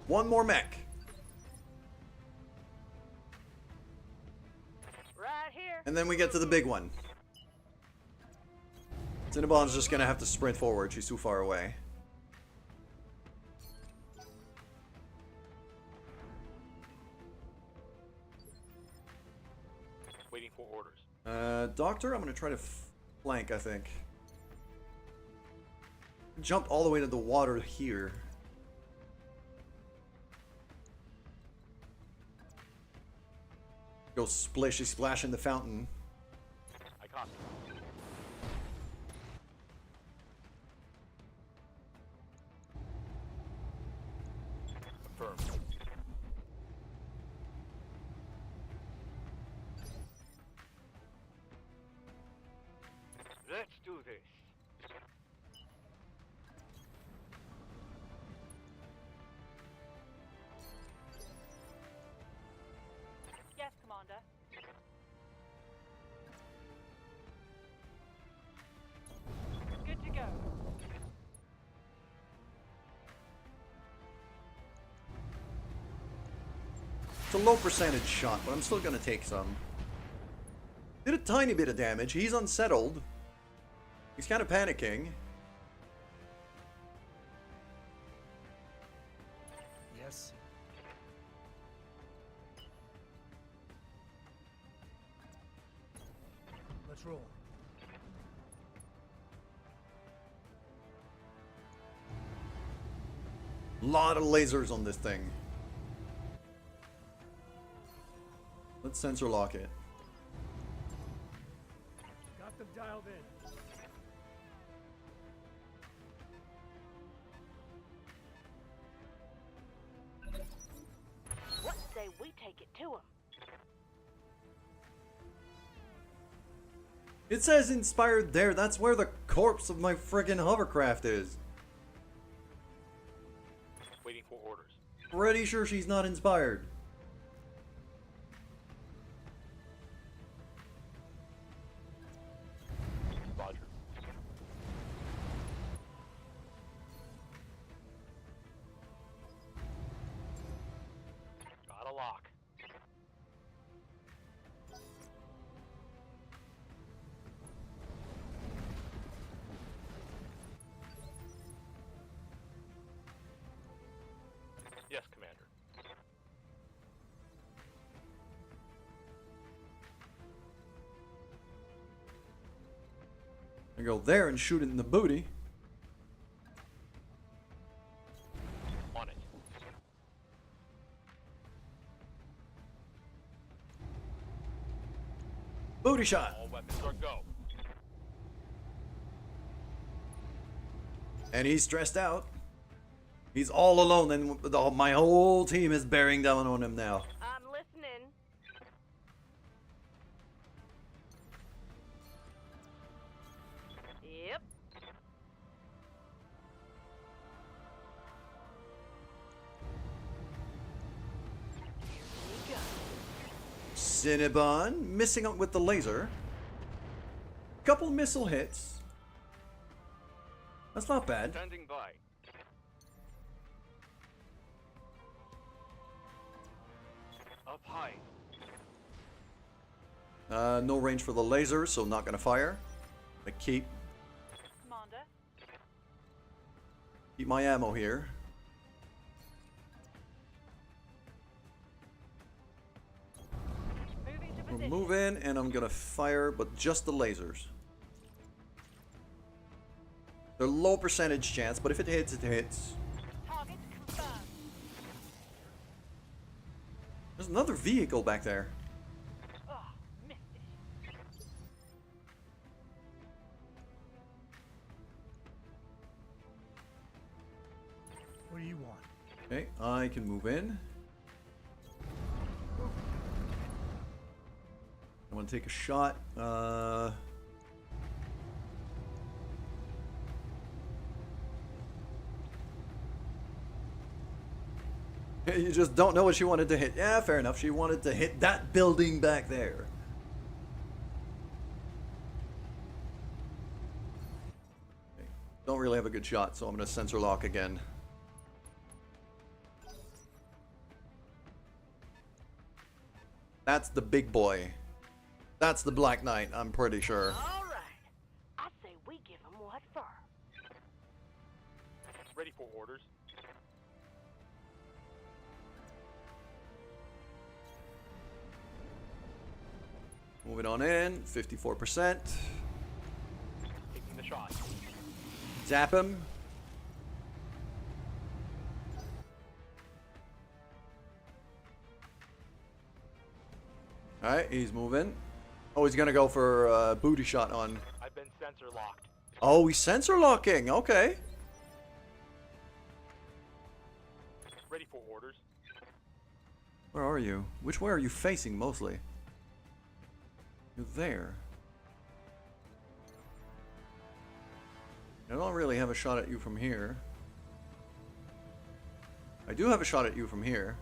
One more mech. Right here. And then we get to the big one. Cinnabon's just gonna have to sprint forward. She's too far away. Waiting for orders. Doctor, I'm gonna try to flank, I think. Jumped all the way to the water here. Go splishy splash in the fountain. I copy. Confirmed. Let's do this. Yes, Commander. Good to go. It's a low percentage shot, but I'm still gonna take some. Did a tiny bit of damage. He's unsettled. He's kind of panicking. Yes. Let's roll. Lot of lasers on this thing. Let's sensor lock it. Got them dialed in. What say we take it to him? It says inspired there. That's where the corpse of my friggin' hovercraft is. Waiting for orders. Pretty sure she's not inspired. Roger. Got a lock. Yes, Commander. I go there and shoot it in the booty. On it. Booty shot. All weapons are go. And he's stressed out. He's all alone, and my whole team is bearing down on him now. I'm listening. Yep. Here we go. Cinnabon missing out with the laser. Couple missile hits. That's not bad. Standing by. Up high. No range for the laser, so not gonna fire. I keep Commander. my ammo here. Moving to We're position. moving, and I'm gonna fire, but just the lasers. They're low percentage chance, but if it hits, it hits. Target confirmed. There's another vehicle back there. Oh, missed it. What do you want? Okay, I can move in. I want to take a shot. You just don't know what she wanted to hit. Yeah, fair enough. She wanted to hit that building back there. Okay. Don't really have a good shot, so I'm going to sensor lock again. That's the big boy. That's the Black Knight, I'm pretty sure. All right. I say we give him what for. Ready for orders. Moving on in, 54%. Taking the shot. Zap him. Alright, he's moving. Oh, he's gonna go for a booty shot on. I've been sensor locked. Oh, he's sensor locking. Okay. Ready for orders. Where are you? Which way are you facing mostly? You're there. I don't really have a shot at you from here. I do have a shot at you from here.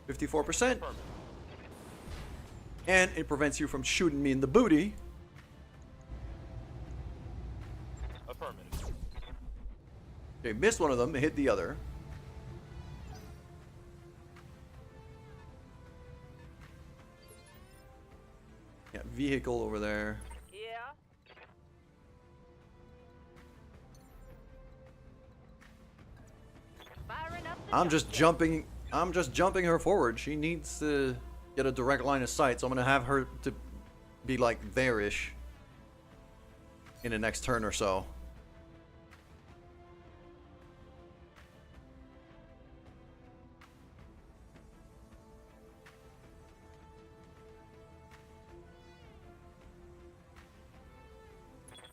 54%. And it prevents you from shooting me in the booty. Affirmative. Okay, missed one of them, hit the other. Yeah, vehicle over there. Yeah. Firing up the I'm just gun. jumping her forward. She needs to get a direct line of sight, so I'm gonna have her to be like there-ish in the next turn or so.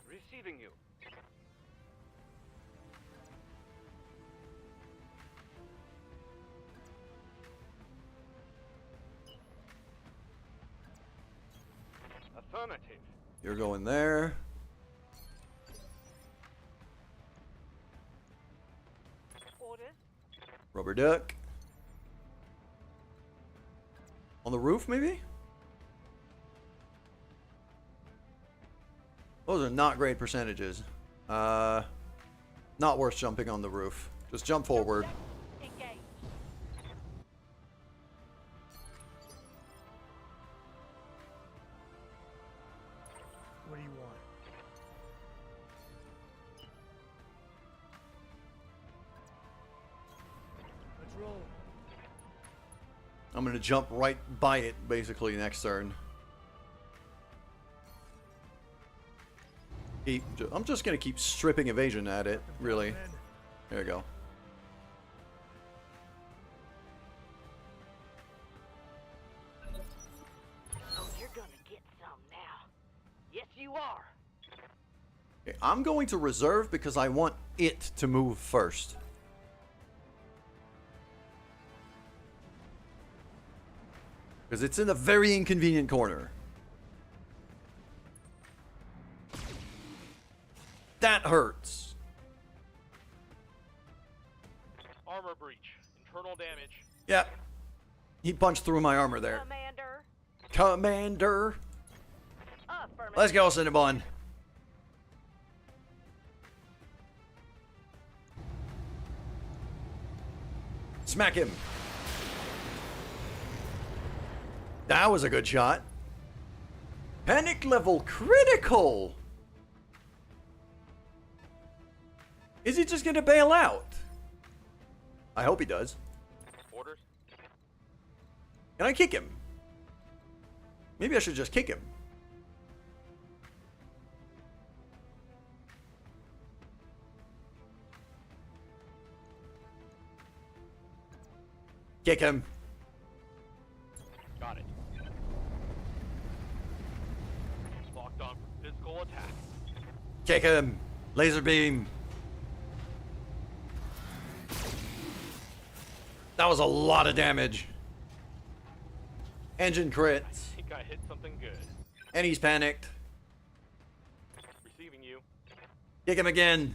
Receiving you. Affirmative. You're going there. Orders. Rubber duck. On the roof, maybe? Those are not great percentages. Not worth jumping on the roof. Just jump forward. Engage. What do you want? Let's roll. I'm gonna jump right by it, basically, next turn. I'm just gonna keep stripping evasion at it, really. Men, There you go. Oh, you're gonna get some now. Yes, you are. Okay, I'm going to reserve because I want it to move first. Because it's in a very inconvenient corner. That hurts. Armor breach. Internal damage. Yep. He punched through my armor there. Commander. Commander. Affirmative. Let's go, Cinnabon. Smack him. That was a good shot. Panic level critical. Is he just gonna bail out? I hope he does. Orders. Can I kick him? Maybe I should just kick him. Kick him. Got it. Locked on for physical attack. Kick him. Laser beam. That was a lot of damage. Engine crits. I think I hit something good. And he's panicked. Receiving you. Kick him again.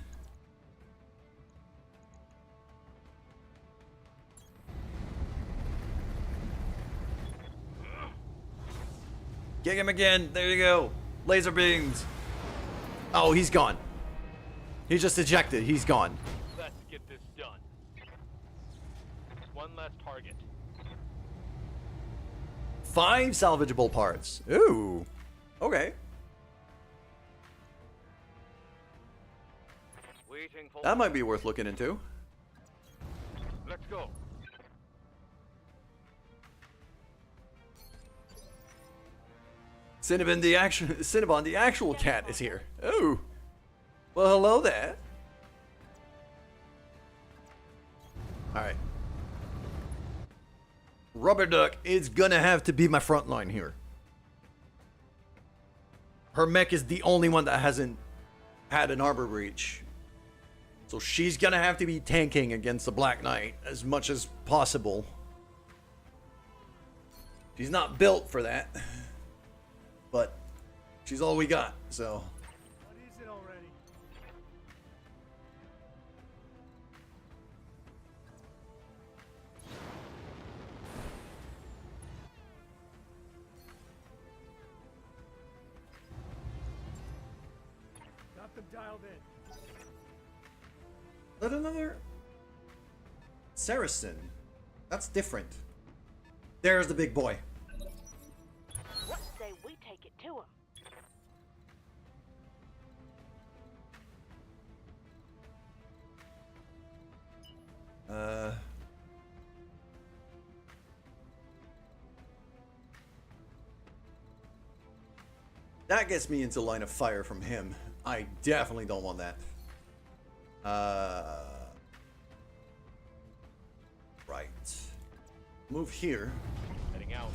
Kick him again. There you go. Laser beams. Oh, he's gone. He just ejected. He's gone. Let's get this done. One less target. 5 salvageable parts. Ooh. Okay. Waiting for. That might be worth looking into. Let's go. Cinnabon the actual cat is here. Oh. Well, hello there. Alright. Rubber Duck is gonna have to be my front line here. Her mech is the only one that hasn't had an arbor breach. So she's gonna have to be tanking against the Black Knight as much as possible. She's not built for that. But she's all we got, so. What is it already? Got them dialed in. Let another Saracen. That's different. There's the big boy. What say we take it to him? That gets me into line of fire from him. I definitely don't want that. Right. Move here. Heading out.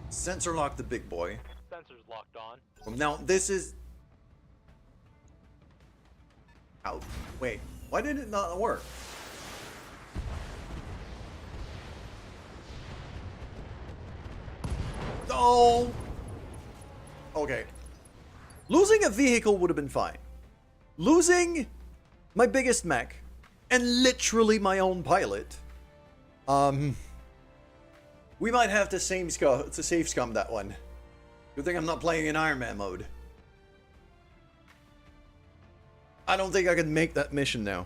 Sensor lock the big boy. Sensors locked on. Well, now this is. Out. Wait. Why did it not work? Oh. Okay. Losing a vehicle would have been fine. Losing my biggest mech and literally my own pilot. We might have to save scum that one. Good thing I'm not playing in Iron Man mode. I don't think I can make that mission now.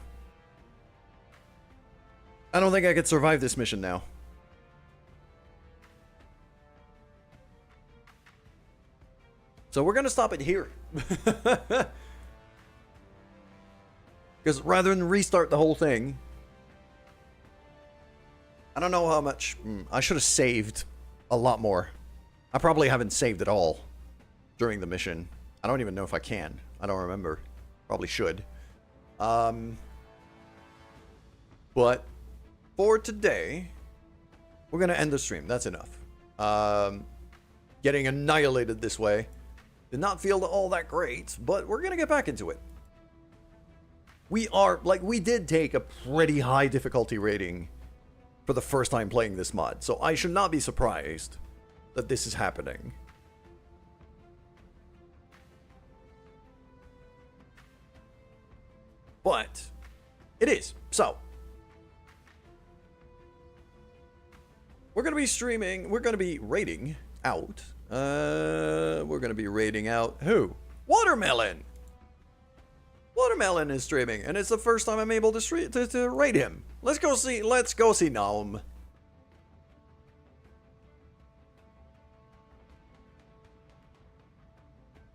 I don't think I could survive this mission now. So we're going to stop it here. Because rather than restart the whole thing, I don't know how much. I should have saved a lot more. I probably haven't saved at all during the mission. I don't even know if I can. I don't remember. Probably should. But for today, we're going to end the stream. That's enough. Getting annihilated this way did not feel all that great, but we're going to get back into it. We did take a pretty high difficulty rating for the first time playing this mod, so I should not be surprised that this is happening. But it is. So we're going to be streaming, we're going to be raiding out. We're going to be raiding out who? Watermelon. Watermelon is streaming, and it's the first time I'm able to raid him. Let's go see Gnome.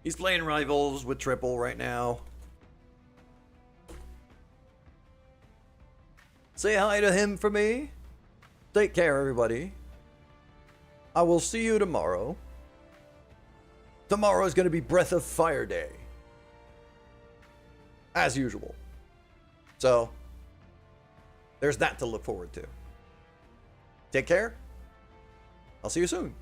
He's playing Rivals with Triple right now. Say hi to him for me. Take care, everybody. I will see you tomorrow. Tomorrow is going to be Breath of Fire Day. As usual. So, there's that to look forward to. Take care. I'll see you soon.